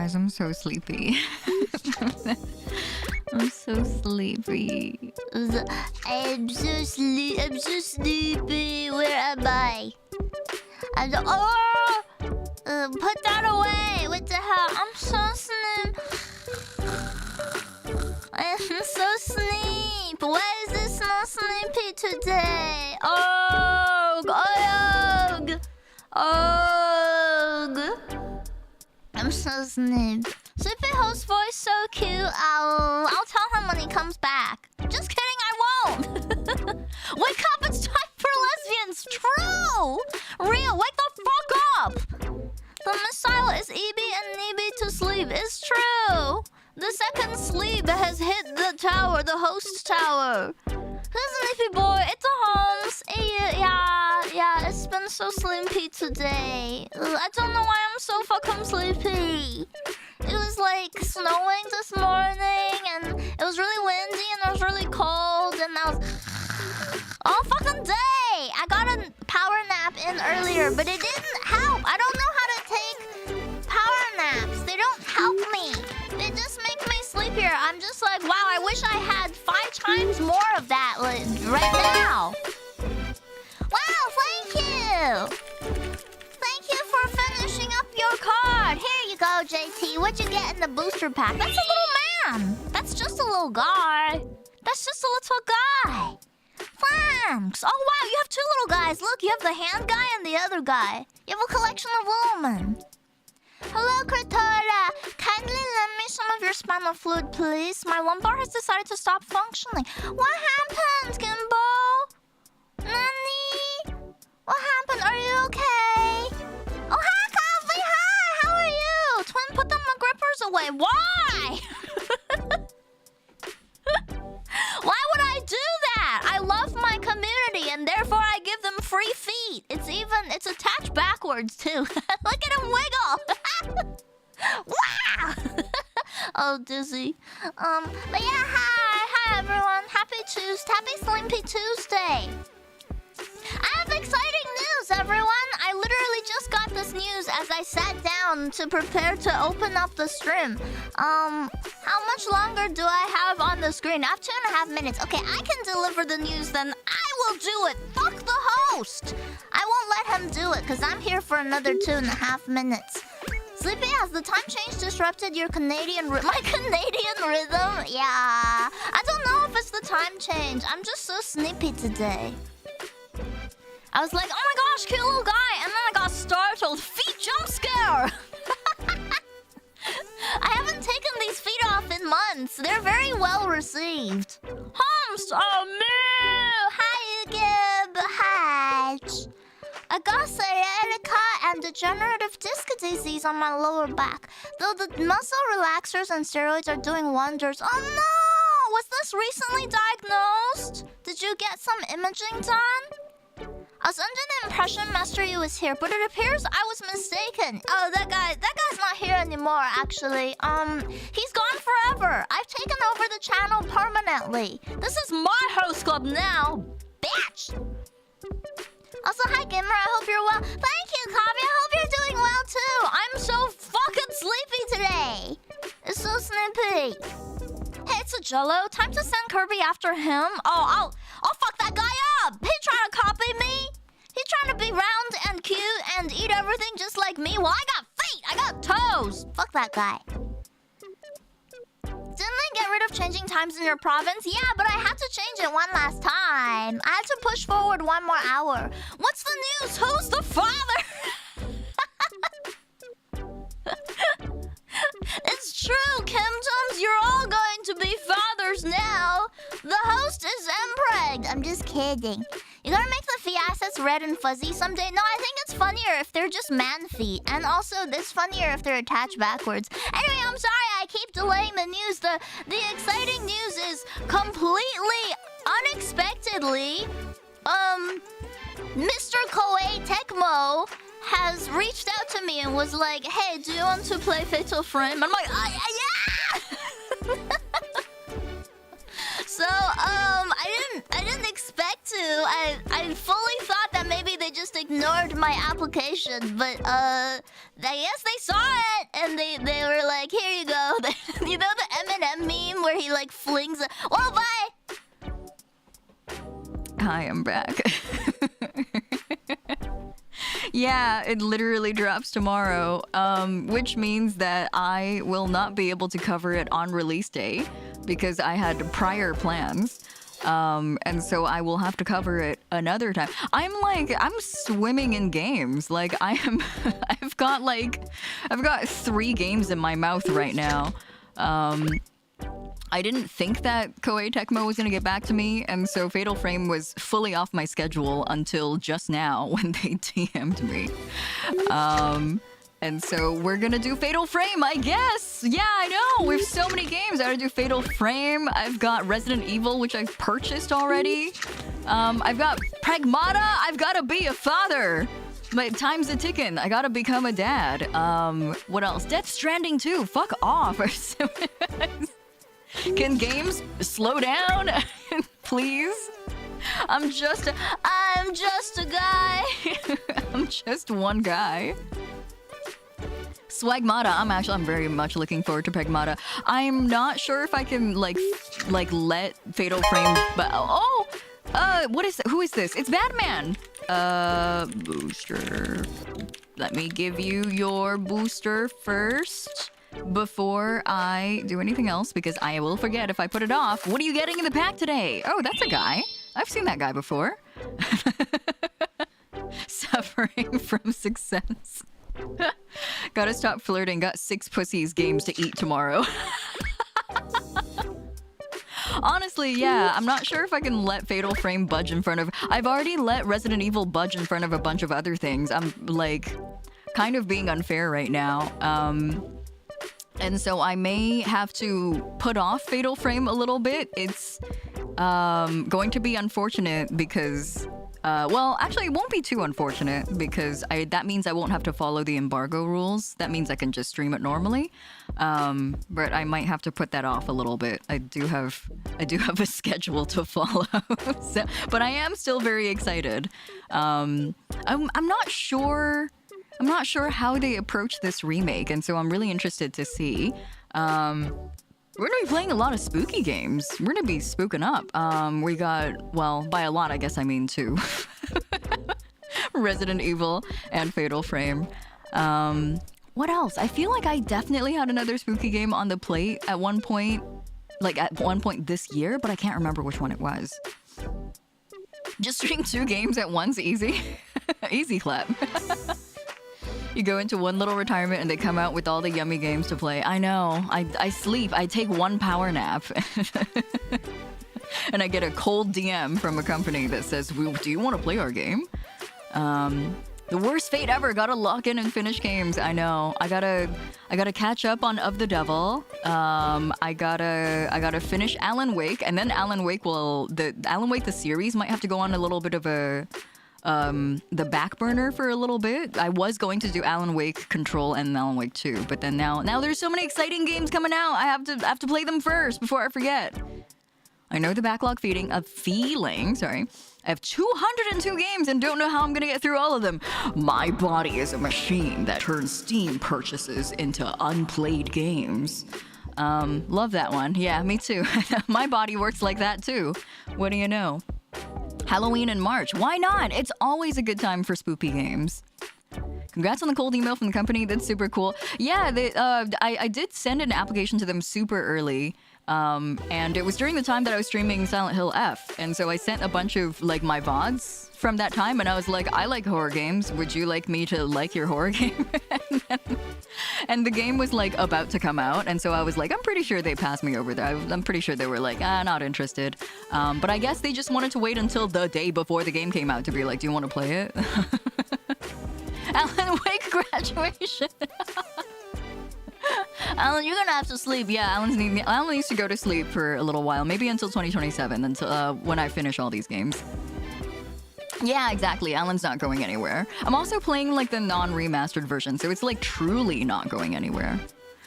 guys, I'm so sleepy. I'm so sleepy. I'm so sleepy. Where am I? Put that away. What the hell? I'm so sleepy. I'm so sleepy. Why is this not sleepy today? I'm so sleepy. Sleepy host voice so cute. I'll tell him when he comes back. Just kidding, I won't. Wake up, it's time for lesbians. True. Real, wake the fuck up. The missile is EB and NEB to sleep. It's true. The second sleep has hit the tower, the host tower. Who's sleepy boy? It's a Holmes. Yeah, it's been so sleepy today. I don't know why I'm so fucking sleepy. It was like snowing this morning, and it was really windy, and it was really cold, and I was all fucking day. I got a power nap in earlier, but it didn't help. I don't know how to take power naps. They don't help me. They just make me sleepier. I'm just like, wow, I wish I had 5 times more of that right now. Wow, thank you. Thank you for finishing up your card. Here you go, JT. What'd you get in the booster pack? That's a little man. That's just a little guy. That's just a little guy. Thanks. Oh, wow, you have 2 little guys. Look, you have the hand guy and the other guy. You have a collection of women. Hello, Kratora. Kindly lend me some of your spinal fluid, please. My lumbar has decided to stop functioning. What happened, Gimbo? Nani? What happened? Are you okay? Oh, hi, Coffee. Hi, how are you? Twin, put the grippers away. Why? Why would I do that? I love my community, and therefore I give them free feet. It's attached backwards, too. Look at him wiggle. Wow! Oh, dizzy. But yeah, hi everyone. Happy Sleepy Tuesday. I have exciting news, everyone. I literally just got this news as I sat down to prepare to open up the stream. How much longer do I have on the screen? I have 2.5 minutes. Okay, I can deliver the news, then I will do it. Fuck the host. I won't let him do it, because I'm here for another 2.5 minutes. Sleepy, has the time change disrupted your my Canadian rhythm? Yeah. I don't know if it's the time change. I'm just so sleepy today. I was like, oh my gosh, cute little guy. And then I got startled. Feet jump scare. I haven't taken these feet off in months. They're very well received. Holmes, oh no. Hi, Gib. Hi. I got sciatica and degenerative disc disease on my lower back. Though the muscle relaxers and steroids are doing wonders. Oh no! Was this recently diagnosed? Did you get some imaging done? I was under the impression Master Yu was here, but it appears I was mistaken. Oh, that guy's not here anymore, actually. He's gone forever. I've taken over the channel permanently. This is my host club now, bitch. Also, hi, Gimmer. I hope you're well. Thank you, Kavi. I hope you're doing well, too. I'm so fucking sleepy today. It's so sleepy. Hey, it's a Jello. Time to send Kirby after him. Oh, I'll fuck that guy up. He trying to copy me. He trying to be round and cute and eat everything just like me. Well, I got feet. I got toes. Fuck that guy. Didn't they get rid of changing times in your province? Yeah, but I had to change it one last time. I had to push forward 1 more hour. What's the news? Who's the father? It's true, Kim-Tums. You're all going to be fathers now. The host is impreg. I'm just kidding. You gotta make the feet assets red and fuzzy someday. No, I think it's funnier if they're just man feet. And also, it's funnier if they're attached backwards. Anyway, I'm sorry I keep delaying the news. The exciting news is completely unexpectedly, Mr. Koei Tecmo has reached out to me and was like, hey, do you want to play Fatal Frame? I'm like, yeah! So, I didn't expect to. I fully thought that maybe they they just ignored my application, but I guess they saw it and they were like, here you go. You know the Eminem meme where he like flings a well bye. Hi, I'm back. Yeah, it literally drops tomorrow, which means that I will not be able to cover it on release day because I had prior plans. And so I will have to cover it another time. I'm swimming in games. Like I've got 3 games in my mouth right now. I didn't think that Koei Tecmo was going to get back to me, and so Fatal Frame was fully off my schedule until just now when they DM'd me. And so we're gonna do Fatal Frame, I guess. Yeah, I know. We have so many games. I gotta do Fatal Frame. I've got Resident Evil, which I've purchased already. I've got Pragmata. I've gotta be a father. My time's a ticking. I gotta become a dad. What else? Death Stranding 2. Fuck off. Can games slow down, please? I'm just a guy. I'm just one guy. Swagmata. I'm very much looking forward to Pragmata. I'm not sure if I can like let Fatal Frame. But what is who is this? It's Batman. Booster. Let me give you your booster first before I do anything else because I will forget if I put it off. What are you getting in the pack today? Oh, that's a guy. I've seen that guy before. Suffering from success. Gotta stop flirting. Got 6 pussies games to eat tomorrow. Honestly, yeah, I'm not sure if I can let Fatal Frame budge in front of... I've already let Resident Evil budge in front of a bunch of other things. I'm, like, kind of being unfair right now. And so I may have to put off Fatal Frame a little bit. It's going to be unfortunate because... well, actually, it won't be too unfortunate because that means I won't have to follow the embargo rules. That means I can just stream it normally. But I might have to put that off a little bit. I do have a schedule to follow. So, but I am still very excited. I'm not sure how they approach this remake, and so I'm really interested to see. We're gonna be playing a lot of spooky games. We're gonna be spooking up. We got, well, by a lot, I guess I mean 2. Resident Evil and Fatal Frame. What else? I feel like I definitely had another spooky game on the plate at one point, like at one point this year, but I can't remember which one it was. Just stream 2 games at once, easy. Easy clap. You go into one little retirement and they come out with all the yummy games to play. I know. I sleep. I take 1 power nap. And I get a cold DM from a company that says, do you want to play our game? The worst fate ever. Gotta lock in and finish games. I know. I gotta catch up on Of the Devil. I gotta finish Alan Wake, and then Alan Wake the series might have to go on a little bit of the back burner for a little bit. I was going to do Alan Wake Control and Alan Wake 2, but then now there's so many exciting games coming out. I have to play them first before I forget. I know the backlog feeling. Sorry. I have 202 games and don't know how I'm gonna get through all of them. My body is a machine that turns Steam purchases into unplayed games. Love that one. Yeah, me too. My body works like that too. What do you know? Halloween in March. Why not? It's always a good time for spoopy games. Congrats on the cold email from the company. That's super cool. Yeah, I did send an application to them super early. And it was during the time that I was streaming Silent Hill F. And so I sent a bunch of like my VODs from that time. And I was like, I like horror games. Would you like me to like your horror game? And the game was like about to come out. And so I was like, I'm pretty sure they passed me over there. I'm pretty sure they were like, not interested. But I guess they just wanted to wait until the day before the game came out to be like, do you want to play it? Alan Wake graduation. Alan, you're gonna have to sleep. Yeah, Alan needs to go to sleep for a little while, maybe until 2027, until when I finish all these games. Yeah, exactly. Alan's not going anywhere. I'm also playing like the non-remastered version, so it's like truly not going anywhere.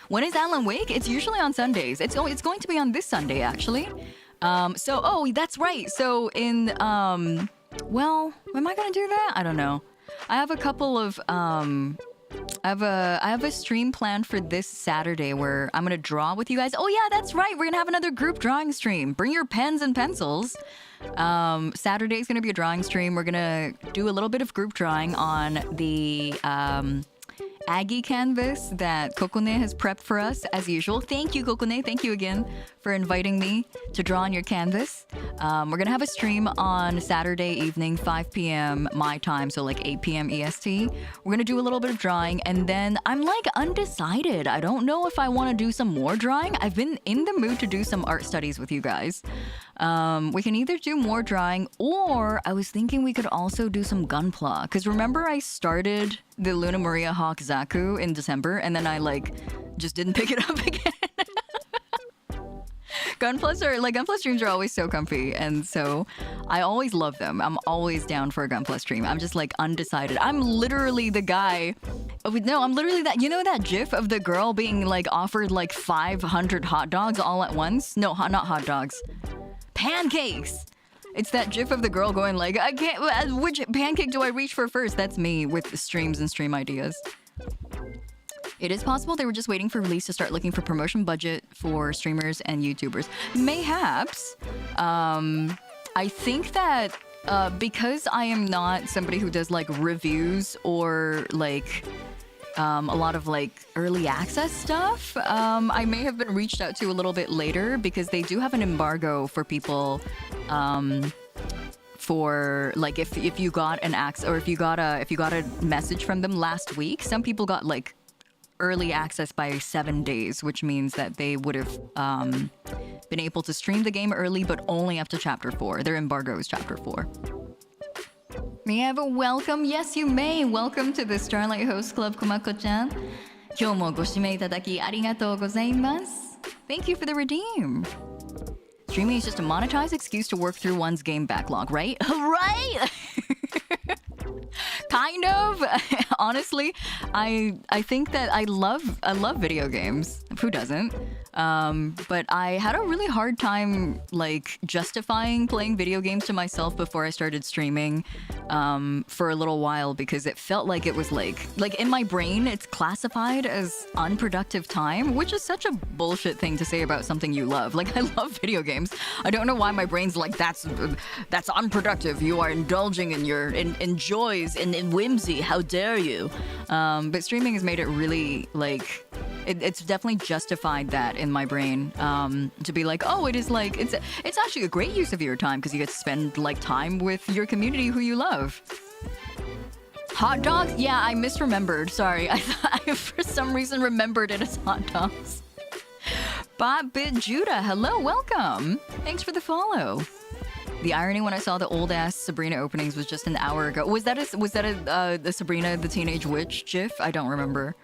When is Alan Wake? It's usually on Sundays. It's going to be on this Sunday actually. Oh, that's right. So in Well, am I gonna do that? I don't know. I have a couple of I have a stream planned for this Saturday where I'm gonna draw with you guys. Oh yeah, that's right. We're gonna have another group drawing stream. Bring your pens and pencils. Saturday's gonna be a drawing stream. We're gonna do a little bit of group drawing on the Aggie canvas that Kokone has prepped for us as usual. Thank you, Kokone. Thank you again for inviting me to draw on your canvas. We're gonna have a stream on Saturday evening, 5 p.m. my time, so like 8 p.m. EST. We're gonna do a little bit of drawing, and then I'm like undecided. I don't know if I want to do some more drawing. I've been in the mood to do some art studies with you guys. We can either do more drawing, or I was thinking we could also do some gunpla. Because remember I started the Luna Maria Hawk Zaku in December, and then I like just didn't pick it up again. Gunpla streams are always so comfy, and so I always love them. I'm always down for a Gunpla stream. I'm just like undecided. I'm literally the guy. No, I'm literally that. You know that GIF of the girl being like offered like 500 hot dogs all at once? No, not hot dogs. Pancakes. It's that GIF of the girl going like, I can't. Which pancake do I reach for first? That's me with streams and stream ideas. It is possible they were just waiting for release to start looking for promotion budget for streamers and YouTubers. Mayhaps. I think that because I am not somebody who does like reviews or like a lot of like early access stuff, I may have been reached out to a little bit later because they do have an embargo for people for like if you got an or if you got a message from them last week. Some people got like early access by 7 days, which means that they would have been able to stream the game early, but only up to chapter 4. Their embargo is chapter 4. May I have a welcome? Yes, you may. Welcome to the Starlight Host Club, Kumako-chan. 今日もご指名いただきありがとうございます. Thank you for the redeem. Streaming is just a monetized excuse to work through one's game backlog, right? Right? Kind of. Honestly, I think that I love video games. Who doesn't? But I had a really hard time like justifying playing video games to myself before I started streaming for a little while, because it felt like it was like in my brain it's classified as unproductive time, which is such a bullshit thing to say about something you love. Like, I love video games. I don't know why my brain's like, that's unproductive. You are indulging in your in joys and in whimsy. How dare you? But streaming has made it really like it's definitely justified that in my brain, to be like, oh, it is like it's actually a great use of your time because you get to spend like time with your community who you love. Hot dogs? Yeah, I misremembered. Sorry, I for some reason remembered it as hot dogs. Bob Bit Judah, hello, welcome. Thanks for the follow. The irony when I saw the old ass Sabrina openings was just an hour ago. Was that the Sabrina the Teenage Witch GIF? I don't remember.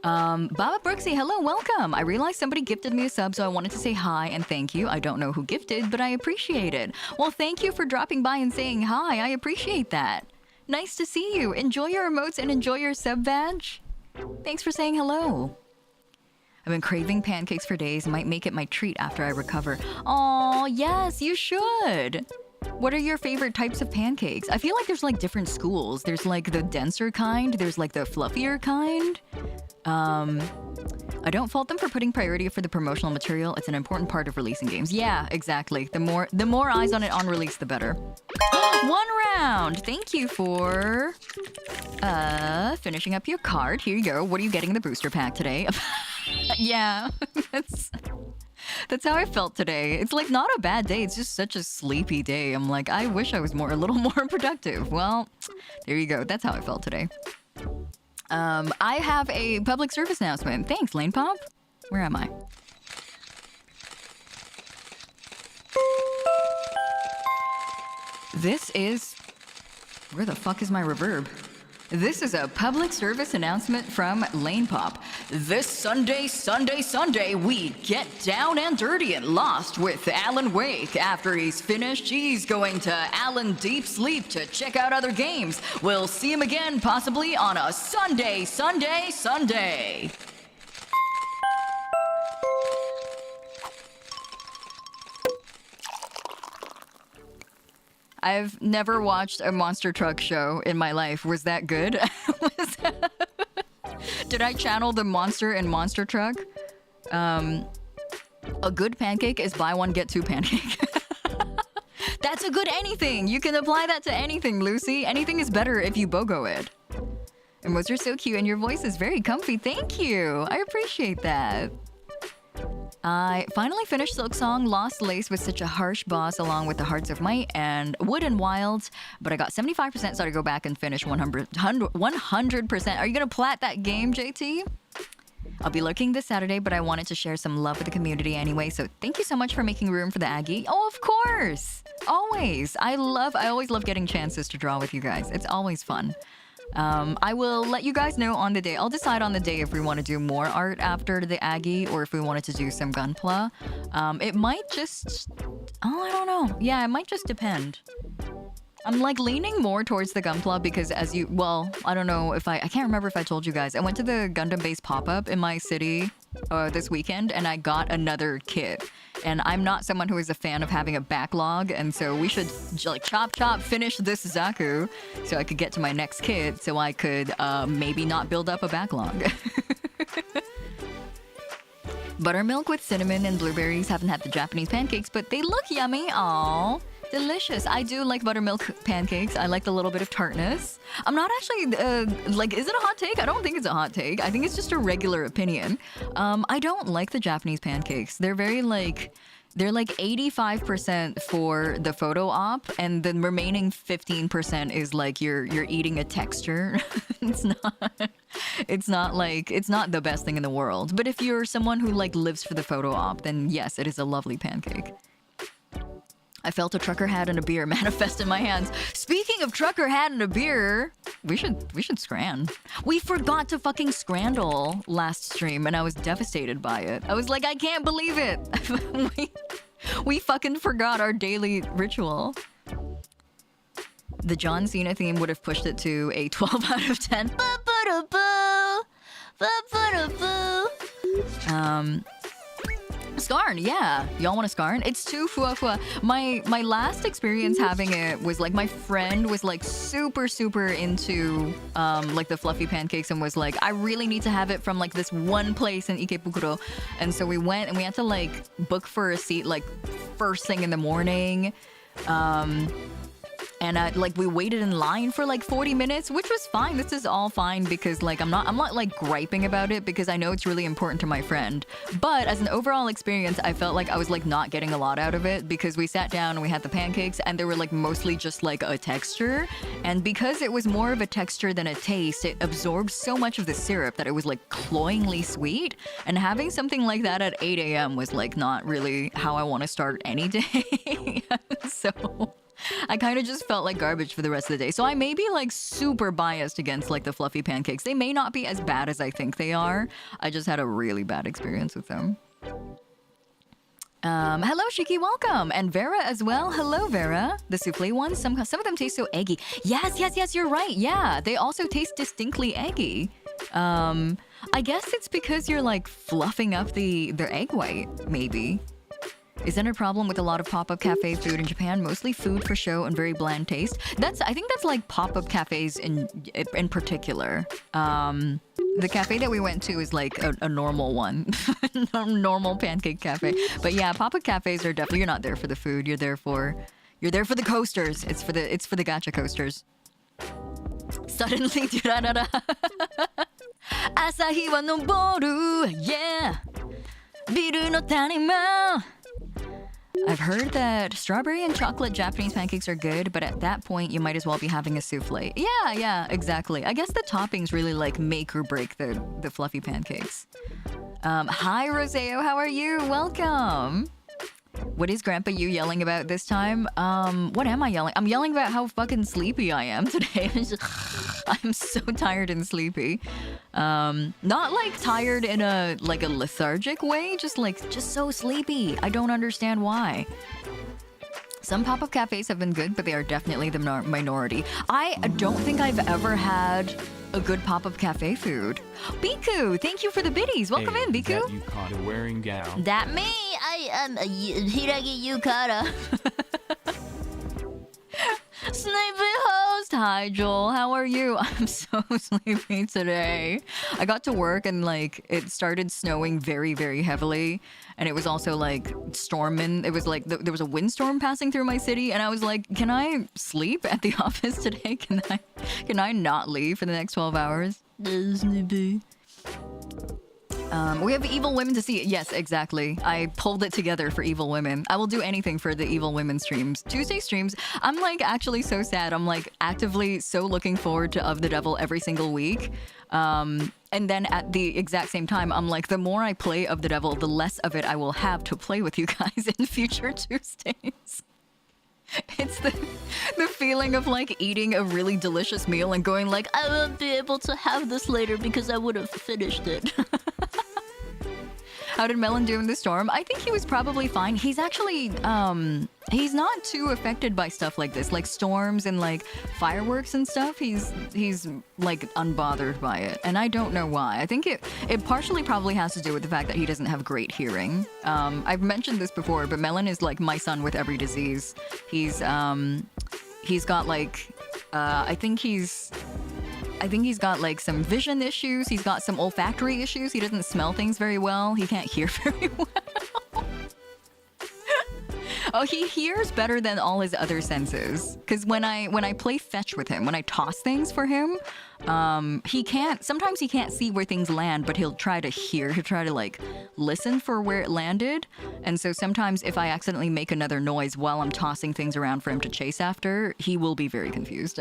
Baba Brooksy, hello, welcome. I realized somebody gifted me a sub, so I wanted to say hi and thank you. I don't know who gifted, but I appreciate it. Well, thank you for dropping by and saying hi. I appreciate that. Nice to see you. Enjoy your emotes and enjoy your sub badge. Thanks for saying hello. I've been craving pancakes for days. Might make it my treat after I recover. Aw, yes, you should. What are your favorite types of pancakes? I feel like there's like different schools. There's like the denser kind. There's like the fluffier kind. I don't fault them for putting priority for the promotional material. It's an important part of releasing games. Yeah, exactly. The more eyes on it on release, the better. 1 round. Thank you for finishing up your card. Here you go. What are you getting in the booster pack today? Yeah, that's how I felt today. It's like not a bad day. It's just such a sleepy day. I'm like, I wish I was a little more productive. Well, there you go. That's how I felt today. I have a public service announcement. Thanks, Lane Pop. Where am I? This is... Where the fuck is my reverb? This is a public service announcement from Lane Pop. This Sunday, we get down and dirty and lost with Alan Wake. After he's finished, he's going to Alan Deep Sleep to check out other games. We'll see him again possibly on a Sunday. I've never watched a monster truck show in my life. Was that good? Did I channel the monster in Monster Truck? A good pancake is buy one, get two pancake. That's a good anything. You can apply that to anything, Lucy. Anything is better if you BOGO it. And Mose, you're so cute and your voice is very comfy. Thank you. I appreciate that. I finally finished Silk Song. Lost Lace was such a harsh boss along with the Hearts of Might and Wood and Wild. But I got 75%, so I go back and finish 100%. Are you going to plat that game, JT? I'll be lurking this Saturday, but I wanted to share some love with the community anyway. So thank you so much for making room for the Aggie. Oh, of course. Always. I always love getting chances to draw with you guys. It's always fun. I will let you guys know on the day. I'll decide on the day if we want to do more art after the Aggie or if we wanted to do some Gunpla. It might just... Oh, I don't know. Yeah, it might just depend. I'm like leaning more towards the Gunpla because as you... Well, I don't know if I can't remember if I told you guys. I went to the Gundam-based pop-up in my city this weekend and I got another kit. And I'm not someone who is a fan of having a backlog, and so we should like chop finish this Zaku so I could get to my next kid so I could maybe not build up a backlog. Buttermilk with cinnamon and blueberries. Haven't had the Japanese pancakes, but they look yummy. Aww. Delicious. I do like buttermilk pancakes. I like the little bit of tartness. I'm not actually, is it a hot take? I don't think it's a hot take. I think it's just a regular opinion. I don't like the Japanese pancakes. They're very they're like 85% for the photo op, and the remaining 15% is like you're eating a texture. It's not the best thing in the world. But if you're someone who like lives for the photo op, then yes, it is a lovely pancake. I felt a trucker hat and a beer manifest in my hands. Speaking of trucker hat and a beer, we should scran. We forgot to fucking scrandle last stream and I was devastated by it. I was like, I can't believe it. we fucking forgot our daily ritual. The John Cena theme would have pushed it to a 12 out of 10. Scarn, yeah. Y'all want a Scarn? It's too fua. My last experience having it was like my friend was like super into like the fluffy pancakes and was like, I really need to have it from like this one place in Ikebukuro. And so we went and we had to like book for a seat like first thing in the morning. And we waited in line for like 40 minutes, which was fine. This is all fine because like I'm not like griping about it because I know it's really important to my friend. But as an overall experience, I felt like I was like not getting a lot out of it because we sat down and we had the pancakes and they were like mostly just like a texture. And because it was more of a texture than a taste, it absorbed so much of the syrup that it was like cloyingly sweet. And having something like that at 8 a.m. was like not really how I want to start any day. So I kind of just felt like garbage for the rest of the day. So I may be like super biased against like the fluffy pancakes. They may not be as bad as I think they are. I just had a really bad experience with them. Hello, Shiki, welcome. And Vera as well. Hello, Vera. The souffle ones, some of them taste so eggy. Yes, you're right. Yeah, they also taste distinctly eggy. I guess it's because you're like fluffing up their egg white, maybe. Is there a problem with a lot of pop-up cafe food in Japan? Mostly food for show and very bland taste. I think that's like pop-up cafes in particular. The cafe that we went to is like a normal one, normal pancake cafe. But yeah, pop-up cafes are definitely, you're not there for the food. You're there for the coasters. It's for the gacha coasters. Suddenly, Asahi wa noboru, yeah. Biru no tanima. I've heard that strawberry and chocolate Japanese pancakes are good, but at that point, you might as well be having a souffle. Yeah, exactly. I guess the toppings really like make or break the fluffy pancakes. Hi, Roseo, how are you? Welcome. What is Grandpa you yelling about this time? What am I yelling? I'm yelling about how fucking sleepy I am today. I'm so tired and sleepy. Not like tired in a lethargic way, just so sleepy. I don't understand why. Some pop-up cafes have been good, but they are definitely the minority. I don't think I've ever had a good pop-up cafe food. Biku, thank you for the biddies. Welcome in, Biku. That yukata wearing gown. That me. I am Hiiragi yukata. sleepy host. Hi, Joel. How are you? I'm so sleepy today. I got to work and like it started snowing very, very heavily. And it was also like storming. It was like there was a windstorm passing through my city. And I was like, can I sleep at the office today? Can I not leave for the next 12 hours? Sleepy. We have Evil Women to see. Yes, exactly. I pulled it together for Evil Women. I will do anything for the Evil Women streams. Tuesday streams, I'm like actually so sad. I'm like actively so looking forward to Of the Devil every single week. And then at the exact same time, I'm like, the more I play Of the Devil, the less of it I will have to play with you guys in future Tuesdays. It's the feeling of like eating a really delicious meal and going like, I won't be able to have this later because I would have finished it. How did Melon do in the storm? I think he was probably fine. He's actually, he's not too affected by stuff like this, like storms and like fireworks and stuff. He's like unbothered by it. And I don't know why. I think it partially probably has to do with the fact that he doesn't have great hearing. I've mentioned this before, but Melon is like my son with every disease. He's got like, I think he's got like some vision issues. He's got some olfactory issues. He doesn't smell things very well. He can't hear very well. Oh, he hears better than all his other senses. Because when I play fetch with him, when I toss things for him, sometimes he can't see where things land, but he'll try to hear. He'll try to like listen for where it landed. And so sometimes if I accidentally make another noise while I'm tossing things around for him to chase after, he will be very confused.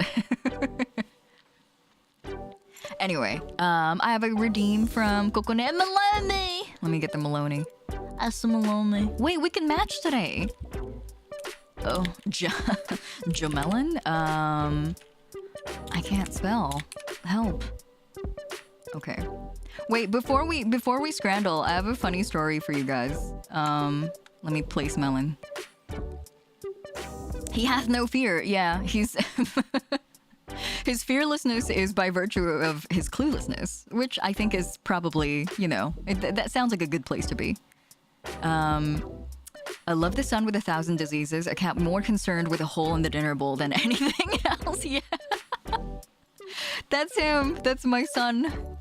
Anyway, I have a redeem from Coconut Maloney. Let me get the Maloney. That's the Maloney. Wait, we can match today. Oh, Jamelon? I can't spell. Help. Okay. Wait, before we scrandle, I have a funny story for you guys. Let me place Melon. He hath no fear. Yeah, he's... His fearlessness is by virtue of his cluelessness, which I think is probably, you know, that sounds like a good place to be. I love the sun with 1,000 diseases. A cat more concerned with a hole in the dinner bowl than anything else. Yeah. That's him. That's my son.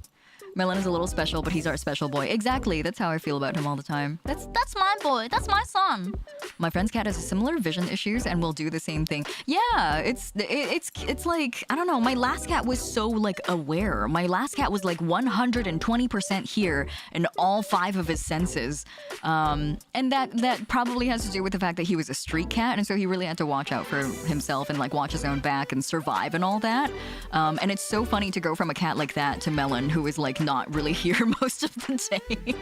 Melon is a little special, but he's our special boy. Exactly. That's how I feel about him all the time. That's my boy. That's my son. My friend's cat has similar vision issues and will do the same thing. Yeah, it's like, I don't know. My last cat was so like aware. My last cat was like 120% here in all 5 of his senses. And that probably has to do with the fact that he was a street cat, and so he really had to watch out for himself and like watch his own back and survive and all that. And it's so funny to go from a cat like that to Melon, who is like not really here most of the day.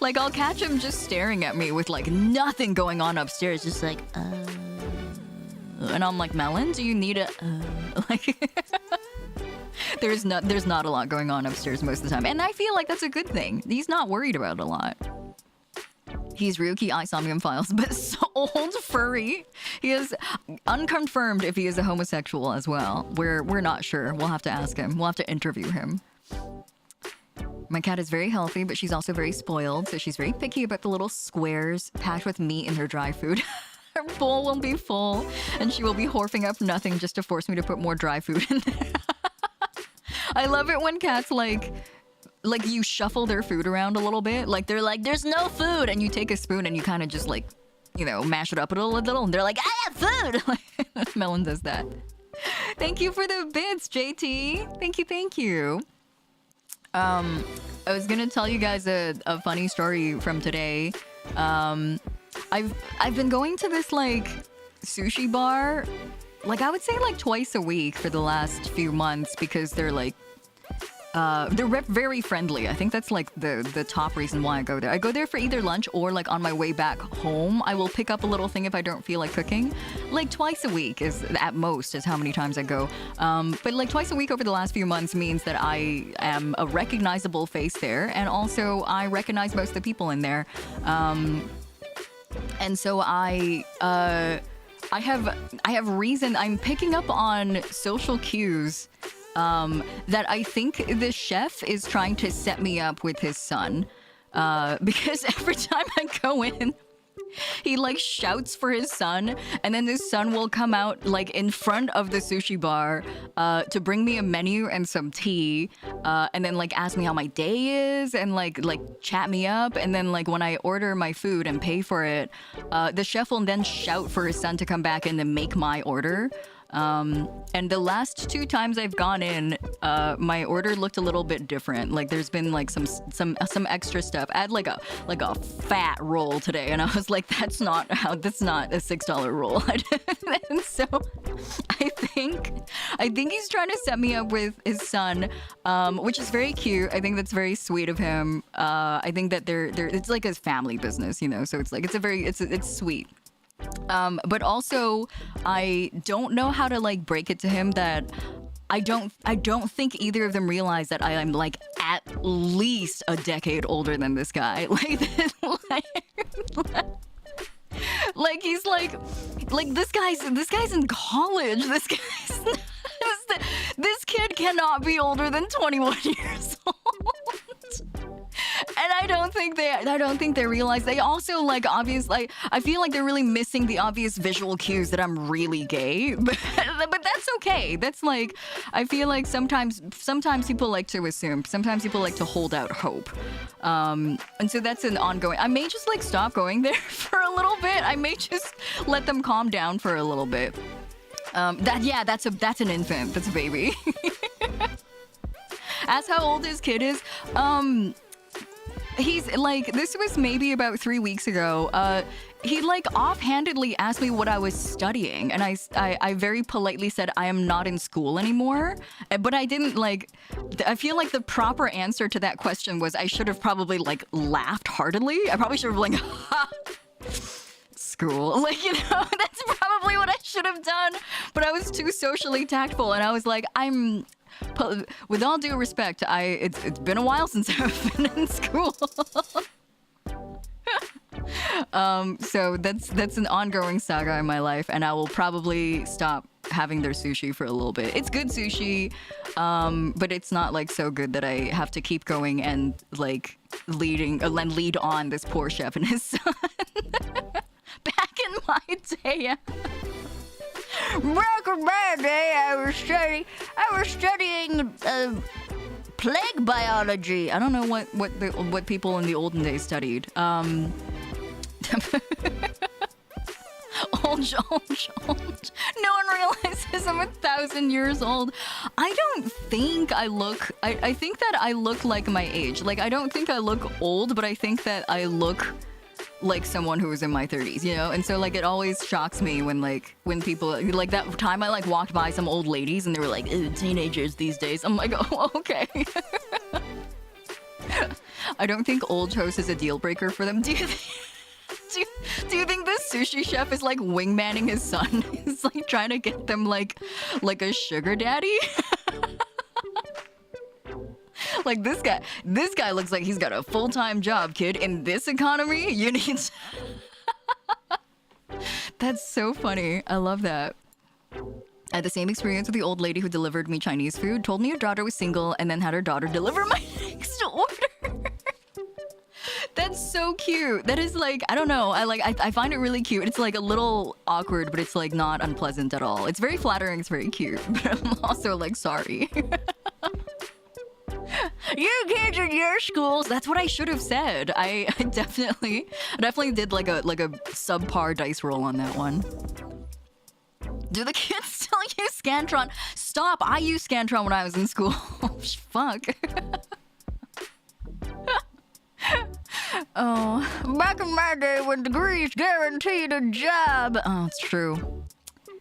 like I'll catch him just staring at me with like nothing going on upstairs, just like and I'm like, Melon, do you need a like there's not a lot going on upstairs most of the time, and I feel like that's a good thing. He's not worried about it a lot. He's Ryuki Isomnium Files, but so old furry. He is unconfirmed if he is a homosexual as well. We're not sure. We'll have to ask him. We'll have to interview him. My cat is very healthy, but she's also very spoiled, so she's very picky about the little squares packed with meat in her dry food. Her bowl will be full, and she will be horfing up nothing just to force me to put more dry food in there. I love it when cats like you shuffle their food around a little bit. Like they're like, there's no food, and you take a spoon and you kind of just like, you know, mash it up a little, and they're like, I have food. Melon does that. Thank you for the bits, JT. Thank you. I was gonna tell you guys a funny story from today. I've been going to this like sushi bar, like I would say like twice a week for the last few months, because they're like they're very friendly. I think that's like the top reason why I go there. I go there for either lunch or like on my way back home. I will pick up a little thing if I don't feel like cooking. Like twice a week is at most is how many times I go. But like twice a week over the last few months means that I am a recognizable face there, and also I recognize most of the people in there. And so I have reason. I'm picking up on social cues that I think the chef is trying to set me up with his son. Because every time I go in, he like shouts for his son, and then his son will come out like in front of the sushi bar to bring me a menu and some tea, and then like ask me how my day is and like chat me up. And then like when I order my food and pay for it, the chef will then shout for his son to come back and then make my order. And the last 2 times I've gone in, my order looked a little bit different. Like there's been like some extra stuff. I had like a fat roll today, and I was like, that's not a $6 roll. And so I think he's trying to set me up with his son, which is very cute. I think that's very sweet of him. I think that it's like a family business, you know. So it's like it's sweet. But also, I don't know how to like break it to him that I don't think either of them realize that I am like at least a decade older than this guy. Like he's like this guy's in college. This kid cannot be older than 21 years old. And I don't think they realize. They also like obviously. I feel like they're really missing the obvious visual cues that I'm really gay. But that's okay. That's like, I feel like sometimes people like to assume. Sometimes people like to hold out hope. And so that's an ongoing. I may just like stop going there for a little bit. I may just let them calm down for a little bit. That's an infant. That's a baby. Ask how old his kid is. He's like, this was maybe about 3 weeks ago. He like offhandedly asked me what I was studying, and I very politely said I am not in school anymore. But I didn't like. I feel like the proper answer to that question was I should have probably like laughed heartily. I probably should have like, ha, school, like, you know. That's probably what I should have done. But I was too socially tactful, and I was like, with all due respect, it's been a while since I've been in school. So that's an ongoing saga in my life, and I will probably stop having their sushi for a little bit. It's good sushi, but it's not like so good that I have to keep going and like lead on this poor chef and his son. Back in my day. Back in my day, I was studying plague biology. I don't know what people in the olden days studied. Old. No one realizes I'm 1,000 years old. I don't think I look. I think that I look like my age. Like I don't think I look old, but I think that I look like someone who was in my 30s, you know? And so like it always shocks me when people like that time I like walked by some old ladies and they were like, teenagers these days. I'm like, oh, okay. I don't think old toast is a deal breaker for them. Do you think this sushi chef is like wingmanning his son? He's like trying to get them like a sugar daddy? Like this guy looks like he's got a full-time job, kid. In this economy, you need. That's so funny. I love that. I had the same experience with the old lady who delivered me Chinese food, told me her daughter was single, and then had her daughter deliver my next order. That's so cute. That is like, I don't know. I find it really cute. It's like a little awkward, but it's like not unpleasant at all. It's very flattering. It's very cute. But I'm also like, sorry. Your kids in your schools. That's what I should have said. I definitely did like a subpar dice roll on that one. Do the kids still use Scantron? Stop! I used Scantron when I was in school. Fuck. Oh, back in my day when degrees guaranteed a job. Oh, it's true.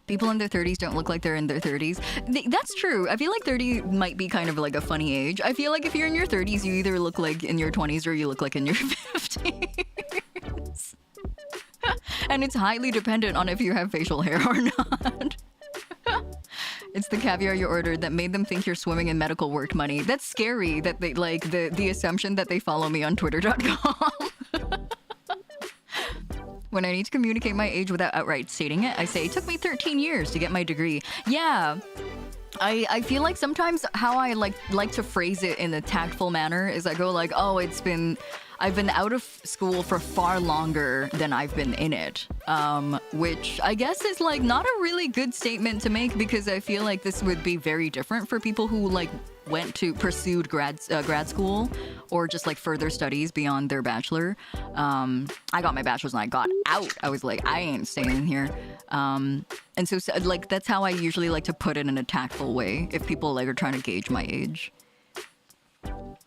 People in their 30s don't look like they're in their 30s. That's true. I feel like 30 might be kind of like a funny age. I feel like if you're in your 30s, you either look like in your 20s or you look like in your 50s. And it's highly dependent on if you have facial hair or not. It's the caviar you ordered that made them think you're swimming in medical work money. That's scary that they like the assumption that they follow me on twitter.com. When I need to communicate my age without outright stating it, I say, it took me 13 years to get my degree. Yeah. I feel like sometimes how I like to phrase it in a tactful manner is I go like, oh, it's been... I've been out of school for far longer than I've been in it, which I guess is like not a really good statement to make because I feel like this would be very different for people who like pursued grad school or just like further studies beyond their bachelor. I got my bachelor's and I got out. I was like, I ain't staying in here. And so like that's how I usually like to put it in a tactful way if people like are trying to gauge my age.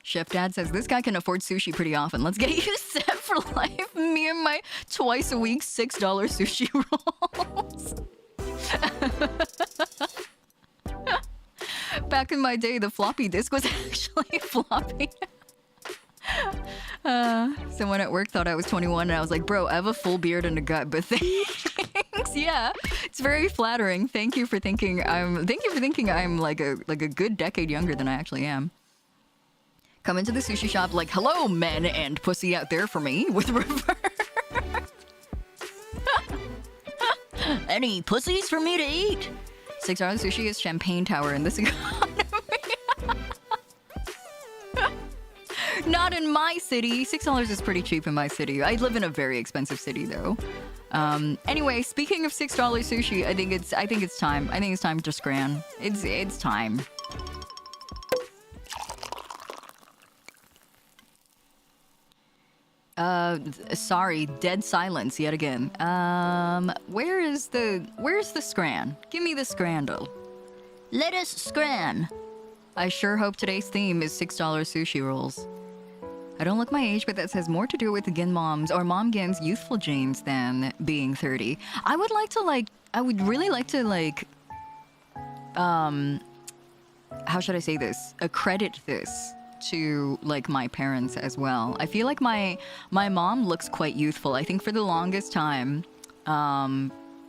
Chef Dad says, this guy can afford sushi pretty often. Let's get you set for life. Me and my twice a week $6 sushi rolls. Back in my day, the floppy disk was actually floppy. Someone at work thought I was 21 and I was like, bro, I have a full beard and a gut, but thanks. Yeah, it's very flattering. Thank you for thinking I'm like a good decade younger than I actually am. Come into the sushi shop like, hello, men and pussy out there for me with reverse. Any pussies for me to eat? $6 sushi is champagne tower in this economy. Not in my city. $6 is pretty cheap in my city. I live in a very expensive city though. Anyway, speaking of $6 sushi, I think it's time. I think it's time to scran. It's time. Sorry, dead silence yet again. Where's the scran? Give me the scrandle. Let us scran. I sure hope today's theme is $6 sushi rolls. I don't look my age, but that says more to do with Gin Mom's or Mom Gin's youthful genes than being 30. I would really like to how should I say this? Accredit this to like my parents as well. I feel like my mom looks quite youthful. I think for the longest time,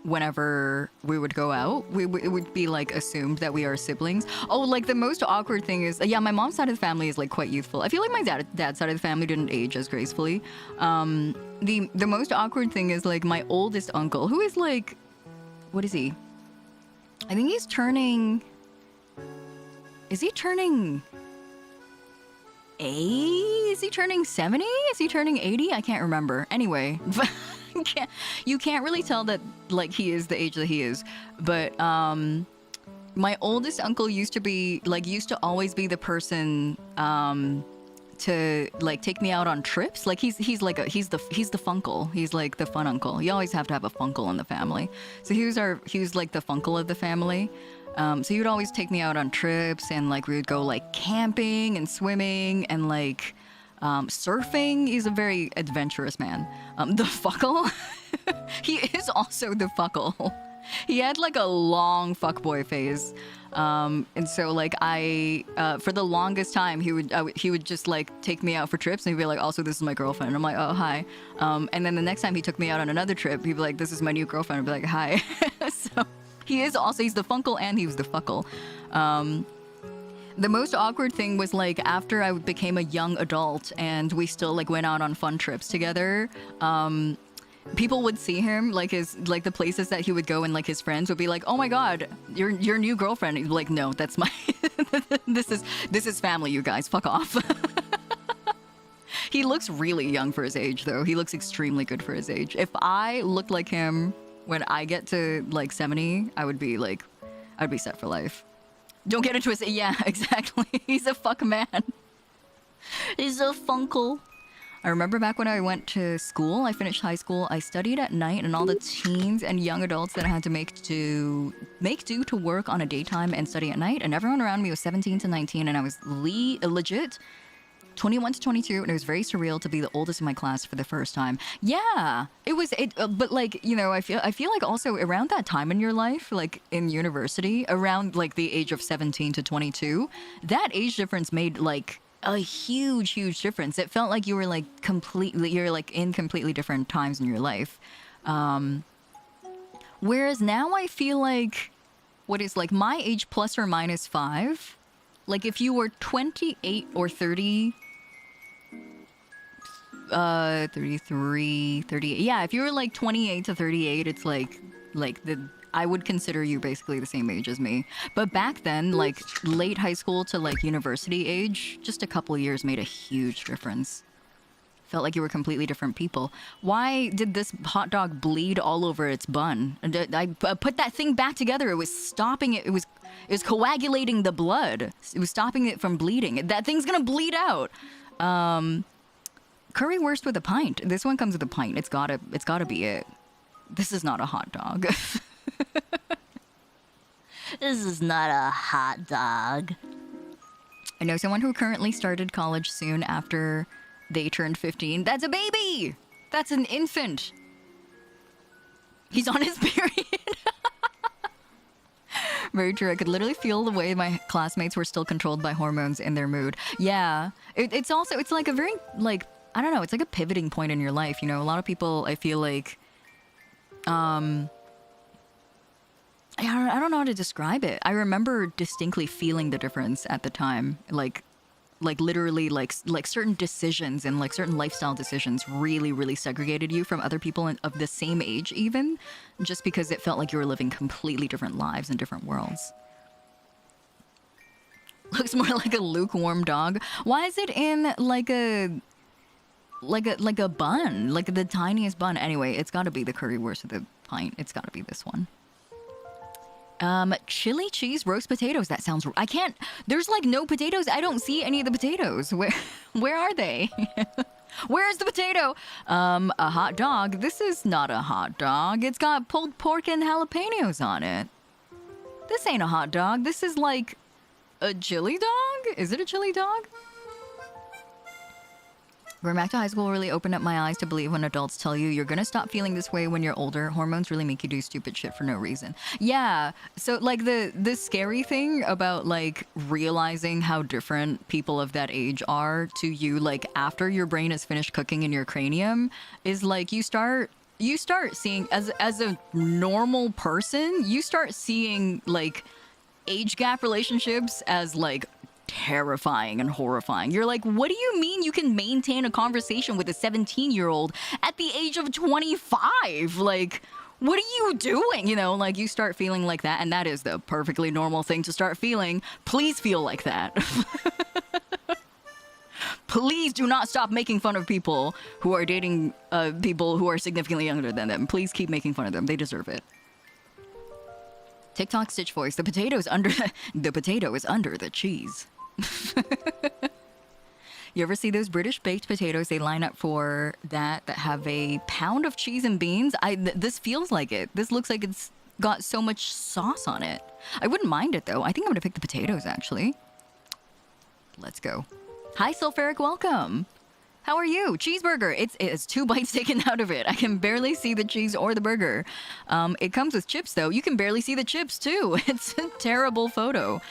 whenever we would go out, it would be like assumed that we are siblings. Oh, like the most awkward thing is, yeah, my mom's side of the family is like quite youthful. I feel like my dad's side of the family didn't age as gracefully. The most awkward thing is like my oldest uncle, who is like, what is he? I think he's turning. Is he turning 80? Is he turning 70? Is he turning 80? I can't remember. Anyway, you can't really tell that like he is the age that he is. But my oldest uncle used to always be the person to like take me out on trips. Like he's the funkle. He's like the fun uncle. You always have to have a funkle in the family. So he was like the funkle of the family. So he would always take me out on trips and like we would go like camping and swimming and like surfing. He's a very adventurous man. The fuckle, he is also the fuckle. He had like a long fuckboy phase. And so like for the longest time he would just like take me out for trips and he'd be like, also this is my girlfriend. And I'm like, oh, hi. And then the next time he took me out on another trip, he'd be like, this is my new girlfriend. I'd be like, hi. So he's the funkle and he was the fuckle. The most awkward thing was like after I became a young adult and we still like went out on fun trips together. People would see him like the places that he would go and like his friends would be like, oh my god, your new girlfriend. He'd be like, no, that's my this is family, you guys, fuck off. He looks really young for his age though. He looks extremely good for his age. If I looked like him when I get to like 70, I'd be set for life. Don't get it twisted. Yeah, exactly. He's a fuck man. He's a funkle. I remember back when I went to school, I finished high school, I studied at night, and all the teens and young adults that I had to make do to work on a daytime and study at night, and everyone around me was 17 to 19, and I was legit 21 to 22, and it was very surreal to be the oldest in my class for the first time. Yeah, but like, you know, I feel like also around that time in your life, like in university, around like the age of 17 to 22, that age difference made like a huge difference. It felt like you're in completely different times in your life. Whereas now I feel like what is like my age plus or minus 5, like if you were 28 or 30, 33, 38. Yeah, if you were like 28 to 38, it's like I would consider you basically the same age as me. But back then, like late high school to like university age, just a couple of years made a huge difference. Felt like you were completely different people. Why did this hot dog bleed all over its bun? I put that thing back together. It was stopping it. It was coagulating the blood. It was stopping it from bleeding. That thing's gonna bleed out. Currywurst with a pint. This one comes with a pint. It's gotta be it. This is not a hot dog. This is not a hot dog. I know someone who currently started college soon after they turned 15. That's a baby! That's an infant. He's on his period. Very true. I could literally feel the way my classmates were still controlled by hormones in their mood. Yeah. It's like a very, like, I don't know, it's like a pivoting point in your life. You know, a lot of people, I feel like, I don't know how to describe it. I remember distinctly feeling the difference at the time. Like literally, like certain decisions and like certain lifestyle decisions really, really segregated you from other people of the same age even, just because it felt like you were living completely different lives in different worlds. Looks more like a lukewarm dog. Why is it in like a bun, like the tiniest bun? Anyway, it's got to be the currywurst with the pint. It's got to be this one. Chili cheese roast potatoes. That sounds. I can't. There's like no potatoes. I don't see any of the potatoes. Where are they? Where's the potato? A hot dog. This is not a hot dog. It's got pulled pork and jalapenos on it. This ain't a hot dog. This is like a chili dog. Is it a chili dog? Going back to high school really opened up my eyes to believe when adults tell you you're gonna stop feeling this way when you're older. Hormones really make you do stupid shit for no reason. Yeah, so like the scary thing about like realizing how different people of that age are to you, like after your brain is finished cooking in your cranium, is like you start seeing as a normal person, you start seeing like age gap relationships as like terrifying and horrifying. You're like, what do you mean you can maintain a conversation with a 17-year-old at the age of 25? Like, what are you doing? You know, like you start feeling like that, and that is the perfectly normal thing to start feeling. Please feel like that. Please do not stop making fun of people who are dating people who are significantly younger than them. Please keep making fun of them. They deserve it. TikTok Stitch voice. The potato is under the cheese. You ever see those British baked potatoes? They line up for that have a pound of cheese and beans. This feels like it. This looks like it's got so much sauce on it. I wouldn't mind it though. I think I'm gonna pick the potatoes actually. Let's go. Hi Sulfuric, welcome. How are you? Cheeseburger. It's 2 bites taken out of it. I can barely see the cheese or the burger. It comes with chips though. You can barely see the chips too. It's a terrible photo.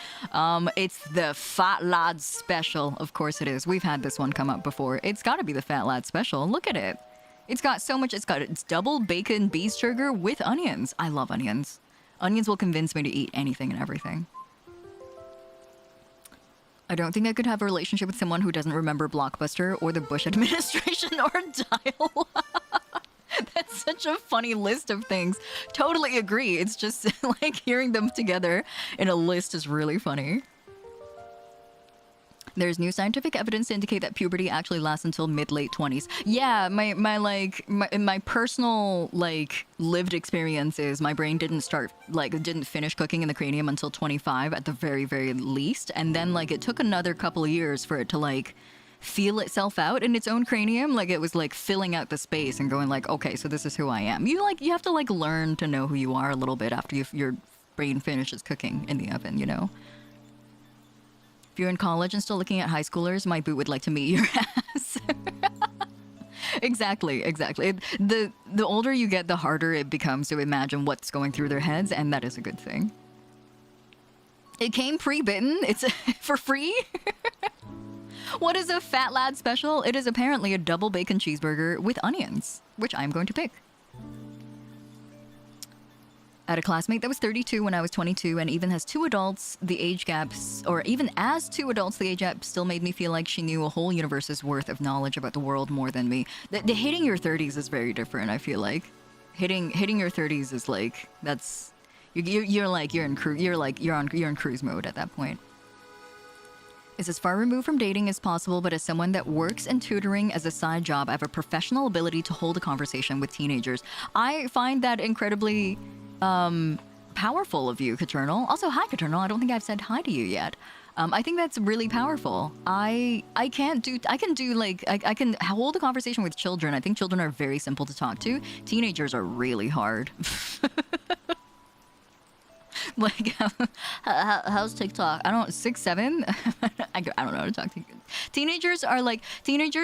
It's the Fat Lad Special. Of course it is. We've had this one come up before. It's got to be the Fat Lad Special. Look at it. It's got so much. It's double bacon beef sugar with onions. I love onions. Onions will convince me to eat anything and everything. I don't think I could have a relationship with someone who doesn't remember Blockbuster or the Bush administration or dial-up. That's such a funny list of things. Totally agree. It's just like hearing them together in a list is really funny. There's new scientific evidence to indicate that puberty actually lasts until mid-late 20s. Yeah, my personal like lived experience is my brain didn't finish cooking in the cranium until 25 at the very, very least. And then like it took another couple of years for it to like feel itself out in its own cranium. Like it was like filling out the space and going like, okay, so this is who I am. You have to like learn to know who you are a little bit after your brain finishes cooking in the oven, you know? If you're in college and still looking at high schoolers, my boot would like to meet your ass. Exactly. The older you get, the harder it becomes to imagine what's going through their heads, and that is a good thing. It came pre-bitten. It's for free. What is a Fat Lad Special? It is apparently a double bacon cheeseburger with onions, which I'm going to pick. I had a classmate that was 32 when I was 22 and even has 2 adults, the age gaps, or even as 2 adults, the age gap still made me feel like she knew a whole universe's worth of knowledge about the world more than me. The hitting your 30s is very different, I feel like. Hitting your 30s is like, that's, you're in cruise mode at that point. Is as far removed from dating as possible, but as someone that works in tutoring as a side job, I have a professional ability to hold a conversation with teenagers. I find that incredibly powerful of you, Caternal. Also, hi, Caternal. I don't think I've said hi to you yet. I think that's really powerful. I can hold a conversation with children. I think children are very simple to talk to. Teenagers are really hard. Like, how's TikTok? I don't, 6, 7? I don't know how to talk to you. Teenagers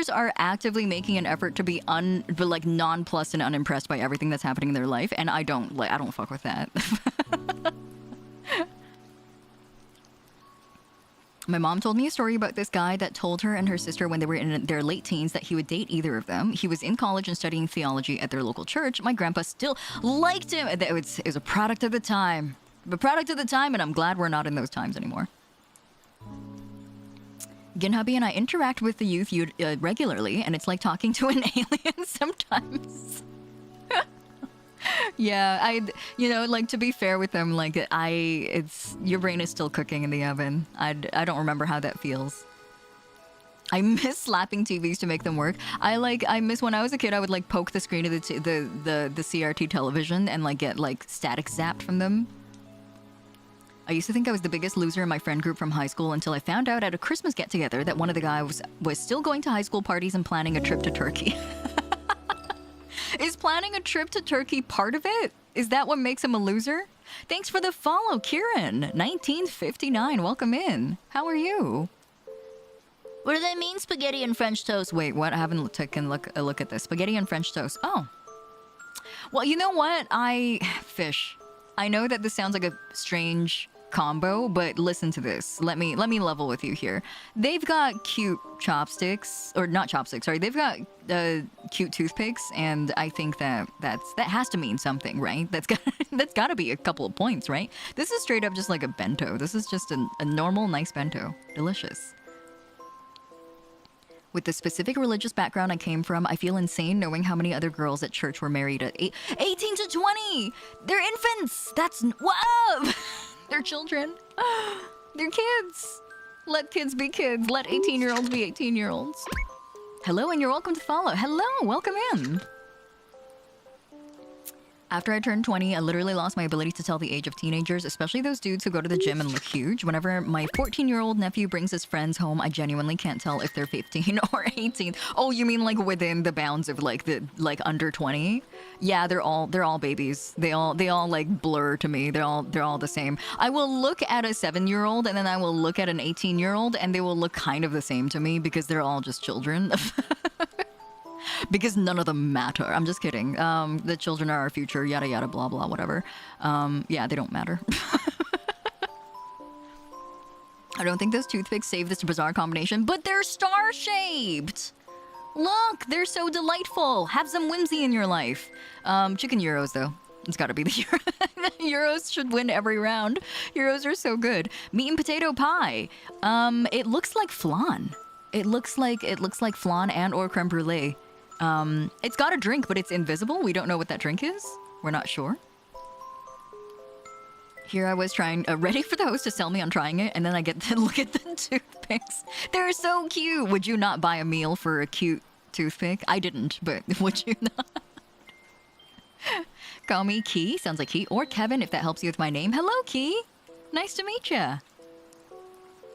are actively making an effort to be nonplussed and unimpressed by everything that's happening in their life, and I don't fuck with that. My mom told me a story about this guy that told her and her sister when they were in their late teens that he would date either of them. He was in college and studying theology at their local church. My grandpa still liked him. It was a product of the time. And I'm glad we're not in those times anymore. Ginhubby and I interact with the youth regularly, and it's like talking to an alien sometimes. Yeah, to be fair with them, your brain is still cooking in the oven. I don't remember how that feels. I miss slapping TVs to make them work. I miss when I was a kid, I would poke the screen of the CRT television and get static zapped from them. I used to think I was the biggest loser in my friend group from high school until I found out at a Christmas get-together that one of the guys was still going to high school parties and planning a trip to Turkey. Is planning a trip to Turkey part of it? Is that what makes him a loser? Thanks for the follow, Kieran. 1959, welcome in. How are you? What do they mean, spaghetti and French toast? Wait, what? I haven't taken a look at this. Spaghetti and French toast. Oh. Well, you know what? Fish. I know that this sounds like a strange combo, but listen to this. Let me level with you here. They've got cute chopsticks, or not chopsticks, sorry. They've got cute toothpicks, and I think that has to mean something, right? That's got to be a couple of points, right? This is straight up just like a bento. This is just a normal, nice bento. Delicious. With the specific religious background I came from, I feel insane knowing how many other girls at church were married at 18 to 20. They're infants. That's whoa. They're children. They're kids. Let kids be kids. Let 18-year-olds be 18-year-olds. Hello, and you're welcome to follow. Hello, welcome in. After I turned 20, I literally lost my ability to tell the age of teenagers, especially those dudes who go to the gym and look huge. Whenever my 14-year-old nephew brings his friends home, I genuinely can't tell if they're 15 or 18. Oh, you mean within the bounds of under 20? Yeah, they're all babies. They all blur to me. They're all the same. I will look at a 7-year-old and then I will look at an 18-year-old and they will look kind of the same to me because they're all just children. Because none of them matter. I'm just kidding. The children are our future, yada yada, blah blah, whatever. Yeah, they don't matter. I don't think those toothpicks save this bizarre combination, but they're star-shaped! Look, they're so delightful! Have some whimsy in your life. Chicken gyros, though. It's gotta be the gyros. Gyros should win every round. Gyros are so good. Meat and potato pie. It looks like flan. It looks like flan and or creme brulee. It's got a drink, but it's invisible. We don't know what that drink is. We're not sure. Here I was ready for the host to sell me on trying it, and then I get to look at the toothpicks. They're so cute. Would you not buy a meal for a cute toothpick? I didn't, but would you not? Call me Key. Sounds like Key. Or Kevin, if that helps you with my name. Hello, Key. Nice to meet ya.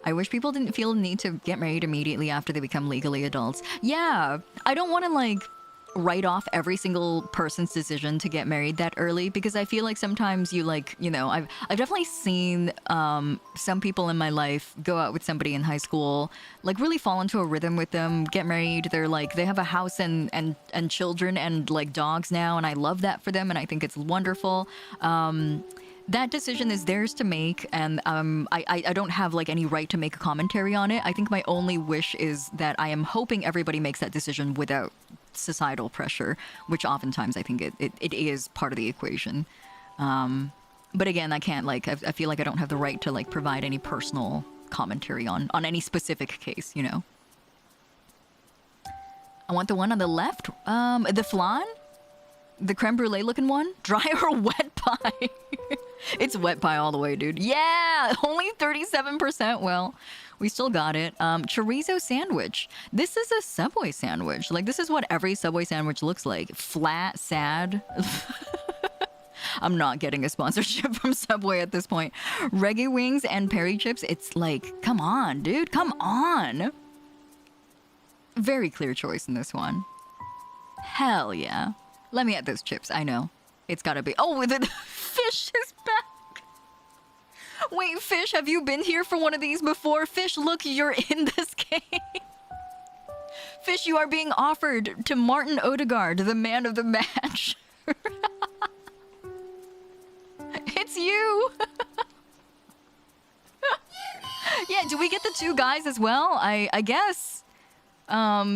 I wish people didn't feel the need to get married immediately after they become legally adults. Yeah, I don't want to write off every single person's decision to get married that early because I feel like sometimes I've definitely seen some people in my life go out with somebody in high school, really fall into a rhythm with them, get married. They're they have a house and children and dogs now, and I love that for them, and I think it's wonderful. That decision is theirs to make, and I don't have any right to make a commentary on it. I think my only wish is that I am hoping everybody makes that decision without societal pressure, which oftentimes I think it is part of the equation. But again, I can't I feel like I don't have the right to provide any personal commentary on any specific case, I want the one on the left, the flan. The creme brulee looking one? Dry or wet pie? It's wet pie all the way, dude. Yeah, only 37%. Well, we still got it. Chorizo sandwich. This is a Subway sandwich. Like, this is what every Subway sandwich looks like. Flat, sad. I'm not getting a sponsorship from Subway at this point. Reggae wings and peri chips. It's like, come on, dude. Come on. Very clear choice in this one. Hell yeah. Let me at those chips. I know. It's gotta be. Oh, the fish is back. Wait, Fish, have you been here for one of these before? Fish, look, you're in this game. Fish, you are being offered to Martin Odegaard, the man of the match. It's you. Yeah, do we get the two guys as well? I guess.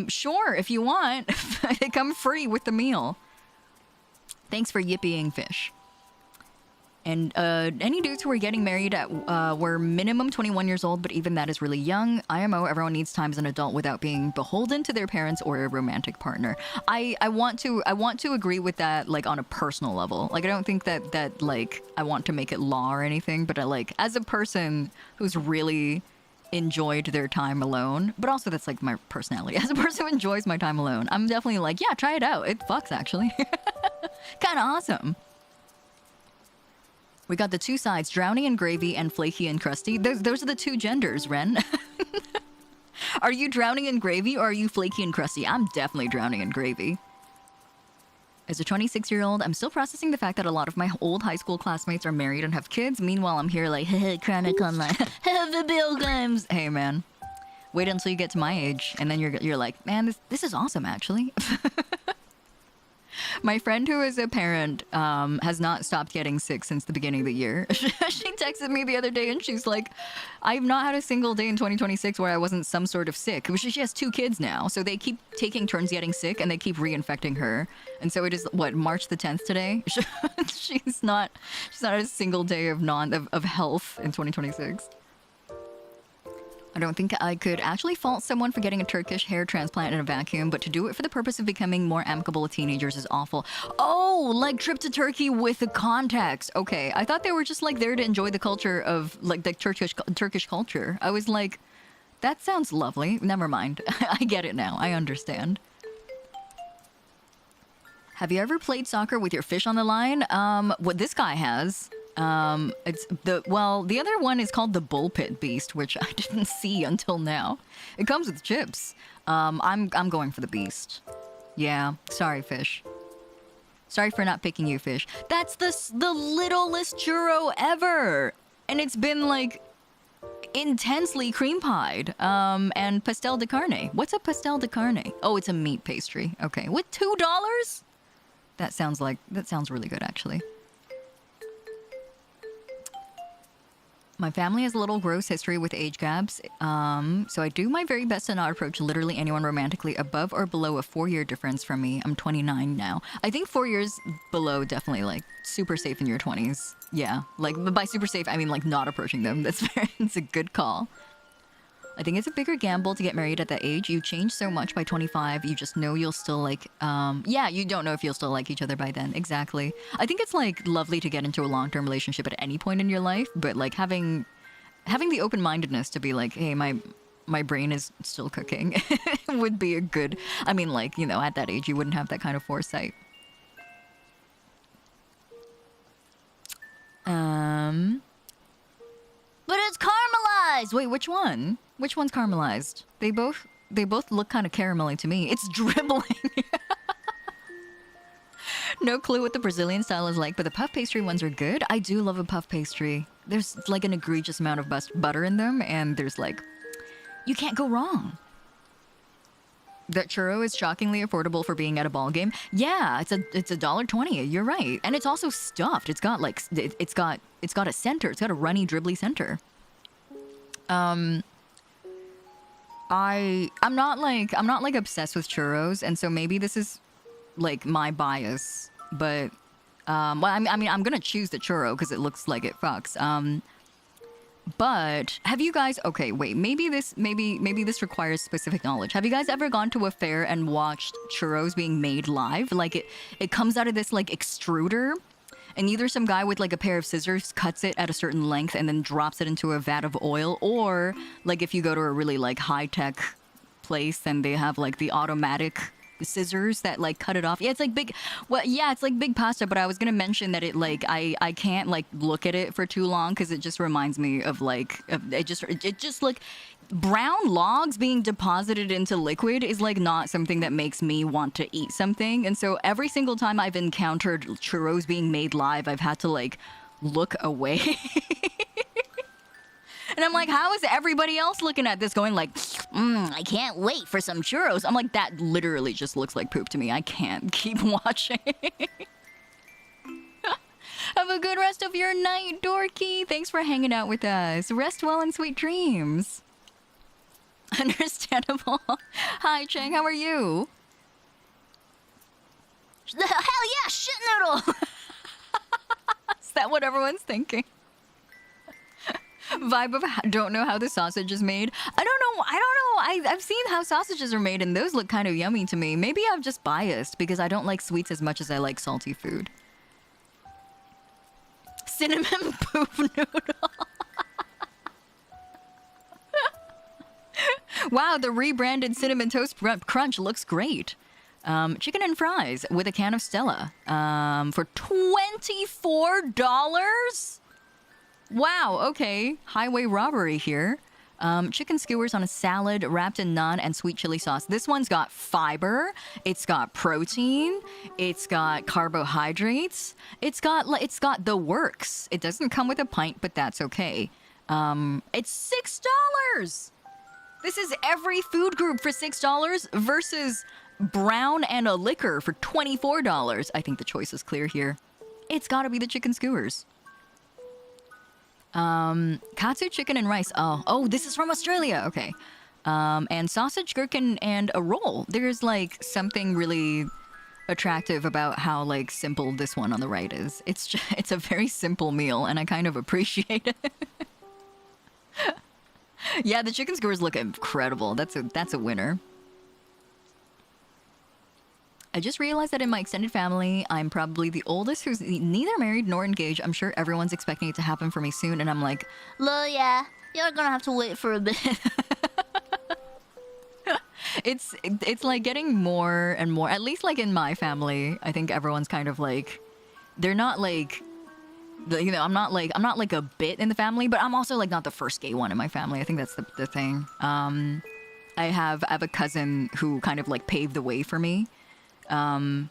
Sure, if you want. They come free with the meal. Thanks for yippying, Fish. And any dudes who are getting married at were minimum 21 years old, but even that is really young. IMO, everyone needs time as an adult without being beholden to their parents or a romantic partner. I want to agree with that, like, on a personal level. Like, I don't think that like I want to make it law or anything, but like as a person who's really enjoyed their time alone, but also that's like my personality. As a person who enjoys my time alone, I'm definitely like, yeah, try it out. It fucks actually. Kind of awesome. We got the two sides, drowning in gravy and flaky and crusty. Those are the two genders, Ren. Are you drowning in gravy or are you flaky and crusty? I'm definitely drowning in gravy. As a 26-year-old, I'm still processing the fact that a lot of my old high school classmates are married and have kids. Meanwhile, I'm here like, chronic online. The bill games. Hey, man. Wait until you get to my age, and then you're like, man, this is awesome, actually. My friend who is a parent has not stopped getting sick since the beginning of the year. She texted me the other day and she's like, I've not had a single day in 2026 where I wasn't some sort of sick. She has two kids now, so they keep taking turns getting sick and they keep reinfecting her. And so it is, what, March the 10th today? She's not had a single day of health in 2026. I don't think I could actually fault someone for getting a Turkish hair transplant in a vacuum, but to do it for the purpose of becoming more amicable with teenagers is awful. Oh, like trip to Turkey with the context. Okay, I thought they were just like there to enjoy the culture of like the Turkish culture. I was like, that sounds lovely. Never mind. I get it now. I understand. Have you ever played soccer with your fish on the line? What this guy has. The other one is called the Bullpit Beast, which I didn't see until now. It comes with chips. I'm going for the Beast. Yeah, sorry, Fish. Sorry for not picking you, Fish. That's the littlest churro ever, and it's been like intensely cream pied. And pastel de carne. What's a pastel de carne? Oh, it's a meat pastry. Okay, with $2? That sounds really good, actually. My family has a little gross history with age gaps, so I do my very best to not approach literally anyone romantically above or below a 4-year difference from me. I'm 29 now. I think 4 years below, definitely, like, super safe in your 20s. Yeah, like, by super safe, I mean, like, not approaching them. It's a good call. I think it's a bigger gamble to get married at that age. You change so much by 25, you just know you'll still like, yeah, you don't know if you'll still like each other by then. Exactly. I think it's like lovely to get into a long-term relationship at any point in your life, but like having the open-mindedness to be like, hey, my brain is still cooking would be a good, I mean, like, you know, at that age, you wouldn't have that kind of foresight. But it's caramelized! Wait, which one? Which one's caramelized? They both look kind of caramelly to me. It's dribbling. No clue what the Brazilian style is like, but the puff pastry ones are good. I do love a puff pastry. There's like an egregious amount of butter in them, and there's like, you can't go wrong. That churro is shockingly affordable for being at a ball game. Yeah, it's $1.20. You're right, and it's also stuffed. It's got like it's got a center. It's got a runny, dribbly center. I'm not like obsessed with churros, and so maybe this is like my bias. But well, I mean, I'm gonna choose the churro because it looks like it fucks. But have you guys? Okay, wait. Maybe this requires specific knowledge. Have you guys ever gone to a fair and watched churros being made live? Like it comes out of this like extruder, and either some guy with like a pair of scissors cuts it at a certain length and then drops it into a vat of oil, or like if you go to a really like high tech place and they have like the automatic scissors that like cut it off. Yeah, it's like big. Well, yeah, it's like big pasta. But I was gonna mention that it like I can't like look at it for too long because it just reminds me of like it just like brown logs being deposited into liquid is like not something that makes me want to eat something. And so every single time I've encountered churros being made live, I've had to like look away. And I'm like, how is everybody else looking at this going like, I can't wait for some churros. I'm like, that literally just looks like poop to me. I can't keep watching. Have a good rest of your night, Dorky. Thanks for hanging out with us. Rest well and sweet dreams. Understandable. Hi, Chang. How are you? Hell yeah, shit noodle. Is that what everyone's thinking? Vibe of don't know how the sausage is made. I don't know. I've seen how sausages are made and those look kind of yummy to me. Maybe I'm just biased because I don't like sweets as much as I like salty food. Cinnamon poop noodle. Wow, the rebranded Cinnamon Toast Crunch looks great. Chicken and fries with a can of Stella for $24? Wow, okay. Highway robbery here. Chicken skewers on a salad wrapped in naan and sweet chili sauce. This one's got fiber. It's got protein. It's got carbohydrates. It's got the works. It doesn't come with a pint, but that's okay. It's $6. This is every food group for $6 versus brown and a liquor for $24. I think the choice is clear here. It's got to be the chicken skewers. Katsu chicken and rice. Oh, this is from Australia. Okay. And sausage, gherkin, and a roll. There's like something really attractive about how like simple this one on the right is. It's a very simple meal, and I kind of appreciate it. Yeah, the chicken skewers look incredible. That's a winner. I just realized that in my extended family, I'm probably the oldest who's neither married nor engaged. I'm sure everyone's expecting it to happen for me soon, and I'm like, Yeah, you're gonna have to wait for a bit. It's like getting more and more. At least like in my family, I think everyone's kind of like, they're not like, I'm not like a bit in the family, but I'm also like not the first gay one in my family. I think that's the thing. I have a cousin who kind of like paved the way for me. And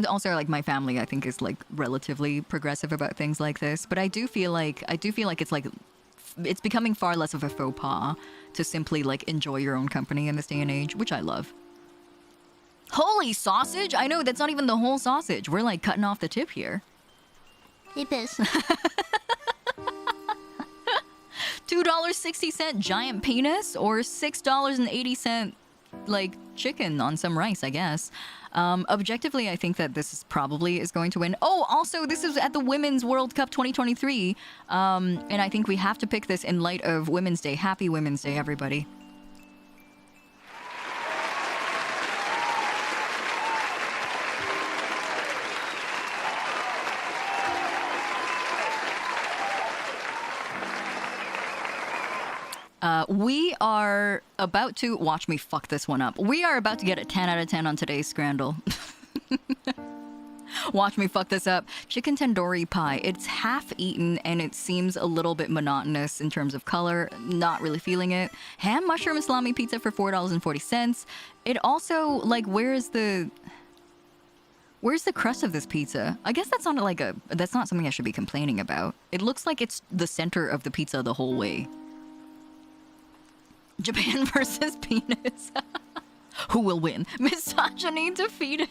also like my family, I think, is like relatively progressive about things like this. But I do feel like it's becoming far less of a faux pas to simply like enjoy your own company in this day and age, which I love. Holy sausage! I know that's not even the whole sausage. We're like cutting off the tip here. Hey, piss. $2.60 giant penis or $6.80 like chicken on some rice, I guess. Objectively, I think that this is probably is going to win. Oh, also, this is at the Women's World Cup 2023. And I think we have to pick this in light of Women's Day. Happy Women's Day, everybody. We are about to... Watch me fuck this one up. We are about to get a 10 out of 10 on today's scrandle. Watch me fuck this up. Chicken tandoori pie. It's half eaten and it seems a little bit monotonous in terms of color. Not really feeling it. Ham, mushroom, and salami pizza for $4.40. It also, like, where's the crust of this pizza? I guess that's not something I should be complaining about. It looks like it's the center of the pizza the whole way. Japan versus penis. Who will win? Misogyny defeated.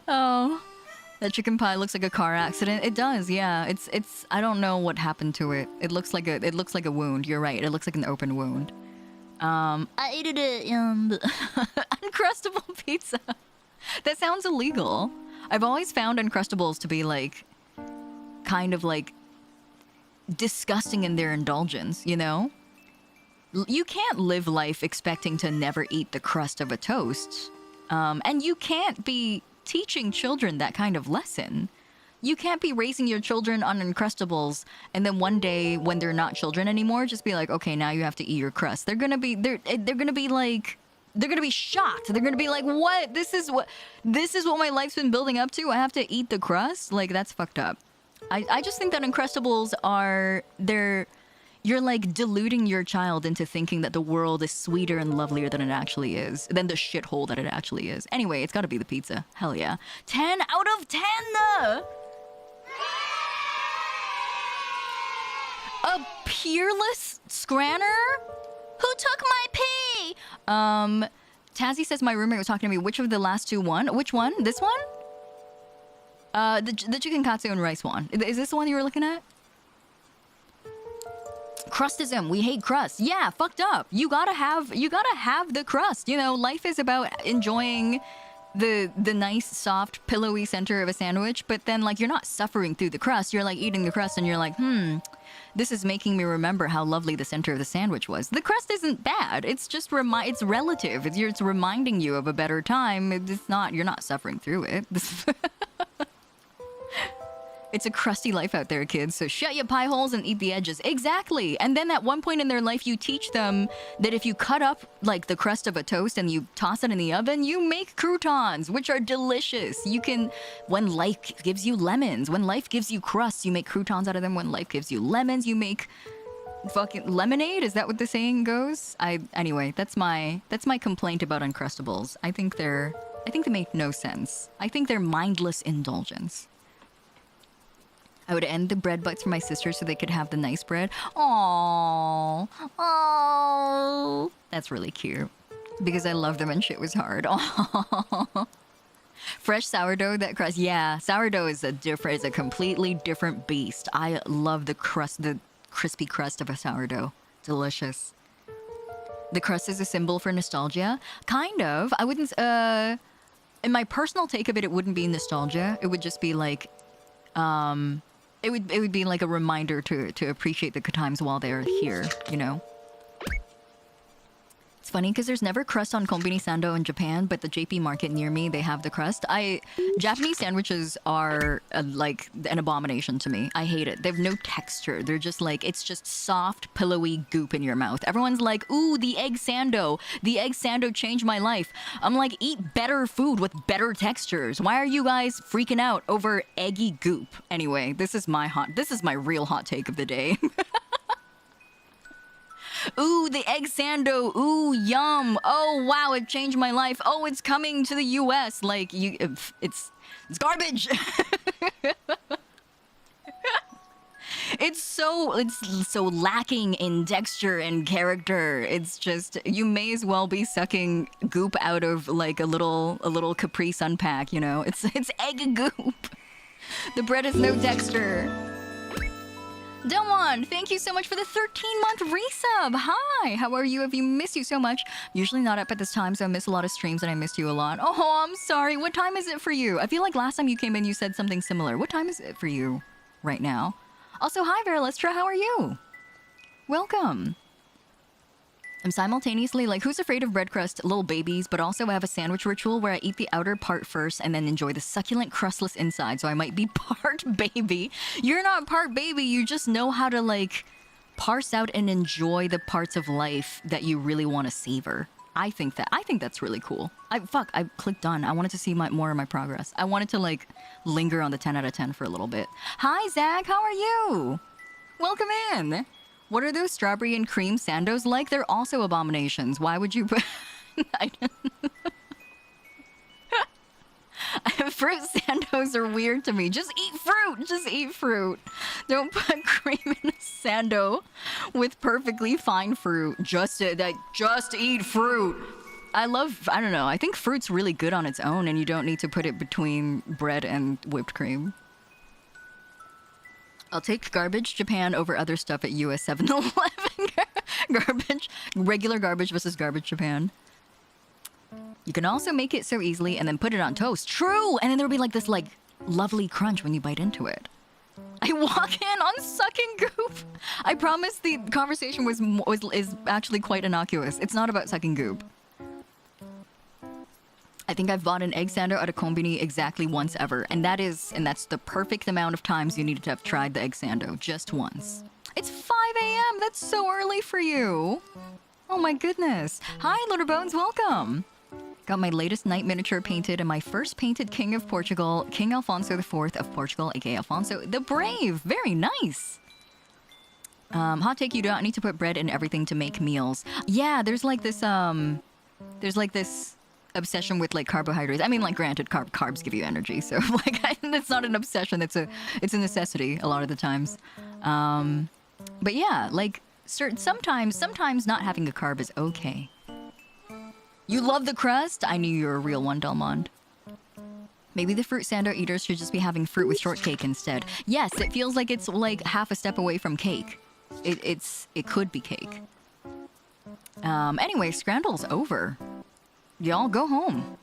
Oh, that chicken pie looks like a car accident. It does, yeah. It's. I don't know what happened to it. It looks like a wound. You're right. It looks like an open wound. I ate it in Uncrustable pizza. That sounds illegal. I've always found Uncrustables to be like, kind of like, disgusting in their indulgence, you know? You can't live life expecting to never eat the crust of a toast. And you can't be teaching children that kind of lesson. You can't be raising your children on Uncrustables and then one day when they're not children anymore, just be like, okay, now you have to eat your crust. They're gonna be shocked. They're gonna be like, what? This is what my life's been building up to? I have to eat the crust? Like, that's fucked up. I just think that Uncrustables you're like deluding your child into thinking that the world is sweeter and lovelier than it actually is, than the shithole that it actually is. Anyway, it's gotta be the pizza. Hell yeah. 10 out of 10! A peerless scranner? Who took my pee? Tazzy says my roommate was talking to me. Which of the last two won? Which one? This one? The chicken katsu and rice one. Is this the one you were looking at? Crustism. We hate crust. Yeah, fucked up. You gotta have the crust. You know, life is about enjoying the nice, soft, pillowy center of a sandwich, but then like you're not suffering through the crust. You're like eating the crust and you're like, this is making me remember how lovely the center of the sandwich was. The crust isn't bad. It's just it's relative. It's reminding you of a better time. It's not. You're not suffering through it. It's a crusty life out there, kids, so shut your pie holes and eat the edges. Exactly. And then at one point in their life, you teach them that if you cut up, like, the crust of a toast and you toss it in the oven, you make croutons, which are delicious. You can... When life gives you lemons, when life gives you crusts, you make croutons out of them. When life gives you lemons, you make fucking lemonade? Is that what the saying goes? Anyway, that's my complaint about Uncrustables. I think they make no sense. I think they're mindless indulgence. I would end the bread bites for my sister so they could have the nice bread. Aww. Aww. That's really cute. Because I love them and shit was hard. Aww. Fresh sourdough, that crust. Yeah, sourdough is a completely different beast. I love the crust, the crispy crust of a sourdough. Delicious. The crust is a symbol for nostalgia. Kind of. I wouldn't, in my personal take of it, it wouldn't be nostalgia. It would just be like, it would be like a reminder to appreciate the good times while they're here, you know? It's funny because there's never crust on konbini sando in Japan, but the JP market near me, they have the crust. Japanese sandwiches are like an abomination to me. I hate it. They have no texture. They're just like, it's just soft, pillowy goop in your mouth. Everyone's like, ooh, the egg sando. The egg sando changed my life. I'm like, eat better food with better textures. Why are you guys freaking out over eggy goop? Anyway, this is my real hot take of the day. Ooh, the egg sando. Ooh, yum. Oh, wow, it changed my life. Oh, it's coming to the US. Like, it's garbage. It's so lacking in texture and character. It's just, you may as well be sucking goop out of like a little Capri Sun pack, you know? It's egg goop. The bread has no texture. Delmon, thank you so much for the 13-month resub. Hi, how are you? Have you missed you so much? Usually not up at this time, so I miss a lot of streams and I missed you a lot. Oh, I'm sorry. What time is it for you? I feel like last time you came in, you said something similar. What time is it for you right now? Also, hi, Veralistra. How are you? Welcome. I'm simultaneously like, who's afraid of bread crust? Little babies, but also I have a sandwich ritual where I eat the outer part first and then enjoy the succulent crustless inside, so I might be part baby. You're not part baby, you just know how to like parse out and enjoy the parts of life that you really want to savor. I think that's really cool. I clicked done. I wanted to see more of my progress. I wanted to like linger on the 10 out of 10 for a little bit. Hi, Zach, how are you? Welcome in. What are those strawberry and cream sandos like? They're also abominations. Why would you put... Fruit sandos are weird to me. Just eat fruit. Just eat fruit. Don't put cream in a sando with perfectly fine fruit. Just eat fruit. I don't know. I think fruit's really good on its own and you don't need to put it between bread and whipped cream. I'll take garbage Japan over other stuff at US 7-Eleven. Regular garbage versus garbage Japan. You can also make it so easily and then put it on toast. True! And then there'll be like this like lovely crunch when you bite into it. I walk in on sucking goop. I promise the conversation is actually quite innocuous. It's not about sucking goop. I think I've bought an egg sander at a combini exactly once ever, and that's the perfect amount of times you need to have tried the egg sando, just once. It's 5 a.m. That's so early for you. Oh my goodness. Hi, Little Bones, welcome. Got my latest night miniature painted and my first painted King of Portugal, King Alfonso IV of Portugal, aka Alfonso the Brave. Very nice. Hot take, you don't need to put bread in everything to make meals. Yeah, there's like this obsession with like carbohydrates. I mean, like, granted, carbs give you energy, so like it's not an obsession. It's a necessity a lot of the times. But yeah, like sometimes not having a carb is okay. You love the crust? I knew you were a real one, Delmond. Maybe the fruit sando eaters should just be having fruit with shortcake instead. Yes, it feels like it's like half a step away from cake. It could be cake. Anyway, scrandle's over. Y'all go home.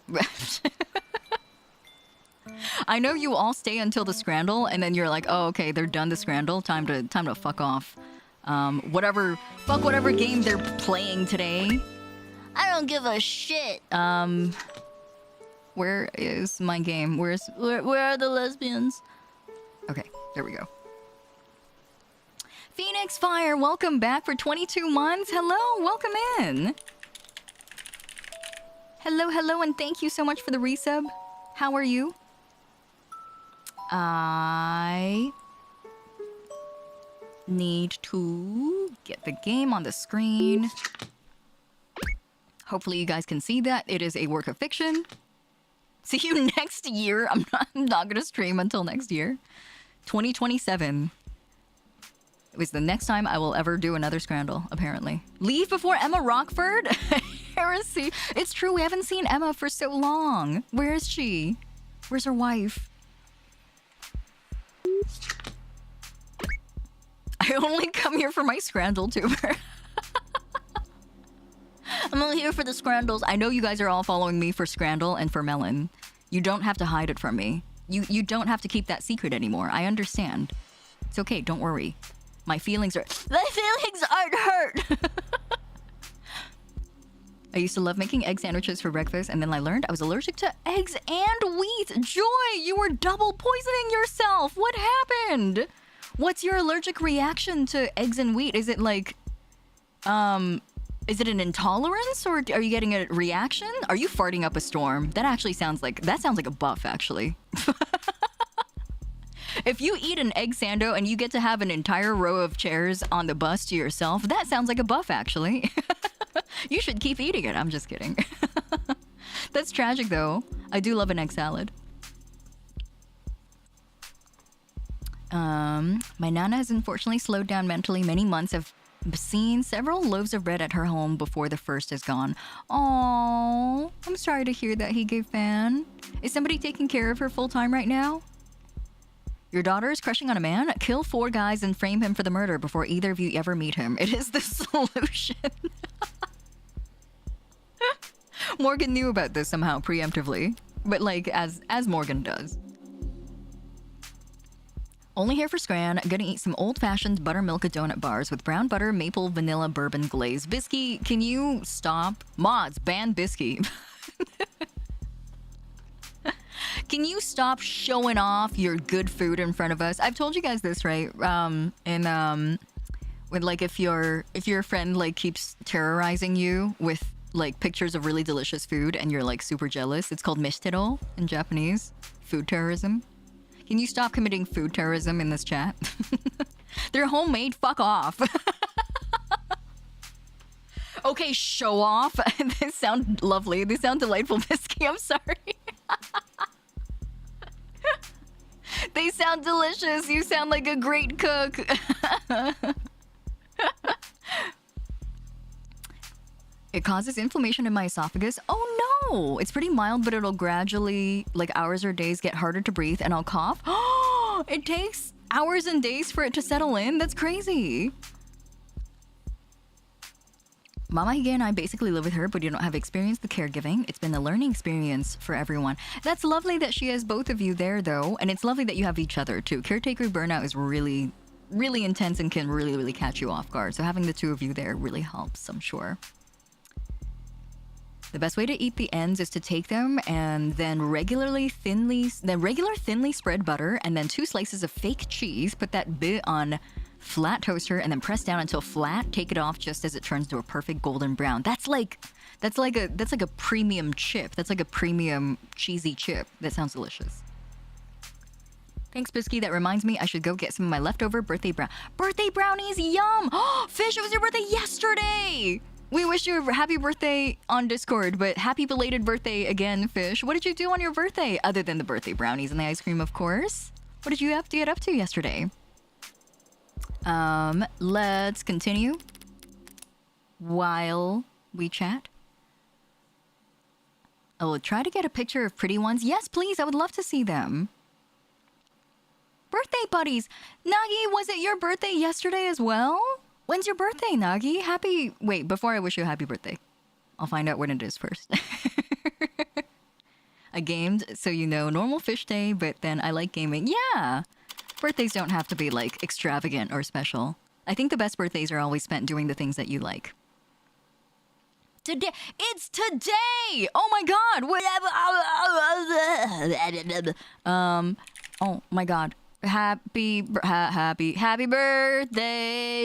I know you all stay until the scrandle, and then you're like, oh, okay, they're done the scrandle. Time to fuck off. Whatever game they're playing today. I don't give a shit. Where is my game? Where are the lesbians? Okay, there we go. Phoenix Fire, welcome back for 22 months. Hello, welcome in. Hello, and thank you so much for the resub. How are you? I need to get the game on the screen. Hopefully you guys can see that. It is a work of fiction. See you next year. I'm not gonna stream until next year. 2027 is the next time I will ever do another scrandle, apparently. Leave before Emma Rockford? Heresy. It's true, we haven't seen Emma for so long. Where is she? Where's her wife? I only come here for my scrandle tuber. I'm only here for the scrandles. I know you guys are all following me for scrandle and for melon. You don't have to hide it from me. You don't have to keep that secret anymore. I understand. It's okay, don't worry. My feelings aren't hurt. I used to love making egg sandwiches for breakfast, and then I learned I was allergic to eggs and wheat. Joy, you were double poisoning yourself. What happened? What's your allergic reaction to eggs and wheat? Is it like, is it an intolerance, or are you getting a reaction? Are you farting up a storm? That sounds like a buff, actually. If you eat an egg sando and you get to have an entire row of chairs on the bus to yourself, that sounds like a buff, actually. You should keep eating it. I'm just kidding. That's tragic, though. I do love an egg salad. My Nana has unfortunately slowed down mentally. Many months have seen several loaves of bread at her home before the first is gone. Oh, I'm sorry to hear that, Hige fan. Is somebody taking care of her full time right now? Your daughter is crushing on a man? Kill 4 guys and frame him for the murder before either of you ever meet him. It is the solution. Morgan knew about this somehow preemptively, but like as Morgan does. Only here for Scran. Gonna eat some old-fashioned buttermilk donut bars with brown butter, maple, vanilla, bourbon glaze. Bisky, can you stop? Mods, ban Bisky. Can you stop showing off your good food in front of us? I've told you guys this, right? When like if your friend like keeps terrorizing you with like pictures of really delicious food and you're like super jealous, it's called mishitero in Japanese. Food terrorism. Can you stop committing food terrorism in this chat? They're homemade, fuck off. Okay, show off. They sound lovely. They sound delightful, Bisky. I'm sorry. They sound delicious. You sound like a great cook. It causes inflammation in my esophagus. Oh no! It's pretty mild, but it'll gradually, like hours or days, get harder to breathe and I'll cough. Oh, it takes hours and days for it to settle in? That's crazy. Mama Hige and I basically live with her, but you don't have experienced the caregiving. It's been a learning experience for everyone. That's lovely that she has both of you there, though, and it's lovely that you have each other, too. Caretaker burnout is really, really intense and can really, really catch you off guard, so having the two of you there really helps, I'm sure. The best way to eat the ends is to take them and then regular thinly spread butter and then 2 slices of fake cheese. Put that bit on flat toaster and then press down until flat. Take it off just as it turns to a perfect golden brown. That's like a premium chip. That's like a premium cheesy chip. That sounds delicious. Thanks, Bisky. That reminds me, I should go get some of my leftover birthday brownies. Yum! Oh, Fish, it was your birthday yesterday. We wish you a happy birthday on Discord, but happy belated birthday again, Fish. What did you do on your birthday? Other than the birthday brownies and the ice cream, of course. What did you have to get up to yesterday? Let's continue while we chat. I will try to get a picture of pretty ones. Yes, please. I would love to see them. Birthday buddies. Nagi, was it your birthday yesterday as well? When's your birthday, Nagi? Wait, before I wish you a happy birthday, I'll find out when it is first. I gamed, so you know, normal fish day, but then I like gaming. Yeah! Birthdays don't have to be, like, extravagant or special. I think the best birthdays are always spent doing the things that you like. Today! It's today! Oh my god! Oh my god. Happy birthday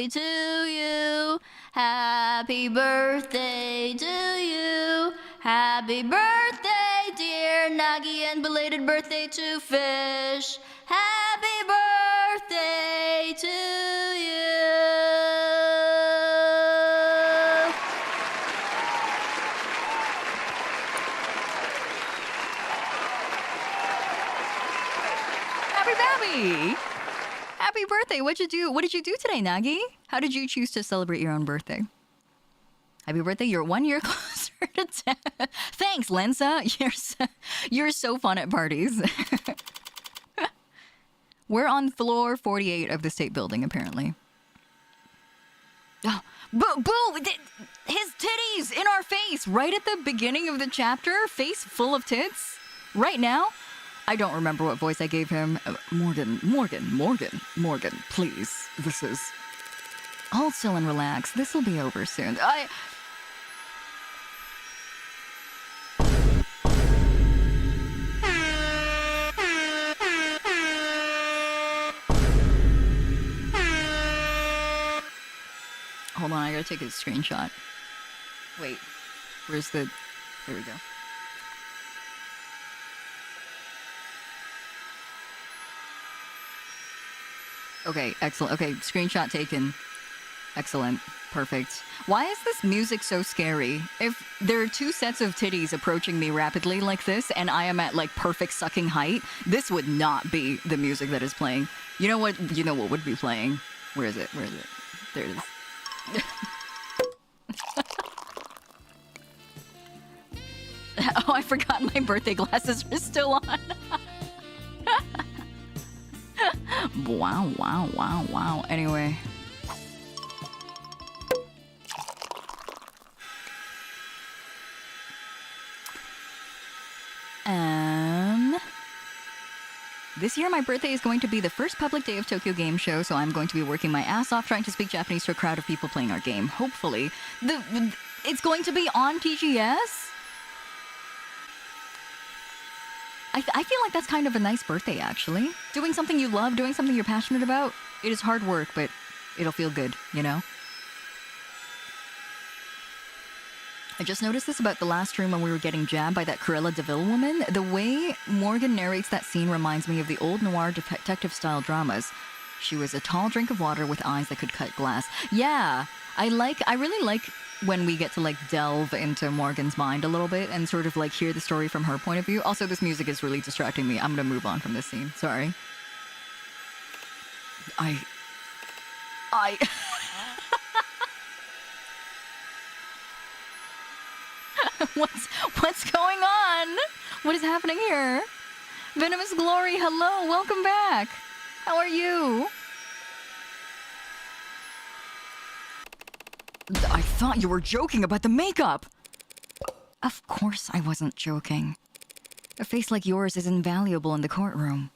to you. Happy birthday to you. Happy birthday, dear Nagi, and belated birthday to Fish. Happy birthday to you. Happy birthday. What did you do today, Nagi? How did you choose to celebrate your own birthday? Happy birthday. You're 1 year closer to 10. Thanks, Lensa. You're so fun at parties. We're on floor 48 of the state building, apparently. Oh, boo! His titties in our face right at the beginning of the chapter. Face full of tits. Right now. I don't remember what voice I gave him. Morgan, please. This is... Hold still and relax. This will be over soon. Hold on, I gotta take a screenshot. Wait, where's the... There we go. Okay, excellent. Okay, screenshot taken. Excellent. Perfect. Why is this music so scary? If there are 2 sets of titties approaching me rapidly like this, and I am at, like, perfect sucking height, this would not be the music that is playing. You know what would be playing? Where is it? There it is. Oh, I forgot my birthday glasses were still on. Wow. Anyway. This year my birthday is going to be the first public day of Tokyo Game Show, so I'm going to be working my ass off trying to speak Japanese to a crowd of people playing our game. Hopefully. It's going to be on TGS? I feel like that's kind of a nice birthday, actually. Doing something you love, doing something you're passionate about. It is hard work, but it'll feel good, you know? I just noticed this about the last room when we were getting jabbed by that Cruella de Vil woman. The way Morgan narrates that scene reminds me of the old noir detective-style dramas. She was a tall drink of water with eyes that could cut glass. Yeah, I really like when we get to, like, delve into Morgan's mind a little bit and sort of, like, hear the story from her point of view. Also, this music is really distracting me. I'm gonna move on from this scene. Sorry. What's going on? What is happening here? Venomous Glory, hello, welcome back. How are you? I thought you were joking about the makeup. Of course I wasn't joking. A face like yours is invaluable in the courtroom.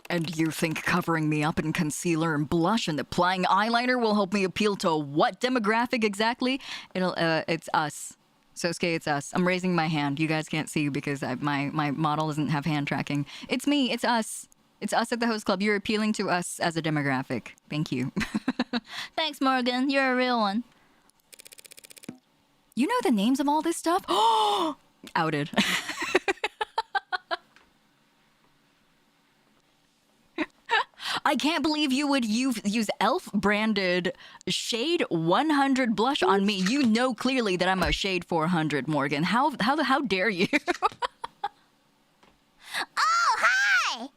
And you think covering me up in concealer and blush and applying eyeliner will help me appeal to what demographic exactly? It's us. Sosuke, it's us. I'm raising my hand. You guys can't see because my model doesn't have hand tracking. It's me. It's us. It's us at the host club. You're appealing to us as a demographic. Thank you. Thanks, Morgan. You're a real one. You know the names of all this stuff? Outed. I can't believe you would use e.l.f. branded shade 100 blush on me. You know clearly that I'm a shade 400, Morgan. How dare you? Oh, hi!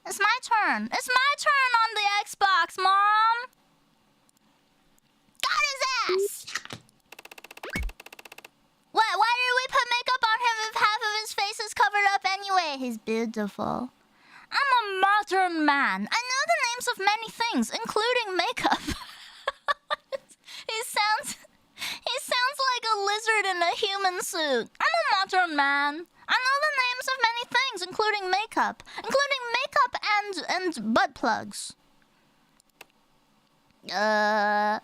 It's my turn. It's my turn on the Xbox, Mom. Got his ass. What? Why did we put makeup on him if half of his face is covered up anyway? He's beautiful. I'm a modern man. I know the names of many things, including makeup. He sounds like a lizard in a human suit. I'm a modern man. I know the names of many things, including makeup and butt plugs. Is that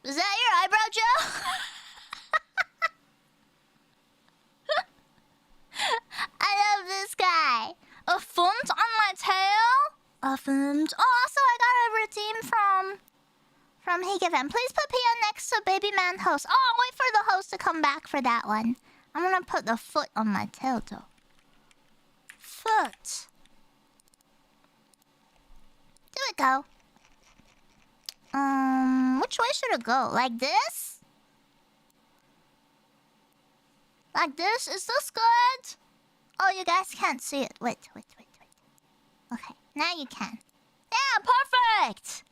your eyebrow gel? I love this guy. A font on my tail? A font. Oh, also I got a redeem from Hiiragi. Please put Pia next to baby man host. Oh, I'll wait for the host to come back for that one. I'm gonna put the foot on my tail though. Foot. There we go. Which way should it go? Like this? Like this? Is this good? Oh, you guys can't see it. Wait. Okay, now you can. Yeah, perfect!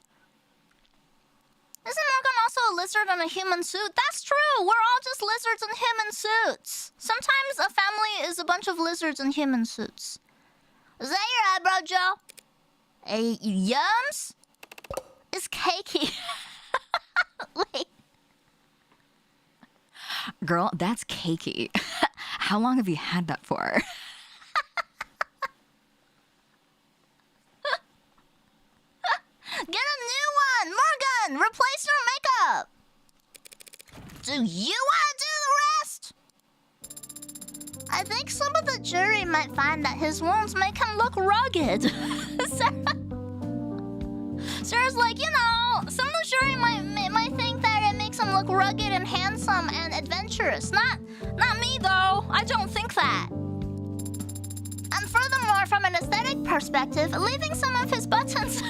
Isn't Morgan also a lizard in a human suit? That's true! We're all just lizards in human suits. Sometimes a family is a bunch of lizards in human suits. Is that your eyebrow gel? Yums? It's cakey. Wait. Girl, that's cakey. How long have you had that for? Get a new one! Morgan, replace your makeup! Do you want to do the rest? I think some of the jury might find that his wounds make him look rugged. Sarah's like, you know, some of the jury might think that it makes him look rugged and handsome and adventurous. Not me, though. I don't think that. And furthermore, from an aesthetic perspective, leaving some of his buttons...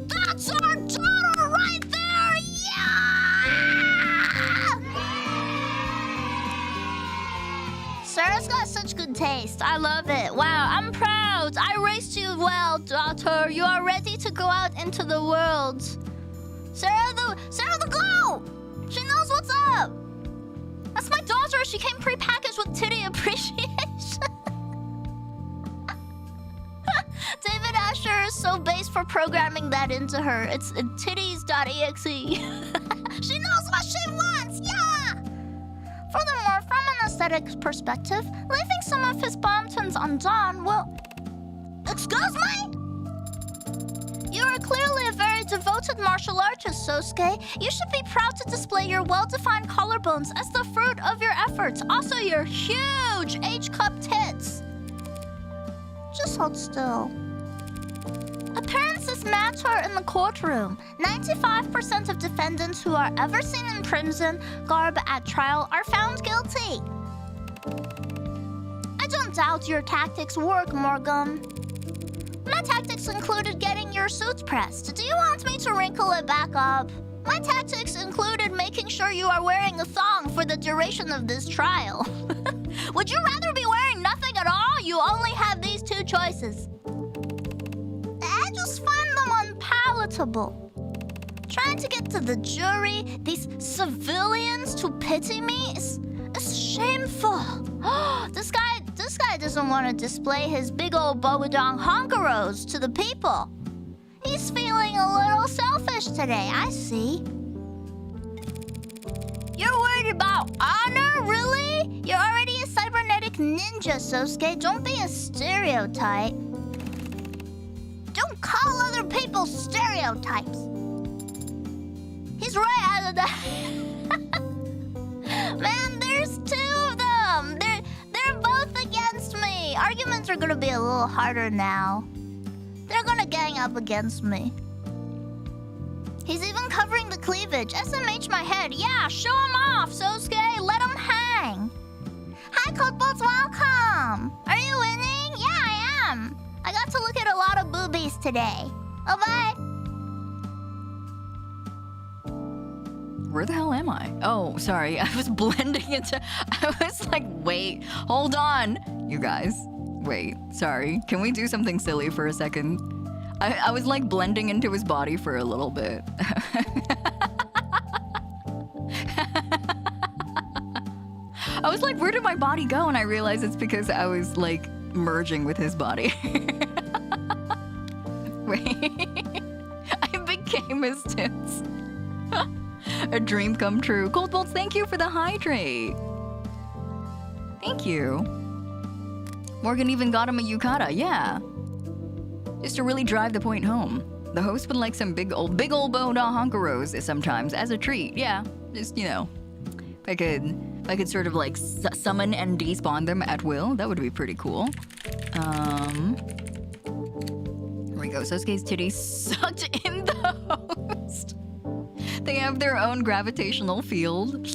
That's our daughter right there! Yeah! Sarah's got such good taste. I love it. Wow, I'm proud. I raised you well, daughter. You are ready to go out into the world. Sarah the glow! She knows what's up. That's my daughter. She came pre-packaged with titty appreciation. David Asher is so base for programming that into her. It's titties.exe. She knows what she wants, yeah! Furthermore, from an aesthetic perspective, leaving some of his buttons undone will... Excuse me? You are clearly a very devoted martial artist, Sosuke. You should be proud to display your well-defined collarbones as the fruit of your efforts. Also, your huge H-cup tits. Just hold still. Appearances matter in the courtroom. 95% of defendants who are ever seen in prison garb at trial are found guilty. I don't doubt your tactics work, Morgan. My tactics included getting your suits pressed. Do you want me to wrinkle it back up? My tactics included making sure you are wearing a thong for the duration of this trial. Would you rather be wearing nothing at all? You only have these two choices. I just find them unpalatable. Trying to get to the jury, these civilians to pity me is shameful. This guy doesn't want to display his big old Bogodong honkeros to the people. He He's feeling a little selfish today, I see. You're worried about honor, really? You're already a cybernetic ninja, Sosuke. Don't be a stereotype. Don't call other people stereotypes. He's right out of the... Man, there's two of them. They're both against me. Arguments are gonna be a little harder now. They're gonna gang up against me. He's even covering the cleavage. SMH my head. Yeah, show him off, Sosuke. Let him hang. Hi, Codebolts, welcome. Are you winning? Yeah, I am. I got to look at a lot of boobies today. Oh, bye. Where the hell am I? Oh, sorry. I was blending into... I was like, wait, hold on. You guys, wait, sorry. Can we do something silly for a second? I was like blending into his body for a little bit. I was like, where did my body go? And I realized it's because I was like merging with his body. Wait. I became his tits. A dream come true. Cold Bolts, thank you for the hydrate. Thank you. Morgan even got him a yukata, yeah. Just to really drive the point home. The host would like some big old boda honkaros sometimes as a treat. Yeah, just, you know, if I could sort of like summon and despawn them at will, that would be pretty cool. Here we go. Sosuke's titties sucked in the host. They have their own gravitational field.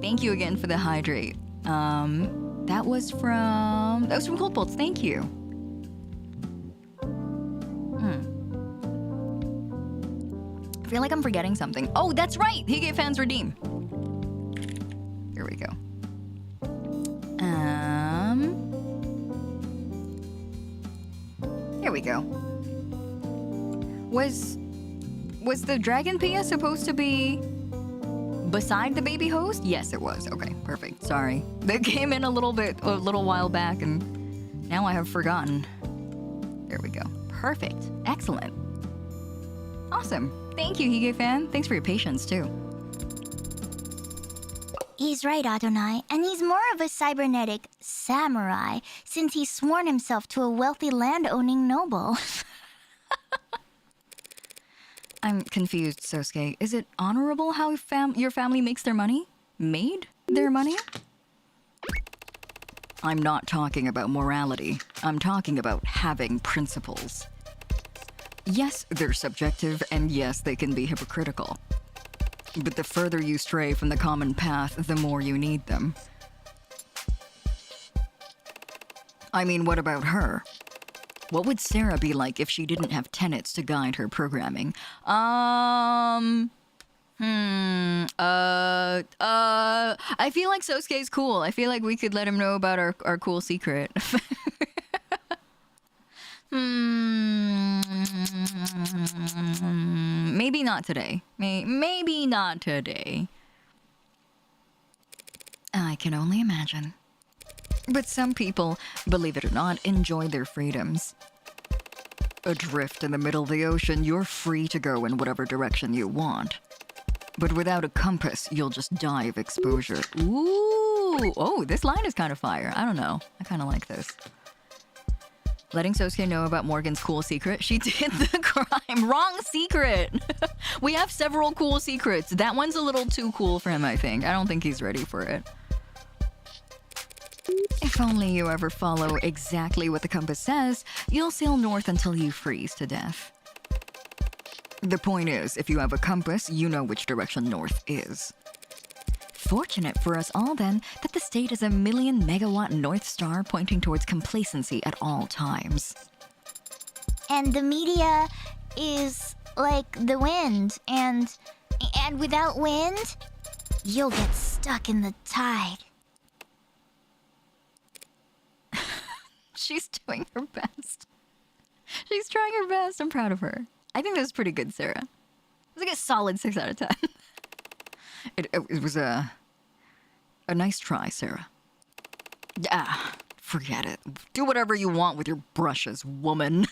Thank you again for the hydrate. That was from Cold Bolts. Thank you. I feel like I'm forgetting something. Oh, that's right. Hiiragi fans redeem. Here we go. Here we go. Was the Dragon Pia supposed to be beside the baby host? Yes, it was. Okay, perfect. Sorry. That came in a little while back, and now I have forgotten. There we go. Perfect. Excellent. Awesome. Thank you, Hiiragi fan. Thanks for your patience, too. He's right, Adonai, and he's more of a cybernetic samurai since he's sworn himself to a wealthy land-owning noble. I'm confused, Sosuke. Is it honorable how your family makes their money? Made their money? I'm not talking about morality. I'm talking about having principles. Yes, they're subjective, and yes, they can be hypocritical. But the further you stray from the common path, the more you need them. I mean, what about her? What would Sarah be like if she didn't have tenets to guide her programming? I feel like Sosuke's cool. I feel like we could let him know about our cool secret. Maybe not today. Maybe not today. I can only imagine. But some people, believe it or not, enjoy their freedoms. Adrift in the middle of the ocean, you're free to go in whatever direction you want. But without a compass, you'll just die of exposure. Ooh! Oh, this line is kind of fire. I don't know. I kind of like this. Letting Sosuke know about Morgan's cool secret. She did the crime. Wrong secret! We have several cool secrets. That one's a little too cool for him, I think. I don't think he's ready for it. If only you ever follow exactly what the compass says, you'll sail north until you freeze to death. The point is, if you have a compass, you know which direction north is. Fortunate for us all, then, that the state is a 1,000,000 megawatt North Star pointing towards complacency at all times. And the media is like the wind, and without wind, you'll get stuck in the tide. She's doing her best. She's trying her best. I'm proud of her. I think that was pretty good, Sarah. It was like a solid 6 out of 10. It was a nice try, Sarah. Ah, forget it. Do whatever you want with your brushes, woman.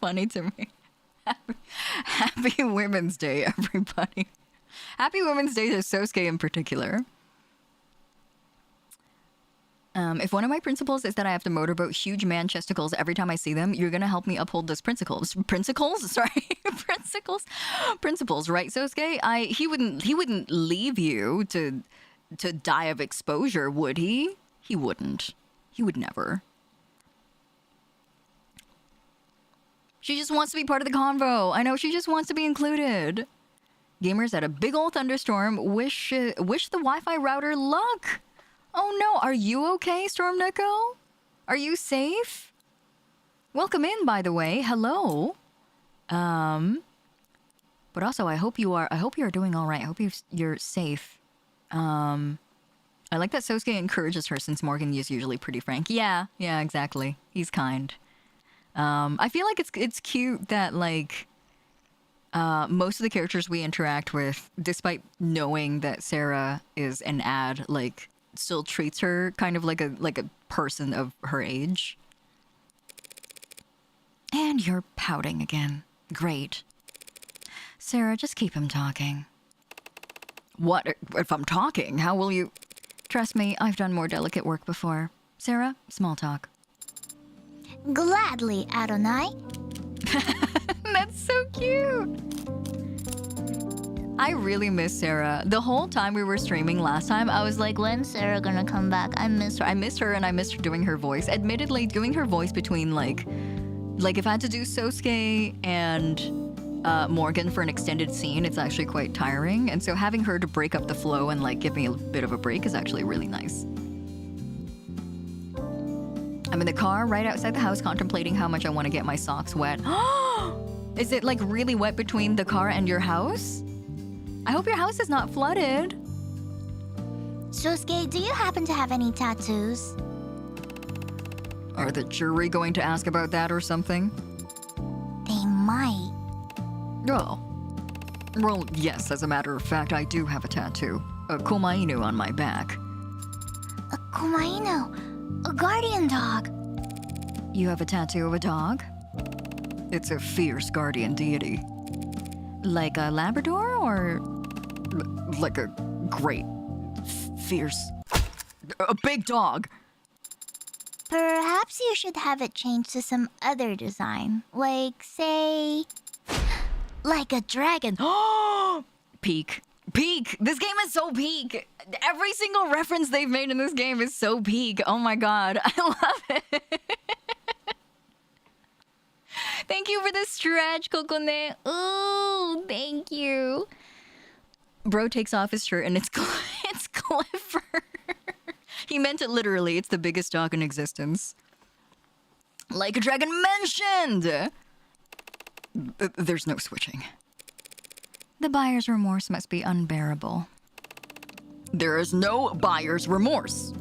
funny to me. Happy Women's Day, everybody. Happy Women's Day to Sosuke in particular. If one of my principles is that I have to motorboat huge man chesticles every time I see them, you're gonna help me uphold those principles. Principles? Sorry, principles, right, Sosuke? He wouldn't leave you to die of exposure, would he? He wouldn't. He would never. She just wants to be part of the convo. I know, she just wants to be included. Gamers at a big old thunderstorm wish the Wi-Fi router luck. Oh no, are you okay, Storm Neko? Are you safe? Welcome in, by the way. Hello. But also I hope you are doing all right. I hope you're safe. I like that Sosuke encourages her since Morgan is usually pretty frank. Yeah, exactly. He's kind. I feel like it's cute that like most of the characters we interact with, despite knowing that Sarah is an ad, like still treats her kind of like a person of her age. And you're pouting again. Great. Sarah, just keep him talking. What? If I'm talking, how will you... Trust me, I've done more delicate work before. Sarah, small talk. Gladly, Adonai. That's so cute. I really miss Sarah. The whole time we were streaming last time, I was like, When's Sarah gonna come back? I miss her. I missed her and I missed her doing her voice. Admittedly, doing her voice between like if I had to do Sosuke and Morgan for an extended scene, it's actually quite tiring. And so having her to break up the flow and like give me a bit of a break is actually really nice. I'm in the car right outside the house contemplating how much I want to get my socks wet. Is it like really wet between the car and your house? I hope your house is not flooded. Sosuke, do you happen to have any tattoos? Are the jury going to ask about that or something? They might. Oh. Well, yes, as a matter of fact, I do have a tattoo. A komainu on my back. A komainu? A guardian dog? You have a tattoo of a dog? It's a fierce guardian deity. Like a Labrador or like a great, fierce, a big dog? Perhaps you should have it changed to some other design. Like, say, like a dragon. Peak. Peak! This game is so peak! Every single reference they've made in this game is so peak. Oh my god, I love it. Thank you for the stretch, Kokone. Ooh, thank you. Bro takes off his shirt and it's Clifford. He meant it literally. It's the biggest dog in existence. Like a dragon mentioned! There's no switching. The buyer's remorse must be unbearable. There is no buyer's remorse.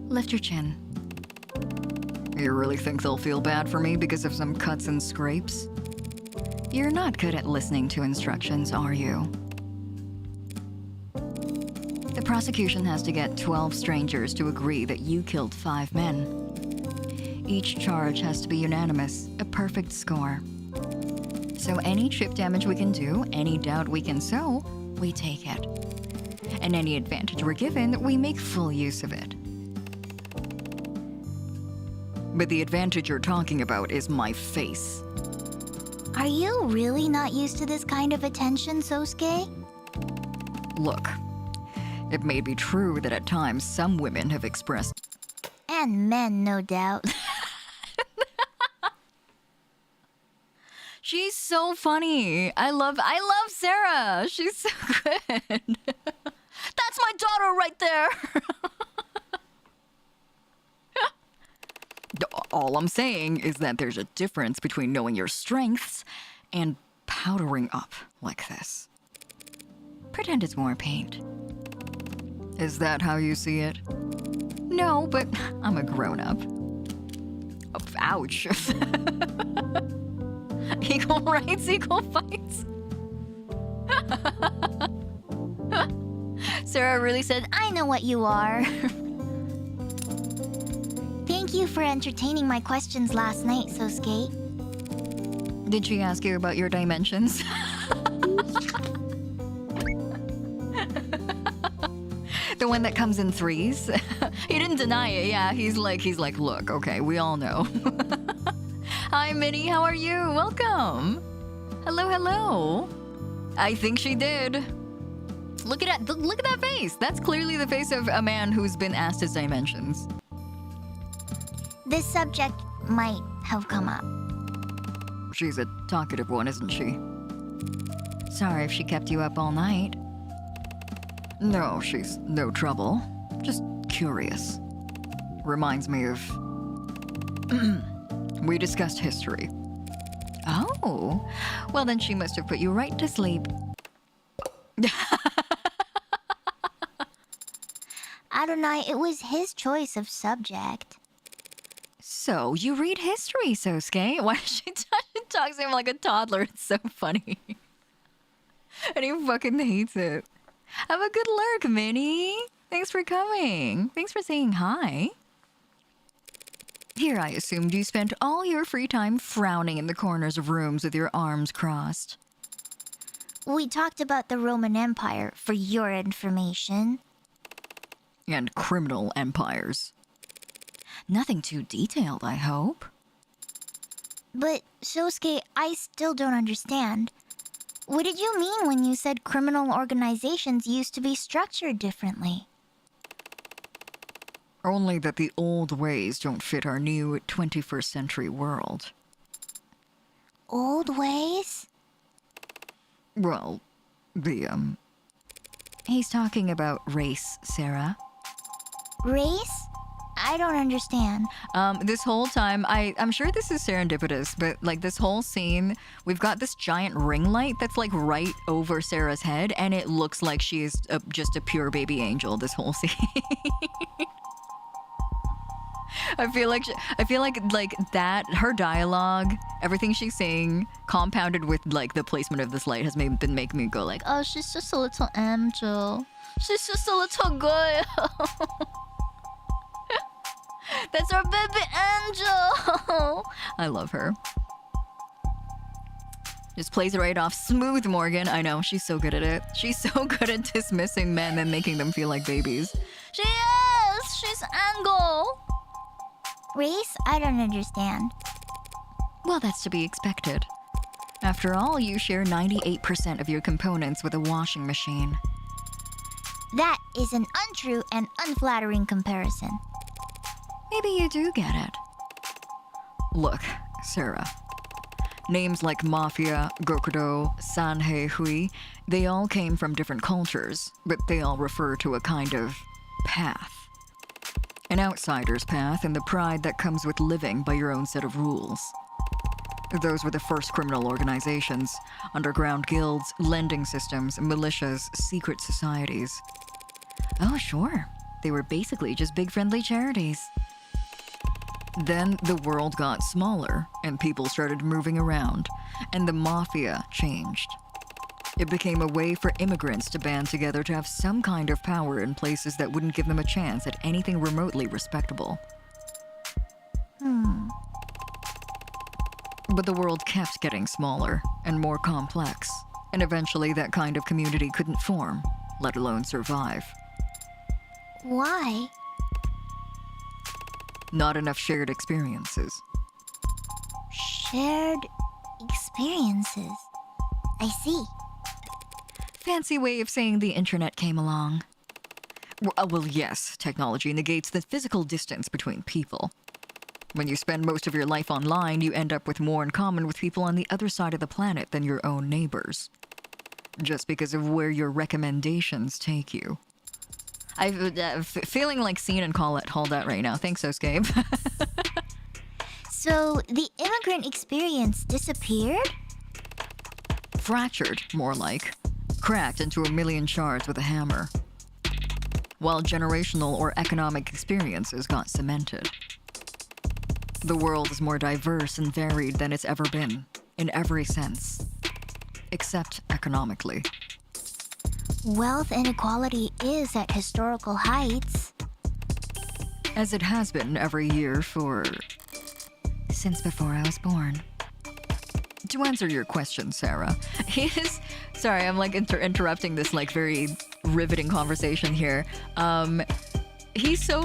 Lift your chin. You really think they'll feel bad for me because of some cuts and scrapes? You're not good at listening to instructions, are you? The prosecution has to get 12 strangers to agree that you killed 5 men. Each charge has to be unanimous, a perfect score. So any chip damage we can do, any doubt we can sow, we take it. And any advantage we're given, we make full use of it. But the advantage you're talking about is my face. Are you really not used to this kind of attention, Sosuke? Look, it may be true that at times some women have expressed... And men, no doubt. She's so funny. I love Sarah. She's so good. That's my daughter right there. All I'm saying is that there's a difference between knowing your strengths and powdering up like this. Pretend it's more paint. Is that how you see it? No, but I'm a grown-up. Oh, ouch. Equal rights, equal fights. Sarah really said, I know what you are. Thank you for entertaining my questions last night, Sosuke. Did she ask you about your dimensions? The one that comes in threes? He didn't deny it. Yeah, he's like, look, okay, we all know. Hi, Minnie, how are you? Welcome. Hello. I think she did. Look at that face. That's clearly the face of a man who's been asked his dimensions. This subject might have come up. She's a talkative one, isn't she? Sorry if she kept you up all night. No, she's no trouble. Just curious. Reminds me of... We discussed history. Oh, well then she must have put you right to sleep. Adonai, it was his choice of subject. So, you read history, Sosuke? Why does she talk to him like a toddler? It's so funny. And he fucking hates it. Have a good lurk, Minnie. Thanks for coming. Thanks for saying hi. Here, I assumed you spent all your free time frowning in the corners of rooms with your arms crossed. We talked about the Roman Empire, for your information. And criminal empires. Nothing too detailed, I hope. But, Sosuke, I still don't understand. What did you mean when you said criminal organizations used to be structured differently? Only that the old ways don't fit our new 21st century world. Old ways? Well, He's talking about race, Sarah. Race? I don't understand. This whole time, I'm sure this is serendipitous, but like this whole scene, we've got this giant ring light that's like right over Sarah's head, and it looks like she is just a pure baby angel this whole scene. I feel like that, her dialogue, everything she's saying, compounded with like the placement of this light has been making me go like, oh, she's just a little angel. She's just a little girl. That's our baby angel. I love her. Just plays it right off. Smooth, Morgan. I know, she's so good at it. She's so good at dismissing men and making them feel like babies. She is! She's Angle! Race? I don't understand. Well, that's to be expected. After all, you share 98% of your components with a washing machine. That is an untrue and unflattering comparison. Maybe you do get it. Look, Sarah. Names like Mafia, Gokudo, Sanhei Hui, they all came from different cultures, but they all refer to a kind of path. An outsider's path and the pride that comes with living by your own set of rules. Those were the first criminal organizations, underground guilds, lending systems, militias, secret societies. Oh, sure. They were basically just big friendly charities. Then the world got smaller, and people started moving around, and the mafia changed. It became a way for immigrants to band together to have some kind of power in places that wouldn't give them a chance at anything remotely respectable. But the world kept getting smaller and more complex, and eventually that kind of community couldn't form, let alone survive. Why? Not enough shared experiences. Shared experiences. I see. Fancy way of saying the internet came along. Well, yes, technology negates the physical distance between people. When you spend most of your life online, you end up with more in common with people on the other side of the planet than your own neighbors. Just because of where your recommendations take you. I'm feeling like Scene and Colette right now. Thanks, Sosuke. So, the immigrant experience disappeared? Fractured, more like. Cracked into a million shards with a hammer. While generational or economic experiences got cemented. The world is more diverse and varied than it's ever been, in every sense. Except economically. Wealth Inequality is at historical heights. as it has been every year since before I was born. To answer your question, Sarah, sorry, I'm like interrupting this like very riveting conversation here. He's so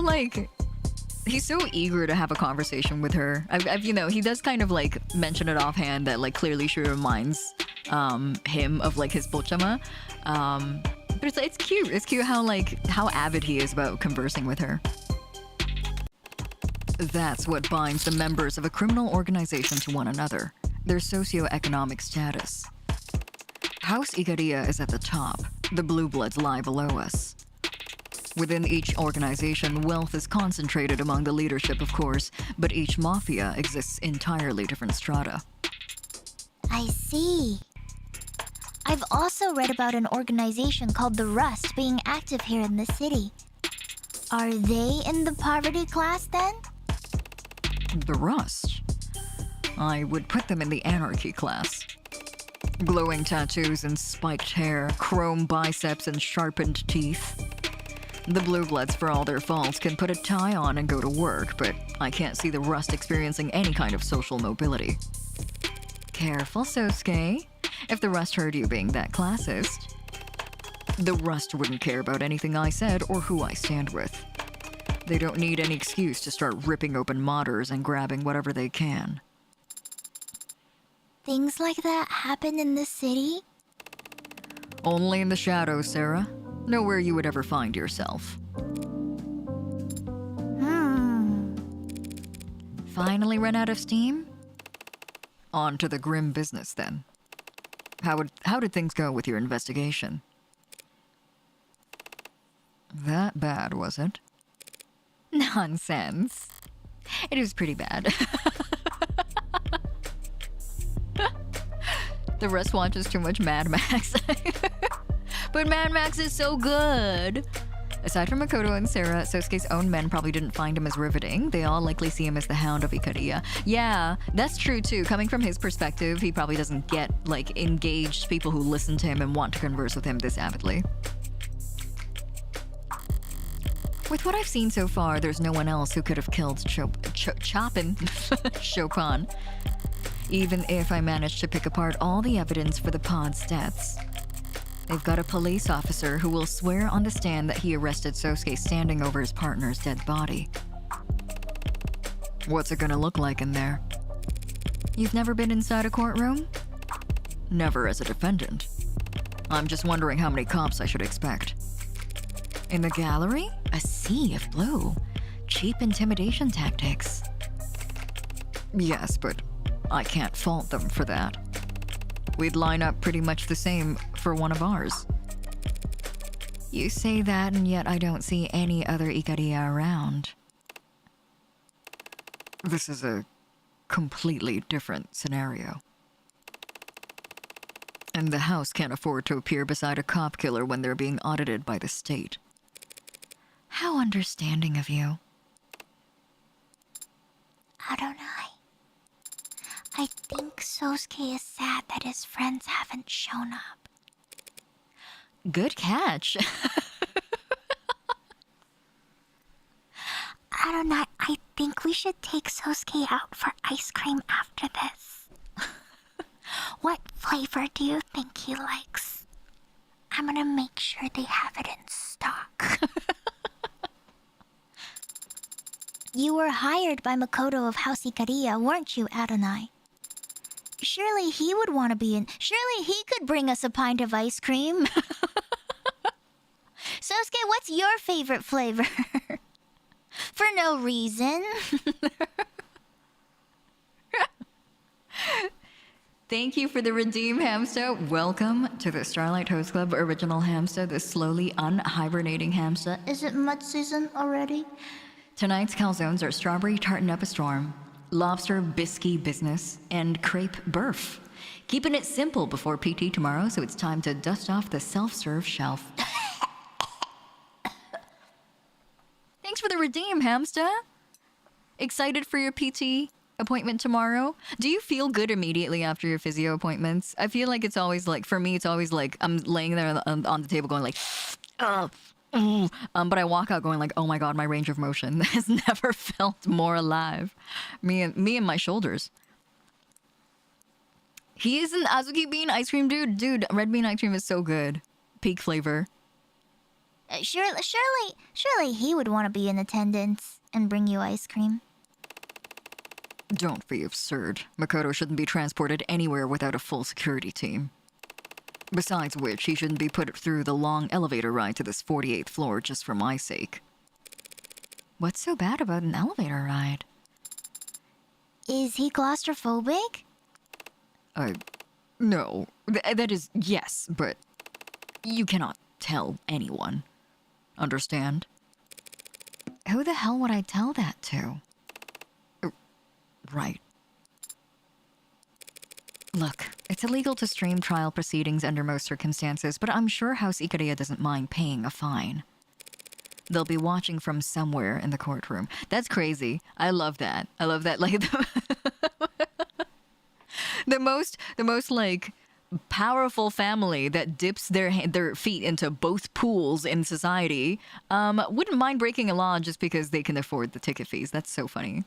eager to have a conversation with her. He does kind of like mention it offhand that like clearly she reminds him of like his bochama. But it's cute. It's cute how avid he is about conversing with her. That's what binds the members of a criminal organization to one another, their socioeconomic status. House Hiiragi is at the top. The Blue Bloods lie below us. Within each organization, wealth is concentrated among the leadership, of course, but each mafia exists entirely different strata. I see. I've also read about an organization called the Rust being active here in the city. Are they in the poverty class then? The Rust? I would put them in the anarchy class. Glowing tattoos and spiked hair, chrome biceps and sharpened teeth. The Blue Bloods, for all their faults, can put a tie on and go to work, but I can't see the Rust experiencing any kind of social mobility. Careful, Sosuke. If the Rust heard you being that classist. The Rust wouldn't care about anything I said or who I stand with. They don't need any excuse to start ripping open modders and grabbing whatever they can. Things like that happen in the city? Only in the shadows, Sarah. Nowhere you would ever find yourself. Finally run out of steam? On to the grim business, then. How did things go with your investigation? That bad, was it? Nonsense. It was pretty bad. The rest watches too much Mad Max. But Mad Max is so good. Aside from Makoto and Sarah, Sosuke's own men probably didn't find him as riveting. They all likely see him as the Hound of Hiiragi. Yeah, that's true too. Coming from his perspective, he probably doesn't get, like, engaged people who listen to him and want to converse with him this avidly. With what I've seen so far, there's no one else who could have killed Chopin Chopin. Even if I managed to pick apart all the evidence for the pod's deaths. They've got a police officer who will swear on the stand that he arrested Sosuke standing over his partner's dead body. What's it gonna look like in there? You've never been inside a courtroom? Never as a defendant. I'm just wondering how many cops I should expect. In the gallery? A sea of blue. Cheap intimidation tactics. Yes, but I can't fault them for that. We'd line up pretty much the same for one of ours. You say that, and yet I don't see any other Hiiragi around. This is a completely different scenario. And the house can't afford to appear beside a cop killer when they're being audited by the state. How understanding of you. Adonai. I think Sosuke is sad that his friends haven't shown up. Good catch. Adonai, I think we should take Sosuke out for ice cream after this. What flavor do you think he likes? I'm gonna make sure they have it in stock. You were hired by Makoto of House Hiiragi, weren't you, Adonai? Surely he would want to be in. Surely he could bring us a pint of ice cream. Sosuke, what's your favorite flavor? For no reason. Thank you for the redeem, hamster. Welcome to the Starlight Host Club original hamster, the slowly unhibernating hamster. Is it mud season already? Tonight's calzones are strawberry tartan up a storm, lobster biscuit business, and crepe burf. Keeping it simple before PT tomorrow, so it's time to dust off the self-serve shelf. Thanks for the redeem, hamster. Excited for your PT appointment tomorrow? Do you feel good immediately after your physio appointments? I feel like it's always like, for me, it's always like I'm laying there on the table going like, But I walk out going like, oh my god, my range of motion has never felt more alive. Me and my shoulders. He is an Azuki bean ice cream dude. Dude, red bean ice cream is so good. Peak flavor. Surely he would want to be in attendance and bring you ice cream. Don't be absurd. Makoto shouldn't be transported anywhere without a full security team. Besides which, he shouldn't be put through the long elevator ride to this 48th floor just for my sake. What's so bad about an elevator ride? Is he claustrophobic? No. That is, yes, but you cannot tell anyone. Understand? Who the hell would I tell that to? Right. Look, it's illegal to stream trial proceedings under most circumstances, but I'm sure House Ikaria doesn't mind paying a fine. They'll be watching from somewhere in the courtroom. That's crazy. I love that. I love that. Like, the most like powerful family that dips their feet into both pools in society wouldn't mind breaking a law just because they can afford the ticket fees. That's so funny.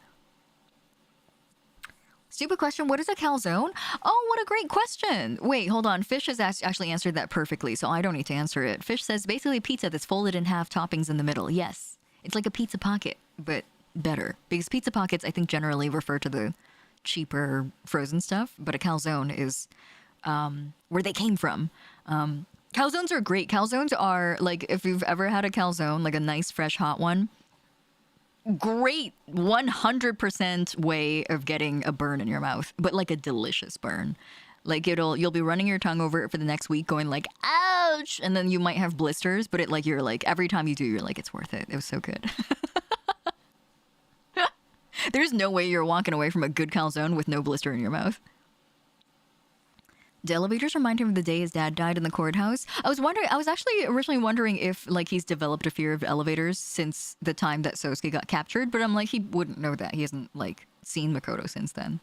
Stupid question, what is a calzone? Oh, what a great question. Wait, hold on. Fish has actually answered that perfectly, so I don't need to answer it. Fish says basically pizza that's folded in half, toppings in the middle. Yes, it's like a pizza pocket, but better. Because pizza pockets, I think, generally refer to the cheaper frozen stuff, but a calzone is where they came from. Calzones are great. Calzones are, like, if you've ever had a calzone, like a nice, fresh, hot one, great 100% way of getting a burn in your mouth, but like a delicious burn. Like you'll be running your tongue over it for the next week going like, ouch, and then you might have blisters, but you're like, every time you do, you're like, it's worth it. It was so good. There's no way you're walking away from a good calzone with no blister in your mouth. The elevators remind him of the day his dad died in the courthouse. I was actually originally wondering if, like, he's developed a fear of elevators since the time that Sosuke got captured, but I'm like, he wouldn't know that. He hasn't, like, seen Makoto since then.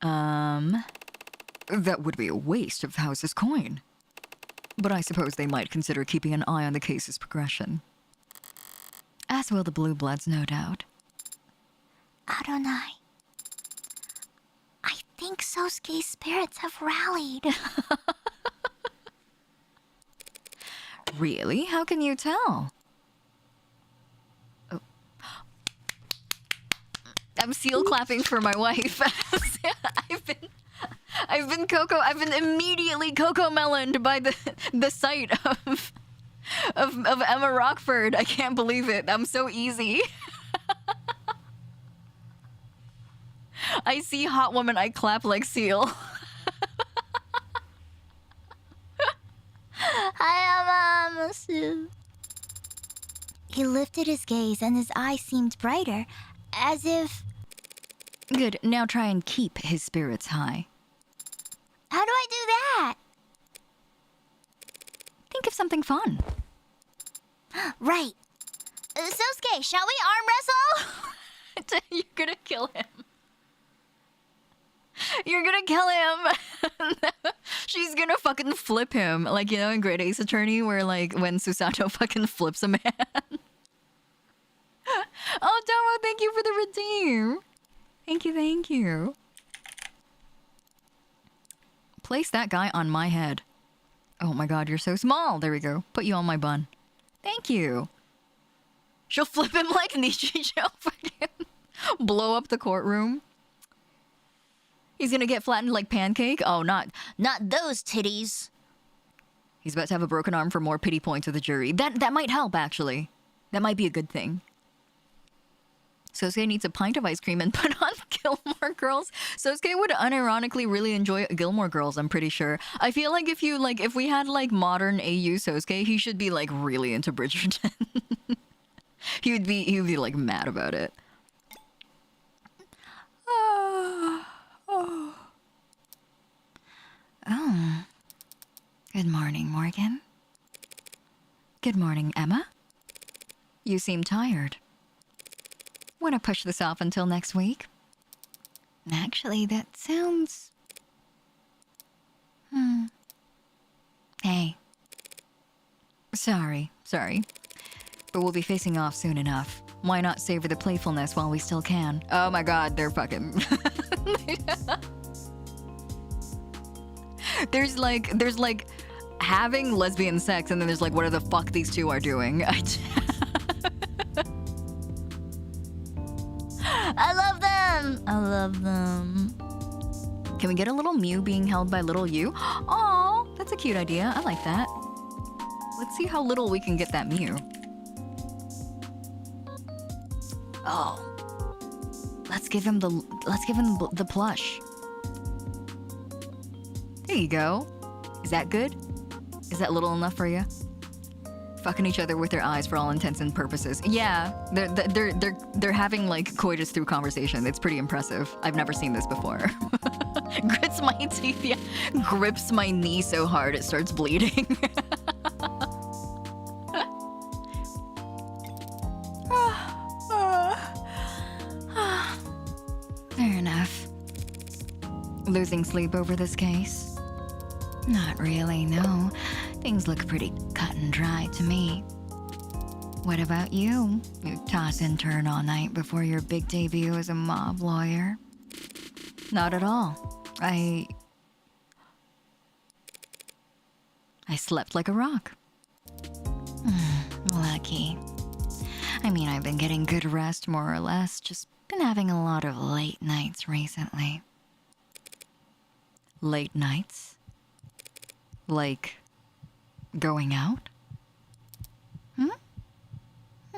That would be a waste of the house's coin. But I suppose they might consider keeping an eye on the case's progression. As will the Blue Bloods, no doubt. Adonai. I think Sosuke's spirits have rallied. Really? How can you tell? Oh. I'm seal clapping for my wife. I've been immediately Coco meloned by the sight of Emma Rockford. I can't believe it. I'm so easy. I see hot woman, I clap like seal. Hi, Amasu. He lifted his gaze and his eyes seemed brighter, as if... Good, now try and keep his spirits high. How do I do that? Think of something fun. Right. Sosuke, shall we arm wrestle? You're gonna kill him. You're gonna kill him. She's gonna fucking flip him. Like, you know, in Great Ace Attorney, where, like, when Susato fucking flips a man. Oh, Domo, thank you for the redeem. Thank you. Place that guy on my head. Oh my god, you're so small. There we go. Put you on my bun. Thank you. She'll flip him like Nishi. She'll fucking blow up the courtroom. He's gonna get flattened like pancake? Oh, not those titties. He's about to have a broken arm for more pity points of the jury. That might help, actually. That might be a good thing. Sosuke needs a pint of ice cream and put on Gilmore Girls. Sosuke would unironically really enjoy Gilmore Girls, I'm pretty sure. I feel like if we had, like, modern AU Sosuke, he should be, like, really into Bridgerton. he would be, like, mad about it. Oh. Good morning, Morgan. Good morning, Emma. You seem tired. Want to push this off until next week? Actually, that sounds... Hey. Sorry. But we'll be facing off soon enough. Why not savor the playfulness while we still can? Oh my god, they're fucking... There's like having lesbian sex, and then there's like what the fuck these two are doing. I love them. Can we get a little Mew being held by little you? Oh, that's a cute idea. I like that. Let's see how little we can get that Mew. Oh, let's give him the plush. There you go. Is that good? Is that little enough for you? Fucking each other with their eyes for all intents and purposes. Yeah, they're having like coitus through conversation. It's pretty impressive. I've never seen this before. Grits my teeth, yeah. Grips my knee so hard it starts bleeding. Fair enough. Losing sleep over this case? Not really, no. Things look pretty cut and dry to me. What about you? You toss and turn all night before your big debut as a mob lawyer? Not at all. I slept like a rock. Lucky. I mean, I've been getting good rest, more or less. Just been having a lot of late nights recently. Late nights? Like, going out?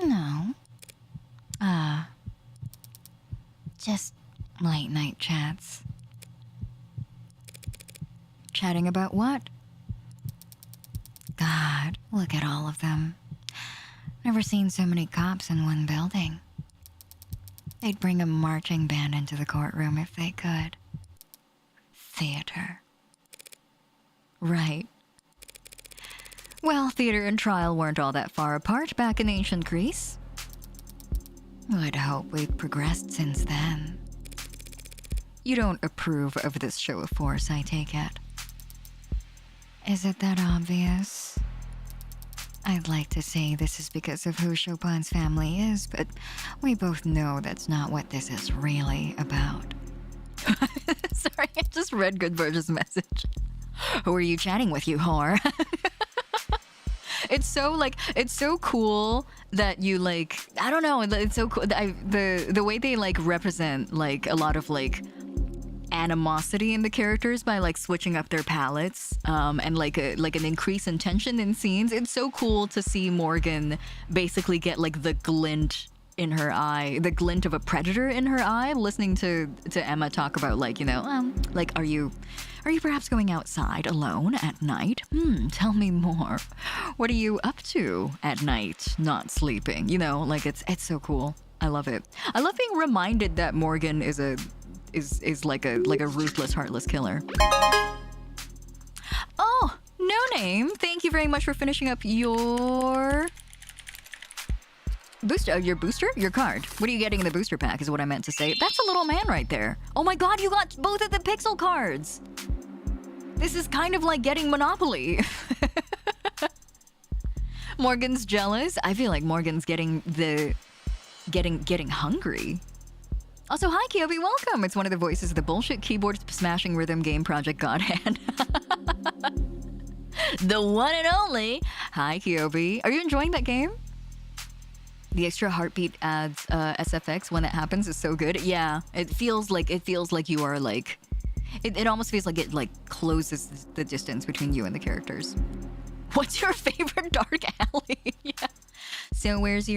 No. Just late night chats. Chatting about what? God, look at all of them. Never seen so many cops in one building. They'd bring a marching band into the courtroom if they could. Theater. Right. Well, theater and trial weren't all that far apart back in ancient Greece. Would hope we've progressed since then. You don't approve of this show of force, I take it. Is it that obvious? I'd like to say this is because of who Chopin's family is, but we both know that's not what this is really about. Sorry, I just read Goodverge's message. Who are you chatting with, you whore? It's so cool that you like, I don't know, it's so cool. The way they like represent like a lot of like animosity in the characters by like switching up their palettes and like an increase in tension in scenes. It's so cool to see Morgan basically get like the glint in her eye, the glint of a predator in her eye, listening to Emma talk about like, you know, like, are you perhaps going outside alone at night? Tell me more. What are you up to at night, not sleeping? You know, like it's so cool. I love it. I love being reminded that Morgan is like a ruthless, heartless killer. Oh, no name. Thank you very much for finishing up your booster, your card. What are you getting in the booster pack is what I meant to say. That's a little man right there. Oh my god, you got both of the pixel cards. This is kind of like getting Monopoly. Morgan's jealous. I feel like Morgan's getting hungry. Also, hi Kyobi, welcome. It's one of the voices of the bullshit keyboard smashing rhythm game project Godhand. The one and only. Hi Kyobi. Are you enjoying that game? The extra heartbeat adds SFX when it happens is so good. Yeah, it feels like you are like, it almost feels like it like closes the distance between you and the characters. What's your favorite dark alley? Yeah. So what's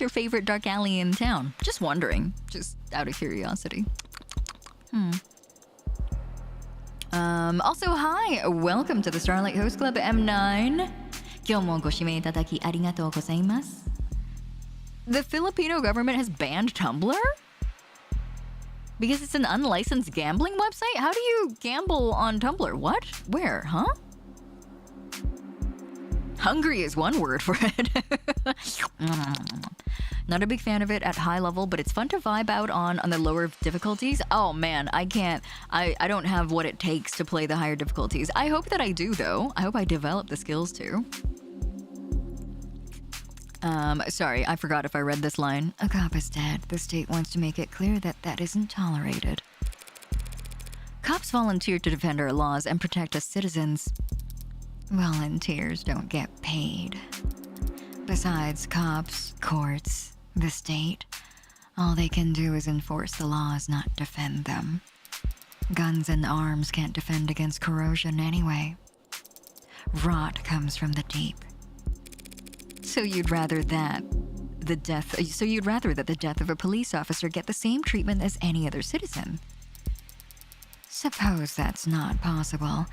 your favorite dark alley in town? Just wondering, just out of curiosity. Also, hi, welcome to the Starlight Host Club M9. The Filipino government has banned Tumblr? Because it's an unlicensed gambling website? How do you gamble on Tumblr? What? Where? Huh? Hungry is one word for it. Not a big fan of it at high level, but it's fun to vibe out on the lower difficulties. Oh man, I can't. I don't have what it takes to play the higher difficulties. I hope that I do though. I hope I develop the skills too. Sorry, I forgot if I read this line. A cop is dead. The state wants to make it clear that that isn't tolerated. Cops volunteer to defend our laws and protect us citizens. Volunteers don't get paid. Besides cops, courts, the state, all they can do is enforce the laws, not defend them. Guns and arms can't defend against corrosion anyway. Rot comes from the deep. So you'd rather that the death of a police officer get the same treatment as any other citizen. Suppose that's not possible.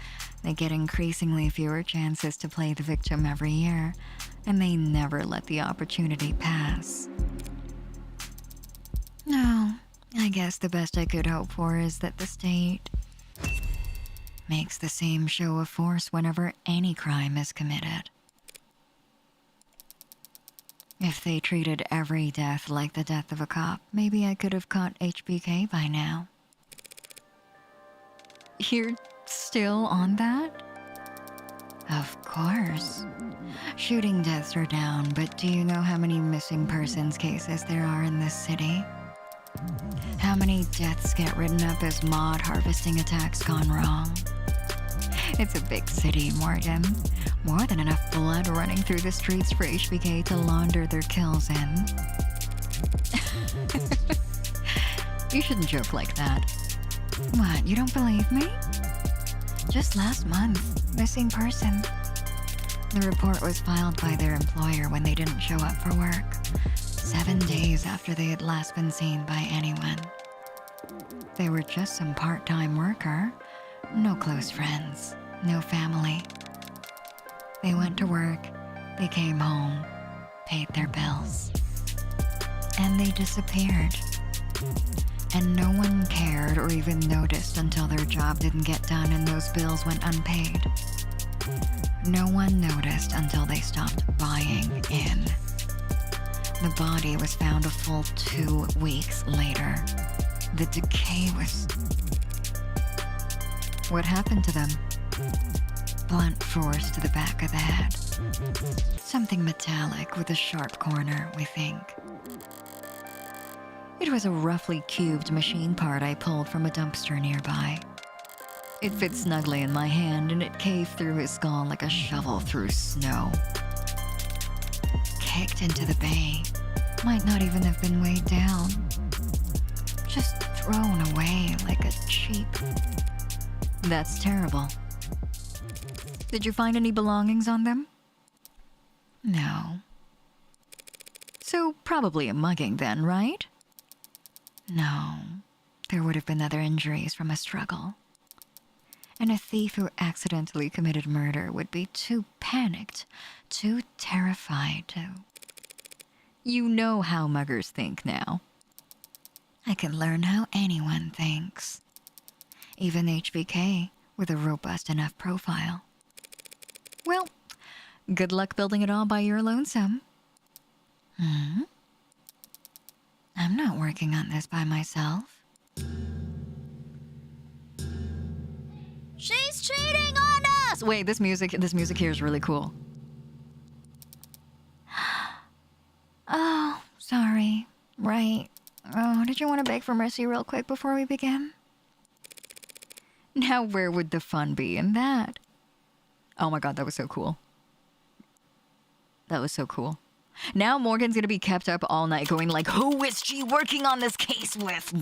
They get increasingly fewer chances to play the victim every year, and they never let the opportunity pass. No, I guess the best I could hope for is that the state makes the same show of force whenever any crime is committed. If they treated every death like the death of a cop, maybe I could have caught HBK by now. You're still on that? Of course. Shooting deaths are down, but do you know how many missing persons cases there are in this city? How many deaths get written up as mod harvesting attacks gone wrong? It's a big city, Morgan. More than enough blood running through the streets for HBK to launder their kills in. You shouldn't joke like that. What, you don't believe me? Just last month, missing person. The report was filed by their employer when they didn't show up for work. 7 days after they had last been seen by anyone. They were just some part-time worker. No close friends. No family. They went to work. They came home. Paid their bills. And they disappeared. And no one cared or even noticed until their job didn't get done and those bills went unpaid. No one noticed until they stopped buying in. The body was found a full 2 weeks later. The decay was... What happened to them? Blunt force to the back of the head. Something metallic with a sharp corner, we think. It was a roughly cubed machine part I pulled from a dumpster nearby. It fit snugly in my hand and it caved through his skull like a shovel through snow. Kicked into the bay. Might not even have been weighed down. Just thrown away like a cheap... That's terrible. Did you find any belongings on them? No. So probably a mugging then, right? No. There would have been other injuries from a struggle. And a thief who accidentally committed murder would be too panicked, too terrified to... You know how muggers think now. I can learn how anyone thinks. Even HBK, with a robust enough profile. Well, good luck building it all by your lonesome. I'm not working on this by myself. She's cheating on us! Wait, this music here is really cool. Oh, sorry. Right. Oh, did you want to beg for mercy real quick before we begin? Now where would the fun be in that? Oh my god, that was so cool. That was so cool. Now Morgan's gonna be kept up all night going like, who is she working on this case with?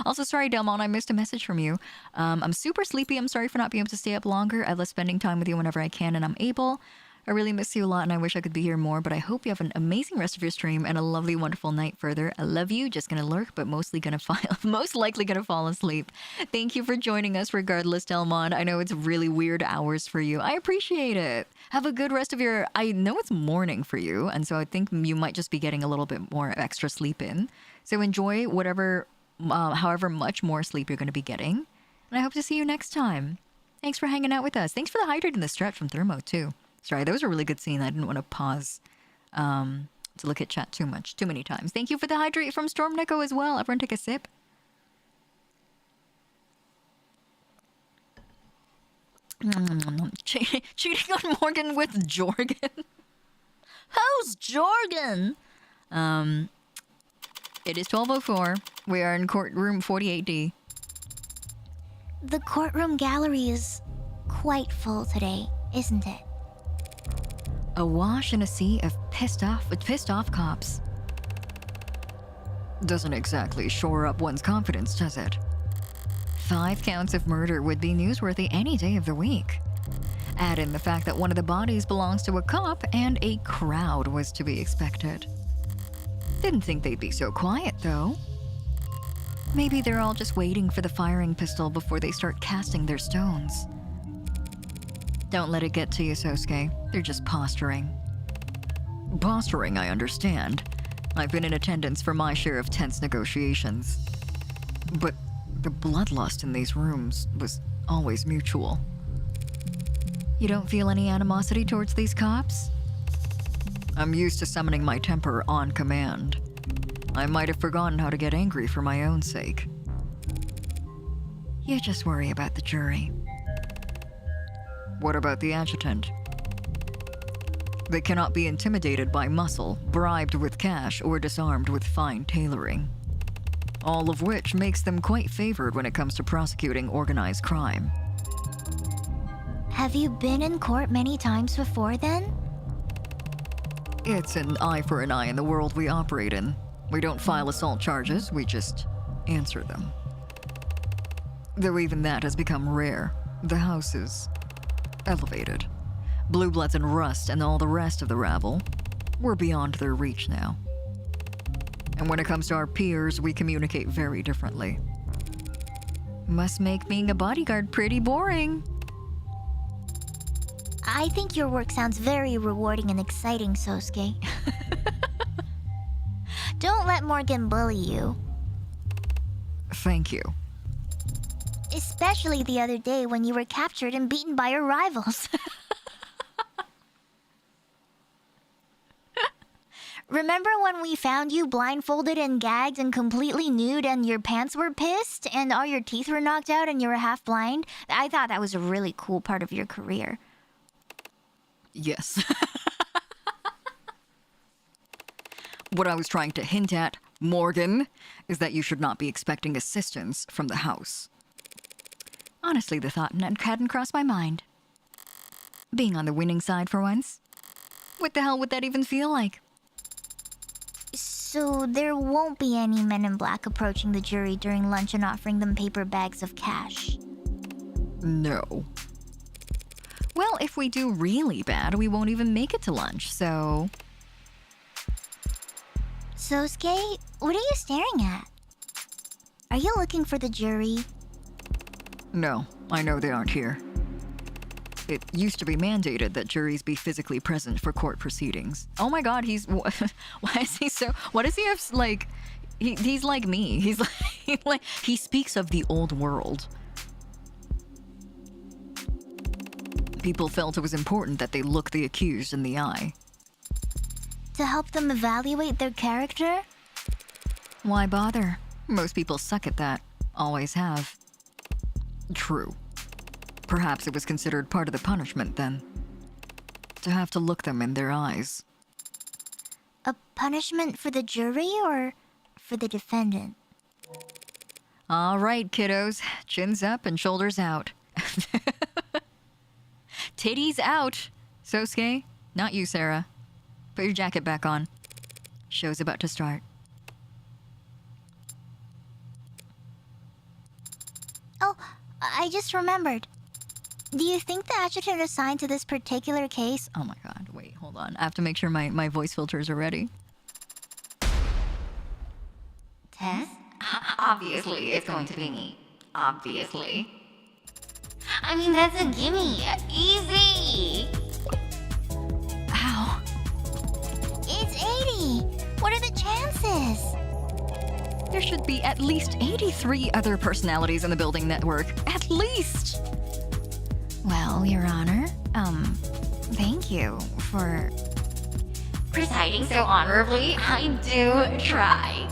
Also, sorry, Delmon, I missed a message from you. I'm super sleepy. I'm sorry for not being able to stay up longer. I love spending time with you whenever I can and I'm able. I really miss you a lot and I wish I could be here more, but I hope you have an amazing rest of your stream and a lovely, wonderful night further. I love you. Just gonna lurk, but most likely gonna fall asleep. Thank you for joining us regardless, Delmon. I know it's really weird hours for you. I appreciate it. Have a good rest of your... I know it's morning for you, and so I think you might just be getting a little bit more extra sleep in. So enjoy whatever, however much more sleep you're gonna be getting. And I hope to see you next time. Thanks for hanging out with us. Thanks for the hydrate and the stretch from Thermo, too. Sorry, that was a really good scene. I didn't want to pause to look at chat too many times. Thank you for the hydrate from Storm Nico as well. Everyone take a sip. Cheating on Morgan with Jorgen. Who's Jorgen? It is 12:04. We are in courtroom 48D. The courtroom gallery is quite full today, isn't it? Awash in a sea of pissed off cops. Doesn't exactly shore up one's confidence, does it? 5 counts of murder would be newsworthy any day of the week. Add in the fact that one of the bodies belongs to a cop and a crowd was to be expected. Didn't think they'd be so quiet, though. Maybe they're all just waiting for the firing pistol before they start casting their stones. Don't let it get to you, Sosuke. They're just posturing. Posturing, I understand. I've been in attendance for my share of tense negotiations. But the bloodlust in these rooms was always mutual. You don't feel any animosity towards these cops? I'm used to summoning my temper on command. I might have forgotten how to get angry for my own sake. You just worry about the jury. What about the adjutant? They cannot be intimidated by muscle, bribed with cash, or disarmed with fine tailoring. All of which makes them quite favored when it comes to prosecuting organized crime. Have you been in court many times before then? It's an eye for an eye in the world we operate in. We don't file assault charges, we just answer them. Though even that has become rare. The house is elevated. Blue Bloods and Rust and all the rest of the rabble, we're beyond their reach now. And when it comes to our peers, we communicate very differently. Must make being a bodyguard pretty boring. I think your work sounds very rewarding and exciting, Sosuke. Don't let Morgan bully you. Thank you. Especially the other day when you were captured and beaten by your rivals. Remember when we found you blindfolded and gagged and completely nude and your pants were pissed and all your teeth were knocked out and you were half blind? I thought that was a really cool part of your career. Yes. What I was trying to hint at, Morgan, is that you should not be expecting assistance from the house. Honestly, the thought hadn't crossed my mind. Being on the winning side for once. What the hell would that even feel like? So there won't be any men in black approaching the jury during lunch and offering them paper bags of cash? No. Well, if we do really bad, we won't even make it to lunch, so... Sosuke, what are you staring at? Are you looking for the jury? No, I know they aren't here. It used to be mandated that juries be physically present for court proceedings. Oh my god, why is he so... What does he have, like... He's like me. He's like... He speaks of the old world. People felt it was important that they look the accused in the eye. To help them evaluate their character? Why bother? Most people suck at that. Always have. True. Perhaps it was considered part of the punishment then. To have to look them in their eyes. A punishment for the jury or for the defendant? All right, kiddos. Chins up and shoulders out. Titties out. Sosuke, not you, Sarah. Put your jacket back on. Show's about to start. Oh, I just remembered. Do you think the adjutant assigned to this particular case... Oh my god, wait, hold on. I have to make sure my voice filters are ready. Tess? Obviously, it's going to be me. Obviously. I mean, that's a gimme. Easy! Ow. It's 80! What are the chances? There should be at least 83 other personalities in the building network. At least! Well, Your Honor, Thank you for presiding so honorably. I do try.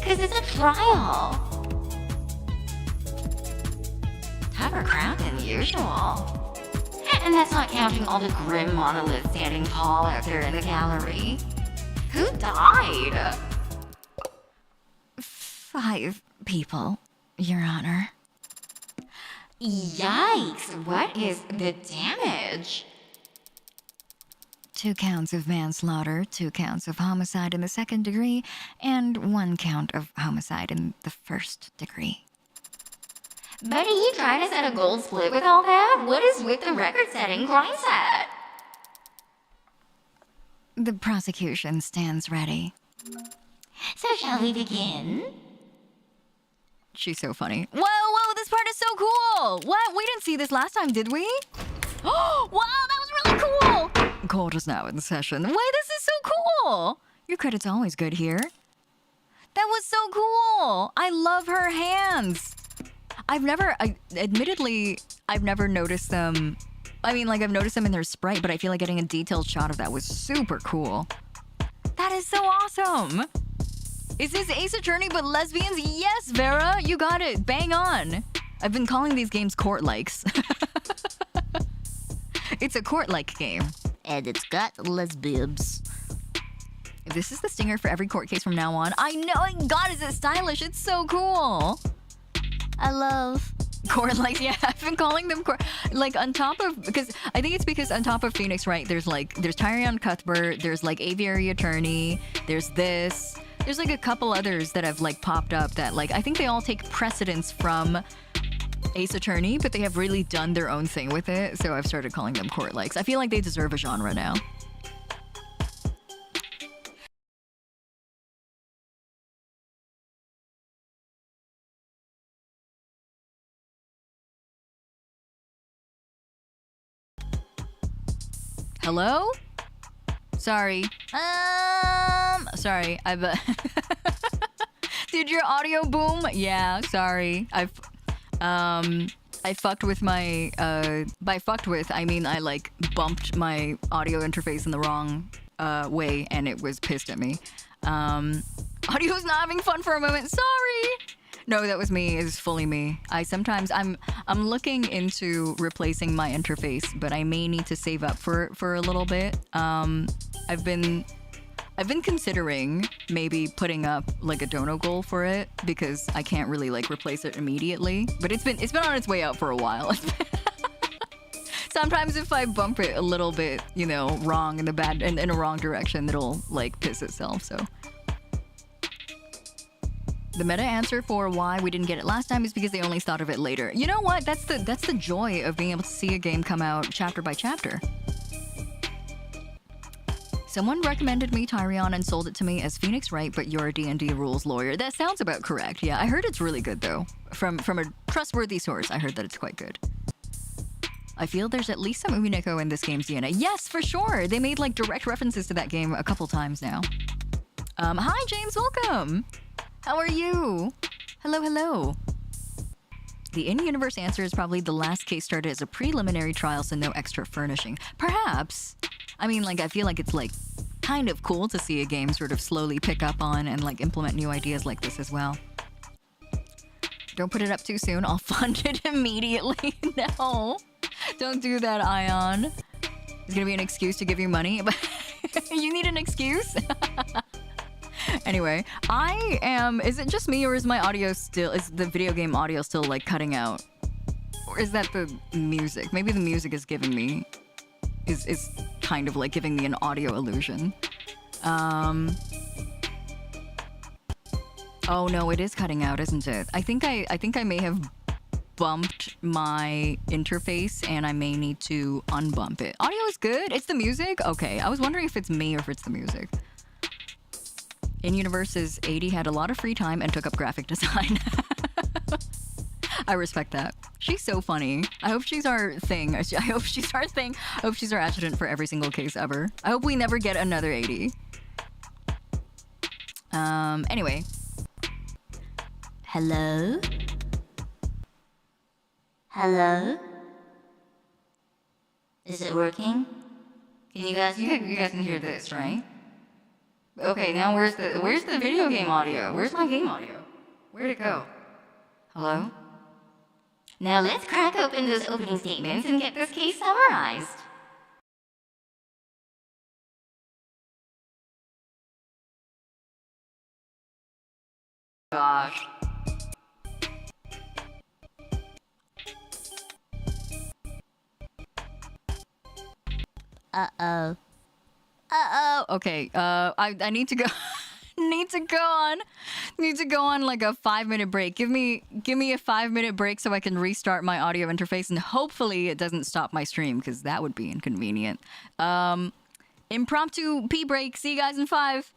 Cause it's a trial. Tougher crowd than usual. And that's not counting all the grim monoliths standing tall out there in the gallery. Who died? 5 people, Your Honor. Yikes, what is the damage? 2 counts of manslaughter, 2 counts of homicide in the 2nd degree, and 1 count of homicide in the 1st degree. Buddy, you trying to set a gold split with all that? What is with the record-setting grind set? The prosecution stands ready. So shall we begin? She's so funny. Whoa, this part is so cool! What? We didn't see this last time, did we? Oh, wow, that was really cool! Court is now in session. Wait, this is so cool! Your credit's always good here. That was so cool! I love her hands! Admittedly, I've never noticed them. I mean, like, I've noticed them in their sprite, but I feel like getting a detailed shot of that was super cool. That is so awesome! Is this Ace Attorney but lesbians? Yes, Vera, you got it. Bang on. I've been calling these games court-likes. It's a court-like game. And it's got lesbians. This is the stinger for every court case from now on. I know, God, is it stylish? It's so cool. I love Court-like, yeah, I've been calling them court. Like, on top of, because I think it's because on top of Phoenix, right, there's Tyrion Cuthbert, there's like Aviary Attorney, there's this. There's like a couple others that have like popped up that like, I think they all take precedence from Ace Attorney, but they have really done their own thing with it. So I've started calling them court-likes. I feel like they deserve a genre now. Hello? Sorry. Sorry. Did your audio boom? Yeah, sorry. I fucked with my, by fucked with, I mean I like bumped my audio interface in the wrong way and it was pissed at me. Audio's not having fun for a moment. Sorry. No, that was me. It was fully me. I'm looking into replacing my interface, but I may need to save up for a little bit. I've been considering maybe putting up like a dono goal for it because I can't really like replace it immediately. But it's been on its way out for a while. Sometimes if I bump it a little bit, you know, wrong in a wrong direction, it'll like piss itself. So the meta answer for why we didn't get it last time is because they only thought of it later. You know what? That's the joy of being able to see a game come out chapter by chapter. Someone recommended me Tyrion and sold it to me as Phoenix Wright, but you're a D&D rules lawyer. That sounds about correct. Yeah, I heard it's really good though. From a trustworthy source, I heard that it's quite good. I feel there's at least some Umineko in this game's DNA. Yes, for sure. They made like direct references to that game a couple times now. Hi James, welcome. How are you? Hello. The in-universe answer is probably the last case started as a preliminary trial, so no extra furnishing. Perhaps. I mean, like, I feel like it's, like, kind of cool to see a game sort of slowly pick up on and, like, implement new ideas like this as well. Don't put it up too soon. I'll fund it immediately. No. Don't do that, Ion. It's gonna be an excuse to give you money. But you need an excuse? Anyway, is it just me or is my audio still, is the video game audio still, like, cutting out? Or is that the music? Maybe the music is giving me, is kind of like giving me an audio illusion. Oh no, it is cutting out, isn't it? I think I may have bumped my interface and I may need to unbump it. Audio is good? It's the music? Okay, I was wondering if it's me or if it's the music. In-Universe's 80 had a lot of free time and took up graphic design. I respect that. She's so funny. I hope she's our thing. I hope she's our thing. I hope she's our adjutant for every single case ever. I hope we never get another 80. Anyway. Hello? Hello? Is it working? Can you guys can hear this, right? Okay, now where's the video game audio? Where's my game audio? Where'd it go? Hello? Now let's crack open those opening statements and get this case summarized. Gosh. Uh-oh. Okay, I need to go. Need to go on like a 5-minute break. Give me a 5-minute break so I can restart my audio interface, and hopefully it doesn't stop my stream because that would be inconvenient. Impromptu pee break. See you guys in 5.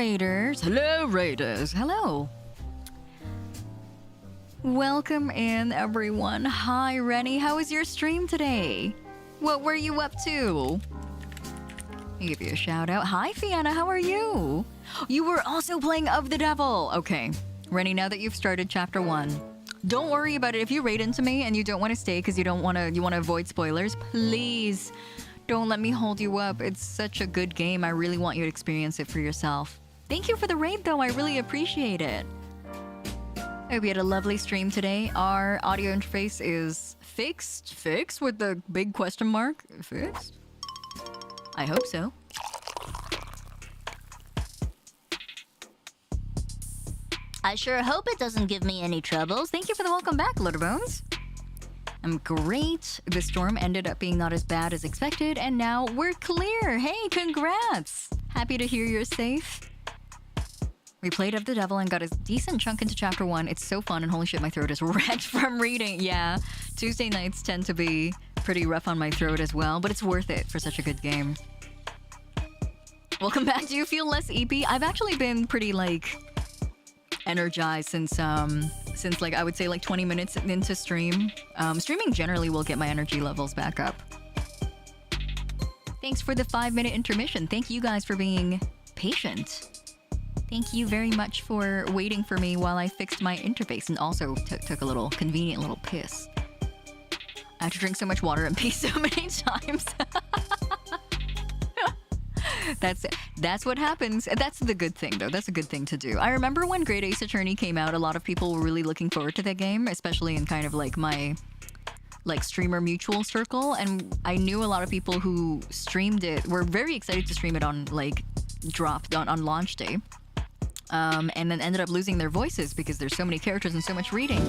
Raiders. Hello, Raiders. Hello. Welcome in, everyone. Hi, Rennie. How was your stream today? What were you up to? I'll give you a shout out. Hi, Fiona. How are you? You were also playing Of the Devil. Okay. Rennie, now that you've started chapter 1, don't worry about it. If you raid into me and you don't want to stay because you want to avoid spoilers, please don't let me hold you up. It's such a good game. I really want you to experience it for yourself. Thank you for the raid, though. I really appreciate it. I hope you had a lovely stream today. Our audio interface is fixed. Fixed with the big question mark. Fixed? I hope so. I sure hope it doesn't give me any troubles. Thank you for the welcome back, Litterbones. I'm great. The storm ended up being not as bad as expected, and now we're clear. Hey, congrats! Happy to hear you're safe. We played Of the Devil and got a decent chunk into chapter 1. It's so fun, and holy shit, my throat is wrecked from reading. Yeah, Tuesday nights tend to be pretty rough on my throat as well, but it's worth it for such a good game. Welcome back. Do you feel less EP? I've actually been pretty, like, energized since like I would say like 20 minutes into stream. Streaming generally will get my energy levels back up. Thanks for the 5-minute intermission. Thank you guys for being patient. Thank you very much for waiting for me while I fixed my interface and also took a little convenient little piss. I had to drink so much water and pee so many times. That's what happens. That's the good thing, though. That's a good thing to do. I remember when Great Ace Attorney came out, a lot of people were really looking forward to that game, especially in kind of like my streamer mutual circle. And I knew a lot of people who streamed it were very excited to stream it on on launch day. And then ended up losing their voices because there's so many characters and so much reading.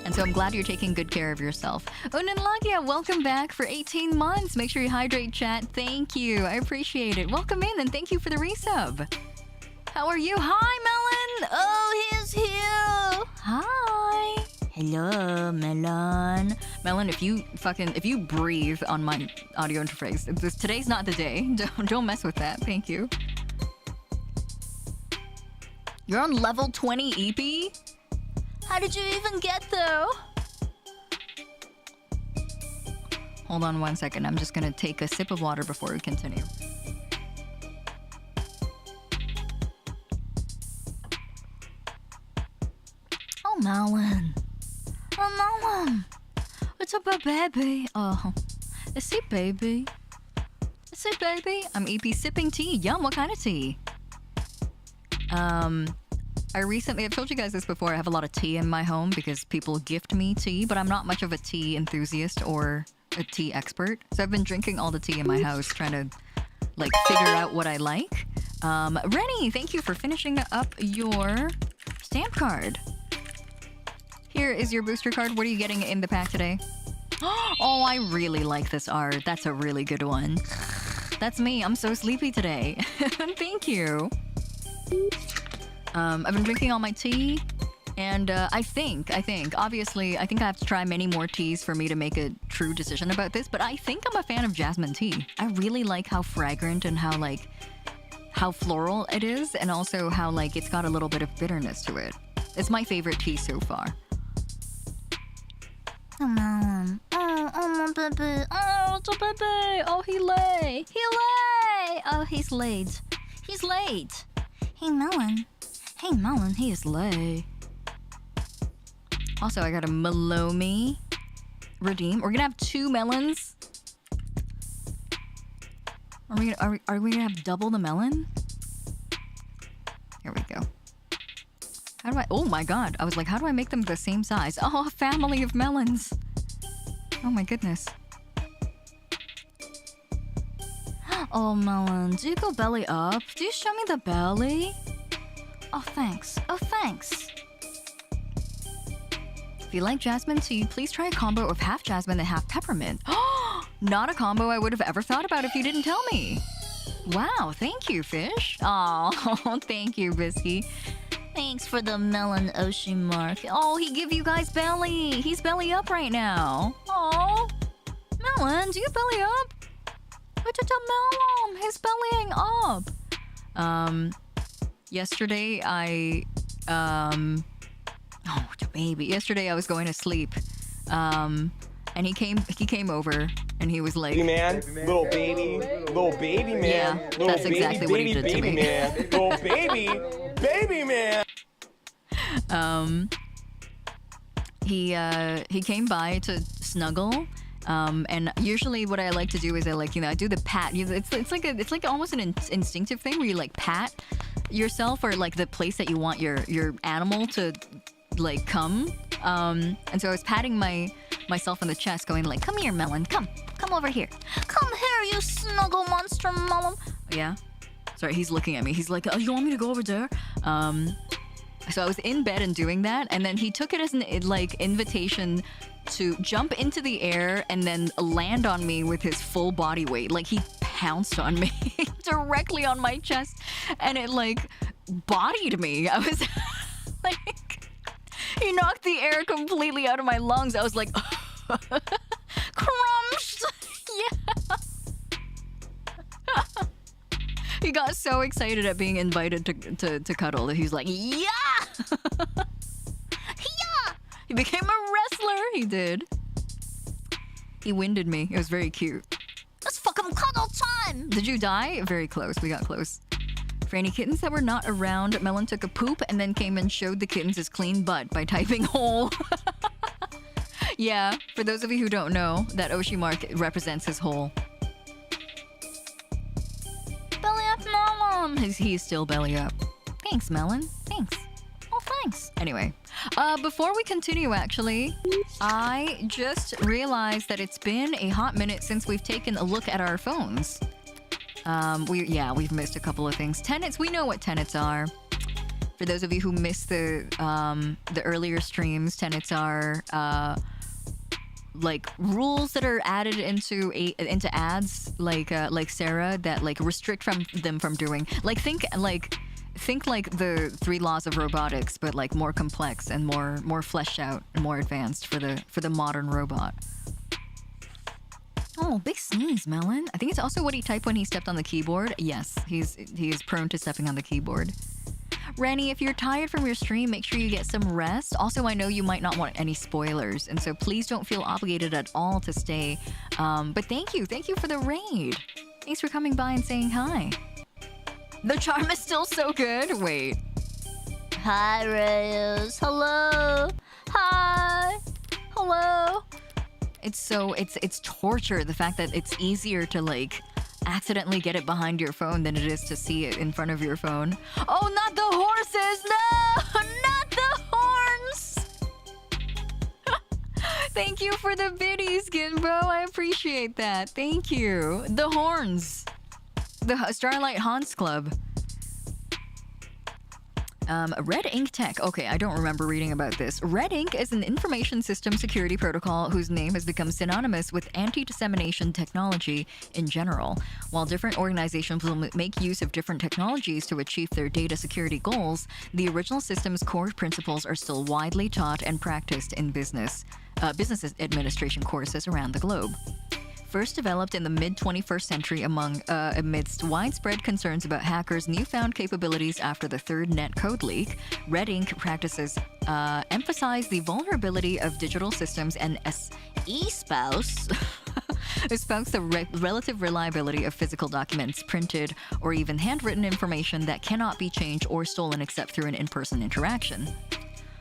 And so I'm glad you're taking good care of yourself. Unanlagia, welcome back for 18 months. Make sure you hydrate, chat. Thank you. I appreciate it. Welcome in and thank you for the resub. How are you? Hi, Melon. Oh, he's here. Hi. Hello, Melon. Melon, if you breathe on my audio interface, today's not the day. Don't mess with that. Thank you. You're on level 20 EP? How did you even get there? Hold on 1 second. I'm just gonna take a sip of water before we continue. Oh, Melon. Oh, Melon. What's up, baby? Oh, is it baby? Is it baby? I'm EP sipping tea. Yum, what kind of tea? I've told you guys this before, I have a lot of tea in my home because people gift me tea, but I'm not much of a tea enthusiast or a tea expert. So I've been drinking all the tea in my house, trying to, figure out what I like. Rennie, thank you for finishing up your stamp card. Here is your booster card. What are you getting in the pack today? Oh, I really like this art. That's a really good one. That's me. I'm so sleepy today. Thank you. I've been drinking all my tea, and I think, obviously, I have to try many more teas for me to make a true decision about this, but I think I'm a fan of jasmine tea. I really like how fragrant and how floral it is, and also how, it's got a little bit of bitterness to it. It's my favorite tea so far. Oh, Melon. Oh, my baby. Oh, it's a baby. Oh, he lay. Oh, he's late. He's late. Hey, Melon. He is lay. Also, I got a Melomi redeem. We're gonna have 2 melons. Are we gonna have double the melon? Here we go. Oh my god. I was like, how do I make them the same size? Oh, a family of melons. Oh my goodness. Oh, Melon, do you go belly up? Do you show me the belly? Oh, thanks. If you like jasmine tea, please try a combo of half jasmine and half peppermint. Not a combo I would have ever thought about if you didn't tell me. Wow, thank you, Fish. Oh, thank you, Bisky. Thanks for the melon Oshi mark. Oh, he give you guys belly. He's belly up right now. Oh, Melon, do you belly up? Melon, he's bellying up. Yesterday yesterday I was going to sleep. And he came over and he was like, Baby man, little baby man. Yeah, little that's baby, exactly what he did to baby me. Man. Little baby man. He came by to snuggle. And usually what I like to do is I do the pat. It's like almost an instinctive thing where you like pat yourself or like the place that you want your animal to like come. And so I was patting myself on the chest, going like, "Come here, Melon. Come over here. Come here, you snuggle monster, Melon." Yeah. Sorry, he's looking at me. He's like, "Oh, you want me to go over there?" So I was in bed and doing that, and then he took it as an invitation to jump into the air and then land on me with his full body weight. Like he pounced on me directly on my chest, and it like bodied me. I was like, he knocked the air completely out of my lungs. I was like, crumbs. Yeah. He got so excited at being invited to cuddle that he's like, yeah! Yeah! He became a wrestler, he did. He winded me. It was very cute. It's fucking cuddle time! Did you die? Very close. We got close. For any kittens that were not around, Melon took a poop and then came and showed the kittens his clean butt by typing hole. Yeah, for those of you who don't know, that Oshi mark represents his hole. Belly up, Melon! He's still belly up. Thanks, Melon. Thanks. Oh, thanks. Anyway, before we continue, actually, I just realized that it's been a hot minute since we've taken a look at our phones. We've missed a couple of things. Tenets, we know what tenets are. For those of you who missed the earlier streams, tenets are like rules that are added into ads, like Sarah, that like restrict them from doing. Like think like the 3 laws of robotics, but like more complex and more fleshed out and more advanced for the modern robot. Oh, big sneeze, Melon. I think it's also what he typed when he stepped on the keyboard. Yes, he is prone to stepping on the keyboard. Rennie, if you're tired from your stream, make sure you get some rest. Also, I know you might not want any spoilers, and so please don't feel obligated at all to stay. But thank you for the raid. Thanks for coming by and saying hi. The charm is still so good. Wait. Hi, Reyes. Hello. Hi. Hello. It's torture, the fact that it's easier to like accidentally get it behind your phone than it is to see it in front of your phone. Oh, not the horses! No! Not the horns! Thank you for the biddies, Ginbo. I appreciate that. Thank you. The horns. The Starlight Hans Club. Red Ink Tech. Okay, I don't remember reading about this. Red Ink is an information system security protocol whose name has become synonymous with anti-dissemination technology in general. While different organizations will make use of different technologies to achieve their data security goals, the original system's core principles are still widely taught and practiced in business administration courses around the globe. First developed in the mid-21st century amidst widespread concerns about hackers' newfound capabilities after the third net code leak, Red Ink practices emphasize the vulnerability of digital systems and espouse the relative reliability of physical documents, printed or even handwritten information that cannot be changed or stolen except through an in-person interaction.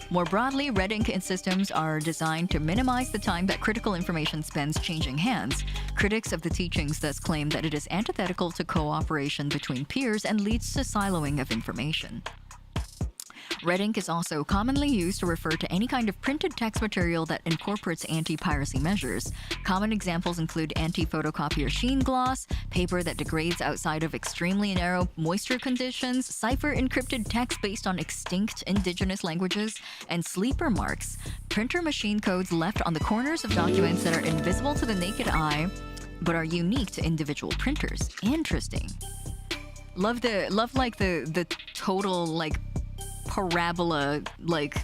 More broadly, Red Ink systems are designed to minimize the time that critical information spends changing hands. Critics of the teachings thus claim that it is antithetical to cooperation between peers and leads to siloing of information. Red Ink is also commonly used to refer to any kind of printed text material that incorporates anti-piracy measures. Common examples include anti-photocopier sheen gloss, paper that degrades outside of extremely narrow moisture conditions, cipher-encrypted text based on extinct indigenous languages, and sleeper marks, printer machine codes left on the corners of documents that are invisible to the naked eye, but are unique to individual printers. Interesting. Love the total like parabola like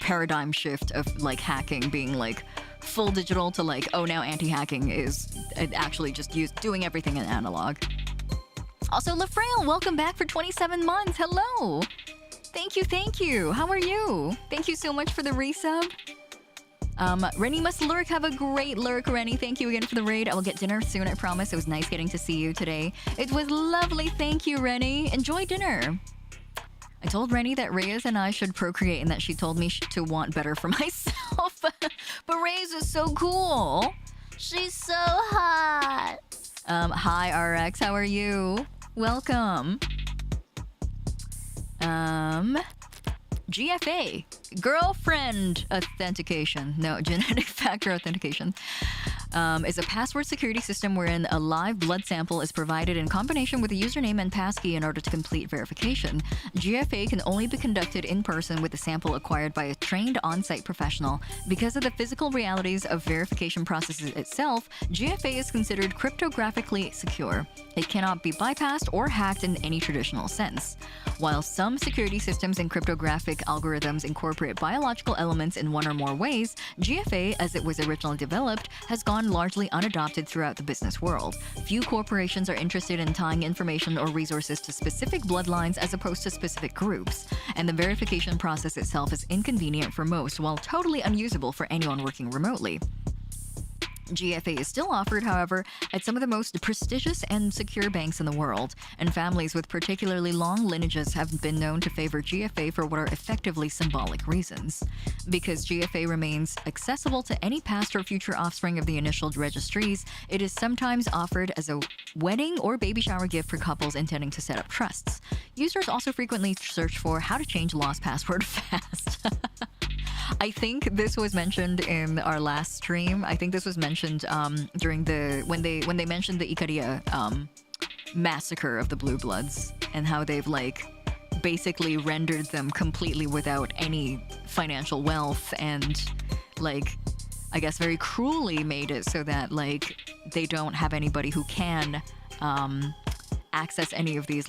paradigm shift of like hacking being like full digital to like, oh, now anti-hacking is actually just doing everything in analog. Also, Lafrail, welcome back for 27 months. Hello. Thank you, thank you. How are you? Thank you so much for the resub. Rennie must lurk. Have a great lurk, Rennie. Thank you again for the raid. I will get dinner soon, I promise. It was nice getting to see you today. It was lovely. Thank you, Rennie. Enjoy dinner. I told Rennie that Reyes and I should procreate and that she told me to want better for myself. But Reyes is so cool. She's so hot. Hi, RX. How are you? Welcome. GFA. Girlfriend authentication. No, genetic factor authentication. Is a password security system wherein a live blood sample is provided in combination with a username and passkey in order to complete verification. GFA can only be conducted in person with the sample acquired by a trained on-site professional. Because of the physical realities of verification processes itself, GFA is considered cryptographically secure. It cannot be bypassed or hacked in any traditional sense. While some security systems and cryptographic algorithms incorporate biological elements in one or more ways, GFA, as it was originally developed, has gone largely unadopted throughout the business world. Few corporations are interested in tying information or resources to specific bloodlines as opposed to specific groups, and the verification process itself is inconvenient for most while totally unusable for anyone working remotely. GFA is still offered, however, at some of the most prestigious and secure banks in the world, and families with particularly long lineages have been known to favor GFA for what are effectively symbolic reasons. Because GFA remains accessible to any past or future offspring of the initial registries, it is sometimes offered as a wedding or baby shower gift for couples intending to set up trusts. Users also frequently search for how to change lost password fast. I think this was mentioned in our last stream. I think this was mentioned during when they mentioned the Ikaria massacre of the Blue Bloods and how they've basically rendered them completely without any financial wealth and I guess very cruelly made it so that they don't have anybody who can access any of these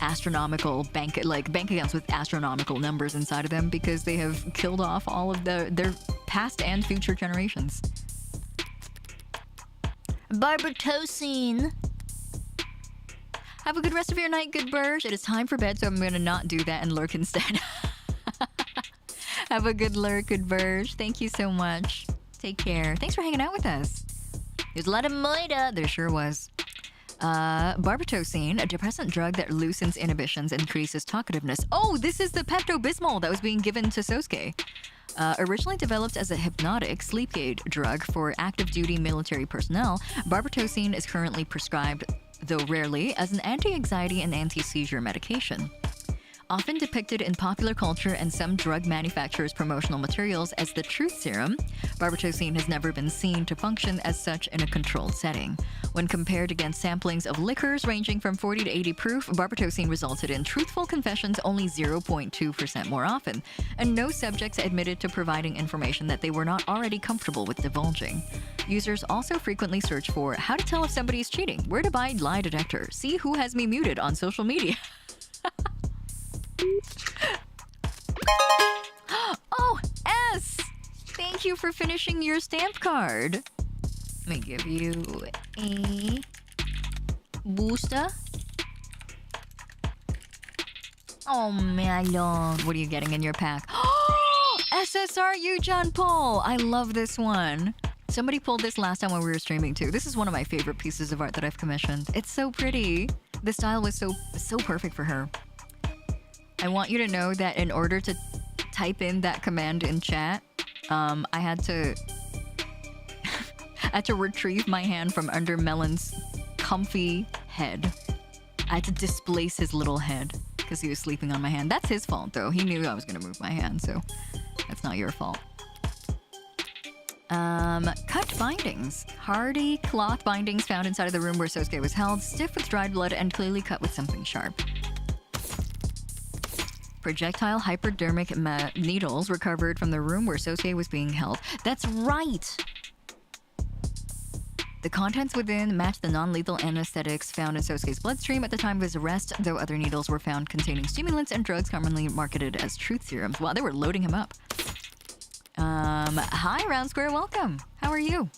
astronomical bank accounts with astronomical numbers inside of them because they have killed off all of their past and future generations. Barbertosine. Have a good rest of your night, good Burge. It is time for bed, so I'm gonna not do that and lurk instead. Have a good lurk, good Burge. Thank you so much. Take care. Thanks for hanging out with us. There's a lot of moida. There sure was. Barbertosine, a depressant drug that loosens inhibitions and increases talkativeness. Oh, this is the Pepto-Bismol that was being given to Sosuke. Originally developed as a hypnotic sleep aid drug for active-duty military personnel, barbertosine is currently prescribed, though rarely, as an anti-anxiety and anti-seizure medication. Often depicted in popular culture and some drug manufacturers' promotional materials as the truth serum, barbertosine has never been seen to function as such in a controlled setting. When compared against samplings of liquors ranging from 40 to 80 proof, barbertosine resulted in truthful confessions only 0.2% more often, and no subjects admitted to providing information that they were not already comfortable with divulging. Users also frequently search for how to tell if somebody is cheating, where to buy lie detector, see who has me muted on social media. Oh, S! Thank you for finishing your stamp card. Let me give you a booster. Oh, melon. What are you getting in your pack? SSRU John Paul. I love this one. Somebody pulled this last time when we were streaming too. This is one of my favorite pieces of art that I've commissioned. It's so pretty. The style was so perfect for her. I want you to know that in order to type in that command in chat, I had to retrieve my hand from under Melon's comfy head. I had to displace his little head because he was sleeping on my hand. That's his fault though. He knew I was gonna move my hand, so that's not your fault. Cut bindings. Hardy cloth bindings found inside of the room where Sosuke was held, stiff with dried blood and clearly cut with something sharp. Projectile hypodermic needles recovered from the room where Sosuke was being held. That's right! The contents within match the non-lethal anesthetics found in Sosuke's bloodstream at the time of his arrest, though other needles were found containing stimulants and drugs commonly marketed as truth serums. Wow, they were loading him up. Hi, Round Square, welcome. How are you?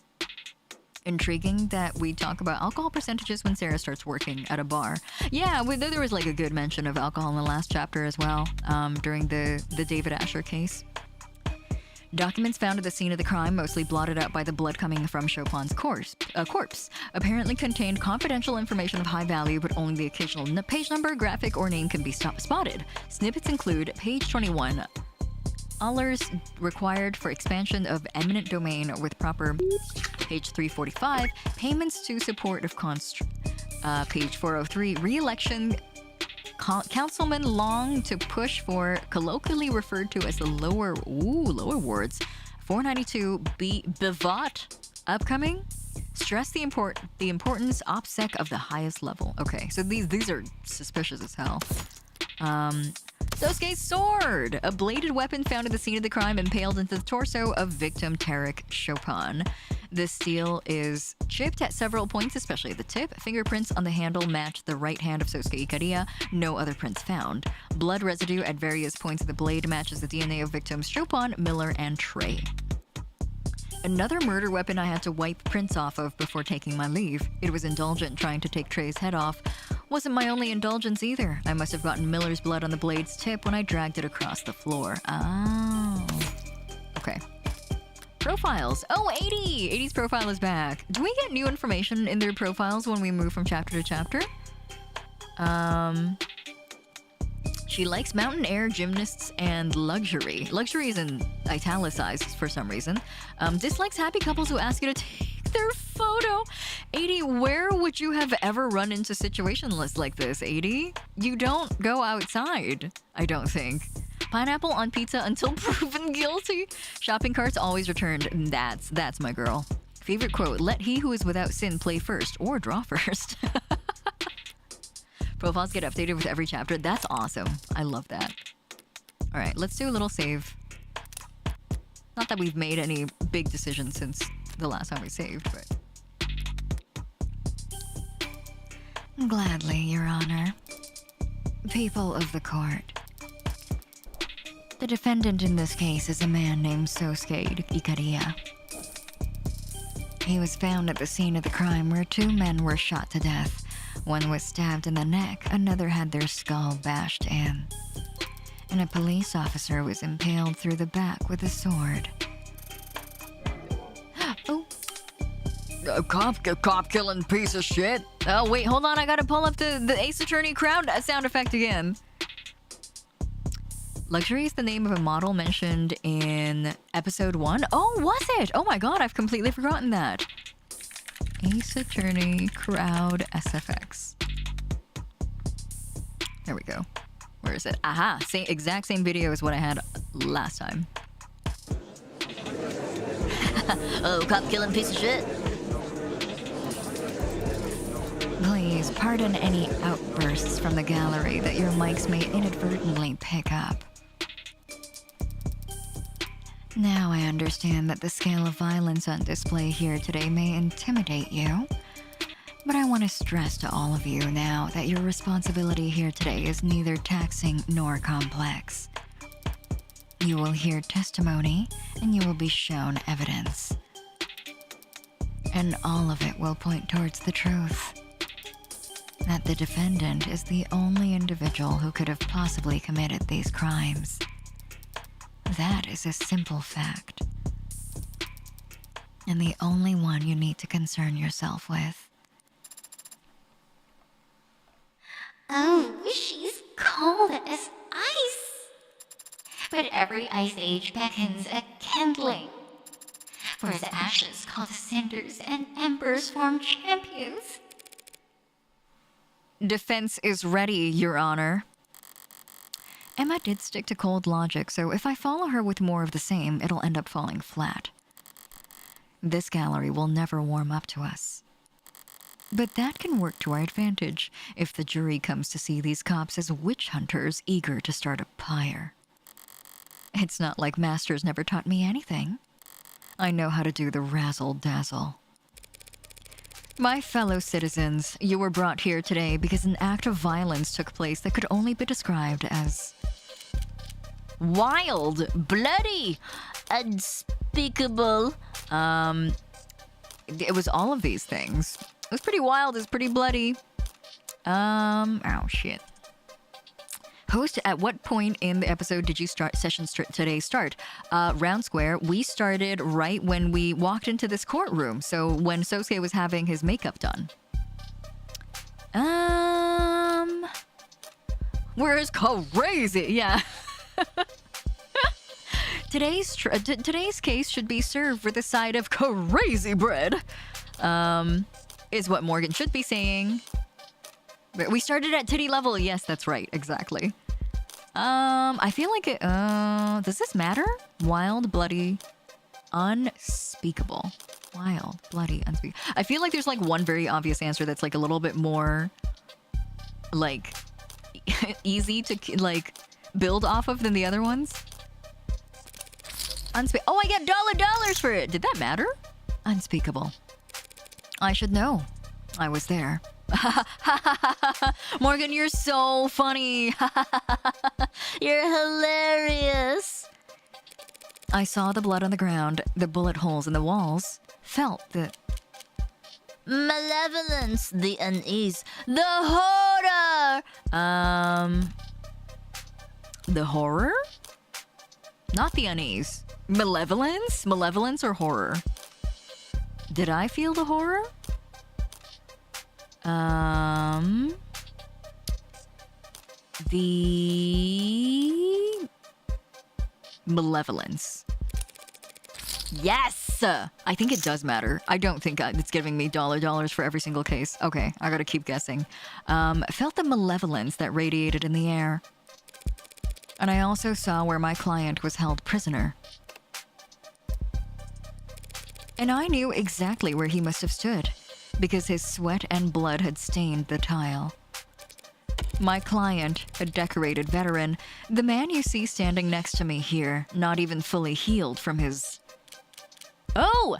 intriguing that we talk about alcohol percentages when Sarah starts working at a bar. Yeah, there was like a good mention of alcohol in the last chapter as well, during the David Asher case. Documents found at the scene of the crime, mostly blotted out by the blood coming from Chopin's corpse, apparently contained confidential information of high value, but only the occasional page number, graphic, or name can be spotted. Snippets include page 21. Dollars required for expansion of eminent domain with proper page 345. Payments to support of page 403. Re-election Councilman Long to push for colloquially referred to as the lower wards. 492 VOD upcoming. Stress the importance OPSEC of the highest level. Okay, so these are suspicious as hell. Sosuke's sword! A bladed weapon found at the scene of the crime impaled into the torso of victim Tarek Chopin. The steel is chipped at several points, especially at the tip. Fingerprints on the handle match the right hand of Sosuke Ikariya. No other prints found. Blood residue at various points of the blade matches the DNA of victims Chopin, Miller, and Trey. Another murder weapon I had to wipe prints off of before taking my leave. It was indulgent trying to take Trey's head off. Wasn't my only indulgence either. I must have gotten Miller's blood on the blade's tip when I dragged it across the floor. Oh. Okay. Profiles. Oh, 80! 80's profile is back. Do we get new information in their profiles when we move from chapter to chapter? She likes mountain air, gymnasts, and luxury. Luxury is in italicized for some reason. Dislikes happy couples who ask you to take their photo. 80, where would you have ever run into situations like this, 80? You don't go outside, I don't think. Pineapple on pizza until proven guilty. Shopping carts always returned. That's my girl. Favorite quote, let he who is without sin play first or draw first. Profiles get updated with every chapter. That's awesome. I love that. All right, let's do a little save. Not that we've made any big decisions since the last time we saved, but... Gladly, Your Honor. People of the court. The defendant in this case is a man named Sosuke Ikariya. He was found at the scene of the crime where two men were shot to death. One was stabbed in the neck, another had their skull bashed in. And a police officer was impaled through the back with a sword. Oh. A cop killing piece of shit. Oh, wait, hold on. I gotta pull up the Ace Attorney crowd sound effect again. Luxury is the name of a model mentioned in episode 1. Oh, was it? Oh my god, I've completely forgotten that. Ace Attorney crowd SFX. There we go. Where is it? Aha! Exact same video as what I had last time. Oh, cop killing piece of shit. Please pardon any outbursts from the gallery that your mics may inadvertently pick up. Now I understand that the scale of violence on display here today may intimidate you. But I want to stress to all of you now that your responsibility here today is neither taxing nor complex. You will hear testimony and you will be shown evidence. And all of it will point towards the truth. That the defendant is the only individual who could have possibly committed these crimes. That is a simple fact. And the only one you need to concern yourself with. Oh, she's cold as ice. But every ice age beckons a kindling. For as ashes call to cinders and embers form champions. Defense is ready, Your Honor. Emma did stick to cold logic, so if I follow her with more of the same, it'll end up falling flat. This gallery will never warm up to us. But that can work to our advantage if the jury comes to see these cops as witch hunters eager to start a pyre. It's not like Masters never taught me anything. I know how to do the razzle-dazzle. My fellow citizens, you were brought here today because an act of violence took place that could only be described as wild, bloody, unspeakable. It was all of these things. It was pretty wild. It was pretty bloody. Oh shit. Host, at what point in the episode did you start sessions today start? Round square. We started right when we walked into this courtroom. So when Sosuke was having his makeup done. Where's crazy? Yeah. Today's case should be served with a side of crazy bread. Is what Morgan should be saying. But we started at titty level. Yes, that's right. Exactly. I feel like it. Does this matter? Wild, bloody, unspeakable. Wild, bloody, unspeakable. I feel like there's like one very obvious answer that's like a little bit more, like, easy to like build off of than the other ones. Oh, I get $dollars for it. Did that matter? Unspeakable. I should know. I was there. Morgan, you're so funny. You're hilarious. I saw the blood on the ground, the bullet holes in the walls, felt the malevolence, the unease, the horror. The horror? Not the unease. Malevolence? Malevolence or horror? Did I feel the horror? The malevolence. Yes! I think it does matter. I don't think it's giving me $dollars for every single case. Okay, I gotta keep guessing. Felt the malevolence that radiated in the air. And I also saw where my client was held prisoner. And I knew exactly where he must have stood, because his sweat and blood had stained the tile. My client, a decorated veteran, the man you see standing next to me here, not even fully healed from his... Oh!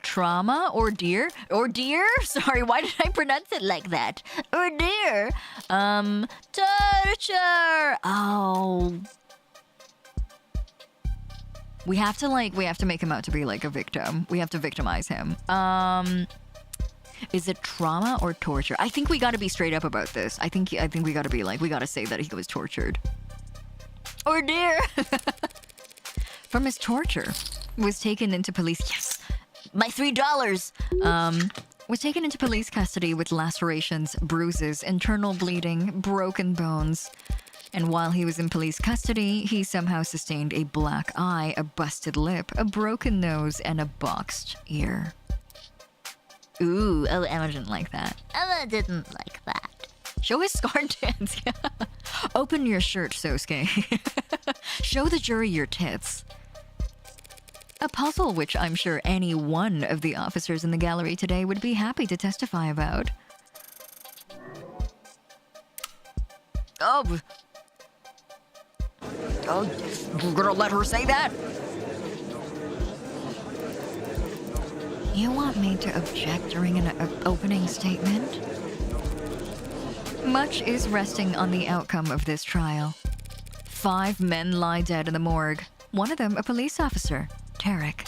Trauma? Ordeer? Ordeer? Sorry, why did I pronounce it like that? Ordeer! Torture! Oh... We have to make him out to be like a victim. We have to victimize him. Is it trauma or torture? I think we gotta be straight up about this. I think we gotta be like, we gotta say that he was tortured. Or dear. From his torture, was taken into police. Yes, my $3. Was taken into police custody with lacerations, bruises, internal bleeding, broken bones. And while he was in police custody, he somehow sustained a black eye, a busted lip, a broken nose, and a boxed ear. Ooh, oh, Emma didn't like that. Emma didn't like that. Show his scar tits. Open your shirt, Sosuke. Show the jury your tits. A puzzle which I'm sure any one of the officers in the gallery today would be happy to testify about. Oh, you're gonna let her say that? You want me to object during an opening statement? Much is resting on the outcome of this trial. 5 men lie dead in the morgue. One of them a police officer, Tarek.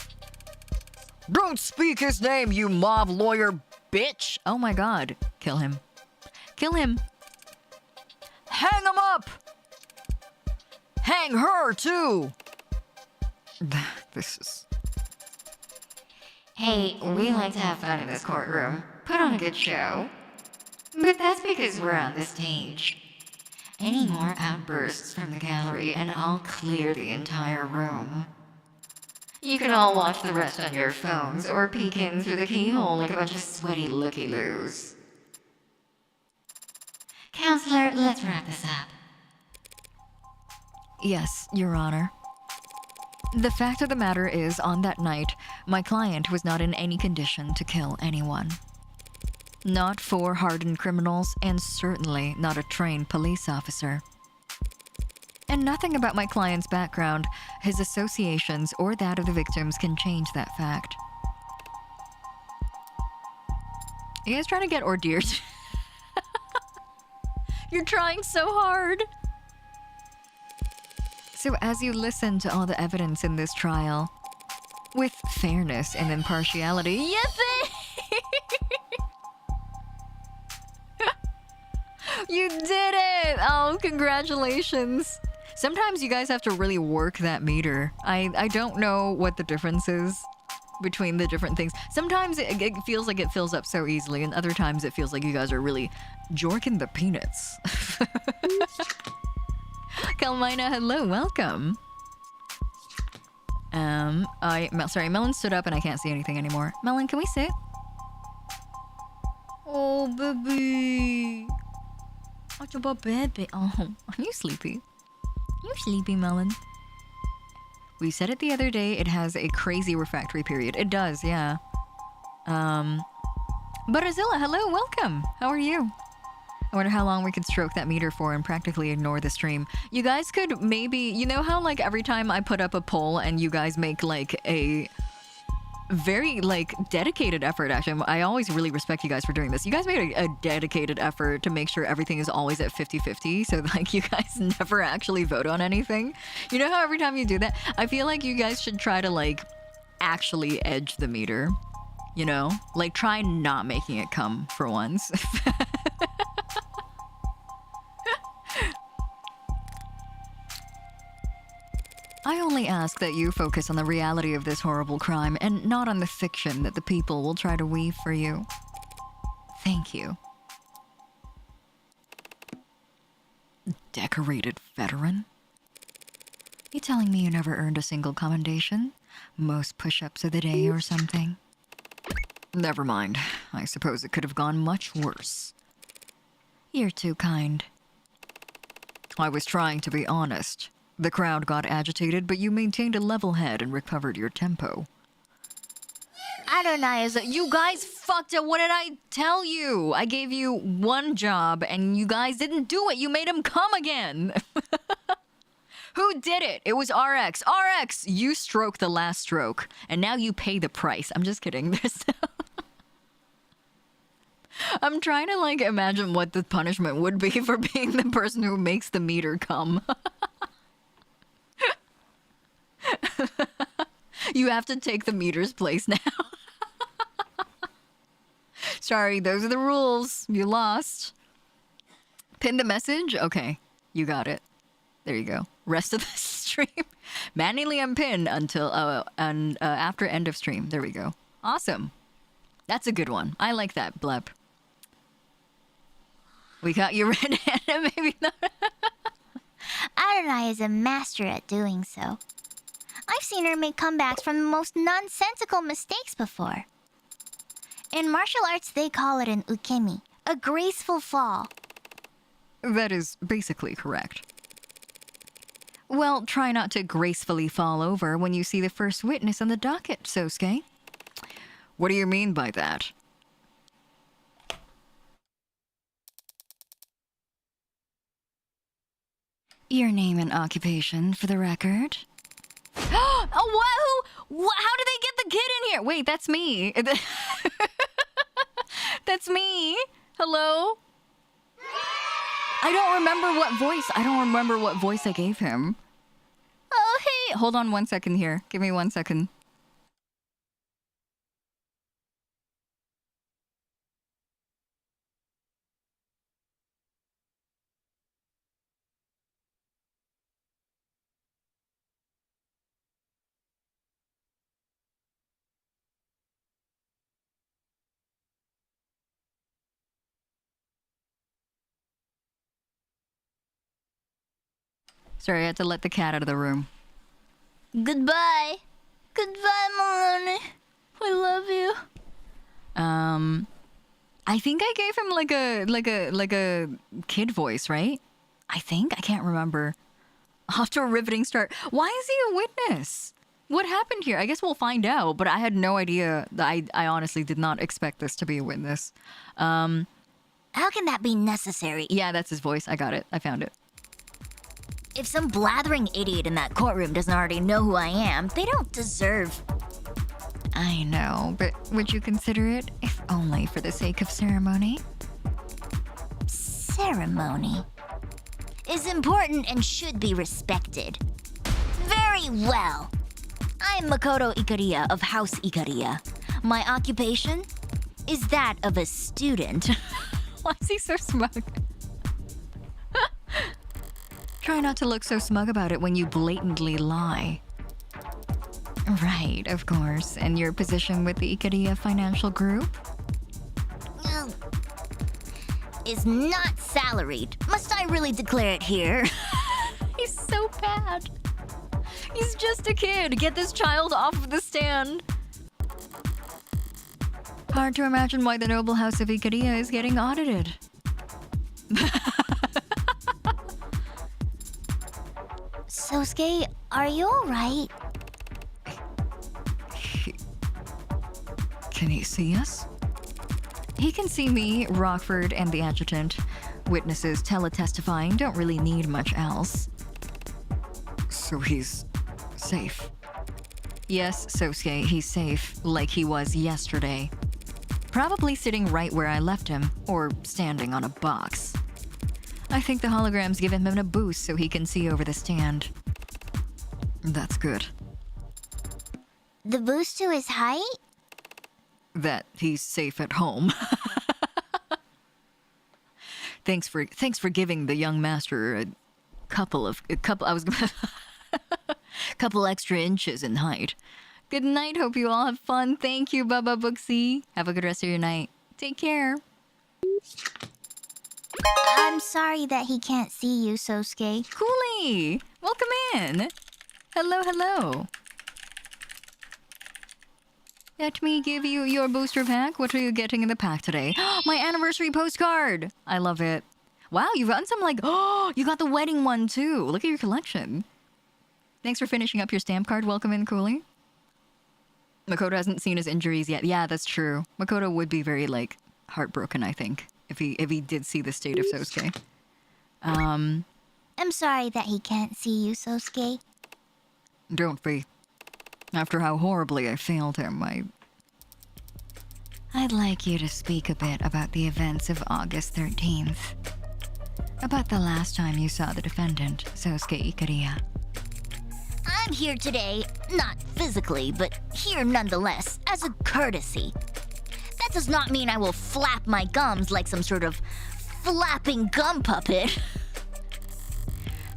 Don't speak his name, you mob lawyer bitch! Oh my god. Kill him. Kill him. Hang him up! Hang her, too! This is... Hey, we like to have fun in this courtroom. Put on a good show. But that's because we're on the stage. Any more outbursts from the gallery and I'll clear the entire room. You can all watch the rest on your phones or peek in through the keyhole like a bunch of sweaty looky-loos. Counselor, let's wrap this up. Yes, Your Honor. The fact of the matter is, on that night, my client was not in any condition to kill anyone. Not 4 hardened criminals, and certainly not a trained police officer. And nothing about my client's background, his associations, or that of the victims can change that fact. You guys trying to get ordeered? You're trying so hard! So as you listen to all the evidence in this trial, with fairness and impartiality, Yippee! Oh, congratulations. Sometimes you guys have to really work that meter. I don't know what the difference is between the different things. Sometimes it feels like it fills up so easily, and other times it feels like you guys are really jorking the peanuts. Kalmina, hello, welcome. Sorry, Melon stood up and I can't see anything anymore. Melon, can we sit? Oh, baby. What's about baby? Oh, are you sleepy? You sleepy, Melon? We said it the other day, it has a crazy refractory period. It does, yeah. Barazilla, hello, welcome. How are you? I wonder how long we could stroke that meter for and practically ignore the stream. You guys could maybe, you know how like every time I put up a poll and you guys make like a very like dedicated effort, actually. I always really respect you guys for doing this. You guys made a dedicated effort to make sure everything is always at 50-50, so like you guys never actually vote on anything. You know how every time you do that, I feel like you guys should try to like actually edge the meter, you know? Like try not making it come for once. I only ask that you focus on the reality of this horrible crime and not on the fiction that the people will try to weave for you. Thank you. Decorated veteran? You telling me you never earned a single commendation? Most push-ups of the day or something? Never mind. I suppose it could have gone much worse. You're too kind. I was trying to be honest. The crowd got agitated, but you maintained a level head and recovered your tempo. Adonai, you guys fucked up. What did I tell you? I gave you one job and you guys didn't do it. You made him come again. Who did it? It was RX. RX, you stroked the last stroke and now you pay the price. I'm just kidding. I'm trying to like imagine what the punishment would be for being the person who makes the meter come. You have to take the meter's place now. Sorry, those are the rules. You lost. Pin the message? Okay, you got it. There you go. Rest of the stream. Manually unpin until after end of stream. There we go. Awesome. That's a good one. I like that, Blep. We got you red-handed, maybe not. Adonai is a master at doing so. I've seen her make comebacks from the most nonsensical mistakes before. In martial arts, they call it an ukemi, a graceful fall. That is basically correct. Well, try not to gracefully fall over when you see the first witness on the docket, Sosuke. What do you mean by that? Your name and occupation, for the record. Oh, what? How did they get the kid in here? Wait, that's me. That's me. Hello? I don't remember what voice I gave him. Oh, hey. Hold on 1 second here. Give me 1 second. Sorry, I had to let the cat out of the room. Goodbye. Goodbye, Maloney. I love you. I think I gave him like a kid voice, right? I think. I can't remember. Off to a riveting start. Why is he a witness? What happened here? I guess we'll find out, but I had no idea. I honestly did not expect this to be a witness. How can that be necessary? Yeah, that's his voice. I got it. I found it. If some blathering idiot in that courtroom doesn't already know who I am, they don't deserve... I know, but would you consider it, if only for the sake of ceremony? Ceremony is important and should be respected. Very well. I'm Makoto Ikaria of House Ikaria. My occupation is that of a student. Why is he so smug? Try not to look so smug about it when you blatantly lie. Right, of course. And your position with the Ikaria Financial Group? Is not salaried. Must I really declare it here? He's so bad. He's just a kid. Get this child off of the stand. Hard to imagine why the noble house of Ikaria is getting audited. Sosuke, are you alright? Can he see us? He can see me, Rockford, and the adjutant. Witnesses tele-testifying don't really need much else. So he's safe. Yes, Sosuke, he's safe, like he was yesterday. Probably sitting right where I left him, or standing on a box. I think the hologram's given him a boost so he can see over the stand. That's good. The boost to his height? That he's safe at home. Thanks for giving the young master a couple extra inches in height. Good night, hope you all have fun. Thank you, Bubba Booksy. Have a good rest of your night. Take care. I'm sorry that he can't see you, Sosuke. Cooley, welcome in. Hello, hello. Let me give you your booster pack. What are you getting in the pack today? My anniversary postcard. I love it. Wow, you've gotten some you got the wedding one too. Look at your collection. Thanks for finishing up your stamp card. Welcome in, Cooley. Makoto hasn't seen his injuries yet. Yeah, that's true. Makoto would be very heartbroken, I think, if he did see the state of Sosuke. I'm sorry that he can't see you, Sosuke. Don't be. After how horribly I failed him, I'd like you to speak a bit about the events of August 13th. About the last time you saw the defendant, Sosuke Ikaria. I'm here today, not physically, but here nonetheless, as a courtesy. That does not mean I will flap my gums like some sort of flapping gum puppet.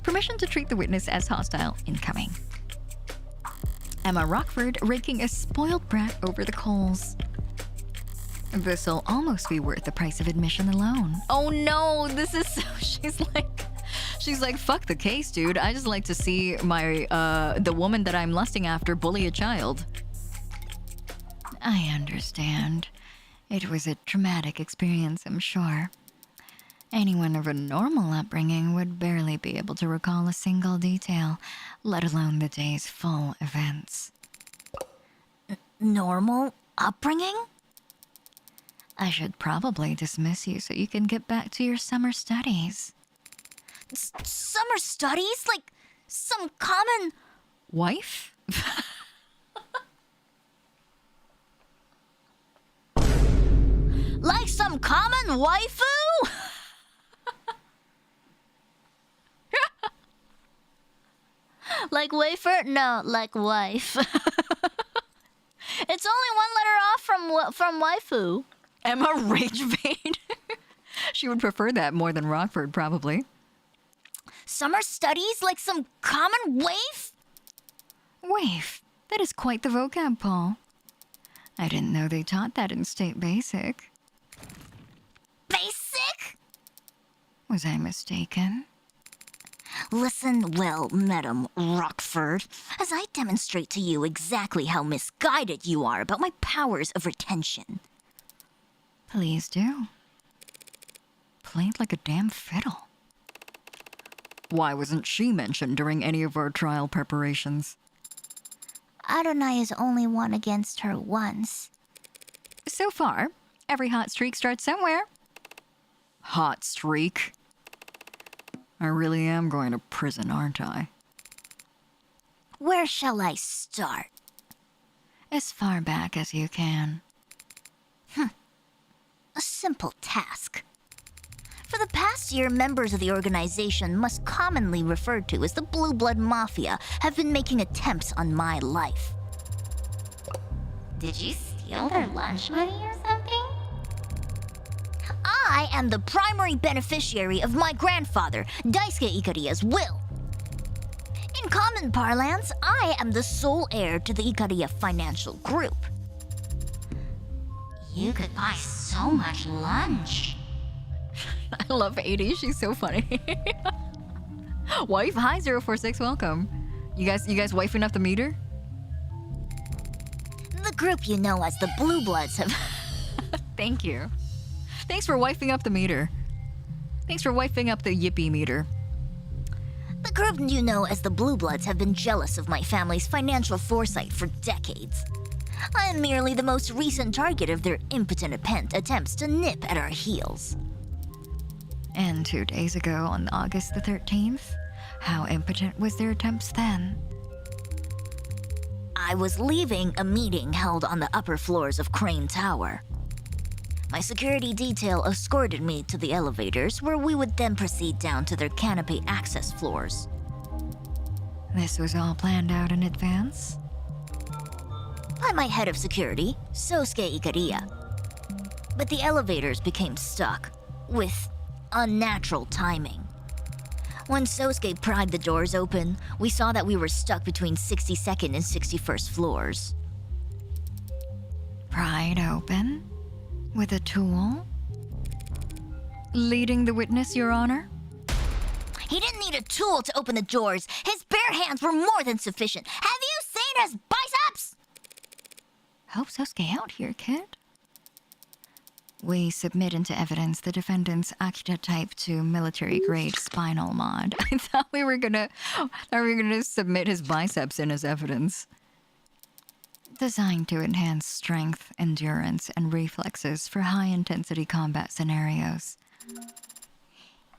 Permission to treat the witness as hostile incoming. Emma Rockford raking a spoiled brat over the coals. This'll almost be worth the price of admission alone. Oh no, this is so... She's like, fuck the case, dude. I just like to see the woman that I'm lusting after bully a child. I understand. It was a traumatic experience, I'm sure. Anyone of a normal upbringing would barely be able to recall a single detail, let alone the day's full events. Normal upbringing? I should probably dismiss you so you can get back to your summer studies. Summer studies? Like some common... Wife? Like some common waifu? Like wafer? No, like wife. It's only one letter off from waifu. Emma rage bait. She would prefer that more than Rockford, probably. Summer studies like some common waif? Waif? That is quite the vocab, Paul. I didn't know they taught that in State Basic. Basic? Was I mistaken? Listen well, Madam Rockford, as I demonstrate to you exactly how misguided you are about my powers of retention. Please do. Play it like a damn fiddle. Why wasn't she mentioned during any of our trial preparations? Adonai has only won against her once. So far, every hot streak starts somewhere. Hot streak? I really am going to prison, aren't I? Where shall I start? As far back as you can. A simple task. For the past year, members of the organization, most commonly referred to as the Blue Blood Mafia, have been making attempts on my life. Did you steal their lunch money or something? I am the primary beneficiary of my grandfather, Daisuke Ikaria's will. In common parlance, I am the sole heir to the Ikaria financial group. You could buy so much lunch. I love 80. She's so funny. Wife, hi 046, welcome. You guys wifing up the meter? The group you know as the Blue Bloods have... Thank you. Thanks for wifing up the meter. Thanks for wifing up the yippee meter. The group you know as the Blue Bloods have been jealous of my family's financial foresight for decades. I am merely the most recent target of their impotent attempts to nip at our heels. And 2 days ago, on August the 13th, how impotent was their attempts then? I was leaving a meeting held on the upper floors of Crane Tower. My security detail escorted me to the elevators, where we would then proceed down to their canopy access floors. This was all planned out in advance? By my head of security, Sosuke Ikaria. But the elevators became stuck, with unnatural timing. When Sosuke pried the doors open, we saw that we were stuck between 62nd and 61st floors. Pried open? With a tool? Leading the witness, Your Honor? He didn't need a tool to open the doors. His bare hands were more than sufficient. Have you seen his biceps? Help Sosuke out here, kid. We submit into evidence the defendant's Akita Type 2 military-grade spinal mod. I thought we were gonna submit his biceps in as evidence. Designed to enhance strength, endurance, and reflexes for high-intensity combat scenarios.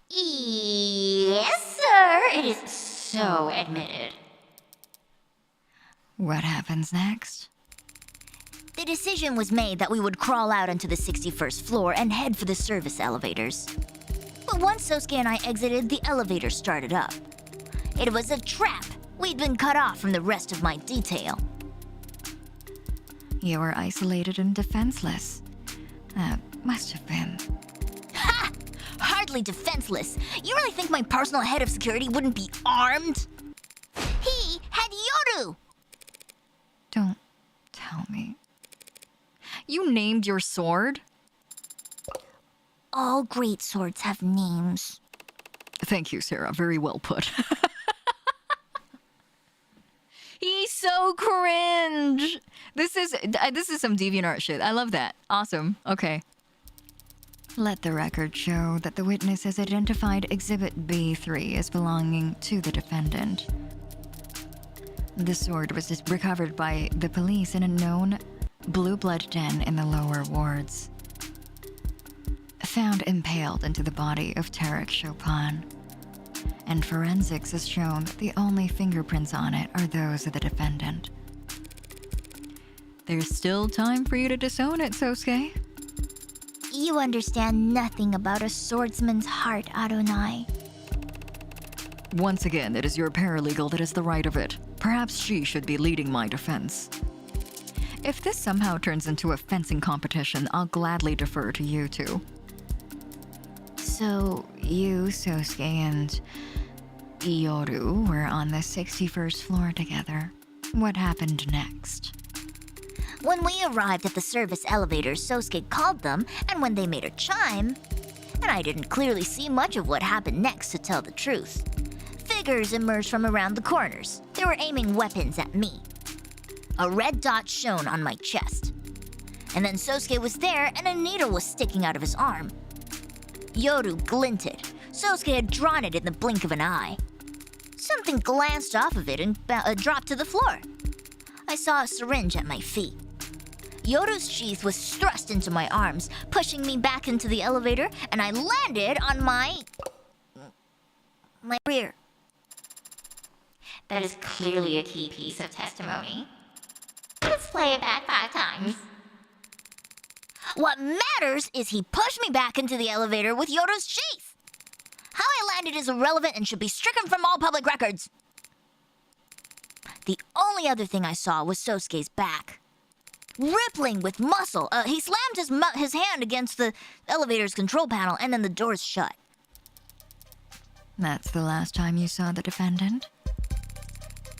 Yes, sir. It is so admitted. What happens next? The decision was made that we would crawl out onto the 61st floor and head for the service elevators. But once Sosuke and I exited, the elevator started up. It was a trap. We'd been cut off from the rest of my detail. You were isolated and defenseless. That must have been... Ha! Hardly defenseless. You really think my personal head of security wouldn't be armed? He had Yoru! Don't tell me. You named your sword? All great swords have names. Thank you, Sarah. Very well put. He's so cringe. This is some DeviantArt shit. I love that. Awesome. Okay. Let the record show that the witness has identified Exhibit B3 as belonging to the defendant. The sword was recovered by the police in a known blue blood den in the lower wards. Found impaled into the body of Tarek Chopin. And forensics has shown that the only fingerprints on it are those of the defendant. There's still time for you to disown it, Sosuke. You understand nothing about a swordsman's heart, Adonai. Once again, it is your paralegal that has the right of it. Perhaps she should be leading my defense. If this somehow turns into a fencing competition, I'll gladly defer to you two. So, you, Sosuke, and Yoru were on the 61st floor together. What happened next? When we arrived at the service elevators, Sosuke called them, and when they made a chime, and I didn't clearly see much of what happened next, to tell the truth. Figures emerged from around the corners. They were aiming weapons at me. A red dot shone on my chest. And then Sosuke was there, and a needle was sticking out of his arm. Yoru glinted. Sosuke had drawn it in the blink of an eye. Something glanced off of it and dropped to the floor. I saw a syringe at my feet. Yoru's sheath was thrust into my arms, pushing me back into the elevator, and I landed on my rear. That is clearly a key piece of testimony. Let's play it back 5 times. What matters is he pushed me back into the elevator with Yoru's sheath. How I landed is irrelevant and should be stricken from all public records. The only other thing I saw was Sosuke's back. rippling with muscle. He slammed his hand against the elevator's control panel, and then the doors shut. That's the last time you saw the defendant?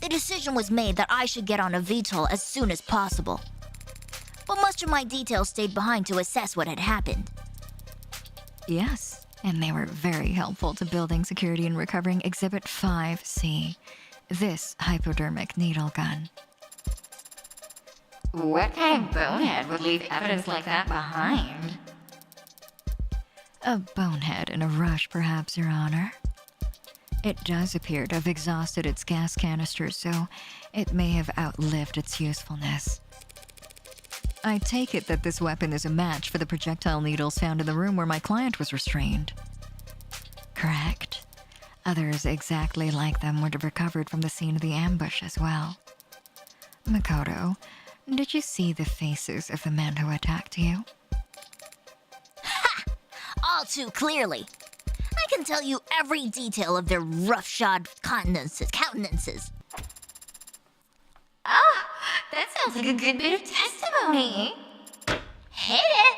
The decision was made that I should get on a VTOL as soon as possible. But much of my details stayed behind to assess what had happened. Yes, and they were very helpful to building security and recovering Exhibit 5C, this hypodermic needle gun. What kind of bonehead would leave evidence like that behind? A bonehead in a rush, perhaps, Your Honor. It does appear to have exhausted its gas canister, so it may have outlived its usefulness. I take it that this weapon is a match for the projectile needles found in the room where my client was restrained. Correct. Others exactly like them were recovered from the scene of the ambush as well. Makoto, did you see the faces of the men who attacked you? Ha! All too clearly. I can tell you every detail of their roughshod countenances. Oh, that sounds like a good bit of testimony. Hit it!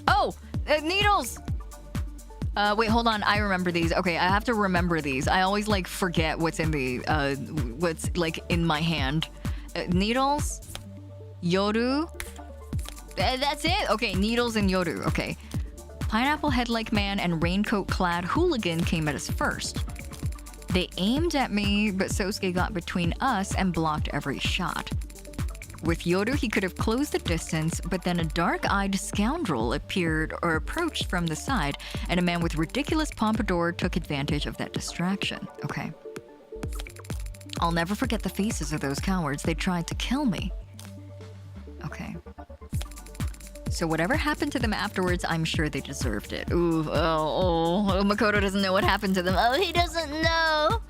Oh! Needles! Wait, hold on. I remember these. Okay, I have to remember these. I always, like, forget what's in the, what's, like, in my hand. Needles? Yoru? That's it? Okay, needles and Yoru. Okay. Pineapple Head-like Man and raincoat-clad hooligan came at us first. They aimed at me, but Sosuke got between us and blocked every shot. With Yoru, he could have closed the distance, but then a dark-eyed scoundrel appeared or approached from the side, and a man with ridiculous pompadour took advantage of that distraction. Okay. I'll never forget the faces of those cowards. They tried to kill me. Okay. So whatever happened to them afterwards, I'm sure they deserved it. Ooh, Makoto doesn't know what happened to them. Oh, he doesn't know.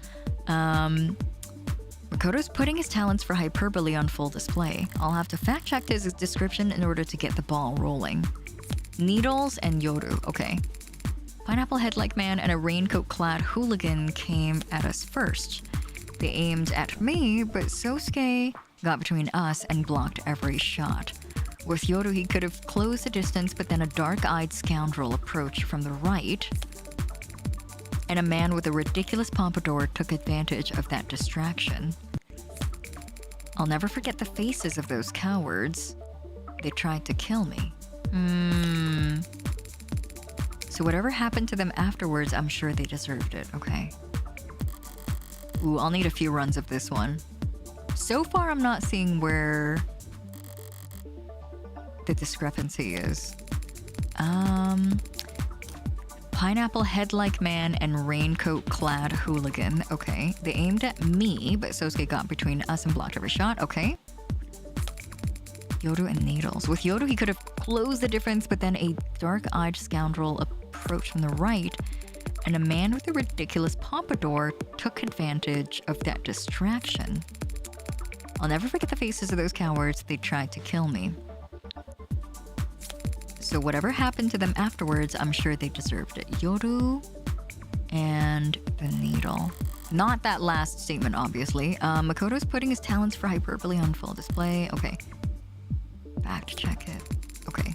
Makoto's putting his talents for hyperbole on full display. I'll have to fact-check his description in order to get the ball rolling. Needles and Yoru, okay. Pineapple Head-like Man and a raincoat-clad hooligan came at us first. They aimed at me, but Sosuke got between us and blocked every shot. With Yoru, he could have closed the distance, but then a dark-eyed scoundrel approached from the right, and a man with a ridiculous pompadour took advantage of that distraction. I'll never forget the faces of those cowards. They tried to kill me. So whatever happened to them afterwards, I'm sure they deserved it, okay. Ooh, I'll need a few runs of this one. So far, I'm not seeing where the discrepancy is. Pineapple Head-like Man and raincoat-clad hooligan. Okay. They aimed at me, but Sosuke got between us and blocked every shot. Okay. Yoru and needles. With Yoru, he could have closed the difference, but then a dark-eyed scoundrel approached from the right, and a man with a ridiculous pompadour took advantage of that distraction. I'll never forget the faces of those cowards. They tried to kill me. So whatever happened to them afterwards, I'm sure they deserved it. Yoru and the needle. Not that last statement, obviously. Makoto's putting his talents for hyperbole on full display. Okay. Fact check it. Okay.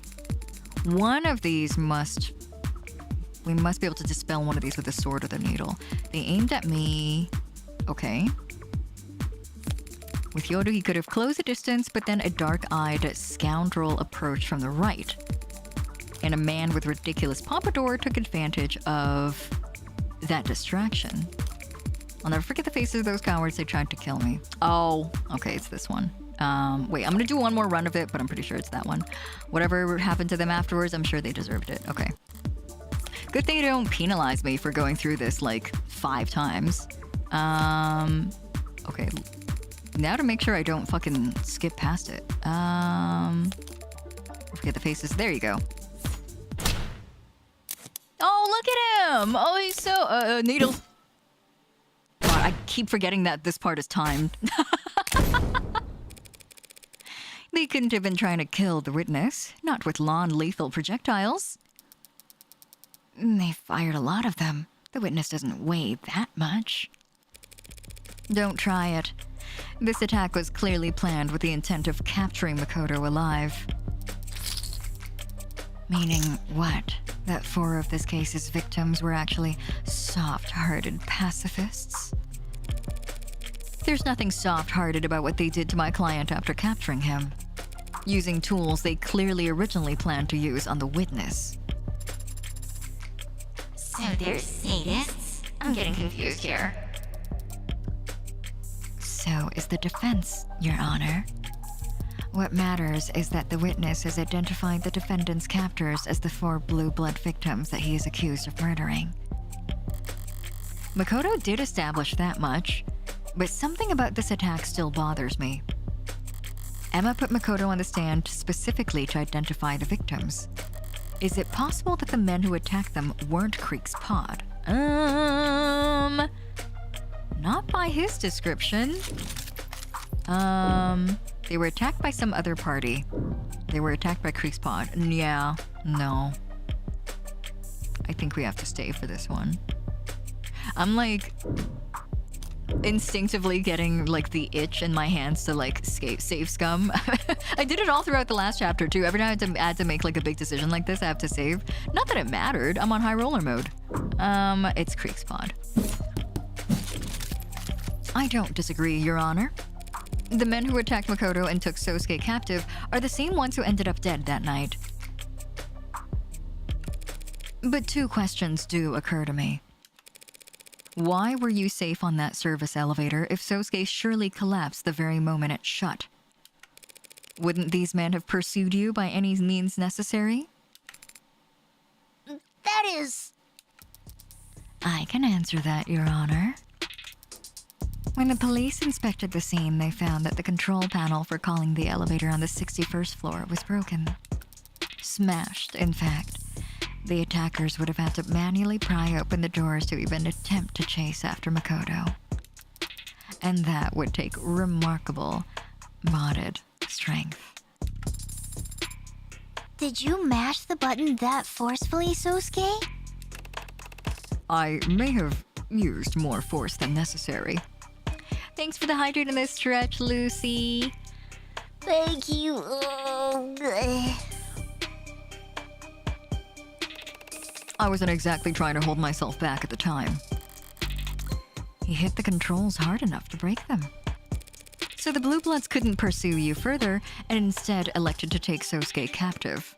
One of these we must be able to dispel one of these with the sword or the needle. They aimed at me. Okay. With Yoru, he could have closed the distance, but then a dark-eyed scoundrel approached from the right, and a man with ridiculous pompadour took advantage of that distraction. I'll never forget the faces of those cowards. They tried to kill me. Oh, okay, it's this one. Wait, I'm gonna do one more run of it, but I'm pretty sure it's that one. Whatever happened to them afterwards, I'm sure they deserved it. Okay. Good thing you don't penalize me for going through this like 5 times. Okay. Now to make sure I don't fucking skip past it. Forget the faces. There you go. Oh, look at him! Oh, he's so... needles. God, I keep forgetting that this part is timed. They couldn't have been trying to kill the witness. Not with non-lethal projectiles. They fired a lot of them. The witness doesn't weigh that much. Don't try it. This attack was clearly planned with the intent of capturing Makoto alive. Meaning what? That 4 of this case's victims were actually soft-hearted pacifists? There's nothing soft-hearted about what they did to my client after capturing him, using tools they clearly originally planned to use on the witness. So they're sadists? I'm getting confused here. So is the defense, Your Honor. What matters is that the witness has identified the defendant's captors as the 4 blue blood victims that he is accused of murdering. Makoto did establish that much, but something about this attack still bothers me. Emma put Makoto on the stand specifically to identify the victims. Is it possible that the men who attacked them weren't Creek's pod? Not by his description. They were attacked by some other party. They were attacked by Creek's pod. Yeah, no. I think we have to stay for this one. I'm like instinctively getting like the itch in my hands to like save scum. I did it all throughout the last chapter too. Every time I had to make like a big decision like this, I have to save. Not that it mattered. I'm on high roller mode. It's Creek's pod. I don't disagree, Your Honor. The men who attacked Makoto and took Sosuke captive are the same ones who ended up dead that night. But 2 questions do occur to me. Why were you safe on that service elevator if Sosuke surely collapsed the very moment it shut? Wouldn't these men have pursued you by any means necessary? That is... I can answer that, Your Honor. When the police inspected the scene, they found that the control panel for calling the elevator on the 61st floor was broken. Smashed, in fact. The attackers would have had to manually pry open the doors to even attempt to chase after Makoto. And that would take remarkable, modded strength. Did you mash the button that forcefully, Sosuke? I may have used more force than necessary. Thanks for the hydrate in this stretch, Lucy. Thank you. I wasn't exactly trying to hold myself back at the time. He hit the controls hard enough to break them. So the Blue Bloods couldn't pursue you further and instead elected to take Sosuke captive.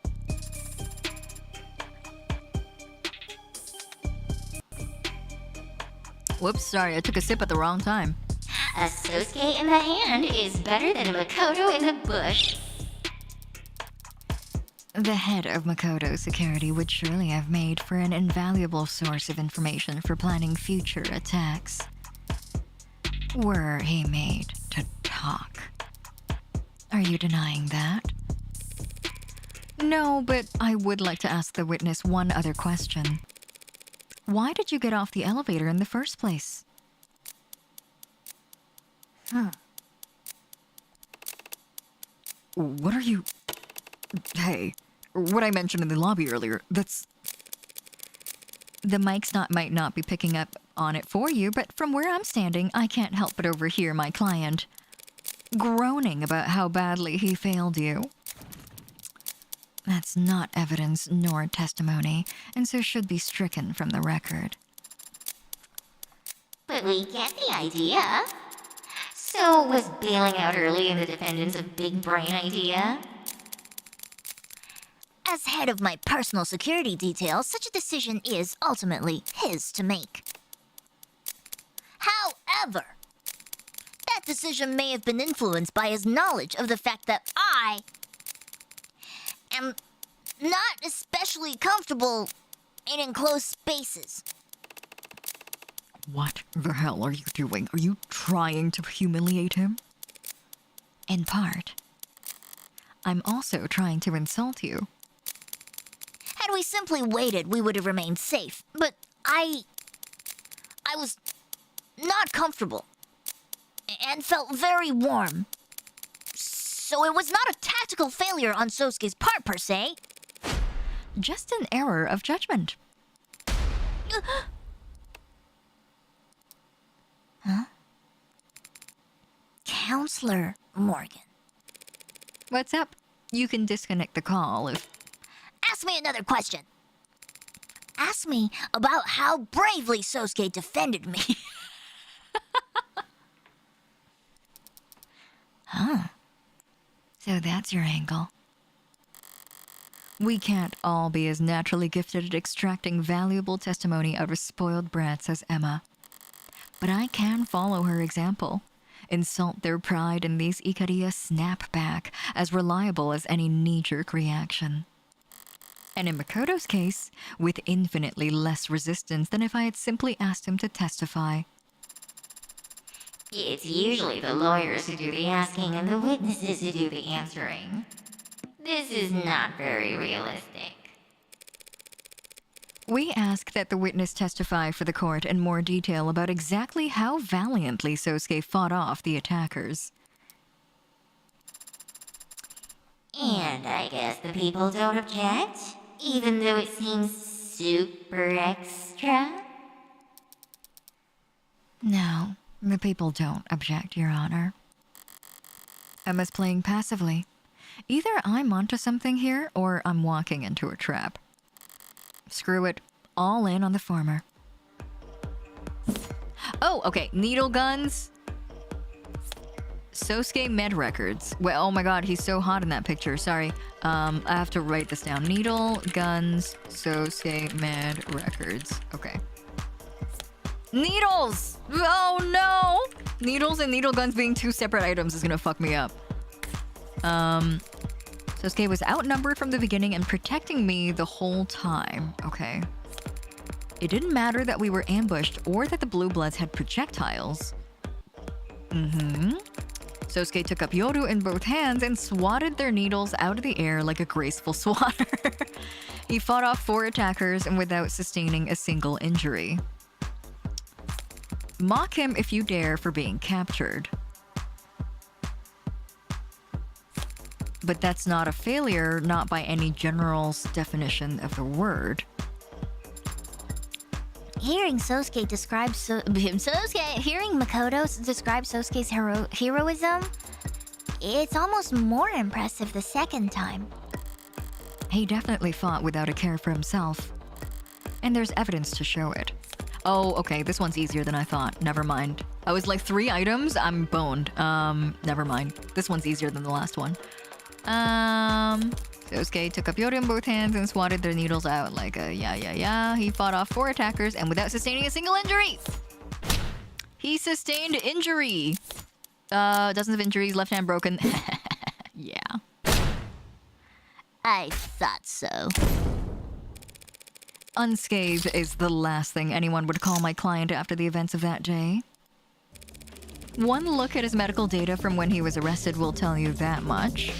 Whoops, sorry, I took a sip at the wrong time. A Sosuke in the hand is better than a Makoto in the bush. The head of Makoto's security would surely have made for an invaluable source of information for planning future attacks. Were he made to talk. Are you denying that? No, but I would like to ask the witness one other question. Why did you get off the elevator in the first place? What are you... Hey, what I mentioned in the lobby earlier, that's... The mics might not be picking up on it for you, but from where I'm standing, I can't help but overhear my client groaning about how badly he failed you. That's not evidence nor testimony, and so should be stricken from the record. But we get the idea. So was bailing out early in the defendants a big brain idea? As head of my personal security detail, such a decision is ultimately his to make. However, that decision may have been influenced by his knowledge of the fact that I am not especially comfortable in enclosed spaces. What the hell are you doing? Are you trying to humiliate him? In part. I'm also trying to insult you. Had we simply waited, we would have remained safe. But I was not comfortable and felt very warm. So it was not a tactical failure on Sosuke's part, per se. Just an error of judgment. Huh? counselor, Morgan. What's up? You can disconnect the call if... Ask me another question. Ask me about how bravely Sosuke defended me. Huh. So that's your angle. We can't all be as naturally gifted at extracting valuable testimony out of spoiled brats as Emma. But I can follow her example. Insult their pride and these Ikaria snap back as reliable as any knee-jerk reaction. And in Makoto's case, with infinitely less resistance than if I had simply asked him to testify. It's usually the lawyers who do the asking and the witnesses who do the answering. This is not very realistic. We ask that the witness testify for the court in more detail about exactly how valiantly Sosuke fought off the attackers. And I guess the people don't object, even though it seems super extra? No, the people don't object, Your Honor. Emma's playing passively. Either I'm onto something here, or I'm walking into a trap. Screw it. All in on the former. Oh, okay. Needle guns. Sosuke med records. Well, oh my god, he's so hot in that picture. Sorry. I have to write this down. Needle guns, Sosuke med records. Okay. Needles! Oh no! Needles and needle guns being two separate items is gonna fuck me up. Sosuke was outnumbered from the beginning and protecting me the whole time. Okay. It didn't matter that we were ambushed or that the Blue Bloods had projectiles. Sosuke took up Yoru in both hands and swatted their needles out of the air like a graceful swatter. He fought off 4 attackers and without sustaining a single injury. Mock him if you dare for being captured. But that's not a failure, not by any general's definition of the word. Hearing Sosuke describe hearing Makoto describe Sosuke's heroism, it's almost more impressive the second time. He definitely fought without a care for himself. And there's evidence to show it. Oh, okay, this one's easier than I thought. Never mind. I was like 3 items, I'm boned. Never mind. This one's easier than the last one. Sosuke took up Yoru in both hands and swatted their needles out like a yeah. He fought off 4 attackers and without sustaining a single injury. He sustained injury. Dozens of injuries, left hand broken. Yeah. I thought so. Unscathed is the last thing anyone would call my client after the events of that day. One look at his medical data from when he was arrested will tell you that much.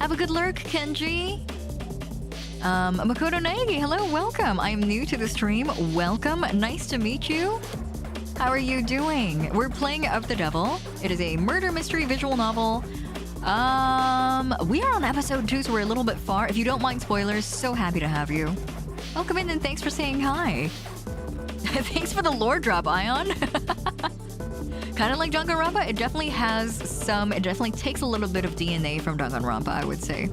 Have a good lurk, Kenji. Makoto Naegi, hello, welcome. I am new to the stream. Welcome, nice to meet you. How are you doing? We're playing Of the Devil. It is a murder mystery visual novel. We are on episode 2, so we're a little bit far. If you don't mind spoilers, so happy to have you. Welcome in and thanks for saying hi. Thanks for the lore drop, Ion. Kind of like Danganronpa, it definitely has some, it definitely takes a little bit of DNA from Danganronpa, I would say.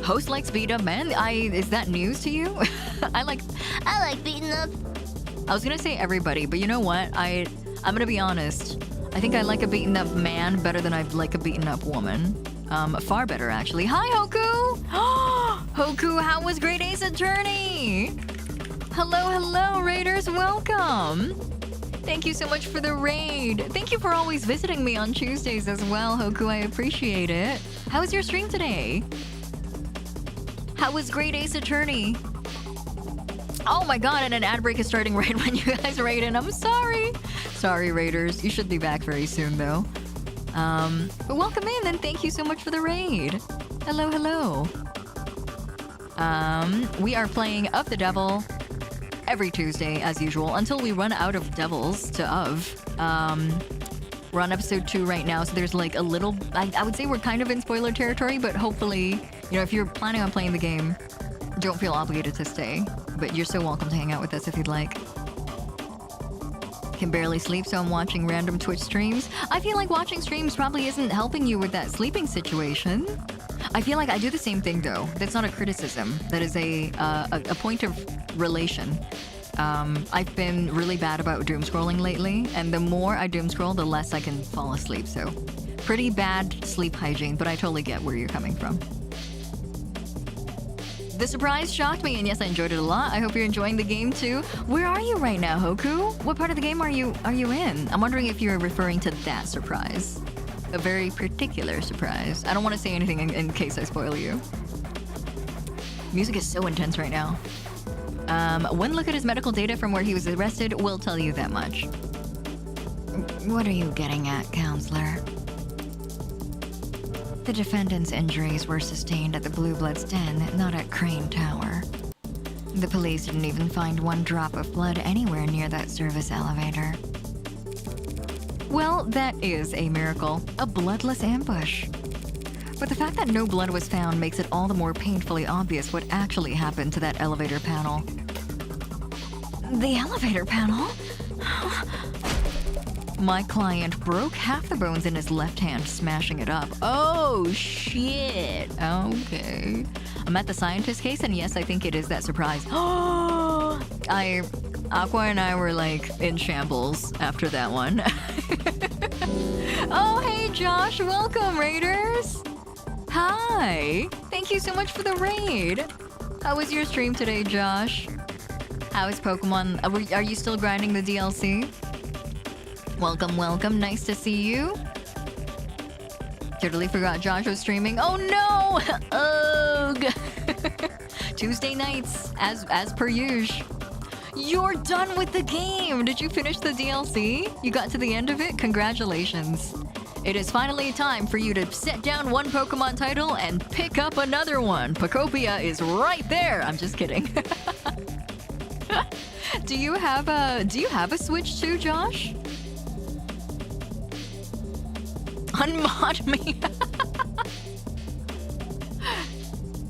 Host likes beat up men? Is that news to you? I like beating up. I was gonna say everybody, but you know what? I'm gonna be honest. I think I like a beaten up man better than I like a beaten up woman. Far better actually. Hi Hoku! Hoku, how was Great Ace Attorney? Hello, raiders, welcome! Thank you so much for the raid. Thank you for always visiting me on Tuesdays as well, Hoku. I appreciate it. How was your stream today? How was Great Ace Attorney? Oh my god, and an ad break is starting right when you guys raid in. I'm sorry. Sorry, raiders. You should be back very soon, though. But welcome in, and thank you so much for the raid. Hello. We are playing Of the Devil every Tuesday, as usual, until we run out of devils to we're on episode 2 right now, so there's like a little, I would say we're kind of in spoiler territory, but hopefully, you know, if you're planning on playing the game, don't feel obligated to stay, but you're so welcome to hang out with us if you'd like. Can barely sleep, so I'm watching random Twitch streams. I feel like watching streams probably isn't helping you with that sleeping situation. I feel like I do the same thing though. That's not a criticism. That is a point of relation. I've been really bad about doom scrolling lately, and the more I doom scroll, the less I can fall asleep. So, pretty bad sleep hygiene, but I totally get where you're coming from. The surprise shocked me, and yes, I enjoyed it a lot. I hope you're enjoying the game too. Where are you right now, Hoku? What part of the game are you in? I'm wondering if you're referring to that surprise. A very particular surprise. I don't want to say anything in case I spoil you. Music is so intense right now. One look at his medical data from where he was arrested will tell you that much. What are you getting at, counselor? The defendant's injuries were sustained at the Blue Blood's den, not at Crane Tower. The police didn't even find one drop of blood anywhere near that service elevator. Well, that is a miracle. A bloodless ambush. But the fact that no blood was found makes it all the more painfully obvious what actually happened to that elevator panel. The elevator panel? My client broke half the bones in his left hand, smashing it up. Oh, shit. Okay. I'm at the scientist case, and yes, I think it is that surprise. Oh, Aqua and I were like in shambles after that one. Oh, hey, Josh. Welcome, Raiders. Hi. Thank you so much for the raid. How was your stream today, Josh? How is Pokemon? Are you still grinding the DLC? Welcome, welcome. Nice to see you. Totally forgot Josh was streaming. Oh no! Ugh. Tuesday nights, as per usual. You're done with the game! Did you finish the DLC? You got to the end of it? Congratulations. It is finally time for you to set down one Pokemon title and pick up another one. Pokopia is right there! I'm just kidding. Do you have a Switch too, Josh? Unmod me.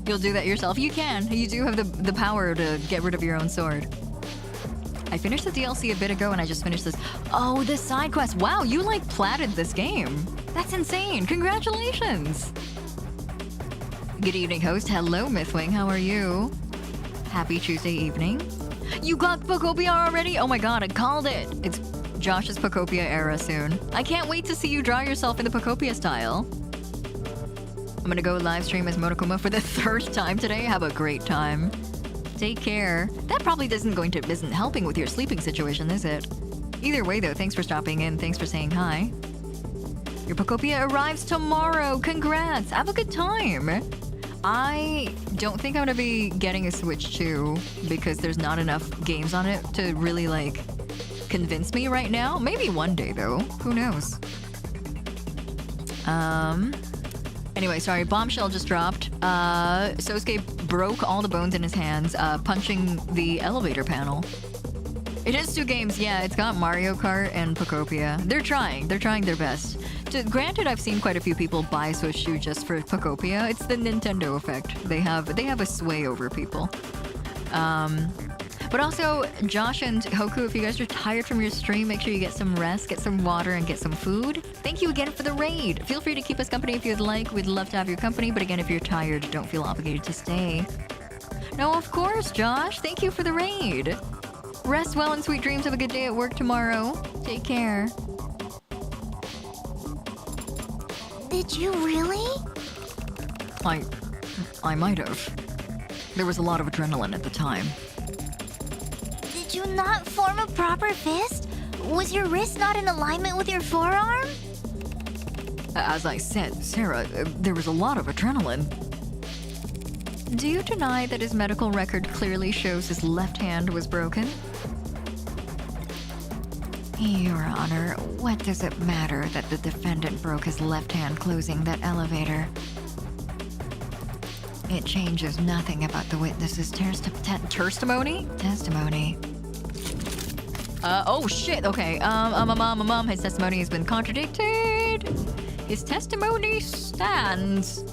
You'll do that yourself. You can. You do have the power to get rid of your own sword. I finished the DLC a bit ago and I just finished this. Oh, this side quest. Wow, you like platted this game. That's insane. Congratulations. Good evening, host. Hello, Mythwing. How are you? Happy Tuesday evening. You got Pokopia already? Oh my god, I called it. It's Josh's Pokopia era soon. I can't wait to see you draw yourself in the Pokopia style. I'm gonna go live stream as Monokuma for the 3rd time today. Have a great time. Take care. That probably isn't helping with your sleeping situation, is it? Either way though, thanks for stopping in. Thanks for saying hi. Your Pokopia arrives tomorrow. Congrats. Have a good time. I don't think I'm gonna be getting a Switch 2 because there's not enough games on it to really like convince me right now. Maybe one day though. Who knows? Anyway, sorry, bombshell just dropped. Sosuke broke all the bones in his hands, punching the elevator panel. It is 2 games, yeah, it's got Mario Kart and Pokopia. They're trying their best. Granted, I've seen quite a few people buy Switch 2 just for Pokopia. It's the Nintendo effect. They have a sway over people. But also, Josh and Hoku, if you guys are tired from your stream, make sure you get some rest, get some water, and get some food. Thank you again for the raid. Feel free to keep us company if you'd like. We'd love to have your company, but again, if you're tired, don't feel obligated to stay. No, of course, Josh. Thank you for the raid. Rest well and sweet dreams. Have a good day at work tomorrow. Take care. Did you really? I might have. There was a lot of adrenaline at the time. Did you not form a proper fist? Was your wrist not in alignment with your forearm? As I said, Sarah, there was a lot of adrenaline. Do you deny that his medical record clearly shows his left hand was broken? Your Honor, what does it matter that the defendant broke his left hand closing that elevator? It changes nothing about the witness's testimony. Oh shit, okay. His testimony has been contradicted. His testimony stands.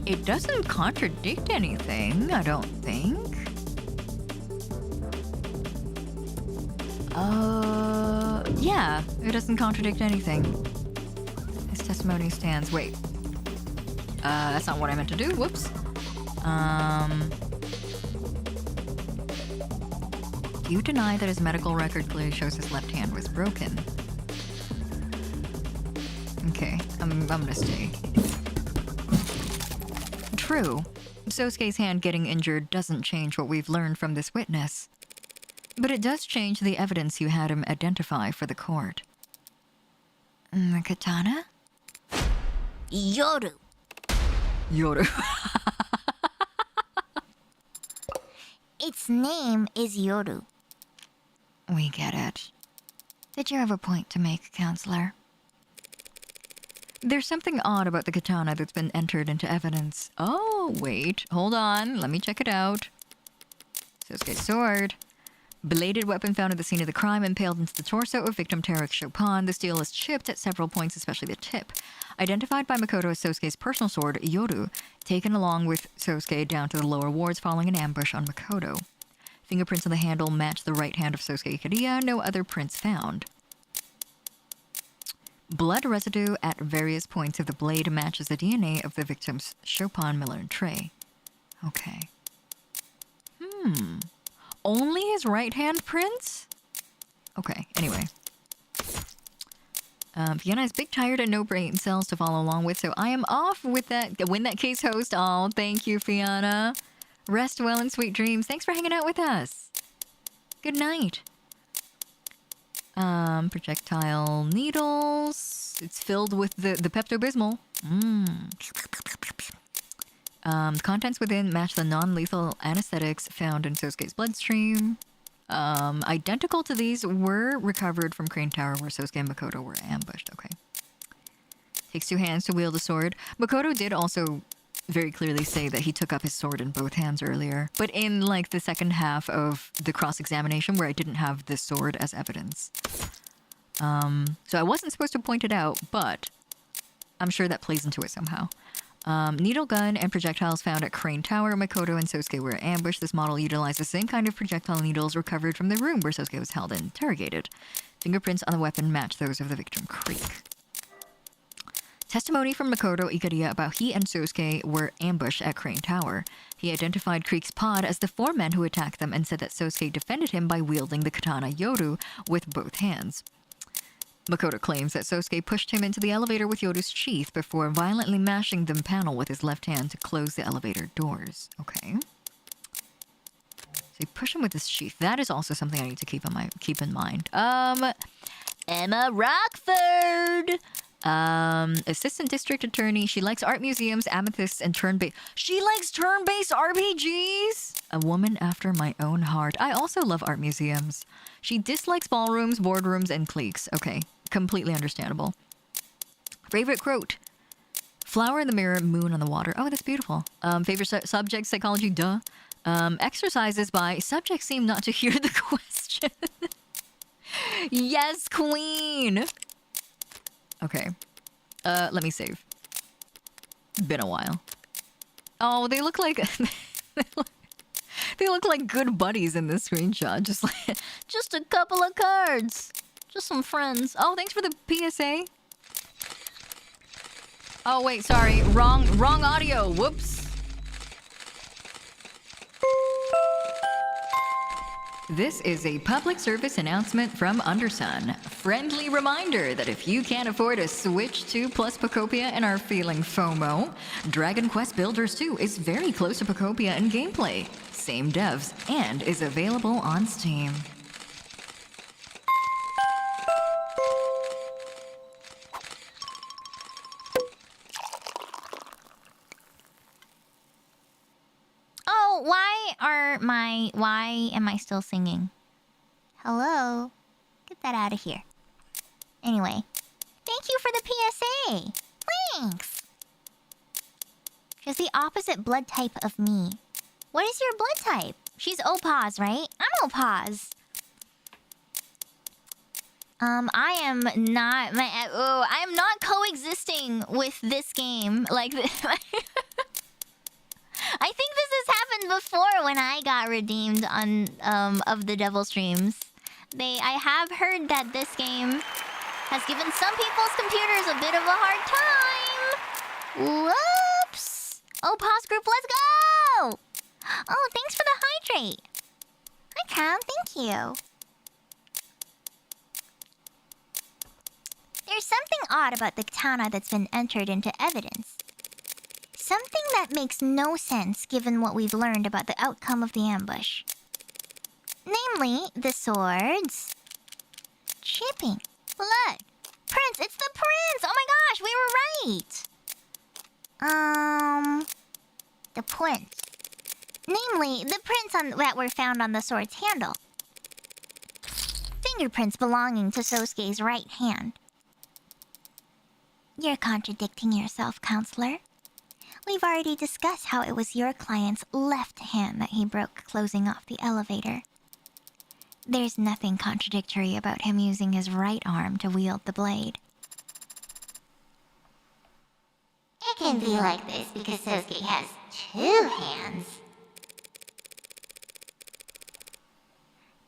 It doesn't contradict anything, I don't think. Yeah, it doesn't contradict anything. His testimony stands. Wait. That's not what I meant to do. Whoops. Do you deny that his medical record clearly shows his left hand was broken? Okay, I'm gonna stay. True. Sosuke's hand getting injured doesn't change what we've learned from this witness. But it does change the evidence you had him identify for the court. The katana? Yoru. Yoru. Its name is Yoru. We get it. Did you have a point to make, counselor? There's something odd about the katana that's been entered into evidence. Oh, wait. Hold on. Let me check it out. Sosuke's sword. Bladed weapon found at the scene of the crime impaled into the torso of victim Tarek Chopin. The steel is chipped at several points, especially the tip. Identified by Makoto as Sosuke's personal sword, Yoru, taken along with Sosuke down to the lower wards following an ambush on Makoto. Fingerprints on the handle match the right hand of Sosuke Kariya. No other prints found. Blood residue at various points of the blade matches the DNA of the victims Chopin, Miller, and Trey. Okay. Only his right hand prints? Okay, anyway. Vienna is big, tired, and no brain cells to follow along with, so I am off with that. Win that case, host. Oh, thank you, Fiona. Rest well in sweet dreams. Thanks for hanging out with us. Good night. Projectile needles. It's filled with the Pepto-Bismol. Contents within match the non-lethal anesthetics found in Sosuke's bloodstream. Identical to these were recovered from Crane Tower where Sosuke and Makoto were ambushed. Okay. Takes 2 hands to wield a sword. Makoto did also very clearly say that he took up his sword in both hands earlier. But in, like, the second half of the cross-examination where I didn't have the sword as evidence. So I wasn't supposed to point it out, but I'm sure that plays into it somehow. Needle gun and projectiles found at Crane Tower. Makoto and Sosuke were ambushed. This model utilized the same kind of projectile needles recovered from the room where Sosuke was held and interrogated. Fingerprints on the weapon match those of the victim Creek. Testimony from Makoto Ikariya about he and Sosuke were ambushed at Crane Tower. He identified Creek's pod as the 4 men who attacked them and said that Sosuke defended him by wielding the katana Yoru with both hands. Makoto claims that Sosuke pushed him into the elevator with Yoru's sheath before violently mashing the panel with his left hand to close the elevator doors. Okay. So you push him with his sheath. That is also something I need to keep in mind. Emma Rockford! Assistant District Attorney. She likes art museums, amethysts, and turn-based... She likes turn-based RPGs? A woman after my own heart. I also love art museums. She dislikes ballrooms, boardrooms, and cliques. Okay, completely understandable. Favorite quote. Flower in the mirror, moon on the water. Oh, that's beautiful. Favorite subject, psychology, duh. Exercises by subjects seem not to hear the question. Yes, queen! Okay. Let me save. Been a while. Oh, they look like... They look like good buddies in this screenshot. Just a couple of cards. Just some friends. Oh, thanks for the PSA. Oh, wait, sorry. Wrong audio. Whoops. This is a public service announcement from Undersun. Friendly reminder that if you can't afford a Switch 2 plus Pocopia and are feeling FOMO, Dragon Quest Builders 2 is very close to Pocopia in gameplay. Same devs, and is available on Steam. Oh, why am I still singing? Hello? Get that out of here. Anyway, thank you for the PSA. Thanks. She's the opposite blood type of me. What is your blood type? She's Opaz, right? I'm Opaz. I am not coexisting with this game. Like, I think this has happened before when I got redeemed on of the Devil streams. I have heard that this game has given some people's computers a bit of a hard time. Whoops! Oh, pause group, let's go! Oh, thanks for the hydrate. Hi, Crown, thank you. There's something odd about the katana that's been entered into evidence. Something that makes no sense given what we've learned about the outcome of the ambush. Namely, the swords... chipping. Look! Prince! It's the prince! Oh my gosh, we were right! The prince. Namely, the prints that were found on the sword's handle. Fingerprints belonging to Sosuke's right hand. You're contradicting yourself, counselor. We've already discussed how it was your client's left hand that he broke closing off the elevator. There's nothing contradictory about him using his right arm to wield the blade. It can be like this because Sosuke has 2 hands.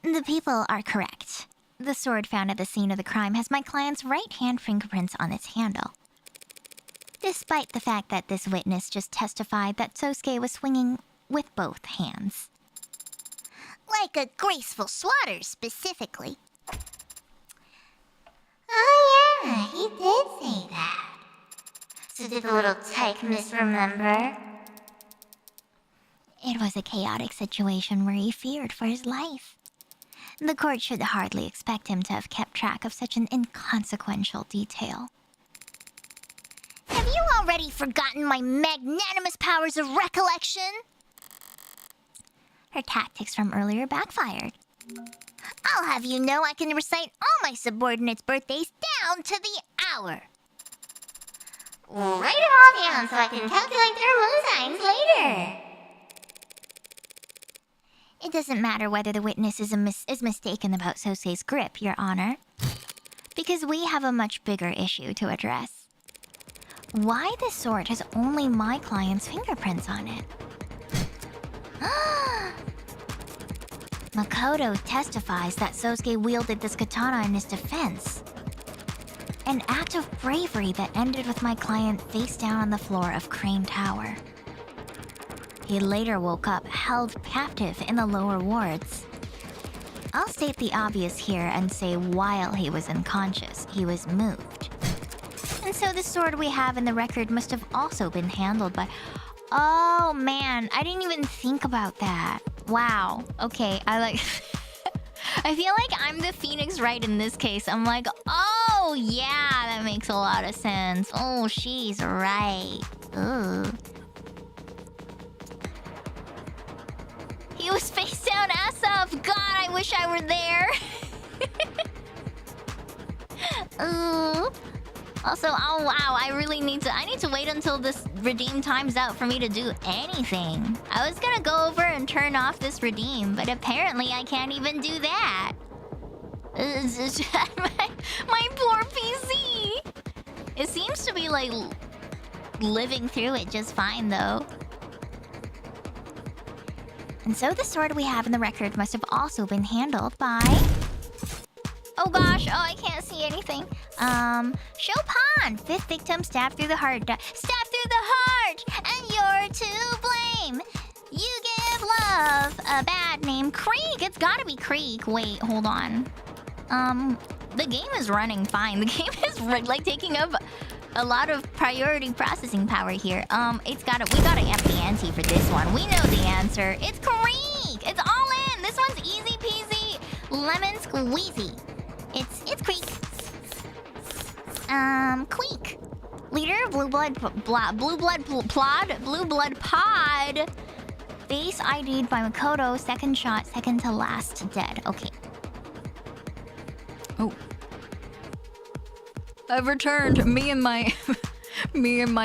The people are correct. The sword found at the scene of the crime has my client's right hand fingerprints on its handle. Despite the fact that this witness just testified that Sosuke was swinging with both hands. Like a graceful swatter, specifically. Oh yeah, he did say that. So did the little tyke misremember? It was a chaotic situation where he feared for his life. The court should hardly expect him to have kept track of such an inconsequential detail. Have you already forgotten my magnanimous powers of recollection? Her tactics from earlier backfired. I'll have you know I can recite all my subordinates' birthdays down to the hour. Write it all down so I can calculate their moon signs later. It doesn't matter whether the witness is mistaken about Sosuke's grip, Your Honor. Because we have a much bigger issue to address. Why this sword has only my client's fingerprints on it? Makoto testifies that Sosuke wielded this katana in his defense. An act of bravery that ended with my client face down on the floor of Crane Tower. He later woke up held captive in the lower wards. I'll state the obvious here and say while he was unconscious, he was moved. And so the sword we have in the record must have also been handled by... Oh man, I didn't even think about that. Wow. Okay, I feel like I'm the Phoenix Wright in this case. I'm like, oh yeah, that makes a lot of sense. Oh, she's right. Ooh. He was face down, ass up. God, I wish I were there. Ooh. Also, oh wow, I need to wait until this redeem time's out for me to do anything. I was gonna go over and turn off this redeem, but apparently I can't even do that. My poor PC. It seems to be like living through it just fine though. And so the sword we have in the record must have also been handled by... Oh gosh, oh I can't see anything. Chopin, 5th victim stabbed through the heart. Stabbed through the heart! And you're to blame! You give love a bad name. Creek! It's gotta be Creek. Wait, hold on. The game is running fine. The game is like taking up a lot of priority processing power here. We gotta amp the ante for this one. We know the answer. It's Creek! It's all in! This one's easy peasy, lemon squeezy. It's Creek. Queek. Leader of Blue Blood Pod. Face ID'd by Makoto. Second shot, second to last, dead. Okay. Oh. I've returned. Me and my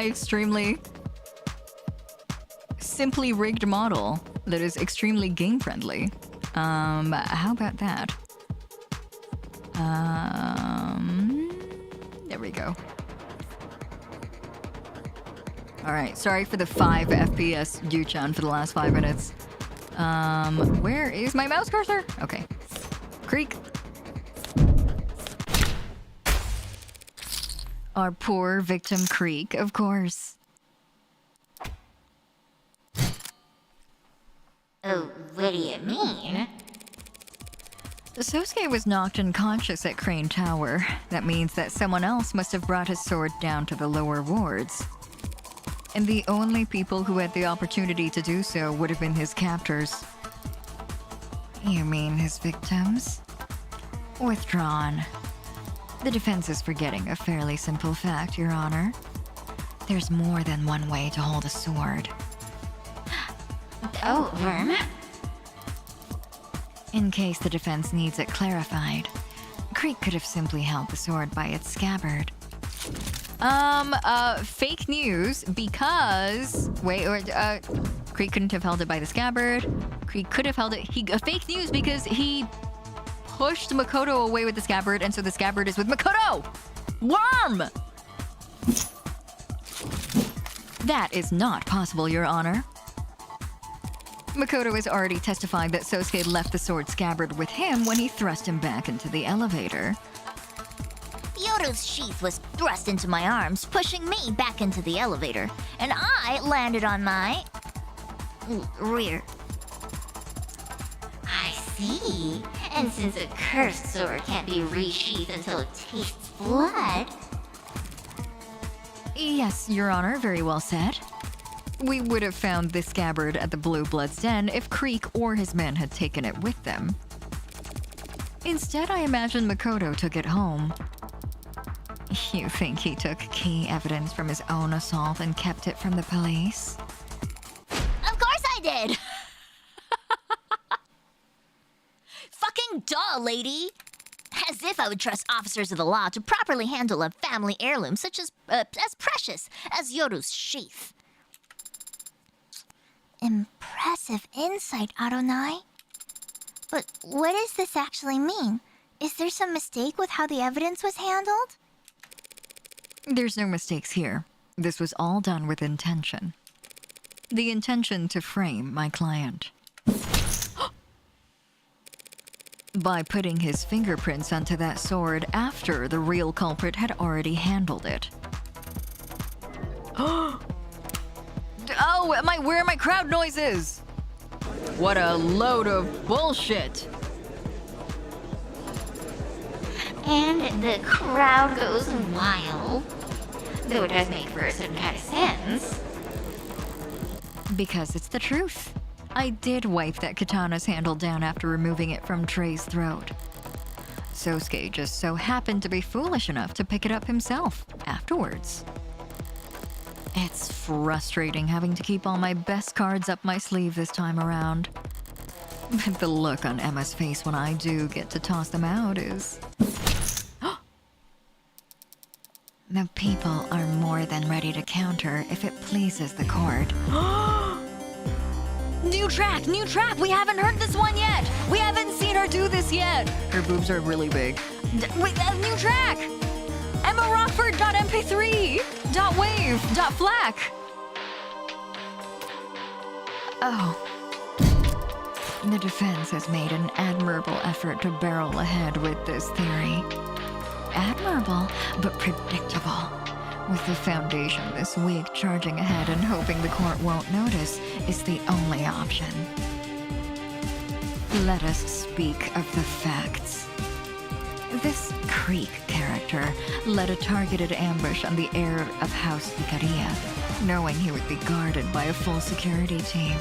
extremely simply rigged model that is extremely game friendly. How about that? There we go. Alright, sorry for the 5 FPS Yu-chan for the last 5 minutes. Where is my mouse cursor? Okay. Creek. Our poor victim Creek, of course. Oh, what do you mean? Sosuke was knocked unconscious at Crane Tower. That means that someone else must have brought his sword down to the lower wards. And the only people who had the opportunity to do so would have been his captors. You mean his victims? Withdrawn. The defense is forgetting a fairly simple fact, Your Honor. There's more than one way to hold a sword. Oh, Worm? In case the defense needs it clarified, Creek could have simply held the sword by its scabbard. Fake news because... Creek couldn't have held it by the scabbard. Creek could have held it... fake news because he pushed Makoto away with the scabbard, and so the scabbard is with Makoto! Worm! That is not possible, Your Honor. Makoto has already testified that Sosuke left the sword scabbard with him when he thrust him back into the elevator. Yoru's sheath was thrust into my arms, pushing me back into the elevator, and I landed on my rear. I see. And since a cursed sword can't be resheathed until it tastes blood... Yes, Your Honor, very well said. We would have found this scabbard at the Blue Blood's den if Creek or his men had taken it with them. Instead, I imagine Makoto took it home. You think he took key evidence from his own assault and kept it from the police? Of course I did! Fucking duh, lady! As if I would trust officers of the law to properly handle a family heirloom such as precious as Yoru's sheath. Impressive insight, Adonai. But what does this actually mean? Is there some mistake with how the evidence was handled? There's no mistakes here. This was all done with intention. The intention to frame my client. By putting his fingerprints onto that sword after the real culprit had already handled it. Where are my crowd noises? What a load of bullshit. And the crowd goes wild. Though it does make for a certain kind of sense. Because it's the truth. I did wipe that katana's handle down after removing it from Trey's throat. Sosuke just so happened to be foolish enough to pick it up himself afterwards. It's frustrating having to keep all my best cards up my sleeve this time around. But the look on Emma's face when I do get to toss them out is... The people are more than ready to counter if it pleases the court. New track! We haven't heard this one yet! We haven't seen her do this yet! Her boobs are really big. New track! EmmaRockford.mp3.wave.flac. Oh. The defense has made an admirable effort to barrel ahead with this theory. Admirable, but predictable. With the Foundation this week charging ahead and hoping the court won't notice is the only option. Let us speak of the facts. This Creek character led a targeted ambush on the heir of House Hiiragi, knowing he would be guarded by a full security team.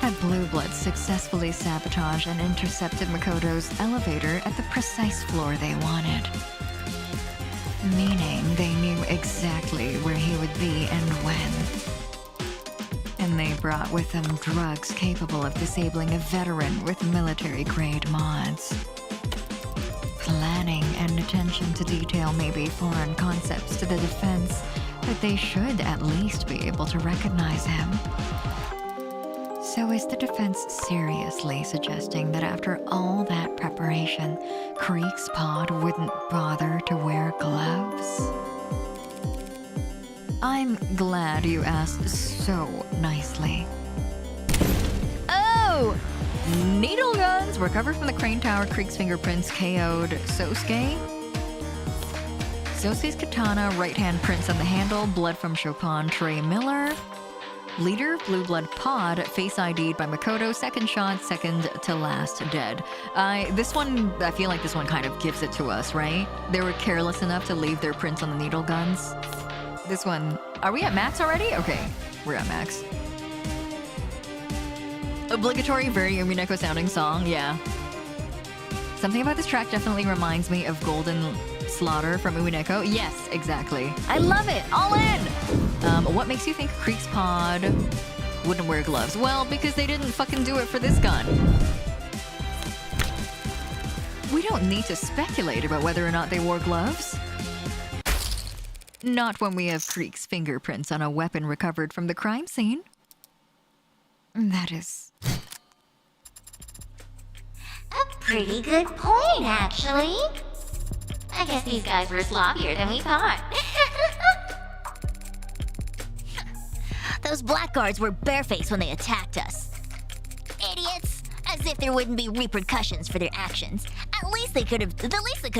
Had Blue Blood successfully sabotaged and intercepted Makoto's elevator at the precise floor they wanted. Meaning they knew exactly where he would be and when. And they brought with them drugs capable of disabling a veteran with military-grade mods. Planning and attention to detail may be foreign concepts to the defense, but they should at least be able to recognize him. So is the defense seriously suggesting that after all that preparation, Creek's pod wouldn't bother to wear gloves? I'm glad you asked so nicely. Oh! Needle guns recovered from the crane tower. Creek's fingerprints KO'd Sosuke. Sosuke's katana, right-hand prints on the handle, blood from Chopin, Trey Miller. Leader of Blue Blood Pod, face ID'd by Makoto, second shot, second to last dead. This one, I feel like this one kind of gives it to us, right? They were careless enough to leave their prints on the needle guns. This one, are we at max already? Okay, we're at max. Obligatory, very Umineko sounding song, yeah. Something about this track definitely reminds me of Golden Slaughter from Umineko. Yes, exactly. I love it, all in! What makes you think Creek's pod wouldn't wear gloves? Well, because they didn't fucking do it for this gun. We don't need to speculate about whether or not they wore gloves. Not when we have Creek's fingerprints on a weapon recovered from the crime scene. That is... A pretty good point, actually. I guess these guys were sloppier than we thought. Those blackguards were barefaced when they attacked us. Idiots! As if there wouldn't be repercussions for their actions. The least they could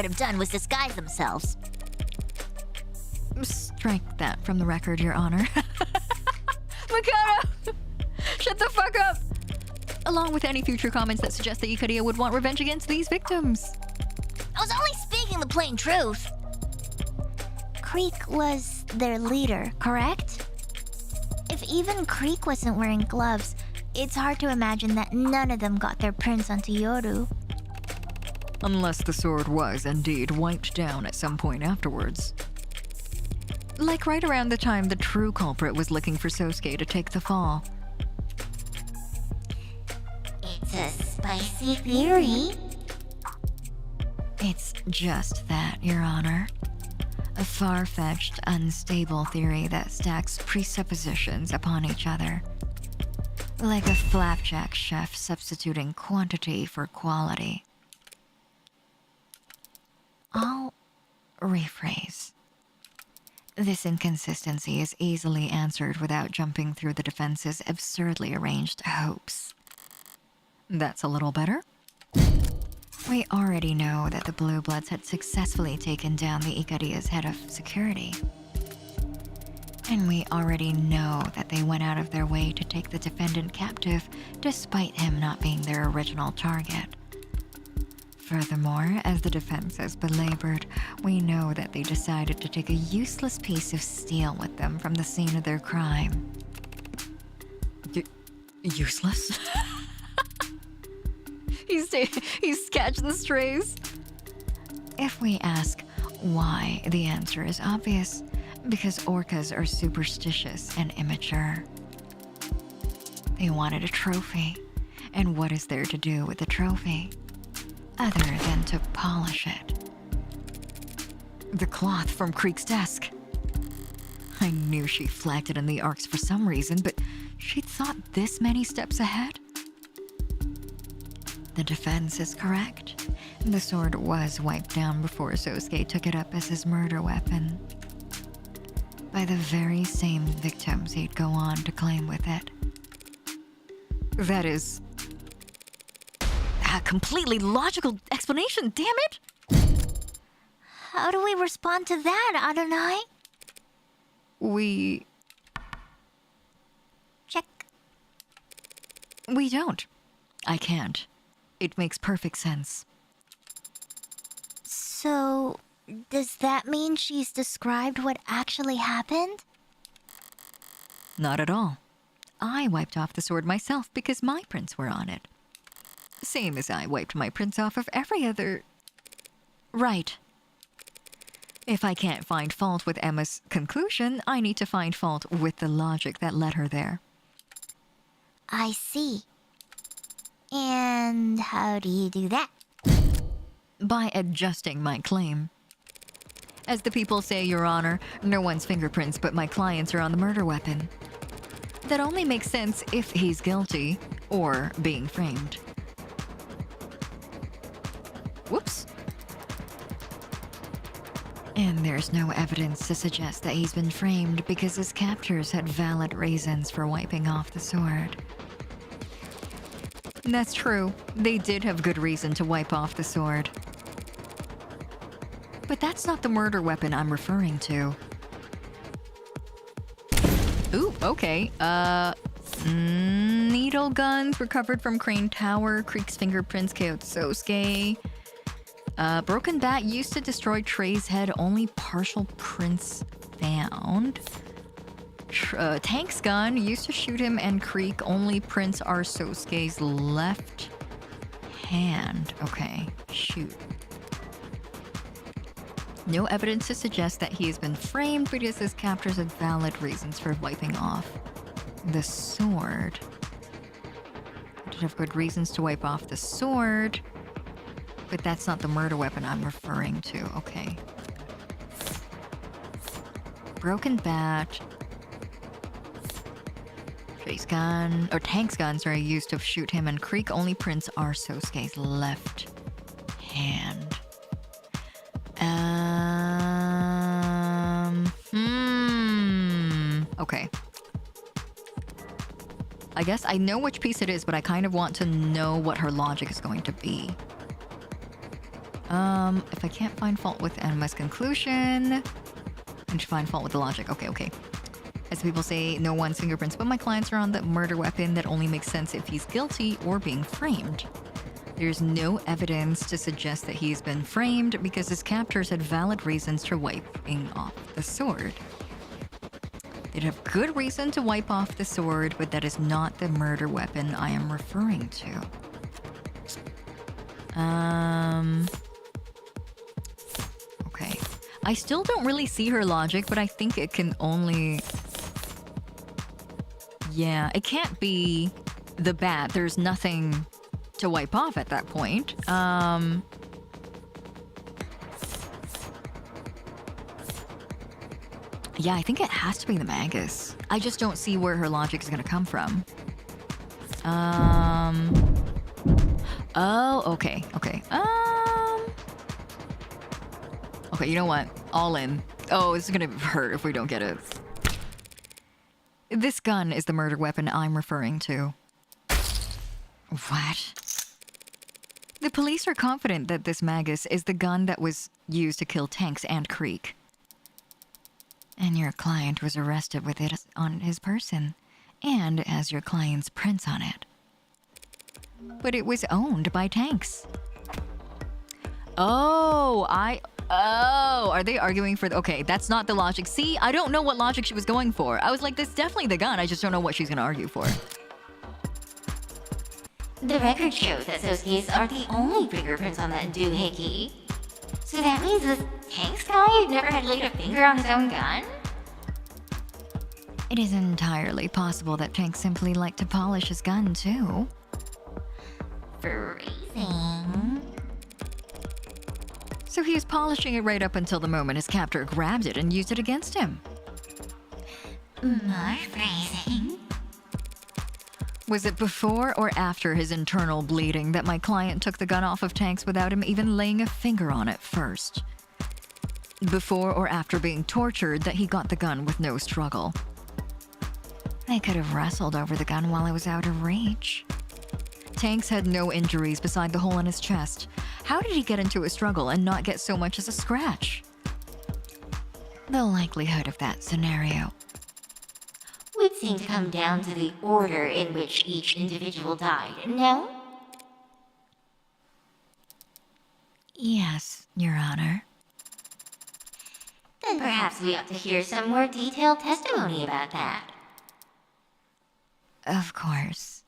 have done was disguise themselves. Strike that from the record, Your Honor. Makoto! Shut the fuck up! Along with any future comments that suggest that Ikaria would want revenge against these victims. I was only speaking the plain truth. Creek was their leader, correct? If even Creek wasn't wearing gloves, it's hard to imagine that none of them got their prints onto Yoru. Unless the sword was indeed wiped down at some point afterwards. Like right around the time the true culprit was looking for Sosuke to take the fall. It's a spicy theory. It's just that, Your Honor. A far-fetched, unstable theory that stacks presuppositions upon each other. Like a flapjack chef substituting quantity for quality. I'll rephrase. This inconsistency is easily answered without jumping through the defense's absurdly arranged hopes. That's a little better? We already know that the Blue Bloods had successfully taken down the Ikaria's head of security. And we already know that they went out of their way to take the defendant captive, despite him not being their original target. Furthermore, as the defense has belabored, we know that they decided to take a useless piece of steel with them from the scene of their crime. Useless? He's catching the strays. If we ask why, the answer is obvious. Because orcas are superstitious and immature. They wanted a trophy. And what is there to do with the trophy? Other than to polish it. The cloth from Creek's desk. I knew she flagged it in the arcs for some reason, but she'd thought this many steps ahead? The defense is correct. The sword was wiped down before Sosuke took it up as his murder weapon. By the very same victims he'd go on to claim with it. That is... a completely logical explanation, damn it! How do we respond to that, Adonai? We don't. I can't. It makes perfect sense. So, does that mean she's described what actually happened? Not at all. I wiped off the sword myself because my prints were on it. Same as I wiped my prints off of every other... Right. If I can't find fault with Emma's conclusion, I need to find fault with the logic that led her there. I see. And how do you do that? By adjusting my claim. As the people say, Your Honor, no one's fingerprints but my client's are on the murder weapon. That only makes sense if he's guilty or being framed. Whoops. And there's no evidence to suggest that he's been framed because his captors had valid reasons for wiping off the sword. That's true. They did have good reason to wipe off the sword. But that's not the murder weapon I'm referring to. Ooh, okay. Needle guns recovered from Crane Tower. Creek's fingerprints killed Sosuke. Broken bat used to destroy Trey's head. Only partial prints found. Tank's gun used to shoot him and Creek. Only prints are Sosuke's left hand. Okay, shoot. No evidence to suggest that he has been framed because his captors had valid reasons for wiping off the sword. I did have good reasons to wipe off the sword, but that's not the murder weapon I'm referring to. Okay. Broken bat. Trey's gun, or Tank's gun, sorry, used to shoot him and Creek. Only prints are Sosuke's left hand. Okay. I guess I know which piece it is, but I kind of want to know what her logic is going to be. If I can't find fault with Enma's conclusion, I should find fault with the logic. Okay. As people say, no one's fingerprints but my clients are on the murder weapon. That only makes sense if he's guilty or being framed. There's no evidence to suggest that he's been framed because his captors had valid reasons for wiping off the sword. They'd have good reason to wipe off the sword, but that is not the murder weapon I am referring to. Okay. I still don't really see her logic, but I think it can only... Yeah, it can't be the bat. There's nothing to wipe off at that point. Yeah, I think it has to be the Magus. I just don't see where her logic is gonna come from. Oh, okay. Okay, you know what? All in. Oh, this is gonna hurt if we don't get it. This gun is the murder weapon I'm referring to. What? The police are confident that this Magus is the gun that was used to kill Tanks and Creek. And your client was arrested with it on his person, and has your client's prints on it. But it was owned by Tanks. Oh, are they arguing for okay, that's not the logic. See, I don't know what logic she was going for. I was like, this is definitely the gun, I just don't know what she's gonna argue for. The record shows that Sosuke's are the only fingerprints on that doohickey. So that means this Tank's guy never had laid a finger on his own gun? It is entirely possible that Tank simply liked to polish his gun, too. Freezing. So he was polishing it right up until the moment his captor grabbed it and used it against him. More freezing. Was it before or after his internal bleeding that my client took the gun off of Tanks without him even laying a finger on it first? Before or after being tortured that he got the gun with no struggle? They could have wrestled over the gun while it was out of reach. Tanks had no injuries beside the hole in his chest. How did he get into a struggle and not get so much as a scratch? The likelihood of that scenario Would seem to come down to the order in which each individual died, no? Yes, Your Honor. Then perhaps we ought to hear some more detailed testimony about that. Of course.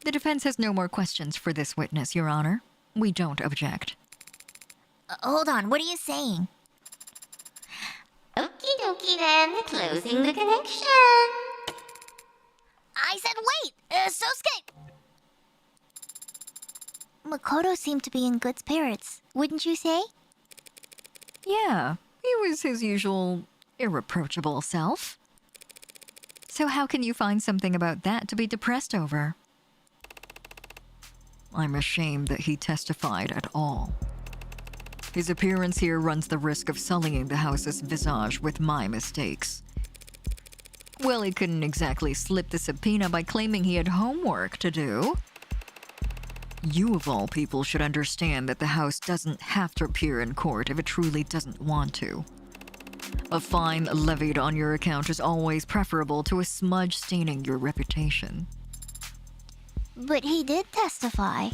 The defense has no more questions for this witness, Your Honor. We don't object. Hold on, what are you saying? Okie dokie then, closing the connection. I said wait! Sosuke! Makoto seemed to be in good spirits, wouldn't you say? Yeah, he was his usual irreproachable self. So how can you find something about that to be depressed over? I'm ashamed that he testified at all. His appearance here runs the risk of sullying the house's visage with my mistakes. Well, he couldn't exactly slip the subpoena by claiming he had homework to do. You of all people should understand that the house doesn't have to appear in court if it truly doesn't want to. A fine levied on your account is always preferable to a smudge staining your reputation. But he did testify.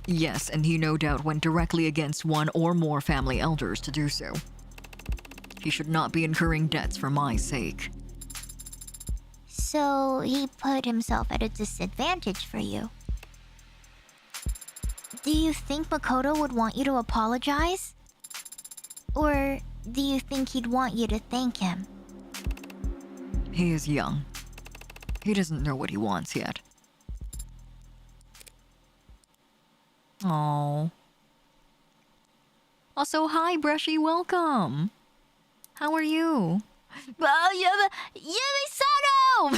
Yes, and he no doubt went directly against one or more family elders to do so. He should not be incurring debts for my sake. So he put himself at a disadvantage for you. Do you think Makoto would want you to apologize? Or do you think he'd want you to thank him? He is young. He doesn't know what he wants yet. Oh. Also, hi, Brushy, welcome. How are you? Yumi Sato!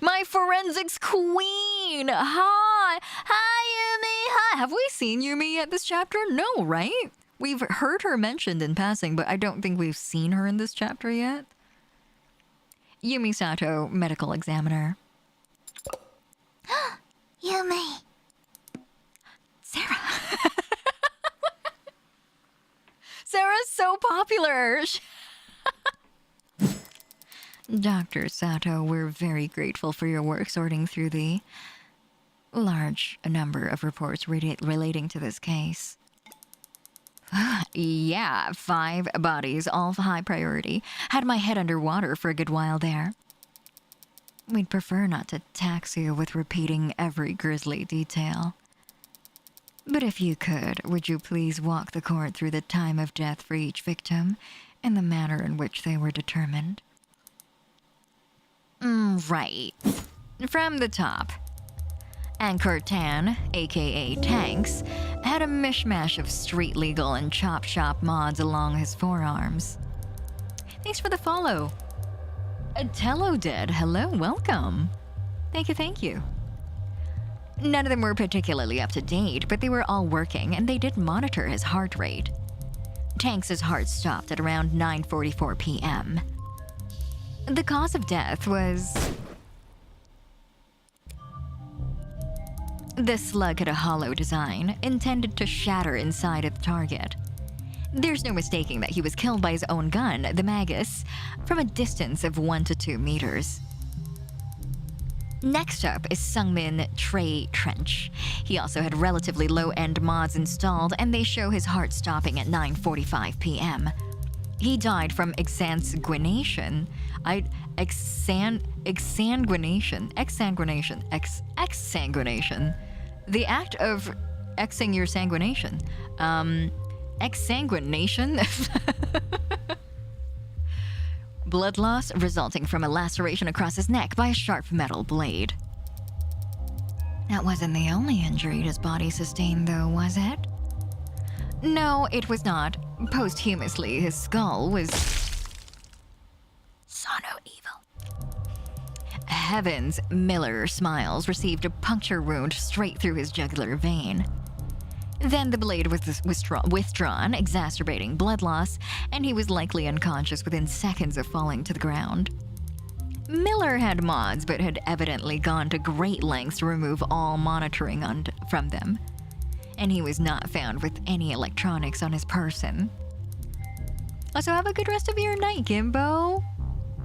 My forensics queen! Hi! Hi, Yumi! Hi! Have we seen Yumi yet this chapter? No, right? We've heard her mentioned in passing, but I don't think we've seen her in this chapter yet. Yumi Sato, medical examiner. Yumi. Sarah. Sarah's so popular. Dr. Sato, we're very grateful for your work sorting through the large number of reports relating to this case. Yeah, 5 bodies, all of high priority. Had my head underwater for a good while there. We'd prefer not to tax you with repeating every grisly detail. But if you could, would you please walk the court through the time of death for each victim and the manner in which they were determined? Right. From the top. Anchor Tan, aka Tanks, had a mishmash of street legal and chop shop mods along his forearms. Thanks for the follow. Tello Dead, hello, welcome. Thank you. None of them were particularly up to date, but they were all working and they did monitor his heart rate. Tanks' heart stopped at around 9:44 p.m. The cause of death was... The slug had a hollow design, intended to shatter inside of the target. There's no mistaking that he was killed by his own gun, the Magus, from a distance of 1 to 2 meters. Next up is Sungmin Trey Trench. He also had relatively low-end mods installed, and they show his heart stopping at 9:45 p.m. He died from exsanguination. Exsanguination. The act of Xing your sanguination. Exsanguination? Blood loss resulting from a laceration across his neck by a sharp metal blade. That wasn't the only injury his body sustained, though, was it? No, it was not. Posthumously, his skull was... Sono evil. Heavens, Miller Smiles received a puncture wound straight through his jugular vein. Then the blade was withdrawn, exacerbating blood loss, and he was likely unconscious within seconds of falling to the ground. Miller had mods, but had evidently gone to great lengths to remove all monitoring from them, and he was not found with any electronics on his person. Also, have a good rest of your night, Gimbo.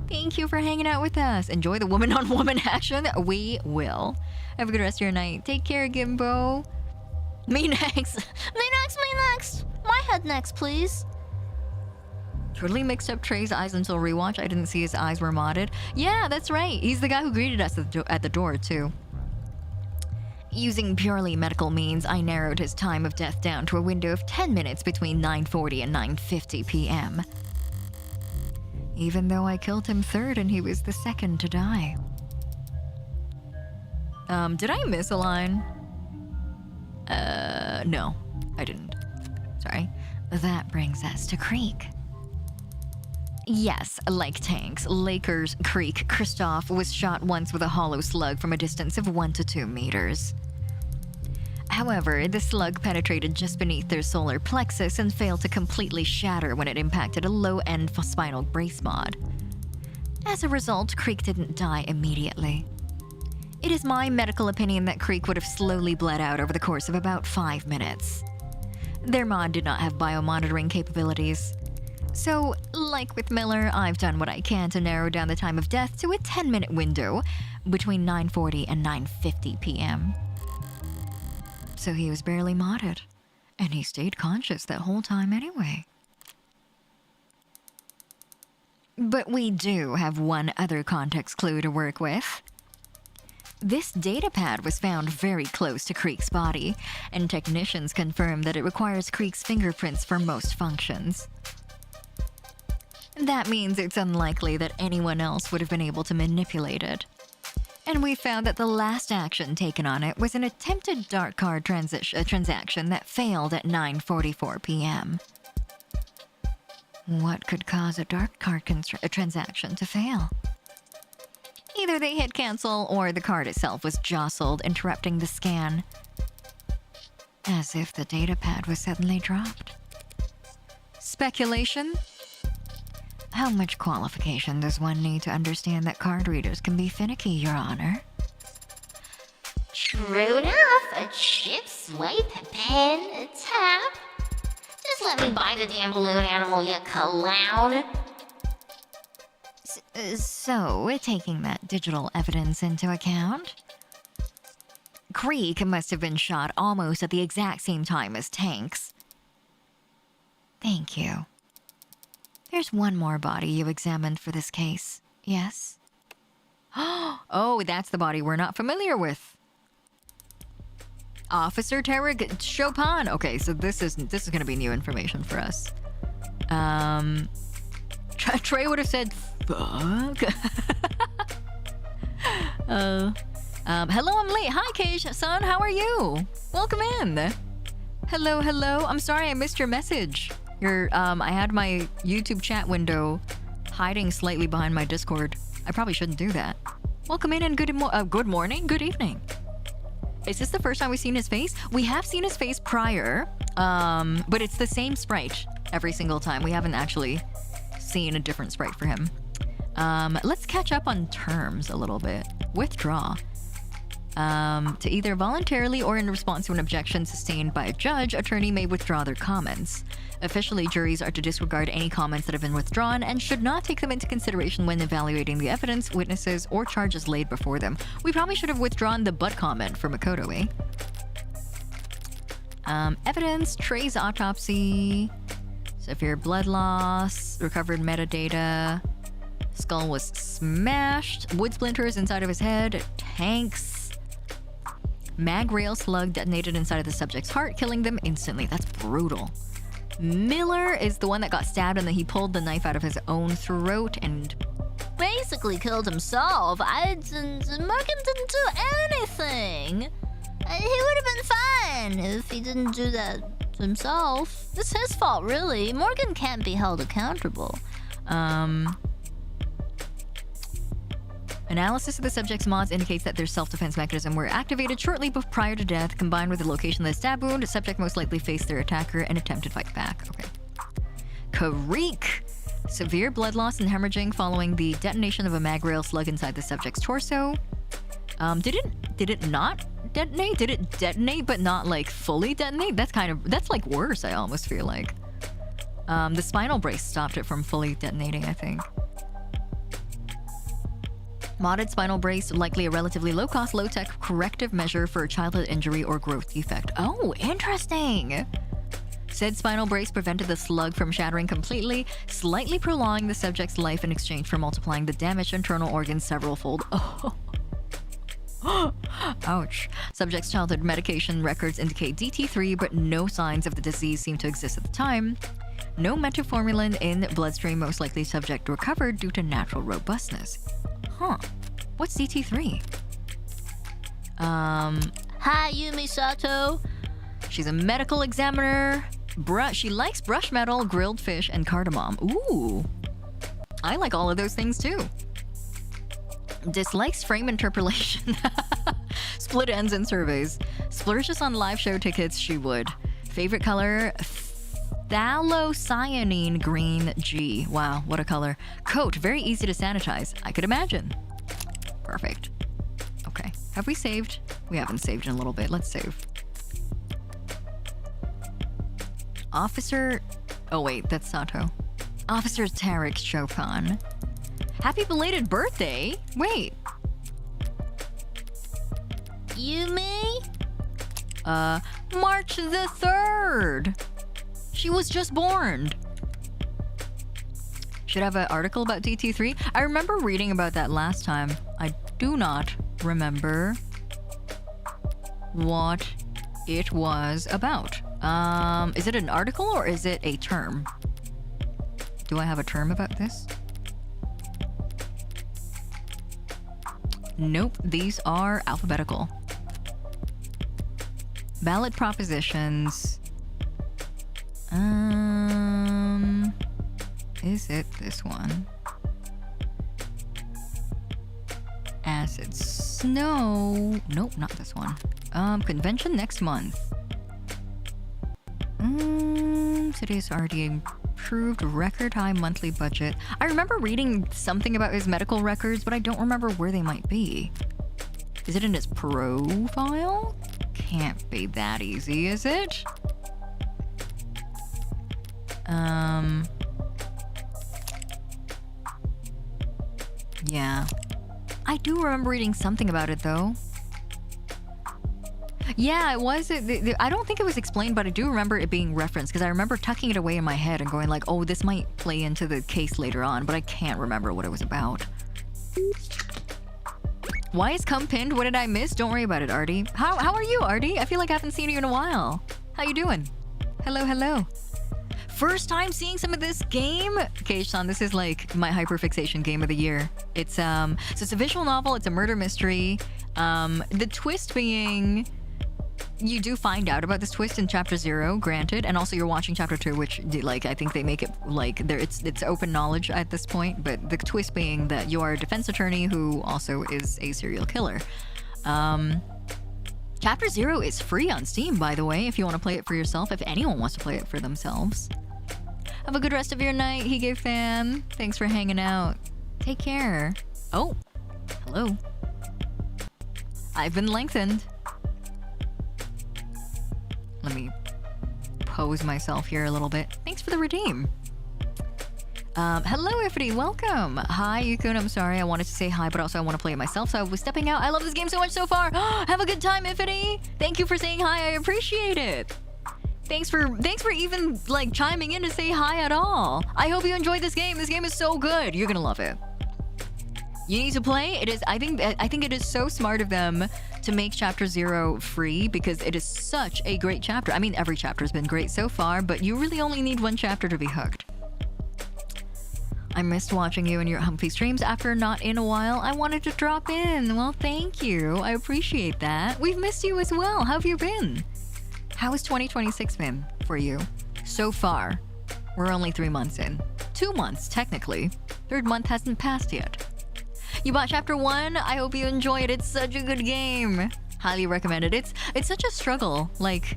Thank you for hanging out with us. Enjoy the woman-on-woman action. We will. Have a good rest of your night. Take care, Gimbo. Me next. Me next. My head next, please. Totally mixed up Trey's eyes until rewatch. I didn't see his eyes were modded. Yeah, that's right. He's the guy who greeted us at the door, too. Using purely medical means, I narrowed his time of death down to a window of 10 minutes between 9:40 and 9:50 p.m. Even though I killed him third and he was the second to die. Did I miss a line? No, I didn't. Sorry. That brings us to Creek. Yes, like Tanks, Lakers Creek Kristoff was shot once with a hollow slug from a distance of 1 to 2 meters. However, the slug penetrated just beneath their solar plexus and failed to completely shatter when it impacted a low-end spinal brace mod. As a result, Creek didn't die immediately. It is my medical opinion that creek would have slowly bled out over the course of about 5 minutes. Their mod did not have biomonitoring capabilities. So, like with Miller, I've done what I can to narrow down the time of death to a 10-minute window between 9:40 and 9:50 p.m. So he was barely modded, and he stayed conscious that whole time anyway. But we do have one other context clue to work with. This datapad was found very close to Creek's body, and technicians confirm that it requires Creek's fingerprints for most functions. That means it's unlikely that anyone else would have been able to manipulate it. And we found that the last action taken on it was an attempted dark card transaction that failed at 9:44 p.m. What could cause a dark card transaction to fail? Either they hit cancel or the card itself was jostled, interrupting the scan. As if the datapad was suddenly dropped. Speculation? How much qualification does one need to understand that card readers can be finicky, Your Honor? True enough. A chip, swipe, pen, tap. Just let me buy the damn balloon animal, you clown. So, taking that digital evidence into account, Creek must have been shot almost at the exact same time as Tanks. Thank you. There's one more body you examined for this case, yes? Oh, that's the body we're not familiar with. Officer Tarek Chopin. Okay, so this is gonna be new information for us. Trey would have said, fuck. Hello, I'm late. Hi, Keish, son, how are you? Welcome in. Hello. I'm sorry I missed your message. I had my YouTube chat window hiding slightly behind my Discord. I probably shouldn't do that. Welcome in and good morning, good evening. Is this the first time we've seen his face? We have seen his face prior, but it's the same sprite every single time. We haven't actually seen a different sprite for him. Let's catch up on terms a little bit. Withdraw. To either voluntarily or in response to an objection sustained by a judge, attorney may withdraw their comments. Officially, juries are to disregard any comments that have been withdrawn and should not take them into consideration when evaluating the evidence, witnesses, or charges laid before them. We probably should have withdrawn the butt comment for Makoto, eh? Evidence, Trey's autopsy, severe blood loss, recovered metadata, skull was smashed, wood splinters inside of his head, Tanks, mag rail slug detonated inside of the subject's heart, killing them instantly. That's brutal. Miller is the one that got stabbed and then he pulled the knife out of his own throat and Basically killed himself. Morgan didn't do anything. He would have been fine if he didn't do that himself. It's his fault, really. Morgan can't be held accountable. Analysis of the subject's mods indicates that their self-defense mechanism were activated shortly prior to death, combined with the location of the stab wound. The subject most likely faced their attacker and attempted to fight back. Okay. Kareek! Severe blood loss and hemorrhaging following the detonation of a mag rail slug inside the subject's torso. Did it not detonate? Did it detonate but not like fully detonate? That's like worse, I almost feel like. The spinal brace stopped it from fully detonating, I think. Modded spinal brace, likely a relatively low-cost, low-tech corrective measure for a childhood injury or growth defect. Oh, interesting! Said spinal brace prevented the slug from shattering completely, slightly prolonging the subject's life in exchange for multiplying the damaged internal organs several-fold. Oh. Ouch. Subject's childhood medication records indicate DT3, but no signs of the disease seem to exist at the time. No metformin in bloodstream, most likely subject recovered due to natural robustness. Huh. What's DT3? Hi, Yumi Sato. She's a medical examiner. She likes brush metal, grilled fish, and cardamom. Ooh. I like all of those things too. Dislikes frame interpolation. Split ends in surveys. Splurges on live show tickets, she would. Favorite color? Phthalocyanine green G. Wow, what a color. Coat, very easy to sanitize. I could imagine. Perfect. Okay. Have we saved? We haven't saved in a little bit. Let's save. Officer... Oh wait, that's Sato. Officer Tarek Chopin. Happy belated birthday! Wait. Yumi? March the 3rd! She was just born. Should have an article about DT3. I remember reading about that last time. I do not remember what it was about. Is it an article or is it a term? Do I have a term about this? Nope, these are alphabetical. Ballot propositions. Is it this one? Acid snow. Nope, not this one. Convention next month. City's already approved record high monthly budget. I remember reading something about his medical records, but I don't remember where they might be. Is it in his profile? Can't be that easy, is it? Yeah. I do remember reading something about it though. Yeah, it was. I don't think it was explained, but I do remember it being referenced because I remember tucking it away in my head and going like, oh, this might play into the case later on, but I can't remember what it was about. Why is cum pinned? What did I miss? Don't worry about it, Artie. How are you, Artie? I feel like I haven't seen you in a while. How you doing? Hello, hello. First time seeing some of this game. Okay, Sean, this is like my hyperfixation game of the year. It's so it's a visual novel. It's a murder mystery. The twist being, you do find out about this twist in chapter 0, granted, and also you're watching chapter 2, which like I think they make it like there it's open knowledge at this point. But the twist being that you are a defense attorney who also is a serial killer. Chapter 0 is free on Steam, by the way, if you want to play it for yourself. If anyone wants to play it for themselves. Have a good rest of your night, Hige fan. Thanks for hanging out. Take care. Oh, hello. I've been lengthened. Let me pose myself here a little bit. Thanks for the redeem. Hello, Ifrity. Welcome. Hi, Yukun. I'm sorry. I wanted to say hi, but also I want to play it myself, so I was stepping out. I love this game so much so far. Have a good time, Ifrity. Thank you for saying hi. I appreciate it. Thanks for even like chiming in to say hi at all. I hope you enjoyed this game. This game is so good. You're gonna love it. You need to play. It is. I think it is so smart of them to make chapter 0 free because it is such a great chapter. I mean, every chapter has been great so far, but you really only need one chapter to be hooked. I missed watching you and your Humphrey streams after not in a while. I wanted to drop in. Well, thank you. I appreciate that. We've missed you as well. How have you been? How has 2026 been for you so far? We're only 3 months in. 2 months, technically. 3rd month hasn't passed yet. You bought chapter 1? I hope you enjoy it. It's such a good game. Highly recommend it. It's such a struggle, like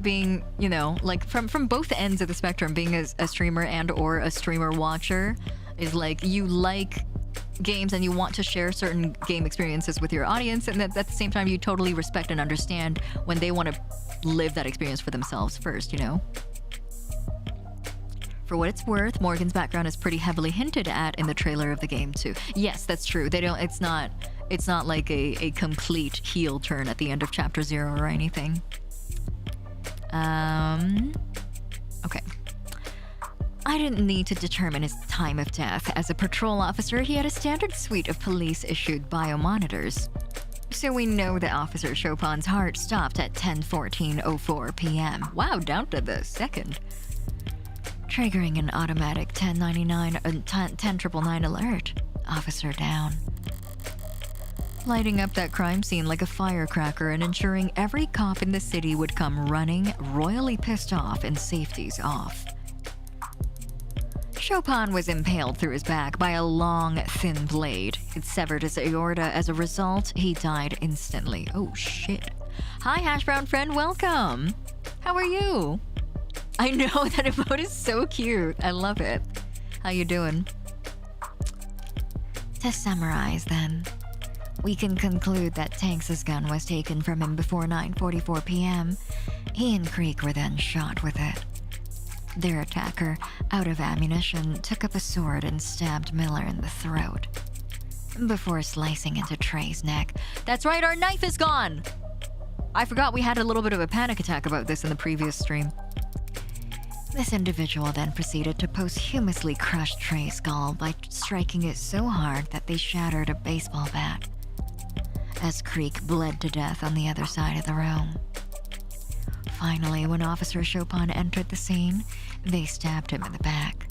being, you know, like from both ends of the spectrum, being a streamer and or a streamer watcher is like you like games and you want to share certain game experiences with your audience, and at the same time you totally respect and understand when they want to live that experience for themselves first, you know? For what it's worth, Morgan's background is pretty heavily hinted at in the trailer of the game too. Yes, that's true. They don't. It's not like a complete heel turn at the end of chapter 0 or anything. Okay. I didn't need to determine his time of death. As a patrol officer, he had a standard suite of police-issued biomonitors. So we know that Officer Chopin's heart stopped at 10:14:04 p.m. Wow, down to the second. Triggering an automatic 1099 alert. Officer down. Lighting up that crime scene like a firecracker and ensuring every cop in the city would come running, royally pissed off and safeties off. Chopin was impaled through his back by a long, thin blade. It severed his aorta. As a result, he died instantly. Oh shit. Hi, Hash Brown friend, welcome. How are you? I know that emote is so cute. I love it. How you doing? To summarize then, We can conclude that Tanks' gun was taken from him before 9:44 p.m. He and Creek were then shot with it. Their attacker, out of ammunition, took up a sword and stabbed Miller in the throat before slicing into Trey's neck. That's right, our knife is gone! I forgot we had a little bit of a panic attack about this in the previous stream. This individual then proceeded to posthumously crush Trey's skull by striking it so hard that they shattered a baseball bat, as Creek bled to death on the other side of the room. Finally, when Officer Chopin entered the scene, they stabbed him in the back,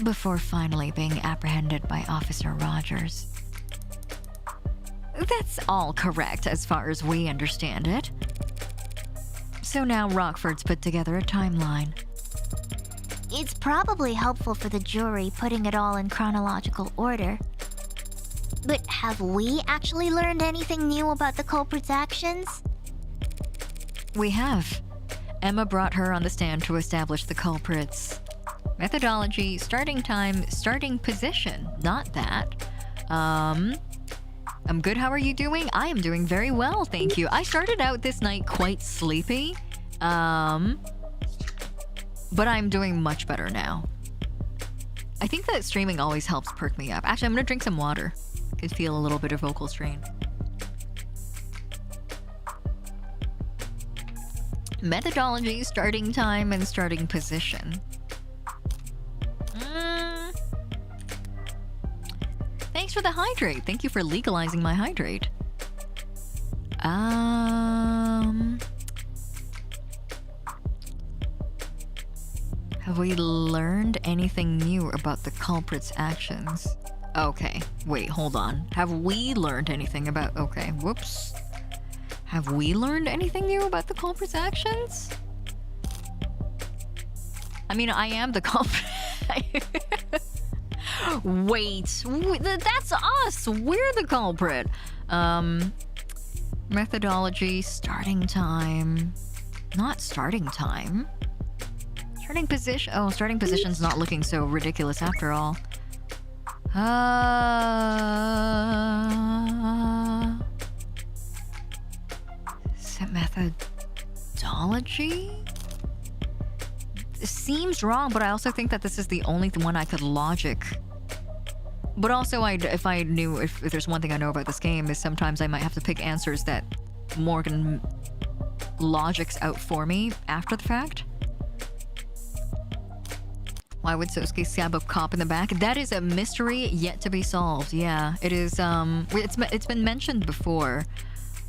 before finally being apprehended by Officer Rogers. That's all correct as far as we understand it. So now Rockford's put together a timeline. It's probably helpful for the jury putting it all in chronological order. But have we actually learned anything new about the culprit's actions? We have. Emma brought her on the stand to establish the culprit's methodology, starting time, starting position. Not that. I'm good. How are you doing? I am doing very well, thank you. I started out this night quite sleepy. But I'm doing much better now. I think that streaming always helps perk me up. Actually, I'm gonna drink some water. Could feel a little bit of vocal strain. Methodology, starting time, and starting position. Thanks for the hydrate. Thank you for legalizing my hydrate. Have we learned anything new about the culprit's actions? Okay, wait, hold on. Have we learned anything about... Okay, whoops. Have we learned anything new about the culprit's actions? I mean, I am the culprit. Wait, that's us. We're the culprit. Methodology, starting time. Not starting time. Starting position. Oh, starting position's not looking so ridiculous after all. Methodology? It seems wrong, but I also think that this is the only one I could logic. But also, if I knew, if there's one thing I know about this game, is sometimes I might have to pick answers that Morgan logics out for me after the fact. Why would Sosuke stab a cop in the back? That is a mystery yet to be solved. Yeah, it is. It's been mentioned before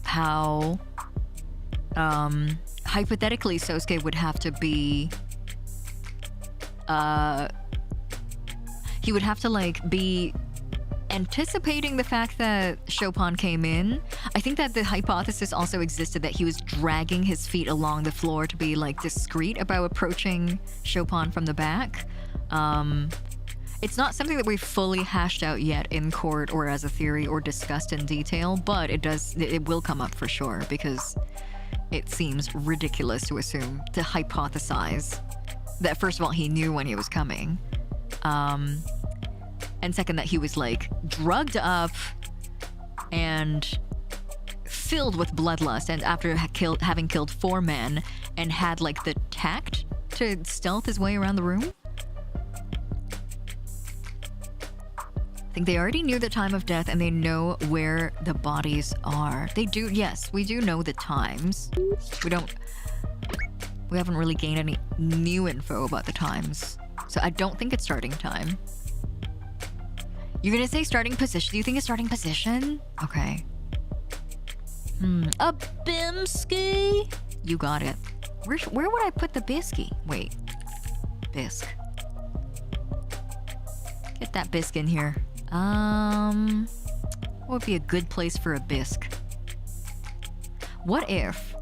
how hypothetically Sosuke would have to be he would have to like be anticipating the fact that Chopin came in. I think that the hypothesis also existed that he was dragging his feet along the floor to be like discreet about approaching Chopin from the back. It's not something that we've fully hashed out yet in court or as a theory or discussed in detail, but it will come up for sure, because it seems ridiculous to assume, to hypothesize that first of all he knew when he was coming, and second that he was like drugged up and filled with bloodlust, and after having killed 4 men and had like the tact to stealth his way around the room. I think they already knew the time of death and they know where the bodies are. They do, yes, we do know the times. We haven't really gained any new info about the times. So I don't think it's starting time. You're gonna say starting position? Do you think it's starting position? Okay. A Bimsky? You got it. Where would I put the bisky? Wait. Bisque. Get that bisque in here. What would be a good place for a bisque? What if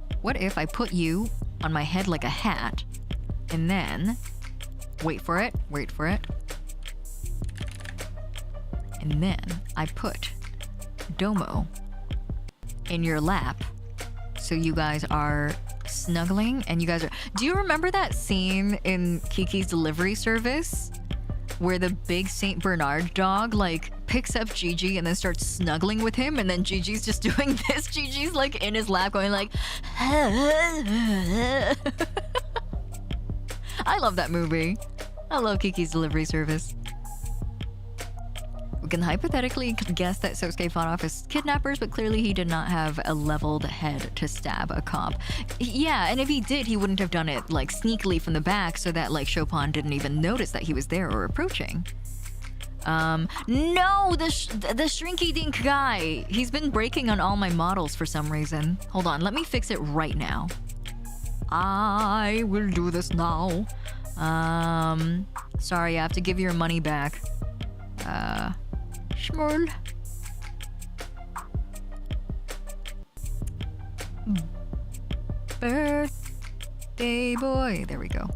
I put you on my head like a hat, and then, wait for it, and then I put Domo in your lap, so you guys are snuggling, and you guys are... Do you remember that scene in Kiki's Delivery Service where the big Saint Bernard dog like picks up Gigi and then starts snuggling with him, and then Gigi's just doing this. Gigi's like in his lap going like I love that movie. I love Kiki's delivery service. We can hypothetically guess that Sosuke fought off his kidnappers, but clearly he did not have a leveled head to stab a cop. Yeah, and if he did, he wouldn't have done it like sneakily from the back so that like Chopin didn't even notice that he was there or approaching. No, the Shrinky Dink guy. He's been breaking on all my models for some reason. Hold on, let me fix it right now. I will do this now. Sorry, I have to give your money back. Schmurl. Birthday boy. There we go.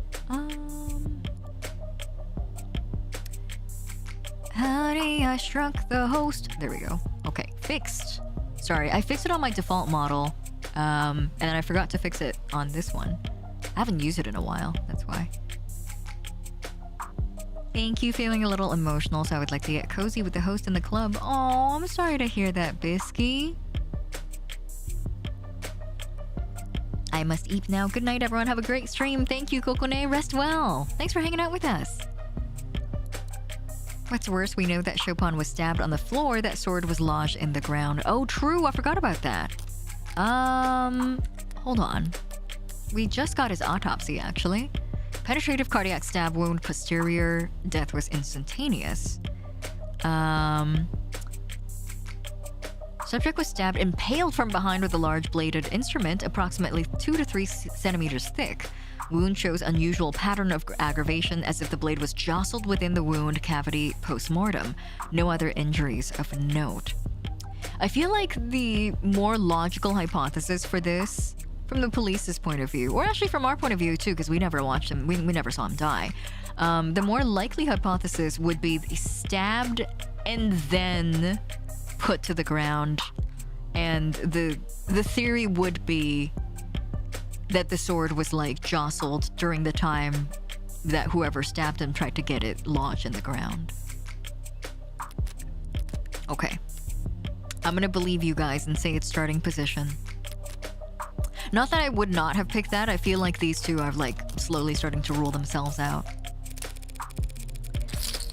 Honey, I shrunk the host. There we go. Okay, fixed. Sorry, I fixed it on my default model. And then I forgot to fix it on this one. I haven't used it in a while, that's why. Thank you, feeling a little emotional, so I would like to get cozy with the host in the club. Oh, I'm sorry to hear that, Bluesky. I must eat now. Good night, everyone. Have a great stream. Thank you, Kokone. Rest well. Thanks for hanging out with us. What's worse, we know that Chopin was stabbed on the floor. That sword was lodged in the ground. Oh, true. I forgot about that. Hold on. We just got his autopsy, actually. Penetrative cardiac stab wound, posterior. Death was instantaneous. Subject was stabbed, impaled from behind with a large bladed instrument, approximately 2 to 3 centimeters thick. Wound shows unusual pattern of aggravation as if the blade was jostled within the wound cavity post-mortem. No other injuries of note. I feel like the more logical hypothesis for this, from the police's point of view, or actually from our point of view too, because we never watched him, we never saw him die. The more likely hypothesis would be stabbed and then put to the ground, and the theory would be that the sword was like jostled during the time that whoever stabbed him tried to get it lodged in the ground. Okay. I'm gonna believe you guys and say it's starting position. Not that I would not have picked that. I feel like these two are like slowly starting to rule themselves out.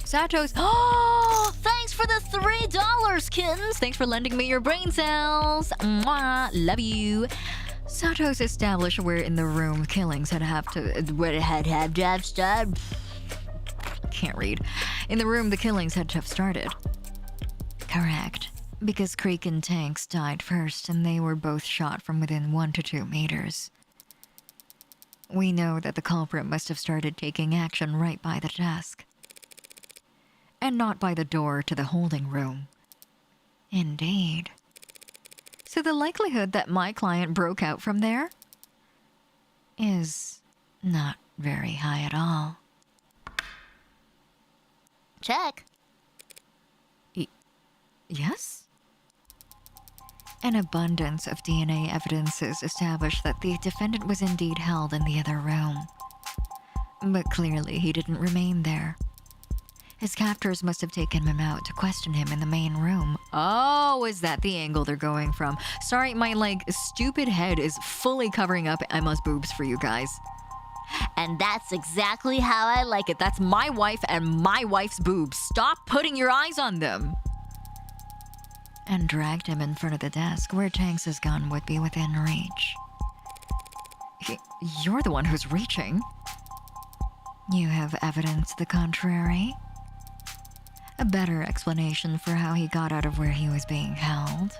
Sato's. Oh, thanks for the $3, kittens. Thanks for lending me your brain cells. Mwah, love you. Sato's established where in the room killings can't read. In the room the killings had to have started. Correct. Because Creek and Tanks died first, and they were both shot from within 1 to 2 meters. We know that the culprit must have started taking action right by the desk. And not by the door to the holding room. Indeed. So the likelihood that my client broke out from there is not very high at all. Check. Yes? An abundance of DNA evidences established that the defendant was indeed held in the other room. But clearly he didn't remain there. His captors must have taken him out to question him in the main room. Oh, is that the angle they're going from? Sorry, my like stupid head is fully covering up Emma's boobs for you guys. And that's exactly how I like it. That's my wife and my wife's boobs. Stop putting your eyes on them. And dragged him in front of the desk where Tanks' gun would be within reach. You're the one who's reaching. You have evidence to the contrary? A better explanation for how he got out of where he was being held?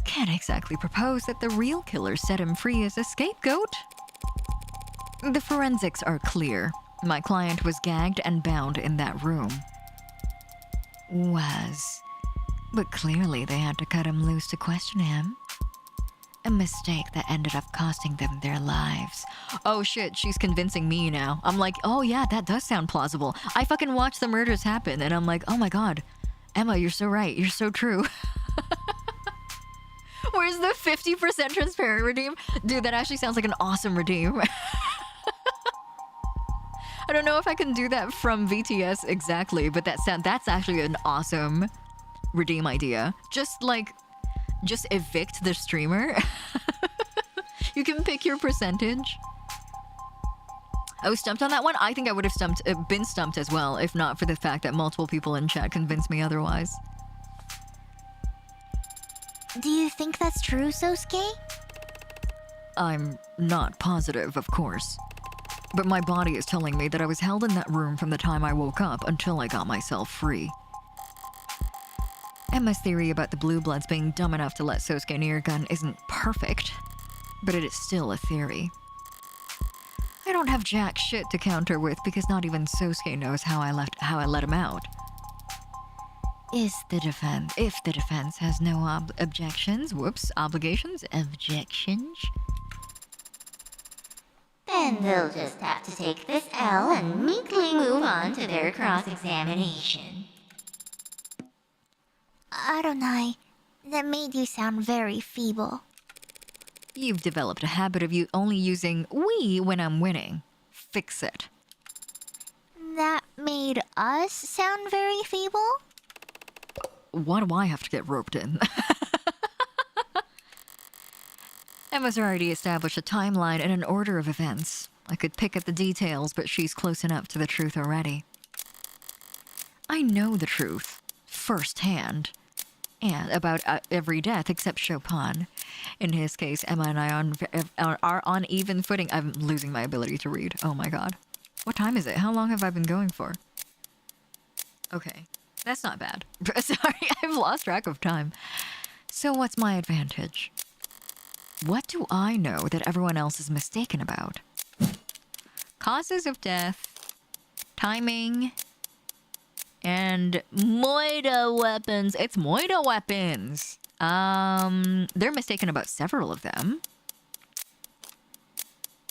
Can't exactly propose that the real killer set him free as a scapegoat. The forensics are clear. My client was gagged and bound in that room. But clearly they had to cut him loose to question him. A mistake that ended up costing them their lives. Oh shit, she's convincing me now. I'm like, oh yeah, that does sound plausible. I fucking watched the murders happen and I'm like, oh my god, Emma, you're so right, you're so true. Where's the 50% transparent redeem? Dude, that actually sounds like an awesome redeem. I don't know if I can do that from VTS exactly, but that's actually an awesome redeem idea. Just evict the streamer. You can pick your percentage. I was stumped on that one. I think I would have been stumped as well, if not for the fact that multiple people in chat convinced me otherwise. Do you think that's true, Sosuke? I'm not positive, of course. But my body is telling me that I was held in that room from the time I woke up until I got myself free. Emma's theory about the Blue Bloods being dumb enough to let Sosuke near a gun isn't perfect, but it is still a theory. I don't have jack shit to counter with because not even Sosuke knows how I let him out. If the defense has no obligations, Then they'll just have to take this L and meekly move on to their cross-examination. Adonai, that made you sound very feeble. You've developed a habit of you only using we when I'm winning. Fix it. That made us sound very feeble? Why do I have to get roped in? Emma's already established a timeline and an order of events. I could pick at the details, but she's close enough to the truth already. I know the truth, firsthand, and about every death except Chopin. In his case, Emma and I are on even footing. I'm losing my ability to read. Oh my god. What time is it? How long have I been going for? Okay, that's not bad. Sorry, I've lost track of time. So what's my advantage? What do I know that everyone else is mistaken about? Causes of death, timing, and moida weapons. It's moida weapons. They're mistaken about several of them.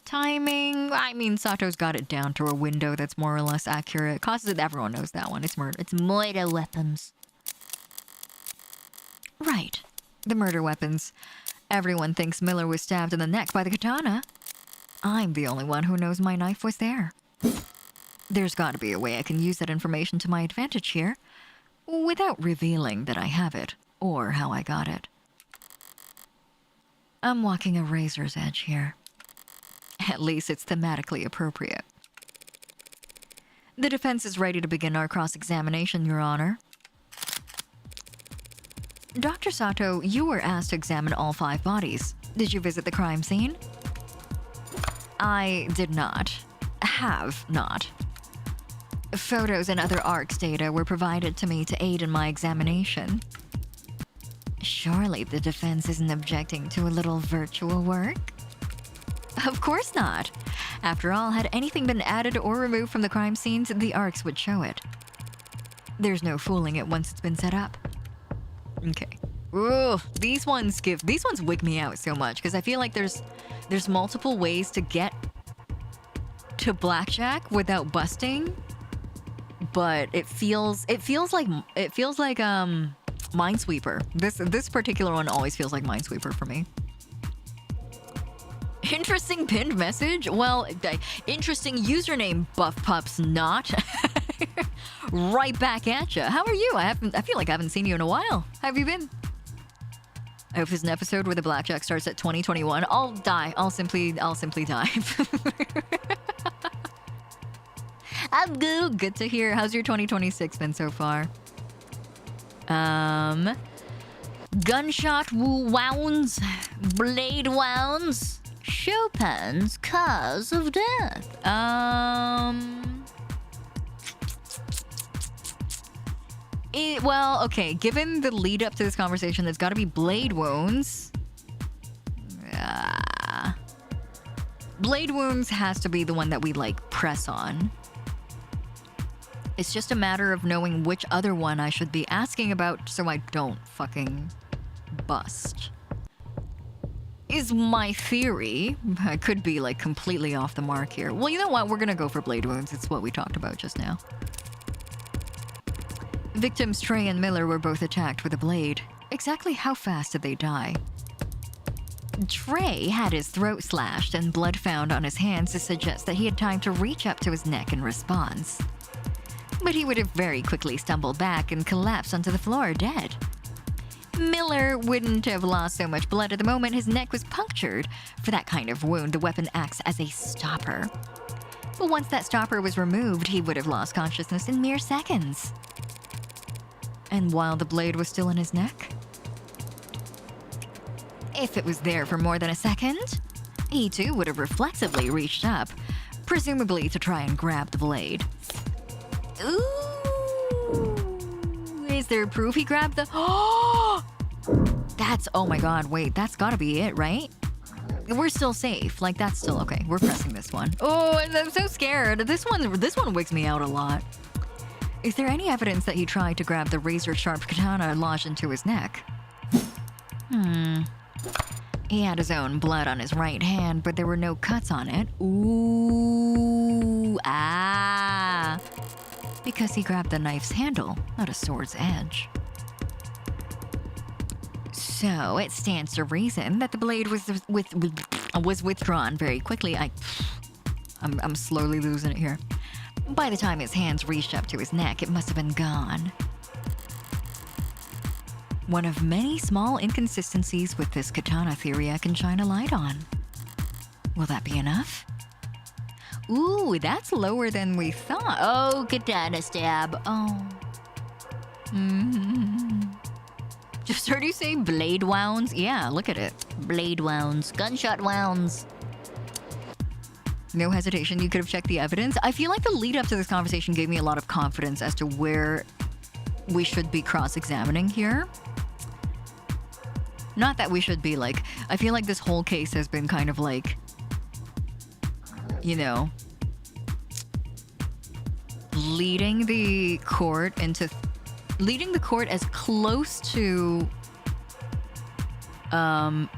Timing, I mean, Sato's got it down to a window that's more or less accurate. Causes of, everyone knows that one. It's murder. It's moida weapons. Right. The murder weapons. Everyone thinks Miller was stabbed in the neck by the katana. I'm the only one who knows my knife was there. There's got to be a way I can use that information to my advantage here, without revealing that I have it, or how I got it. I'm walking a razor's edge here. At least it's thematically appropriate. The defense is ready to begin our cross-examination, Your Honor. Dr. Sato, you were asked to examine all 5 bodies. Did you visit the crime scene? I did not. Have not. Photos and other ARCS data were provided to me to aid in my examination. Surely the defense isn't objecting to a little virtual work? Of course not. After all, had anything been added or removed from the crime scenes, the ARCS would show it. There's no fooling it once it's been set up. Okay. Ooh, these ones wig me out so much because I feel like there's multiple ways to get to blackjack without busting, but it feels like Minesweeper. This particular one always feels like Minesweeper for me. Interesting pinned message. Well, interesting username. Buff Pups not. Right back at ya. How are you? I feel like I haven't seen you in a while. How have you been? I hope there's an episode where the blackjack starts at 2021. I'll die. I'll simply die. I'm good. Good to hear. How's your 2026 been so far? Gunshot wounds, blade wounds, Chopin's cause of death. Well, okay, given the lead up to this conversation, there's got to be blade wounds. Blade wounds has to be the one that we, like, press on. It's just a matter of knowing which other one I should be asking about so I don't fucking bust. Is my theory. I could be, like, completely off the mark here. Well, you know what? We're gonna go for blade wounds. It's what we talked about just now. Victims Trey and Miller were both attacked with a blade. Exactly how fast did they die? Trey had his throat slashed and blood found on his hands to suggest that he had time to reach up to his neck in response. But he would have very quickly stumbled back and collapsed onto the floor dead. Miller wouldn't have lost so much blood at the moment his neck was punctured. For that kind of wound, the weapon acts as a stopper. But once that stopper was removed, he would have lost consciousness in mere seconds. And while the blade was still in his neck? If it was there for more than a second, he too would have reflexively reached up, presumably to try and grab the blade. Ooh! Is there proof he grabbed the... Oh! That's... Oh my god, wait, that's gotta be it, right? We're still safe. Like, that's still okay. We're pressing this one. Oh, I'm so scared. This one wigs me out a lot. Is there any evidence that he tried to grab the razor-sharp katana lodged into his neck? He had his own blood on his right hand, but there were no cuts on it. Ooh, ah. Because he grabbed the knife's handle, not a sword's edge. So it stands to reason that the blade was withdrawn very quickly. I'm slowly losing it here. By the time his hands reached up to his neck, it must have been gone. One of many small inconsistencies with this katana theory I can shine a light on. Will that be enough? Ooh, that's lower than we thought. Oh, katana stab. Oh. Just heard you say blade wounds? Yeah, look at it. Blade wounds. Gunshot wounds. No hesitation, you could have checked the evidence. I feel like the lead up to this conversation gave me a lot of confidence as to where we should be cross-examining here. Not that we should be like, I feel like this whole case has been kind of like, you know, leading the court as close to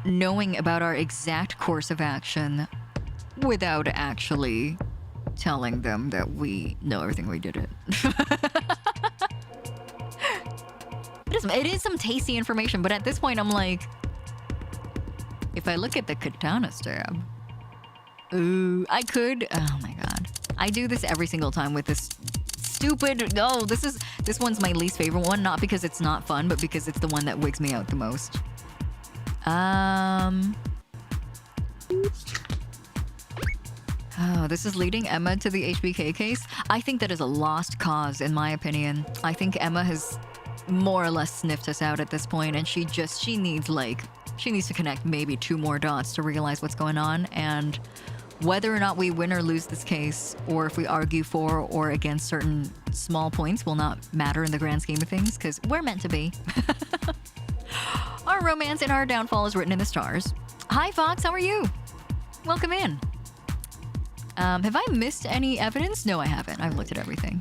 knowing about our exact course of action without actually telling them that we know everything we did it. It is some tasty information, but at this point I'm like, if I look at the katana stab, ooh, I could, oh my god. I do this every single time with this stupid, no, this one's my least favorite one, not because it's not fun, but because it's the one that wigs me out the most. Oh, this is leading Emma to the HBK case. I think that is a lost cause, in my opinion. I think Emma has more or less sniffed us out at this point, and she needs to connect maybe 2 more dots to realize what's going on, and whether or not we win or lose this case, or if we argue for or against certain small points will not matter in the grand scheme of things, because we're meant to be. Our romance and our downfall is written in the stars. Hi Fox, how are you? Welcome in. Have I missed any evidence? No, I haven't. I've looked at everything.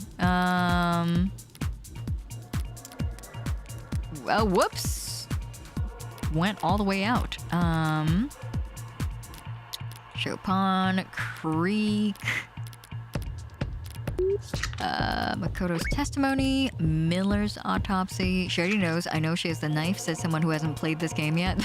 Whoops. Went all the way out. Chopin, Creek. Makoto's testimony. Miller's autopsy. She already knows. I know she has the knife, says someone who hasn't played this game yet.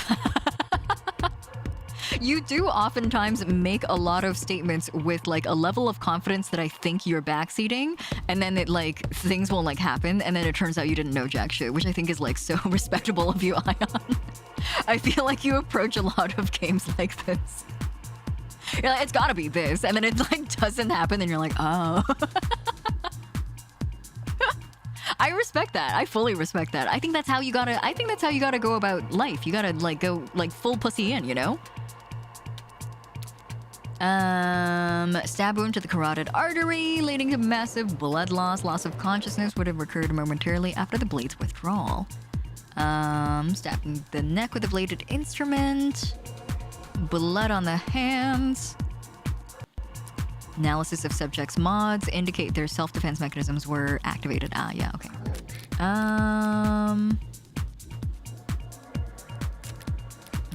You do oftentimes make a lot of statements with like a level of confidence that I think you're backseating, and then it like things will like happen, and then it turns out you didn't know jack shit, which I think is like so respectable of you, Ion. I feel like you approach a lot of games like this. You're like, it's gotta be this, and then it like doesn't happen, and you're like, oh. I respect that. I fully respect that. I think that's how you gotta go about life. You gotta like go like full pussy in, you know? Stab wound to the carotid artery, leading to massive blood loss. Loss of consciousness would have occurred momentarily after the blade's withdrawal. Stabbing the neck with a bladed instrument. Blood on the hands. Analysis of subjects' mods indicate their self-defense mechanisms were activated. Ah, yeah, okay.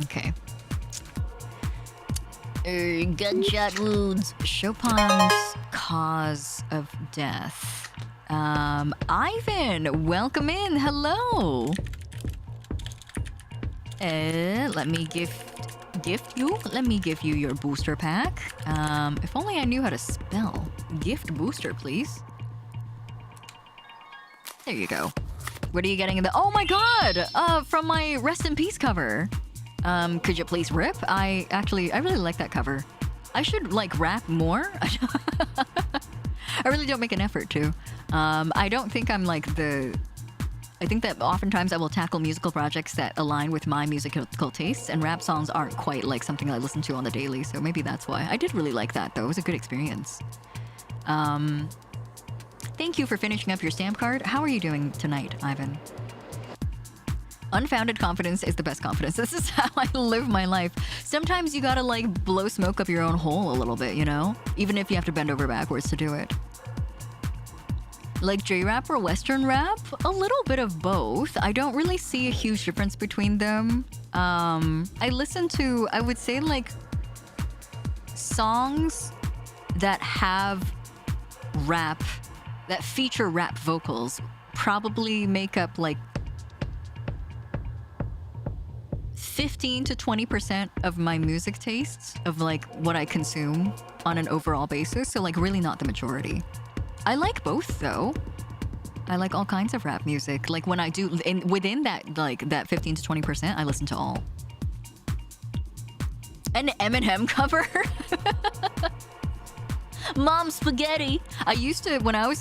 Okay. Gunshot wounds. Chopin's cause of death. Ivan, welcome in. Hello. Let me gift gift you. Let me give you your booster pack. If only I knew how to spell. Gift booster, please. There you go. What are you getting in the... Oh my god! From my Rest in Peace cover. Could you please rip? I really like that cover. I should, like, rap more. I really don't make an effort to. I don't think I'm, like, I think that oftentimes I will tackle musical projects that align with my musical tastes, and rap songs aren't quite like something I listen to on the daily, so maybe that's why. I did really like that, though. It was a good experience. Thank you for finishing up your stamp card. How are you doing tonight, Ivan? Unfounded confidence is the best confidence. This is how I live my life. Sometimes you gotta, like, blow smoke up your own hole a little bit, you know? Even if you have to bend over backwards to do it. Like J-rap or Western rap? A little bit of both. I don't really see a huge difference between them. I listen to, I would say, like, songs that have rap, that feature rap vocals, probably make up, like, 15 to 20% of my music tastes, of, like, what I consume on an overall basis. So, like, really not the majority. I like both, though. I like all kinds of rap music. Like, when I do, within that, like, that 15 to 20%, I listen to all. An Eminem cover? Mom spaghetti. I used to, when I was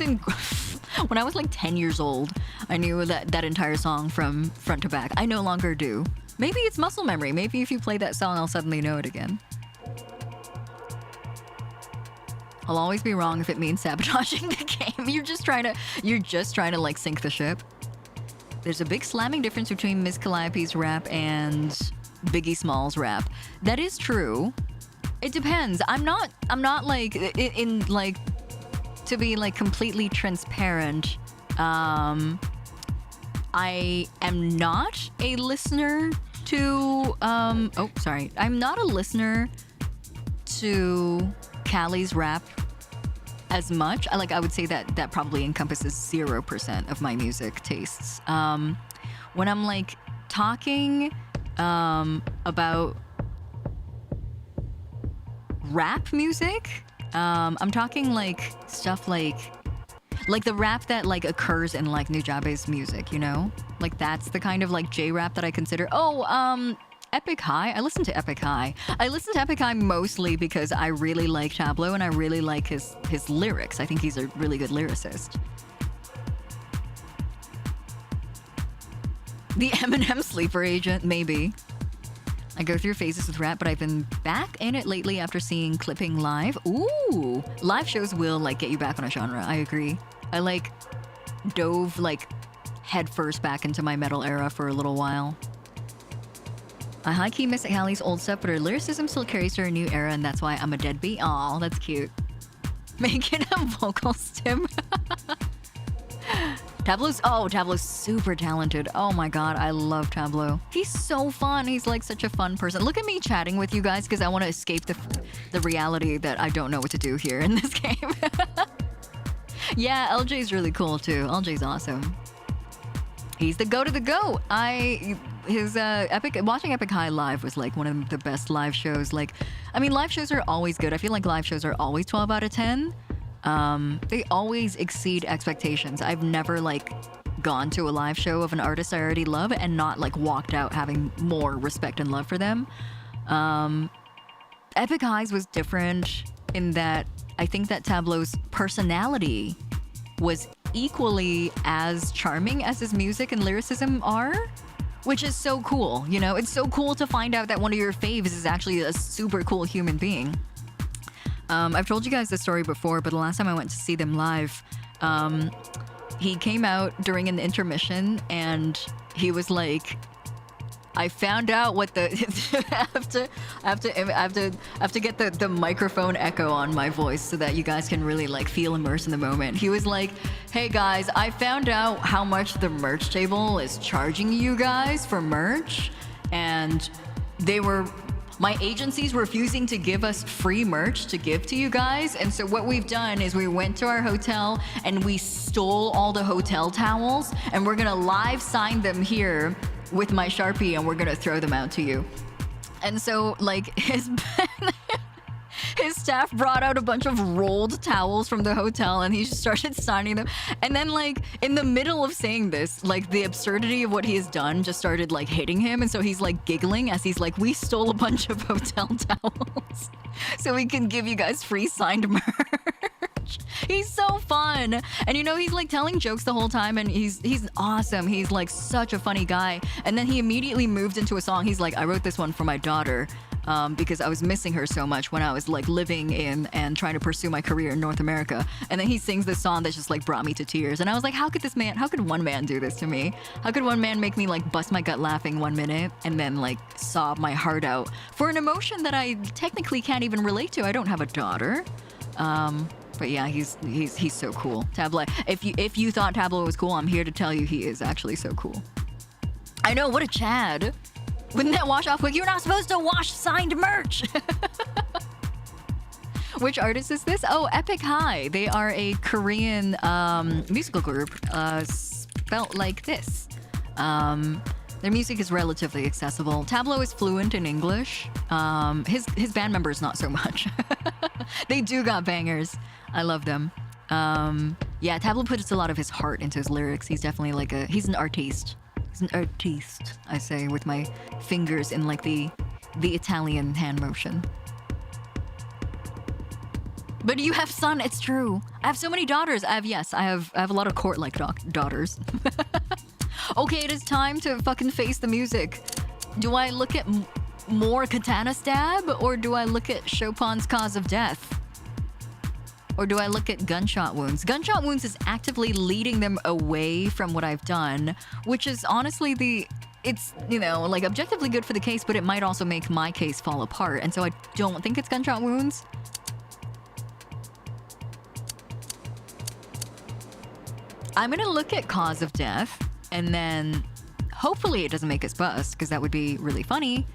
like 10 years old, I knew that entire song from front to back. I no longer do. Maybe it's muscle memory. Maybe if you play that song, I'll suddenly know it again. I'll always be wrong if it means sabotaging the game. You're just trying to like sink the ship. There's a big slamming difference between Miss Calliope's rap and Biggie Smalls rap. That is true. It depends. I'm not like in like, to be like completely transparent. I am not a listener to I'm not a listener to Callie's rap as much. I would say that probably encompasses 0% of my music tastes. When I'm like talking about rap music, I'm talking like stuff like the rap that like occurs in like Nujabe's music, you know? Like that's the kind of like J-rap that I consider. Epic High. I listen to Epic High. I listen to Epic High mostly because I really like Tableau and I really like his lyrics. I think he's a really good lyricist. The Eminem sleeper agent, maybe. I go through phases with rap, but I've been back in it lately after seeing clipping live. Ooh, live shows will like get you back on a genre. I agree. I like dove like headfirst back into my metal era for a little while. I high-key miss Hallie's old stuff, but her lyricism still carries her a new era, and that's why I'm a deadbeat. Aw, that's cute. Making a vocal stim. Tableau's super talented. Oh my god, I love Tableau. He's so fun. He's like such a fun person. Look at me chatting with you guys because I want to escape the reality that I don't know what to do here in this game. Yeah, LJ's really cool too. LJ's awesome. He's the goat of the goat. Watching Epic High live was like one of the best live shows. Like, I mean, live shows are always good. I feel like live shows are always 12 out of 10. They always exceed expectations. I've never like gone to a live show of an artist I already love and not like walked out having more respect and love for them. Epic Highs was different in that I think that Tableau's personality was equally as charming as his music and lyricism are, which is so cool. You know, it's so cool to find out that one of your faves is actually a super cool human being. I've told you guys this story before, but the last time I went to see them live, he came out during an intermission and he was like, I found out what the I have to get the microphone echo on my voice so that you guys can really like feel immersed in the moment. He was like, hey guys, I found out how much the merch table is charging you guys for merch, and my agency's refusing to give us free merch to give to you guys. And so what we've done is we went to our hotel and we stole all the hotel towels and we're gonna live sign them here with my Sharpie and we're gonna throw them out to you. And so, like, his staff brought out a bunch of rolled towels from the hotel and he just started signing them. And then, like, in the middle of saying this, like, the absurdity of what he has done just started, like, hitting him. And so he's, like, giggling as he's like, we stole a bunch of hotel towels so we can give you guys free signed merch. He's so fun. And, you know, he's, like, telling jokes the whole time and he's awesome. He's, like, such a funny guy. And then he immediately moved into a song. He's like, I wrote this one for my daughter. Because I was missing her so much when I was like living in and trying to pursue my career in North America. And then he sings this song that just like brought me to tears. And I was like, how could one man do this to me? How could one man make me like bust my gut laughing 1 minute and then like sob my heart out for an emotion that I technically can't even relate to? I don't have a daughter. But yeah, he's so cool. Tabla, if you thought Tabla was cool, I'm here to tell you he is actually so cool. I know, what a Chad. Wouldn't that wash off quick? You're not supposed to wash signed merch. Which artist is this? Oh, Epic High. They are a Korean musical group spelt like this. Their music is relatively accessible. Tableau is fluent in English. His band members not so much. They do got bangers. I love them. Yeah, Tableau puts a lot of his heart into his lyrics. He's definitely he's an artiste. He's an artiste, I say, with my fingers in like the Italian hand motion. But you have son, it's true. I have so many daughters. I have a lot of court-like daughters. Okay, it is time to fucking face the music. Do I look at more katana stab, or do I look at Chopin's cause of death? Or do I look at gunshot wounds? Gunshot wounds is actively leading them away from what I've done, which is honestly it's, you know, like objectively good for the case, but it might also make my case fall apart. And so I don't think it's gunshot wounds. I'm gonna look at cause of death, and then hopefully it doesn't make us bust, because that would be really funny.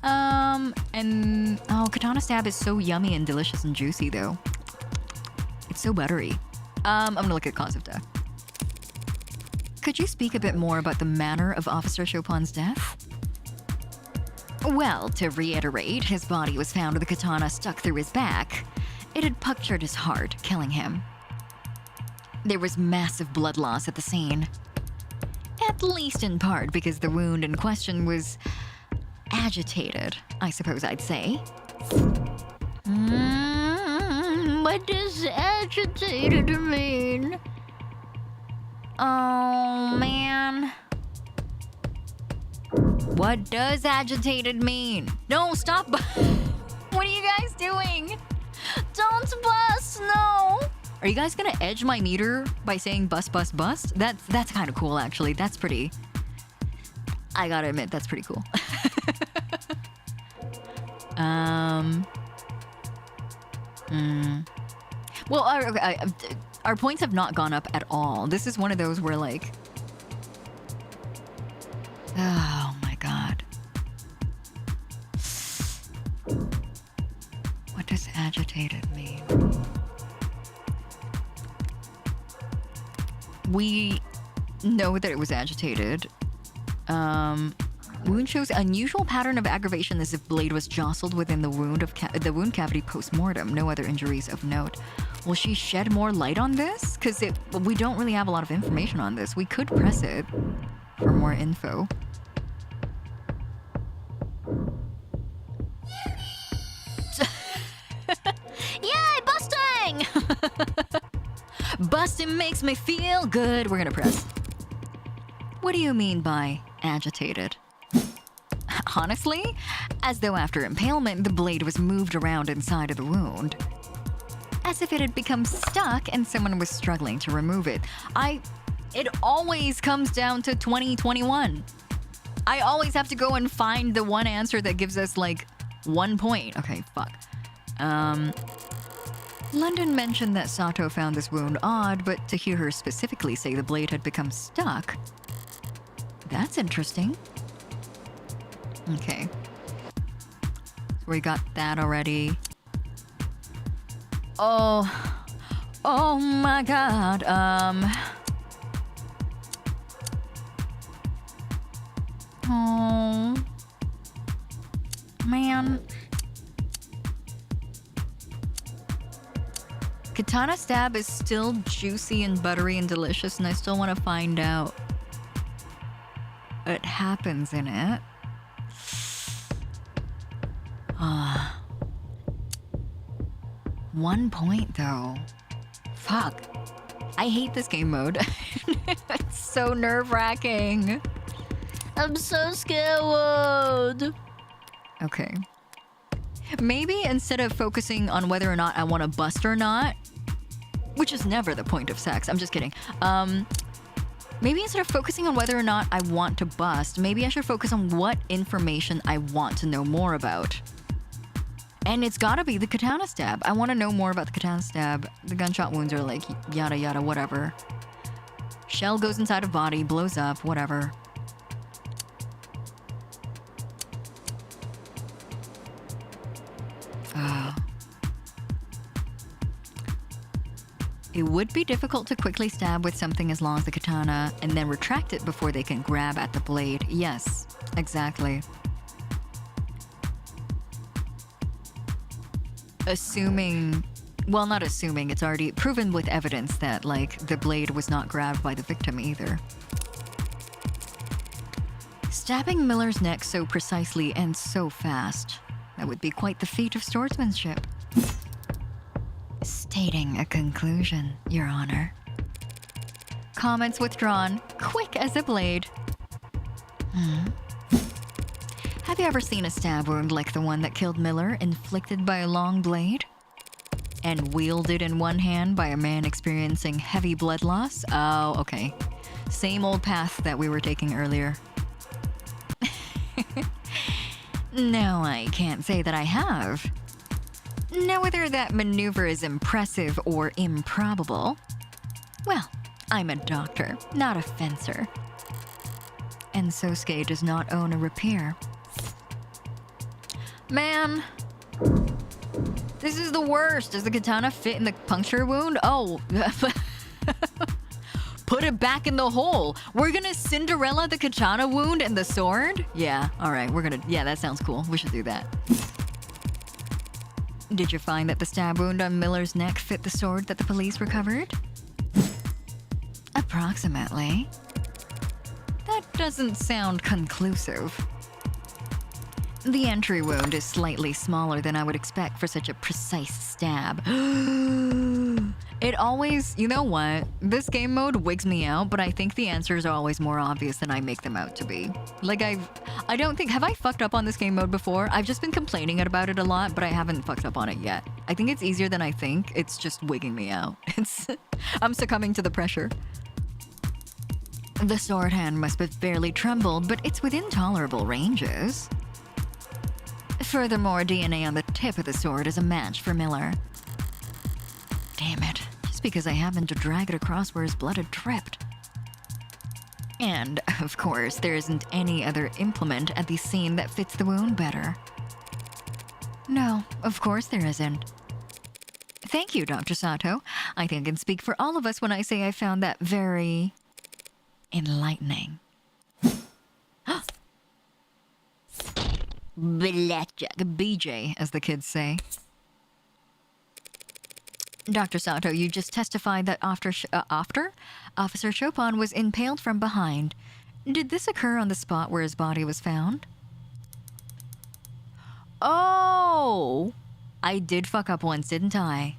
And oh, katana stab is so yummy and delicious and juicy though. It's so buttery. I'm gonna look at cause of death. Could you speak a bit more about the manner of Officer Chopin's death? Well, to reiterate, his body was found with a katana stuck through his back. It had punctured his heart, killing him. There was massive blood loss at the scene. At least in part because the wound in question was agitated, I suppose I'd say. What does agitated mean? Oh, man. What does agitated mean? No, stop. What are you guys doing? Don't bust, no. Are you guys gonna edge my meter by saying bust, bust, bust? That's kind of cool, actually. That's pretty... I gotta admit, that's pretty cool. Well, our points have not gone up at all. This is one of those where, like... Oh, my God. What does agitated mean? We know that it was agitated. Wound shows unusual pattern of aggravation as if blade was jostled within the wound cavity post-mortem. No other injuries of note. Will she shed more light on this? Because we don't really have a lot of information on this. We could press it for more info. Yay, busting! Busting makes me feel good. We're gonna press. What do you mean by agitated? Honestly, as though after impalement, the blade was moved around inside of the wound. As if it had become stuck and someone was struggling to remove it. It always comes down to 2021. I always have to go and find the one answer that gives us, like, 1 point. Okay, fuck. London mentioned that Sato found this wound odd, but to hear her specifically say the blade had become stuck... That's interesting. Okay. So we got that already. Oh my God. Oh. Man. Katana stab is still juicy and buttery and delicious, and I still want to find out what happens in it. Ah. 1 point though. Fuck. I hate this game mode. It's so nerve-wracking. I'm so scared. Okay. Maybe instead of focusing on whether or not I want to bust or not, which is never the point of sex, I'm just kidding. Maybe instead of focusing on whether or not I want to bust, maybe I should focus on what information I want to know more about. And it's gotta be the katana stab. I want to know more about the katana stab. The gunshot wounds are like yada yada whatever. Shell goes inside of body, blows up, whatever. It would be difficult to quickly stab with something as long as the katana and then retract it before they can grab at the blade. Yes, exactly. Assuming, well, not assuming, it's already proven with evidence that, like, the blade was not grabbed by the victim either. Stabbing Miller's neck so precisely and so fast, that would be quite the feat of swordsmanship. Stating a conclusion, Your Honor. Comments withdrawn, quick as a blade. Have you ever seen a stab wound like the one that killed Miller, inflicted by a long blade? And wielded in one hand by a man experiencing heavy blood loss? Oh, okay. Same old path that we were taking earlier. No, I can't say that I have. Now, whether that maneuver is impressive or improbable, well, I'm a doctor, not a fencer. And Sosuke does not own a rapier. Man, this is the worst. Does the katana fit in the puncture wound? Oh, put it back in the hole. We're gonna Cinderella the katana wound and the sword? Yeah, all right, yeah, that sounds cool. We should do that. Did you find that the stab wound on Miller's neck fit the sword that the police recovered? Approximately. That doesn't sound conclusive. The entry wound is slightly smaller than I would expect for such a precise stab. It always, you know what? This game mode wigs me out, but I think the answers are always more obvious than I make them out to be. Like I don't think, have I fucked up on this game mode before? I've just been complaining about it a lot, but I haven't fucked up on it yet. I think it's easier than I think. It's just wigging me out. I'm succumbing to the pressure. The sword hand must have barely trembled, but it's within tolerable ranges. Furthermore, DNA on the tip of the sword is a match for Miller. Damn it. Just because I happened to drag it across where his blood had dripped. And, of course, there isn't any other implement at the scene that fits the wound better. No, of course there isn't. Thank you, Dr. Sato. I think I can speak for all of us when I say I found that very enlightening. Blackjack, BJ, as the kids say. Dr. Sato, you just testified that after Officer Chopin was impaled from behind. Did this occur on the spot where his body was found? Oh! I did fuck up once, didn't I?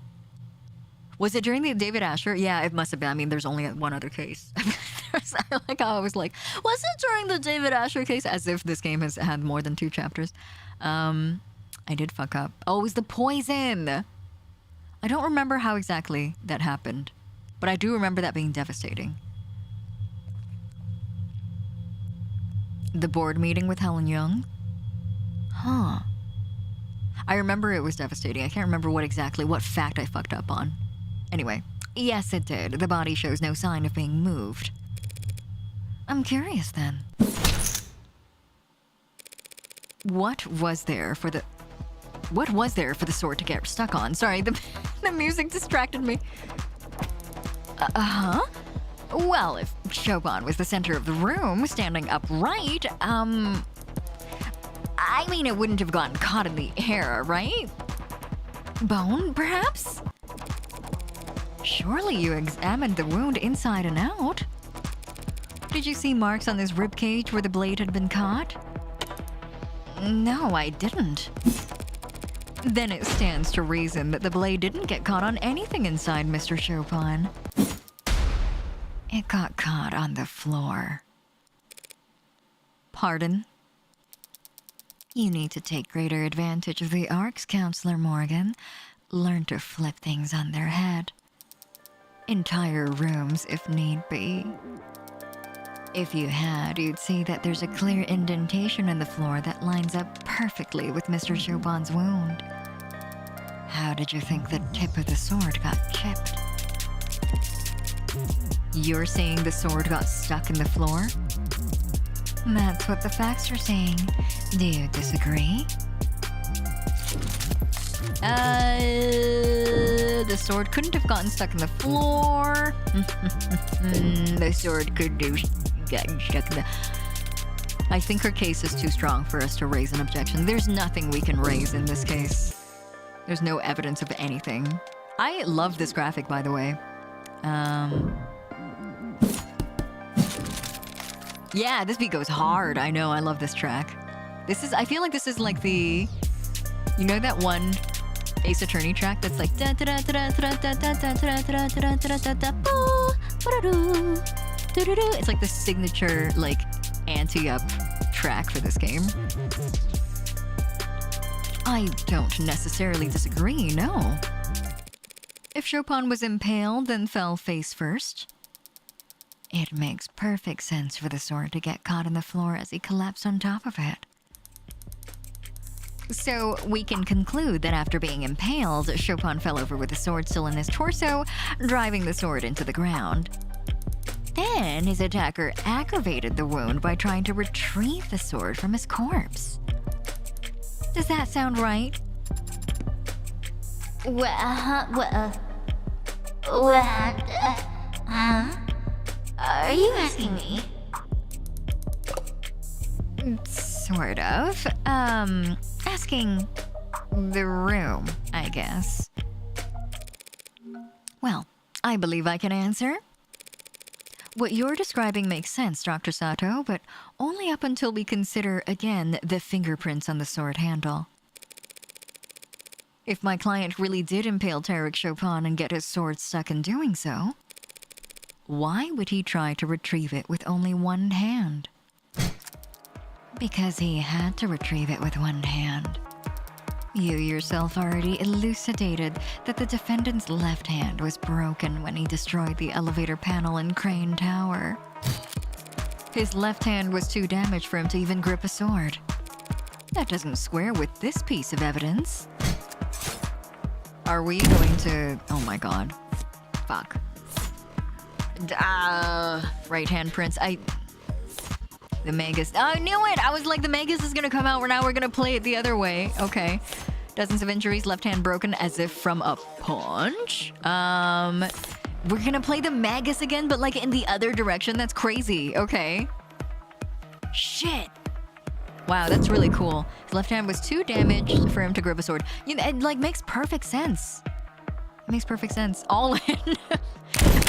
Was it during the David Asher? Yeah, it must have been. I mean, there's only one other case. I like how I was like, was it during the David Asher case? As if this game has had more than 2 chapters. I did fuck up. Oh, it was the poison! I don't remember how exactly that happened, but I do remember that being devastating. The board meeting with Helen Young? Huh. I remember it was devastating. I can't remember what fact I fucked up on. Anyway, yes it did. The body shows no sign of being moved. I'm curious then. What was there for the sword to get stuck on? Sorry, the music distracted me. Well, if Chopin was the center of the room, standing upright, I mean, it wouldn't have gotten caught in the air, right? Bone, perhaps? Surely you examined the wound inside and out. Did you see marks on this ribcage where the blade had been caught? No, I didn't. Then it stands to reason that the blade didn't get caught on anything inside Mr. Chopin. It got caught on the floor. Pardon? You need to take greater advantage of the arcs, Counselor Morgan. Learn to flip things on their head. Entire rooms, if need be. If you had, you'd see that there's a clear indentation in the floor that lines up perfectly with Mr. Chopin's wound. How did you think the tip of the sword got chipped? You're saying the sword got stuck in the floor? That's what the facts are saying. Do you disagree? The sword couldn't have gotten stuck in the floor. The sword could have gotten stuck in the... I think her case is too strong for us to raise an objection. There's nothing we can raise in this case. There's no evidence of anything. I love this graphic, by the way. Yeah, this beat goes hard. I know, I love this track. I feel like this is like the... You know that one Ace Attorney track that's like... It's like the signature, like, anti-up track for this game. I don't necessarily disagree, no. If Chopin was impaled, then fell face first. It makes perfect sense for the sword to get caught in the floor as he collapsed on top of it. So we can conclude that after being impaled, Chopin fell over with the sword still in his torso, driving the sword into the ground. Then his attacker aggravated the wound by trying to retrieve the sword from his corpse. Does that sound right? Are you asking me? Sort of. Asking the room, I guess. Well, I believe I can answer. What you're describing makes sense, Dr. Sato, but only up until we consider, again, the fingerprints on the sword handle. If my client really did impale Tarek Chopin and get his sword stuck in doing so, why would he try to retrieve it with only one hand? Because he had to retrieve it with one hand. You yourself already elucidated that the defendant's left hand was broken when he destroyed the elevator panel in Crane Tower. His left hand was too damaged for him to even grip a sword. That doesn't square with this piece of evidence. Are we going to... Oh my god. Fuck. Right hand prints. The Magus. Oh, I knew it! I was like, the Magus is gonna come out. Now we're gonna play it the other way. Okay. Dozens of injuries, left hand broken as if from a punch. We're gonna play the Magus again, but like in the other direction. That's crazy. Okay. Shit. Wow, that's really cool. His left hand was too damaged for him to grip a sword. You know, it like makes perfect sense. It makes perfect sense. All in.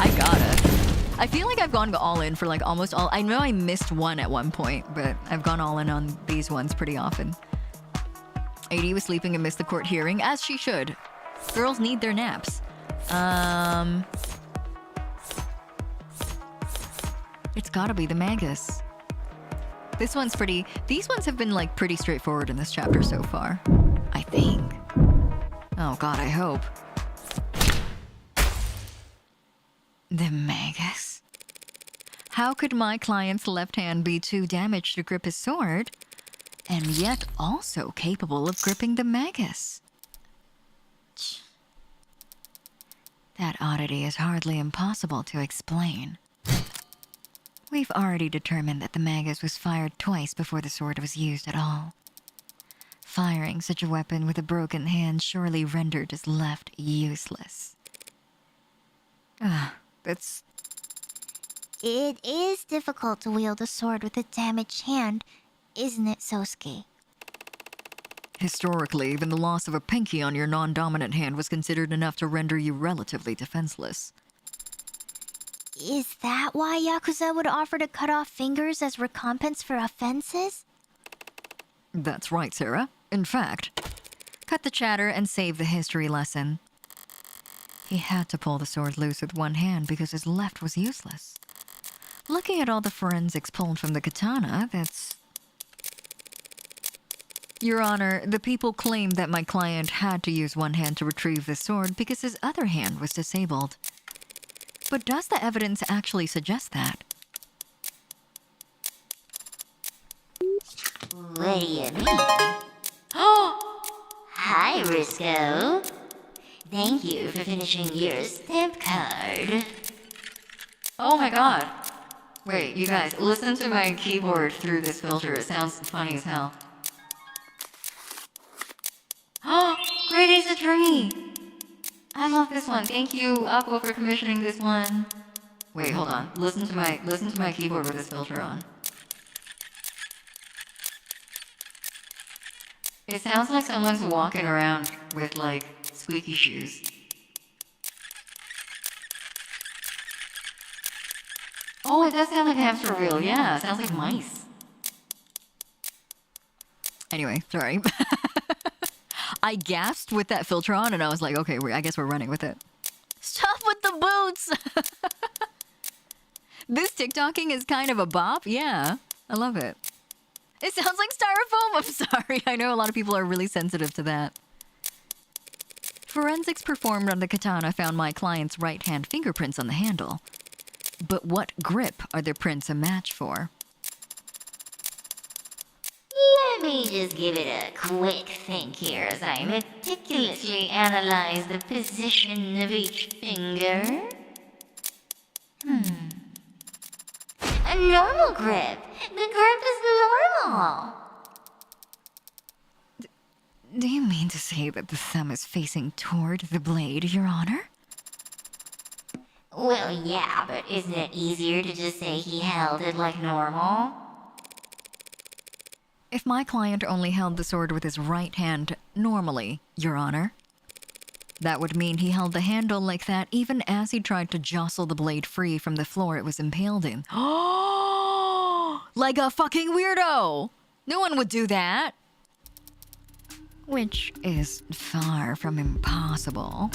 I gotta. I feel like I've gone all in for like almost all. I know I missed one at one point, but I've gone all in on these ones pretty often. AD was sleeping and missed the court hearing, as she should. Girls need their naps. It's gotta be the Magus. This one's pretty... These ones have been like pretty straightforward in this chapter so far. I think. Oh god, I hope. The Magus? How could my client's left hand be too damaged to grip his sword, and yet also capable of gripping the Magus? That oddity is hardly impossible to explain. We've already determined that the Magus was fired twice before the sword was used at all. Firing such a weapon with a broken hand surely rendered his left useless. That's... It is difficult to wield a sword with a damaged hand, isn't it, Sosuke? Historically, even the loss of a pinky on your non-dominant hand was considered enough to render you relatively defenseless. Is that why Yakuza would offer to cut off fingers as recompense for offenses? That's right, Sarah. In fact, cut the chatter and save the history lesson. He had to pull the sword loose with one hand because his left was useless. Looking at all the forensics pulled from the katana, that's... Your Honor, the people claimed that my client had to use one hand to retrieve the sword because his other hand was disabled. But does the evidence actually suggest that? What do you mean? Hi, Risco. Thank you for finishing your stamp card. Oh my god. Wait, you guys, listen to my keyboard through this filter. It sounds funny as hell. Oh, Great Ace Attorney! I love this one. Thank you, Aqua, for commissioning this one. Wait, hold on. Listen to my keyboard with this filter on. It sounds like someone's walking around with, like, squeaky shoes. Oh, it does sound like hamster wheel. Yeah, it sounds like mice. Anyway, sorry. I gasped with that filter on, and I was like, okay, I guess we're running with it. Stop with the boots! This TikToking is kind of a bop. Yeah, I love it. It sounds like styrofoam. I'm sorry. I know a lot of people are really sensitive to that. Forensics performed on the katana found my client's right hand fingerprints on the handle. But what grip are the prints a match for? Let me just give it a quick think here as I meticulously analyze the position of each finger. A normal grip. The grip is normal. Do you mean to say that the thumb is facing toward the blade, Your Honor? Well, yeah, but isn't it easier to just say he held it like normal? If my client only held the sword with his right hand normally, Your Honor, that would mean he held the handle like that even as he tried to jostle the blade free from the floor it was impaled in. Oh, like a fucking weirdo! No one would do that. Which is far from impossible.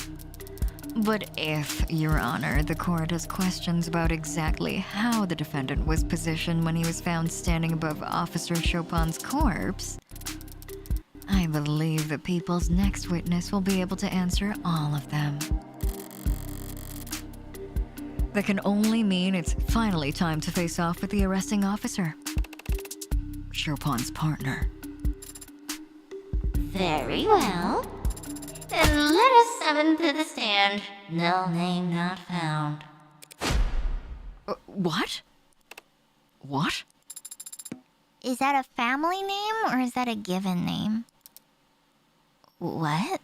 But if, Your Honor, the court has questions about exactly how the defendant was positioned when he was found standing above Officer Chopin's corpse, I believe the people's next witness will be able to answer all of them. That can only mean it's finally time to face off with the arresting officer, Chopin's partner. Very well. Then let us summon to the stand. No name not found. What? What? Is that a family name or is that a given name? What?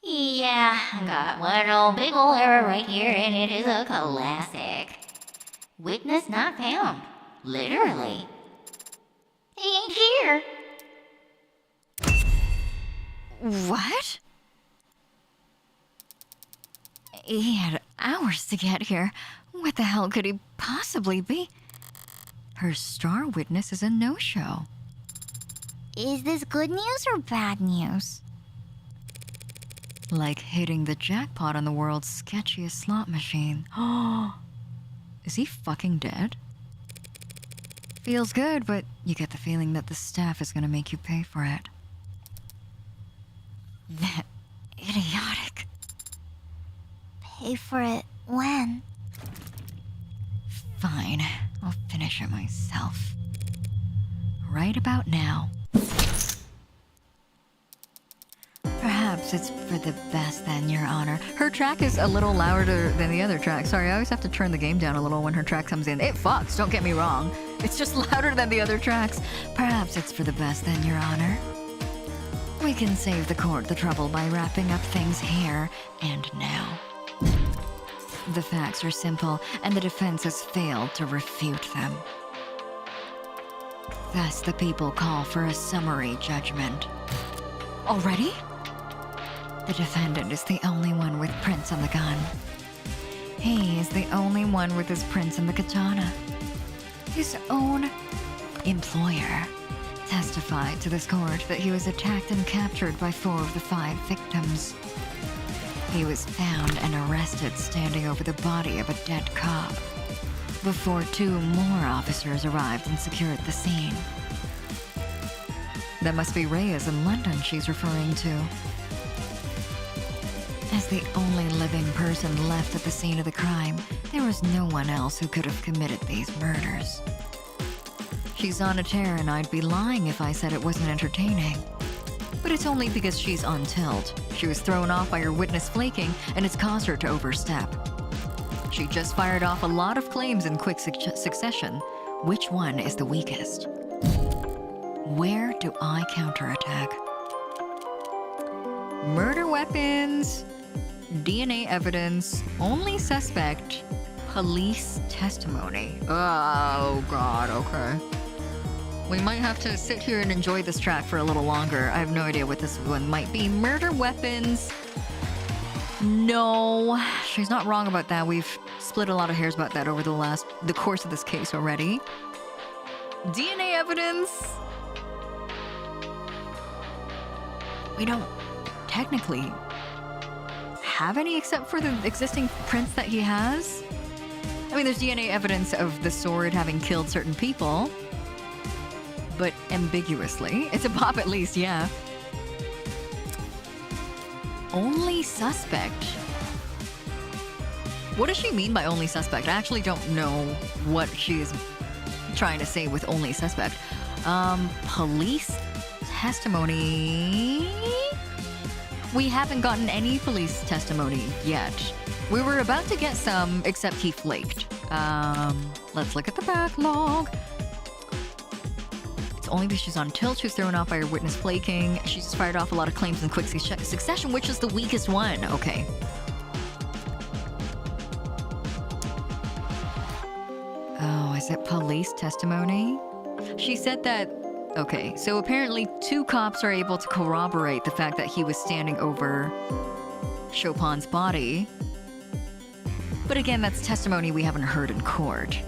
Yeah, I got one old big ol' error right here, and it is a classic. Witness not found. Literally. He ain't here. What? He had hours to get here. What the hell could he possibly be? Her star witness is a no-show. Is this good news or bad news? Like hitting the jackpot on the world's sketchiest slot machine. Oh, is he fucking dead? Feels good, but you get the feeling that the staff is gonna make you pay for it. That idiotic. Pay for it when? Fine, I'll finish it myself. Right about now. Perhaps it's for the best then, Your Honor. Her track is a little louder than the other track. Sorry, I always have to turn the game down a little when her track comes in. It fucks, don't get me wrong. It's just louder than the other tracks. Perhaps it's for the best then, Your Honor. We can save the court the trouble by wrapping up things here and now. The facts are simple, and the defense has failed to refute them. Thus, the people call for a summary judgment. Already? The defendant is the only one with prints on the gun. He is the only one with his prints on the katana. His own employer testified to this court that he was attacked and captured by 4 of the 5 victims. He was found and arrested standing over the body of a dead cop before 2 more officers arrived and secured the scene. That must be Reyes in London she's referring to. As the only living person left at the scene of the crime, there was no one else who could have committed these murders. She's on a tear, and I'd be lying if I said it wasn't entertaining. But it's only because she's on tilt. She was thrown off by her witness flaking, and it's caused her to overstep. She just fired off a lot of claims in quick succession. Which one is the weakest? Where do I counterattack? Murder weapons, DNA evidence, only suspect, police testimony. Oh god, okay. We might have to sit here and enjoy this track for a little longer. I have no idea what this one might be. Murder weapons. No, she's not wrong about that. We've split a lot of hairs about that over the course of this case already. DNA evidence. We don't technically have any except for the existing prints that he has. I mean, there's DNA evidence of the sword having killed certain people, but ambiguously. It's a pop at least, yeah. Only suspect. What does she mean by only suspect? I actually don't know what she's trying to say with only suspect. Police testimony. We haven't gotten any police testimony yet. We were about to get some, except he flaked. Let's look at the backlog. It's only because she's on tilt. She was thrown off by her witness flaking. She's fired off a lot of claims in quick succession, which is the weakest one. Okay. Oh, is it police testimony? She said that. Okay, so apparently 2 cops are able to corroborate the fact that he was standing over Chopin's body. But again, that's testimony we haven't heard in court.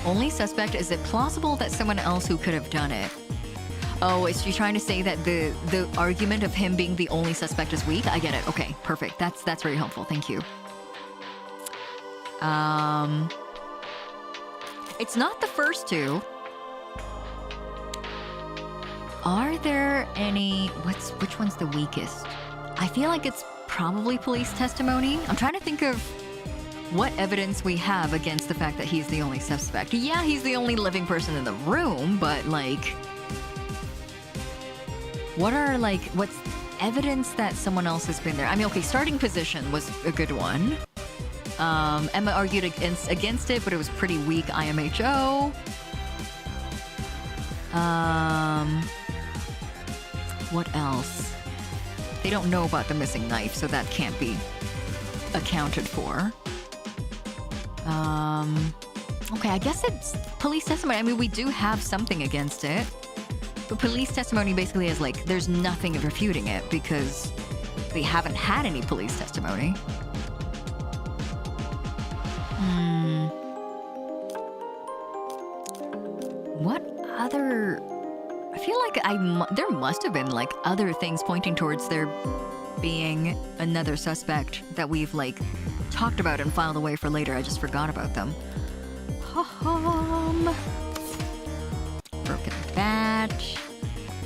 Only suspect, is it plausible that someone else who could have done it? Oh, is she trying to say that the argument of him being the only suspect is weak? I get it. Okay, perfect. That's very helpful. Thank you. It's not the first 2. Are there any... which one's the weakest? I feel like it's probably police testimony. I'm trying to think of what evidence we have against the fact that he's the only suspect. Yeah, he's the only living person in the room, but like... what's evidence that someone else has been there? I mean, okay, starting position was a good one. Emma argued against it, but it was pretty weak. IMHO. What else? They don't know about the missing knife, so that can't be accounted for. Okay, I guess it's police testimony. I mean, we do have something against it. But police testimony basically is like, there's nothing refuting it because they haven't had any police testimony. What other... I feel like there must have been like other things pointing towards there being another suspect that we've like talked about and filed away for later. I just forgot about them. Broken bat.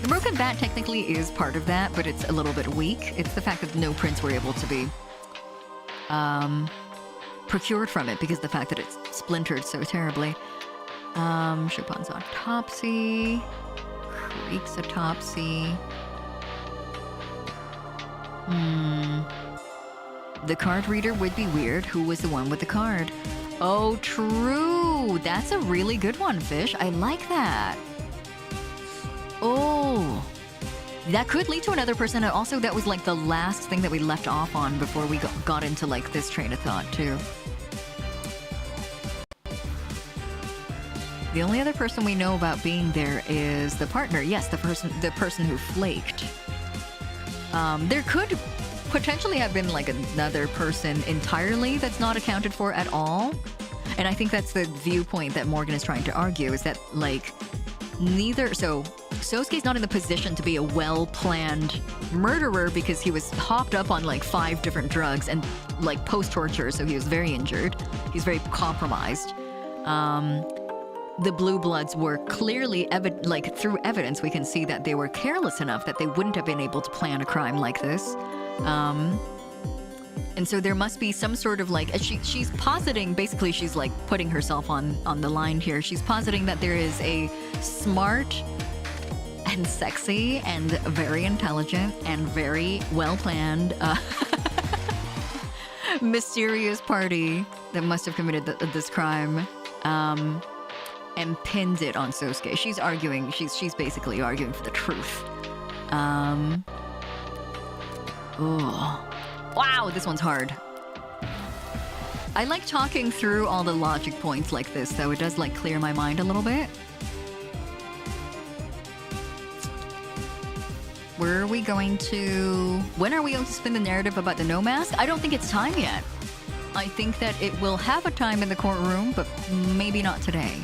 The broken bat technically is part of that, but it's a little bit weak. It's the fact that no prints were able to be procured from it because the fact that it's splintered so terribly. Chopin's autopsy. Creek's autopsy. The card reader would be weird. Who was the one with the card? Oh, true. That's a really good one, Fish. I like that. Oh. That could lead to another person. And also, that was like the last thing that we left off on before we got into like this train of thought, too. The only other person we know about being there is the partner. Yes, the person who flaked. There could potentially have been like another person entirely that's not accounted for at all. And I think that's the viewpoint that Morgan is trying to argue, is that like Sosuke's not in the position to be a well-planned murderer because he was hopped up on like 5 different drugs and like post-torture, so he was very injured. He's very compromised. The Blue Bloods were clearly, through evidence, we can see that they were careless enough that they wouldn't have been able to plan a crime like this. And so there must be some sort of like, she's positing, basically she's like putting herself on the line here. She's positing that there is a smart and sexy and very intelligent and very well-planned mysterious party that must have committed this crime and pinned it on Sosuke. She's arguing, she's basically arguing for the truth. Oh. Wow, this one's hard. I like talking through all the logic points like this, though. It does like clear my mind a little bit. When are we going to spin the narrative about the no mask? I don't think it's time yet. I think that it will have a time in the courtroom, but maybe not today.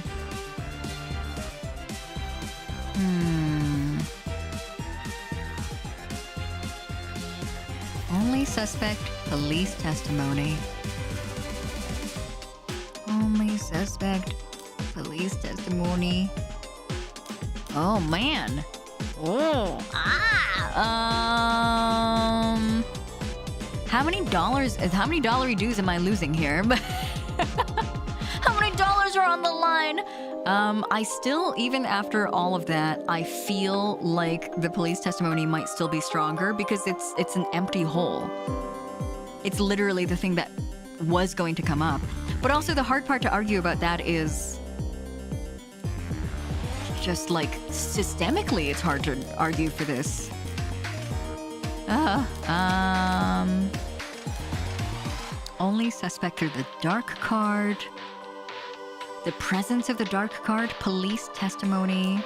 Only suspect, police testimony. Only suspect, police testimony. Oh man. Oh. How many dollary dues am I losing here? How many dollars are on the line? I still, even after all of that, I feel like the police testimony might still be stronger because it's an empty hole. It's literally the thing that was going to come up. But also the hard part to argue about that is just like systemically it's hard to argue for this. Only suspect through the dark card. The presence of the dark card, police testimony.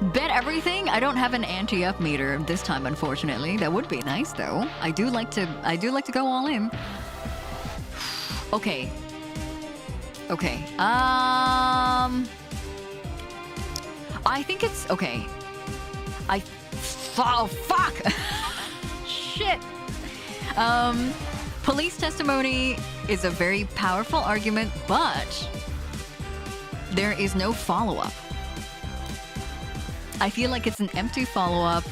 Bet everything? I don't have an ante-up meter this time, unfortunately. That would be nice, though. I do like to go all in. Okay. Okay. I think it's okay. Oh fuck! Shit. Police testimony is a very powerful argument, but there is no follow-up. I feel like it's an empty follow-up.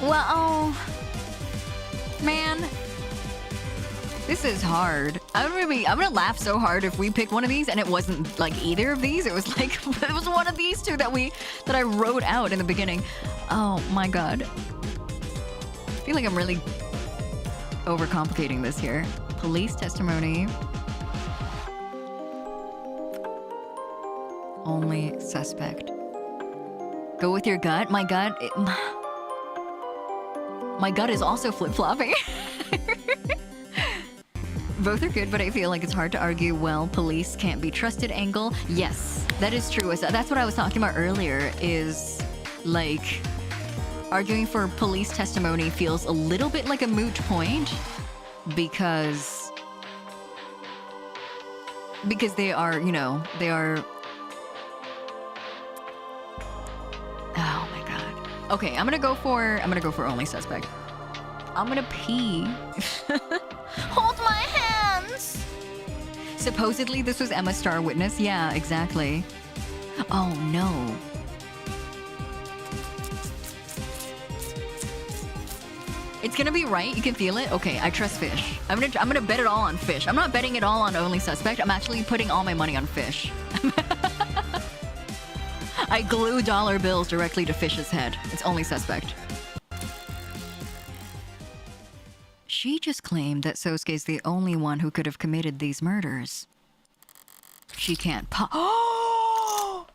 Well, man, this is hard. I'm gonna laugh so hard if we pick one of these and it wasn't like either of these. It was like it was one of these two that I wrote out in the beginning. Oh my god. I feel like I'm really overcomplicating this here. Police testimony. Only suspect. Go with your gut. My gut is also flip-flopping. Both are good, but I feel like it's hard to argue, well, police can't be trusted angle. Yes, that is true. That's what I was talking about earlier, is like arguing for police testimony feels a little bit like a moot point because they are, you know, they are. Oh my god. Okay, I'm gonna go for only suspect. I'm gonna pee. Hold my hands! Supposedly this was Emma's star witness. Yeah, exactly. Oh no. It's gonna be right. You can feel it. Okay, I trust Fish. I'm gonna bet it all on Fish. I'm not betting it all on only suspect. I'm actually putting all my money on Fish. I glue dollar bills directly to Fish's head. It's only suspect. She just claimed that Sosuke's the only one who could have committed these murders. She can't Oh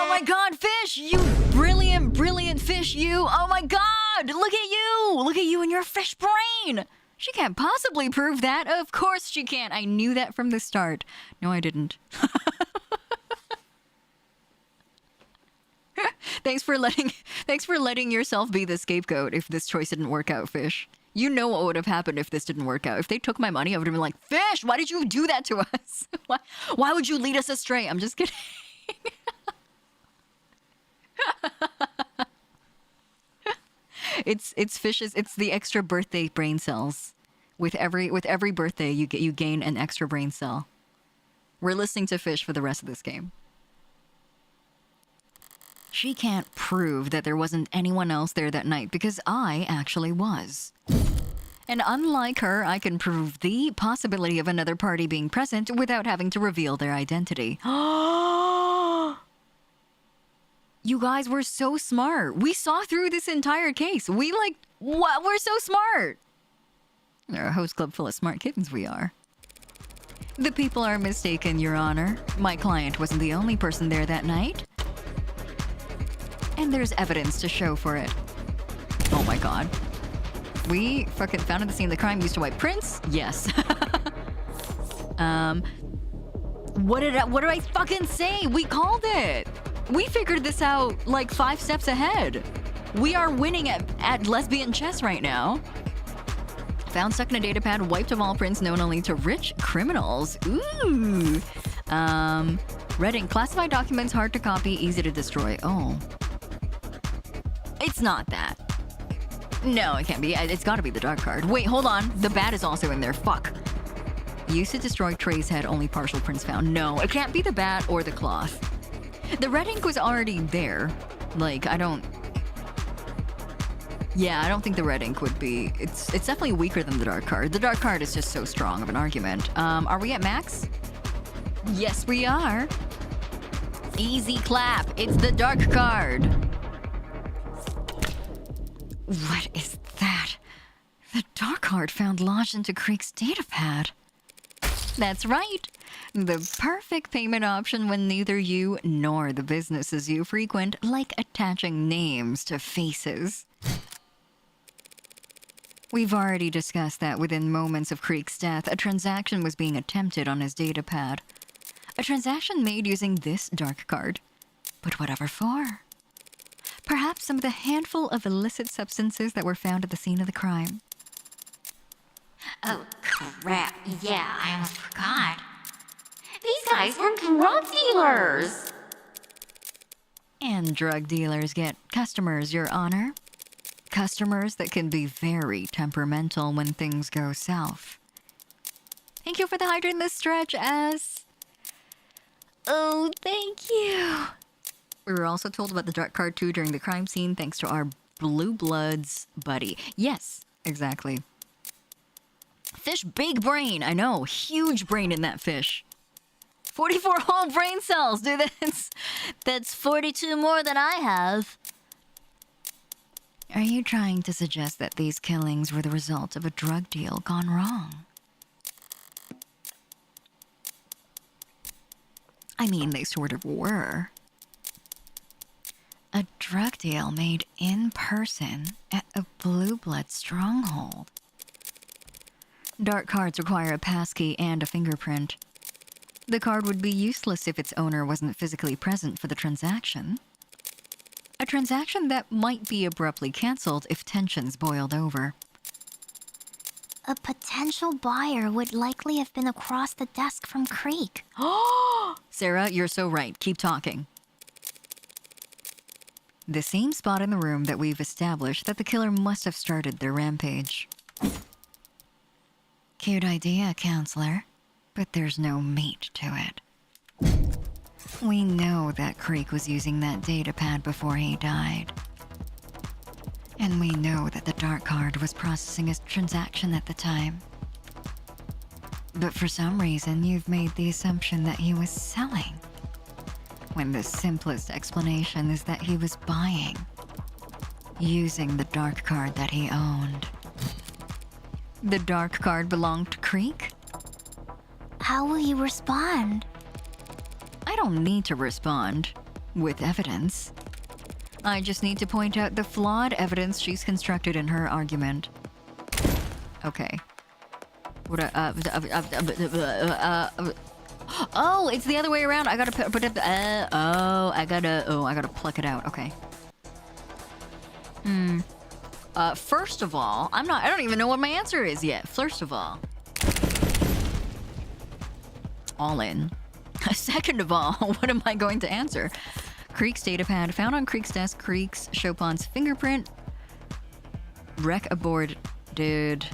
my god, Fish! You brilliant, brilliant Fish, you! Oh my god! god! Look at you! Look at you and your fish brain! She can't possibly prove that. Of course she can't. I knew that from the start. No, I didn't. Thanks for letting yourself be the scapegoat if this choice didn't work out, Fish. You know what would have happened if this didn't work out. If they took my money, I would have been like, Fish, why did you do that to us? Why would you lead us astray? I'm just kidding. It's Fish's. It's the extra birthday brain cells. With every birthday, you gain an extra brain cell. We're listening to Fish for the rest of this game. She can't prove that there wasn't anyone else there that night because I actually was. And unlike her, I can prove the possibility of another party being present without having to reveal their identity. You guys were so smart. We saw through this entire case. We're so smart. They're a host club full of smart kittens we are. The people are mistaken, Your Honor. My client wasn't the only person there that night. And there's evidence to show for it. Oh my god. We fucking found at the scene of the crime used to wipe prints? Yes. What did I fucking say? We called it. We figured this out like 5 steps ahead. We are winning at lesbian chess right now. Found stuck in a data pad, wiped of all prints known only to rich criminals. Ooh. Red ink, classified documents, hard to copy, easy to destroy. Oh. It's not that. No, it can't be. It's gotta be the dark card. Wait, hold on. The bat is also in there. Fuck. Used to destroy Trey's head, only partial prints found. No, it can't be the bat or the cloth. The red ink was already there. Like, I don't think the red ink would be. It's definitely weaker than the dark card. The dark card is just so strong of an argument. Are we at max? Yes, we are. Easy clap. It's the dark card. What is that? The dark card found lodged into Creek's datapad. That's right. The perfect payment option when neither you nor the businesses you frequent like attaching names to faces. We've already discussed that within moments of Creek's death, a transaction was being attempted on his datapad. A transaction made using this dark card. But whatever for? Perhaps some of the handful of illicit substances that were found at the scene of the crime. Oh, crap. Yeah, I almost forgot. These guys were drug dealers! And drug dealers get customers, Your Honor. Customers that can be very temperamental when things go south. Thank you for the hydrant this stretch, S. Oh, thank you. We were also told about the dark card too during the crime scene thanks to our Blue Bloods buddy. Yes, exactly. Fish, big brain. I know, huge brain in that fish. 44 whole brain cells, dude. That's 42 more than I have. Are you trying to suggest that these killings were the result of a drug deal gone wrong? I mean, they sort of were. A drug deal made in person at a Blue Blood stronghold. Dark cards require a passkey and a fingerprint. The card would be useless if its owner wasn't physically present for the transaction. A transaction that might be abruptly cancelled if tensions boiled over. A potential buyer would likely have been across the desk from Creek. Sarah, you're so right. Keep talking. The same spot in the room that we've established that the killer must have started their rampage. Cute idea, counselor, but there's no meat to it. We know that Creek was using that data pad before he died. And we know that the dark card was processing his transaction at the time. But for some reason, you've made the assumption that he was selling, when the simplest explanation is that he was buying, using the dark card that he owned. The dark card belonged to Creek? How will you respond? I don't need to respond with evidence. I just need to point out the flawed evidence she's constructed in her argument. Okay. What oh, it's the other way around. I gotta put it. I gotta pluck it out. Okay. First of all, I don't even know what my answer is yet. First of all, all in. Second of all, what am I going to answer? Creek's datapad found on Creek's desk. Creek's Chopin's fingerprint. Wreck aboard did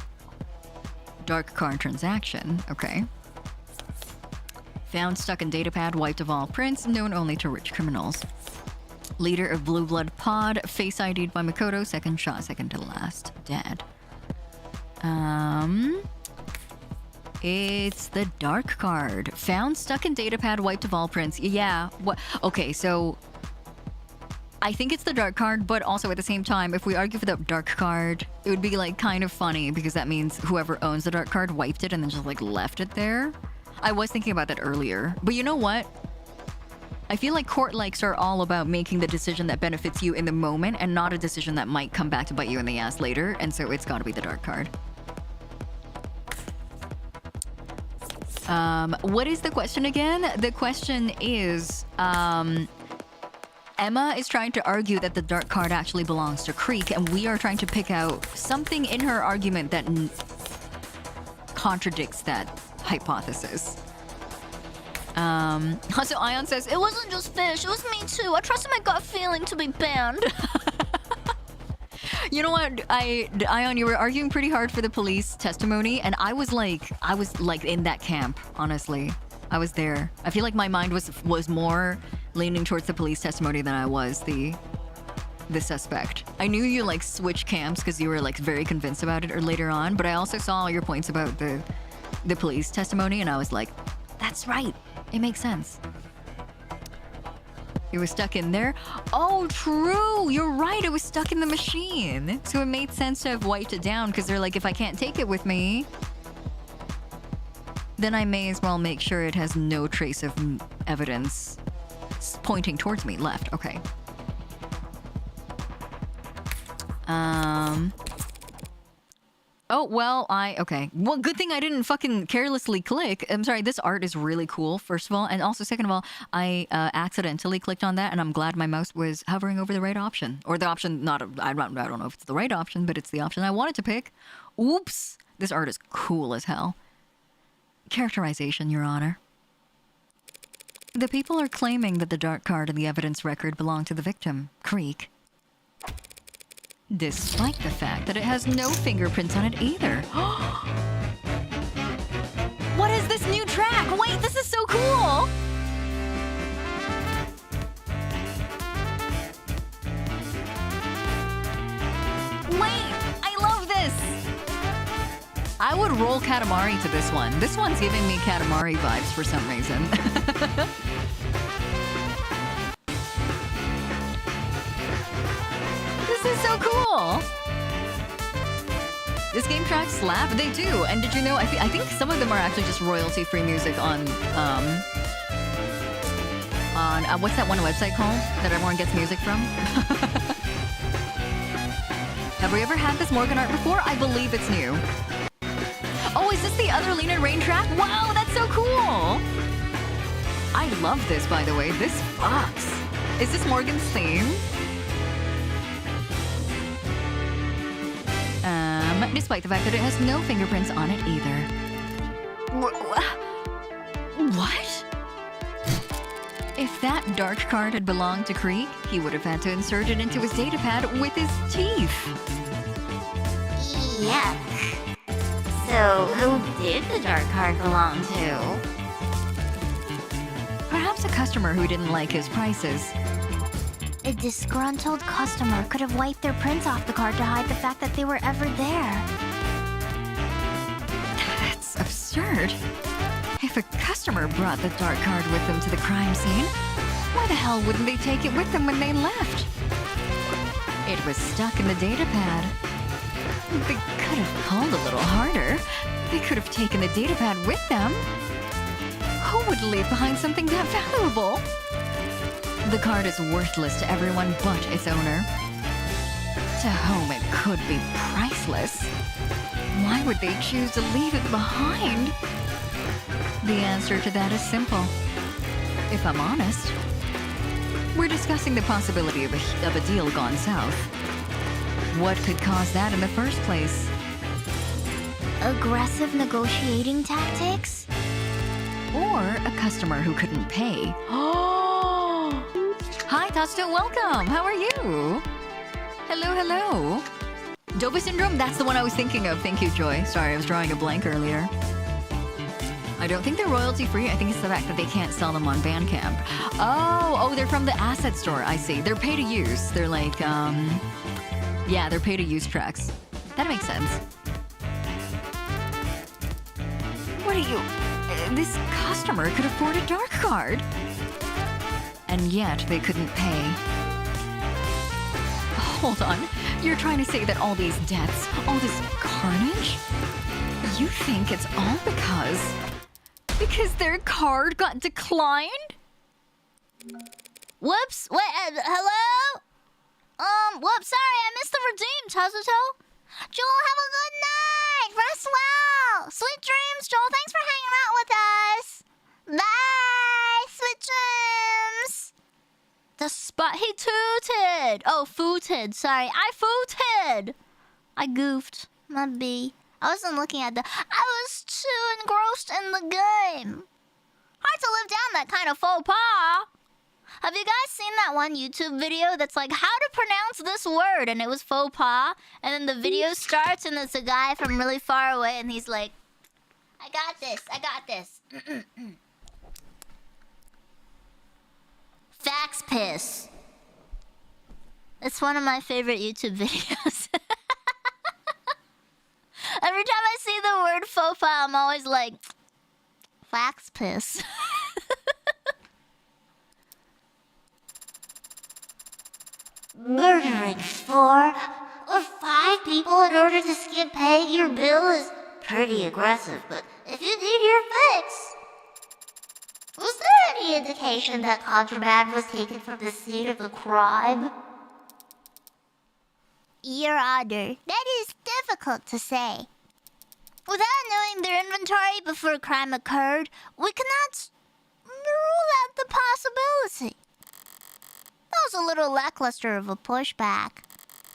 dark card transaction. Okay. Found stuck in datapad, wiped of all prints, known only to rich criminals. Leader of Blue Blood Pod, face ID'd by Makoto, second shot, second to last, dead. It's the dark card. Found stuck in datapad, wiped of all prints. Yeah, what? Okay, so I think it's the dark card, but also at the same time, if we argue for the dark card, it would be like kind of funny because that means whoever owns the dark card wiped it and then just like left it there. I was thinking about that earlier, but you know what? I feel like court likes are all about making the decision that benefits you in the moment and not a decision that might come back to bite you in the ass later, and so it's gotta be the dark card. What is the question again? The question is, Emma is trying to argue that the dark card actually belongs to Creek, and we are trying to pick out something in her argument that contradicts that hypothesis. Also, Ion says, it wasn't just fish, it was me too. I trusted my gut feeling to be banned. You know what, Ion, you were arguing pretty hard for the police testimony, and I was like in that camp, honestly. I was there. I feel like my mind was more leaning towards the police testimony than I was the suspect. I knew you like switched camps because you were like very convinced about it or later on, but I also saw all your points about the police testimony, and I was like, that's right. It makes sense. It was stuck in there. Oh, true. You're right. It was stuck in the machine. So it made sense to have wiped it down because they're like, if I can't take it with me, then I may as well make sure it has no trace of evidence pointing towards me left. Okay. Oh, well, okay. Well, good thing I didn't fucking carelessly click. I'm sorry, this art is really cool, first of all. And also, second of all, I accidentally clicked on that, and I'm glad my mouse was hovering over the right option. Or the option, I don't know if it's the right option, but it's the option I wanted to pick. Oops. This art is cool as hell. Characterization, Your Honor. The people are claiming that the dark card in the evidence record belonged to the victim, Creek, despite the fact that it has no fingerprints on it either. What is this new track? Wait, this is so cool! Wait, I love this! I would roll Katamari to this one. This one's giving me Katamari vibes for some reason. This is so cool! This game track slap? They do. And did you know, I think some of them are actually just royalty-free music on what's that one website called that everyone gets music from? Have we ever had this Morgan art before? I believe it's new. Oh, is this the other Lean and Rain track? Wow, that's so cool! I love this, by the way. This fucks. Is this Morgan's theme? Despite the fact that it has no fingerprints on it either. What? If that dark card had belonged to Creek, he would have had to insert it into his datapad with his teeth. Yuck. So, who did the dark card belong to? Perhaps a customer who didn't like his prices. A disgruntled customer could have wiped their prints off the card to hide the fact that they were ever there. That's absurd. If a customer brought the dark card with them to the crime scene, why the hell wouldn't they take it with them when they left? It was stuck in the datapad. They could have pulled a little harder. They could have taken the datapad with them. Who would leave behind something that valuable? The card is worthless to everyone but its owner. To whom it could be priceless. Why would they choose to leave it behind? The answer to that is simple. If I'm honest, we're discussing the possibility of a deal gone south. What could cause that in the first place? Aggressive negotiating tactics? Or a customer who couldn't pay. Oh! Hi, Tatsuto, welcome! How are you? Hello, hello. Dova Syndrome? That's the one I was thinking of. Thank you, Joy. Sorry, I was drawing a blank earlier. I don't think they're royalty-free. I think it's the fact that they can't sell them on Bandcamp. Oh, they're from the asset store. I see. They're pay-to-use. They're like, yeah, they're pay-to-use tracks. That makes sense. What are you... this customer could afford a dark card. And yet they couldn't pay. Hold on. You're trying to say that all these deaths, all this carnage? You think it's all because their card got declined? Whoops, wait, hello? Whoops, sorry, I missed the redeem, Tatsuto. Joel, have a good night! Rest well! Sweet dreams, Joel, thanks for hanging out with us! Bye! Sweet dreams! The spot he tooted! Oh, footed, sorry, I footed! I goofed, my B. I wasn't looking at I was too engrossed in the game. Hard to live down that kind of faux pas. Have you guys seen that one YouTube video that's like, how to pronounce this word? And it was faux pas. And then the video starts and it's a guy from really far away and he's like, I got this. Fax piss. It's one of my favorite YouTube videos. Every time I see the word faux pas, I'm always like, fax piss. Murdering 4 or 5 people in order to skip paying your bill is pretty aggressive, but if you need your fix... Was there any indication that contraband was taken from the scene of the crime? Your Honor, that is difficult to say. Without knowing their inventory before a crime occurred, we cannot rule out the possibility. That was a little lackluster of a pushback.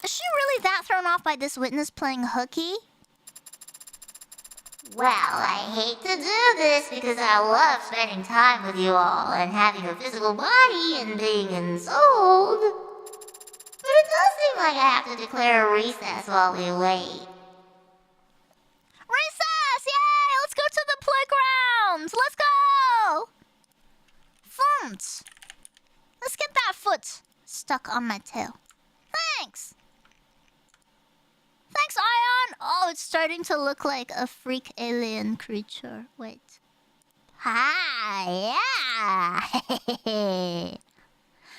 Is she really that thrown off by this witness playing hooky? Well, I hate to do this because I love spending time with you all and having a physical body and being ensouled. But it does seem like I have to declare a recess while we wait. Recess! Yay! Let's go to the playground! Let's go! Foot. Let's get that foot stuck on my tail. Thanks! Thanks, Ion! Oh, it's starting to look like a freak alien creature. Wait. Hi, yeah!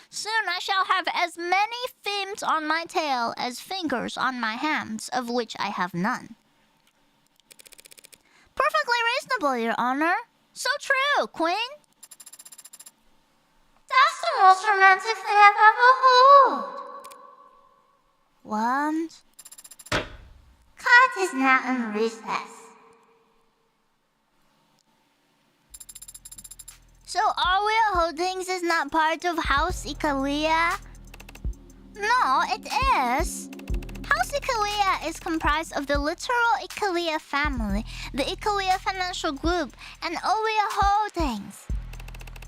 Soon I shall have as many fins on my tail as fingers on my hands, of which I have none. Perfectly reasonable, Your Honor. So true, Queen. That's the most romantic thing I've ever heard. What? Kat is now in recess. So Aria Holdings is not part of House Ikalia? No, it is. House Ikalia is comprised of the literal Ikalia family, the Ikalia Financial Group, and Aria Holdings.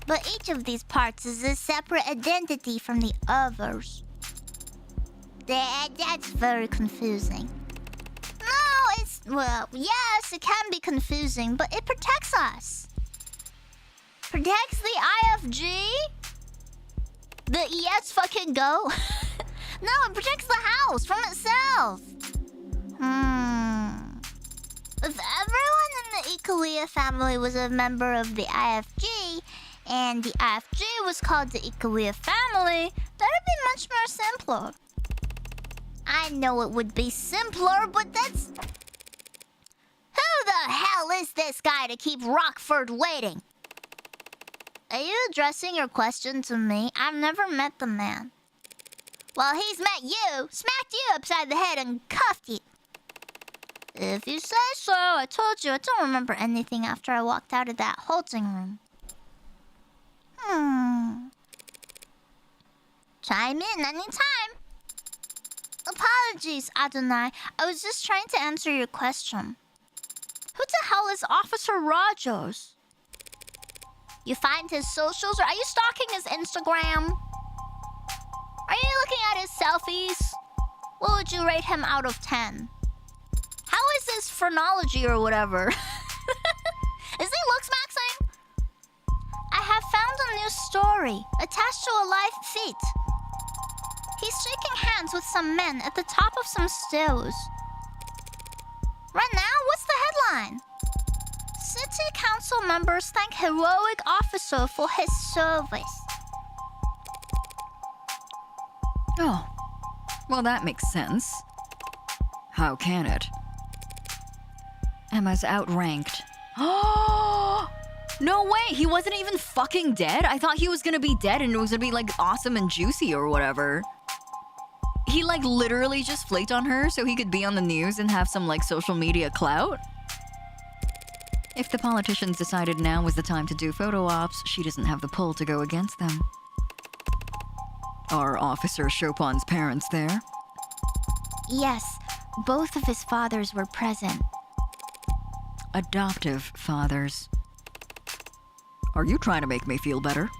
But each of these parts is a separate identity from the others. That's very confusing. No, it's... well, yes, it can be confusing, but it protects us. Protects the IFG? The ES fucking go? No, it protects the house from itself. If everyone in the Ikalia family was a member of the IFG, and the IFG was called the Ikalia family, that'd be much more simpler. I know it would be simpler, but that's... Who the hell is this guy to keep Rockford waiting? Are you addressing your question to me? I've never met the man. Well, he's met you, smacked you upside the head, and cuffed you. If you say so, I told you I don't remember anything after I walked out of that halting room. Chime in anytime. Apologies, Adonai. I was just trying to answer your question. Who the hell is Officer Rogers? You find his socials, or are you stalking his Instagram? Are you looking at his selfies? What would you rate him out of 10? How is his phrenology or whatever? Is he looks maxing? I have found a new story attached to a live feed. He's shaking hands with some men at the top of some stairs. Right now, what's the headline? City council members thank heroic officer for his service. Oh, well, that makes sense. How can it? Emma's outranked. Oh, no way! He wasn't even fucking dead? I thought he was gonna be dead and it was gonna be like awesome and juicy or whatever. He like literally just flaked on her so he could be on the news and have some like social media clout? If the politicians decided now was the time to do photo ops, she doesn't have the pull to go against them. Are Officer Chopin's parents there? Yes, both of his fathers were present. Adoptive fathers. Are you trying to make me feel better?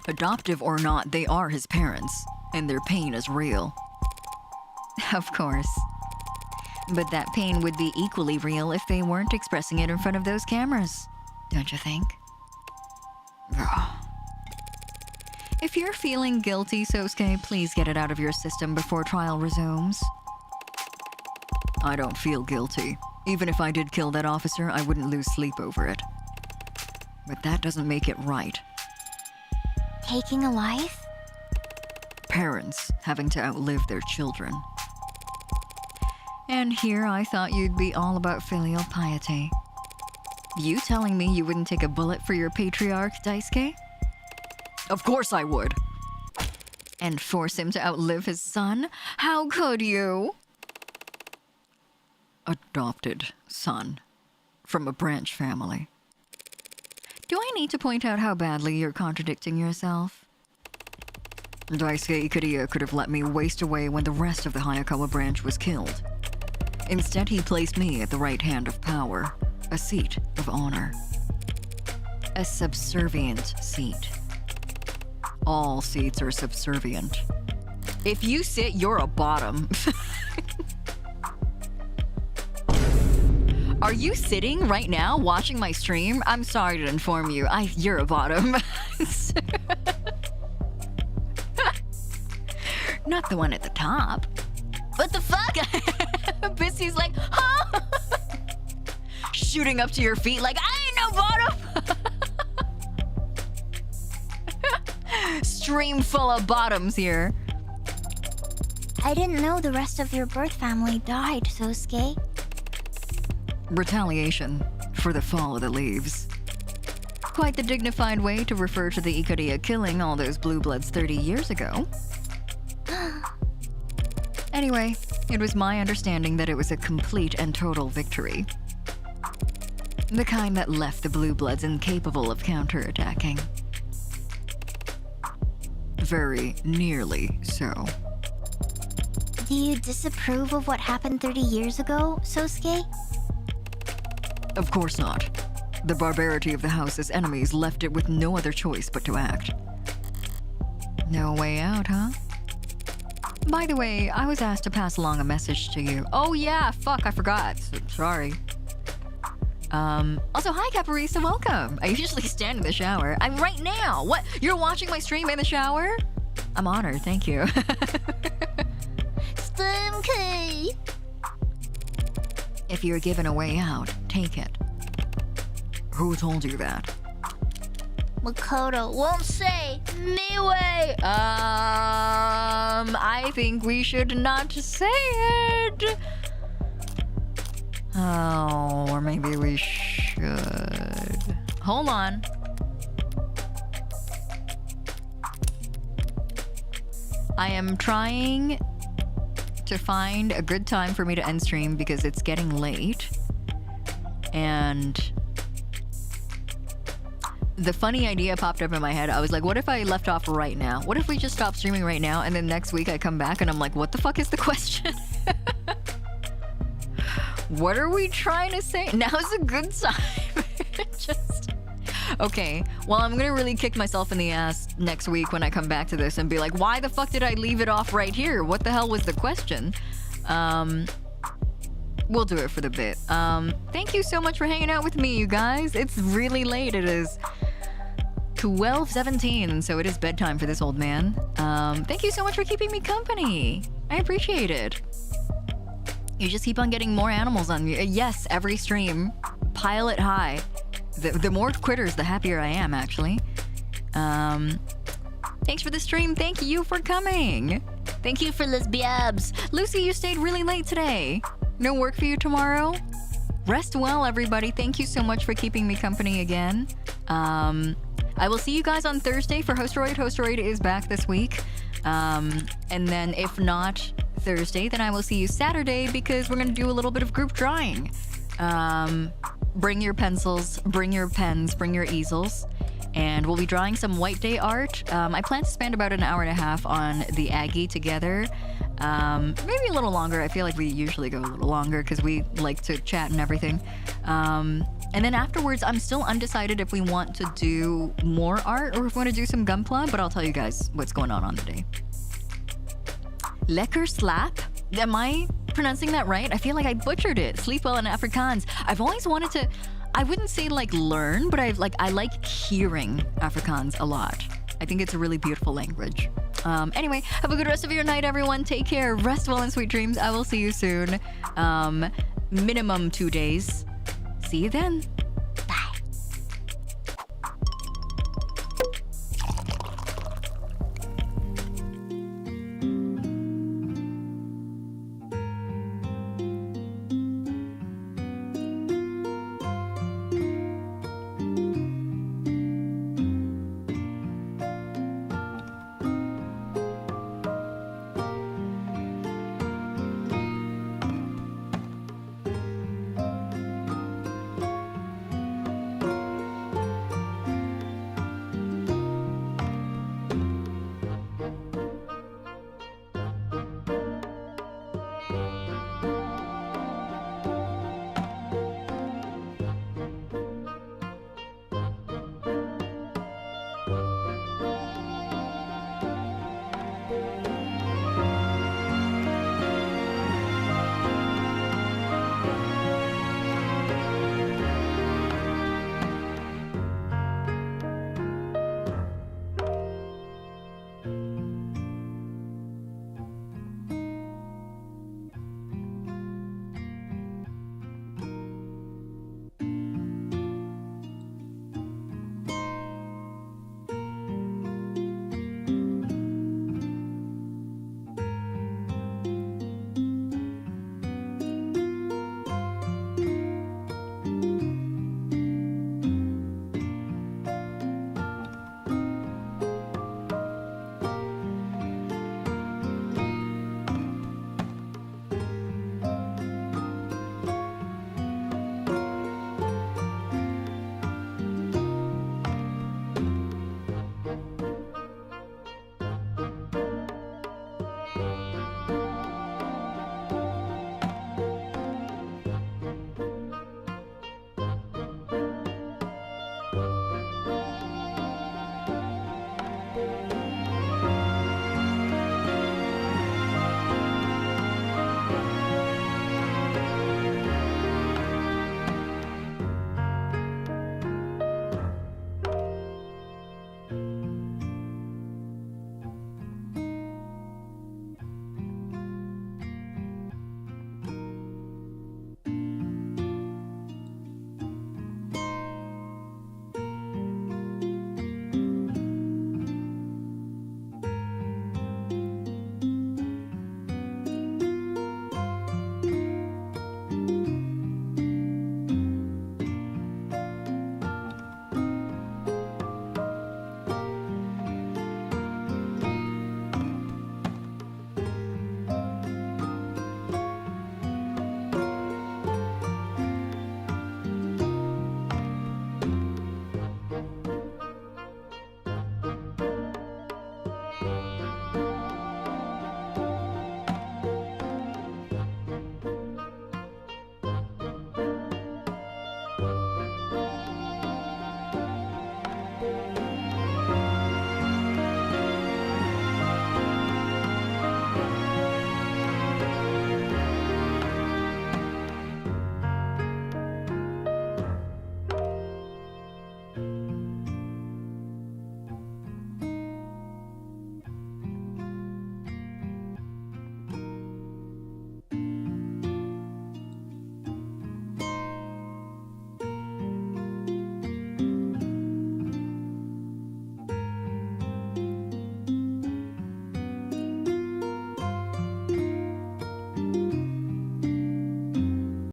Adoptive or not, they are his parents, and their pain is real. Of course. But that pain would be equally real if they weren't expressing it in front of those cameras, don't you think? If you're feeling guilty, Sosuke, please get it out of your system before trial resumes. I don't feel guilty. Even if I did kill that officer, I wouldn't lose sleep over it. But that doesn't make it right. Taking a life? Parents having to outlive their children. And here I thought you'd be all about filial piety. You telling me you wouldn't take a bullet for your patriarch, Daisuke? Of course I would. And force him to outlive his son? How could you? Adopted son. From a branch family. Do I need to point out how badly you're contradicting yourself? Daisuke Ikuria could have let me waste away when the rest of the Hayakawa branch was killed. Instead, he placed me at the right hand of power, a seat of honor. A subservient seat. All seats are subservient. If you sit, you're a bottom. Are you sitting right now watching my stream? I'm sorry to inform you, you're a bottom. Not the one at the top. What the fuck? Bissy's like, huh? Shooting up to your feet like, I ain't no bottom. Stream full of bottoms here. I didn't know the rest of your birth family died, Sosuke. Retaliation for the fall of the leaves. Quite the dignified way to refer to the Ikuria killing all those blue bloods 30 years ago. Anyway, it was my understanding that it was a complete and total victory. The kind that left the blue bloods incapable of counterattacking. Very nearly so. Do you disapprove of what happened 30 years ago, Sosuke? Of course not. The barbarity of the house's enemies left it with no other choice but to act. No way out, huh? By the way, I was asked to pass along a message to you. Oh yeah, fuck, I forgot. Sorry. Also, hi Caparisa, welcome. I usually stand in the shower. I'm right now. What? You're watching my stream in the shower? I'm honored, thank you. Stimkey! If you're given a way out, take it. Who told you that? Makoto won't say Miway. I think we should not say it. Oh, or maybe we should. Hold on. I am trying to find a good time for me to end stream because it's getting late. And the funny idea popped up in my head. I was like, what if I left off right now? What if we just stop streaming right now and then next week I come back and I'm like, what the fuck is the question? What are we trying to say? Now's a good time. Just... Okay, well, I'm gonna really kick myself in the ass next week when I come back to this and be like, why the fuck did I leave it off right here? What the hell was the question? We'll do it for the bit. Thank you so much for hanging out with me, you guys. It's really late. It is 12:17, so it is bedtime for this old man. Thank you so much for keeping me company. I appreciate it. You just keep on getting more animals on you. Yes, every stream. Pile it high. The more critters, the happier I am, actually. Thanks for the stream. Thank you for coming. Thank you for lesbiabs. Lucy, you stayed really late today. No work for you tomorrow? Rest well, everybody. Thank you so much for keeping me company again. I will see you guys on Thursday for Hostoroid. Hostoroid is back this week. And then if not Thursday, then I will see you Saturday because we're going to do a little bit of group drawing. Bring your pencils, bring your pens, bring your easels, and we'll be drawing some White Day art. I plan to spend about an hour and a half on the Aggie together. Maybe a little longer. I feel like we usually go a little longer because we like to chat and everything. And then afterwards, I'm still undecided if we want to do more art or if we want to do some Gunpla, but I'll tell you guys what's going on the day. Lekker slap? Am I pronouncing that right? I feel like I butchered it. Sleep well in Afrikaans. I've always wanted to, I wouldn't say like learn, but I like hearing Afrikaans a lot. I think it's a really beautiful language. Anyway, have a good rest of your night, everyone. Take care. Rest well and sweet dreams. I will see you soon. Minimum 2 days. See you then.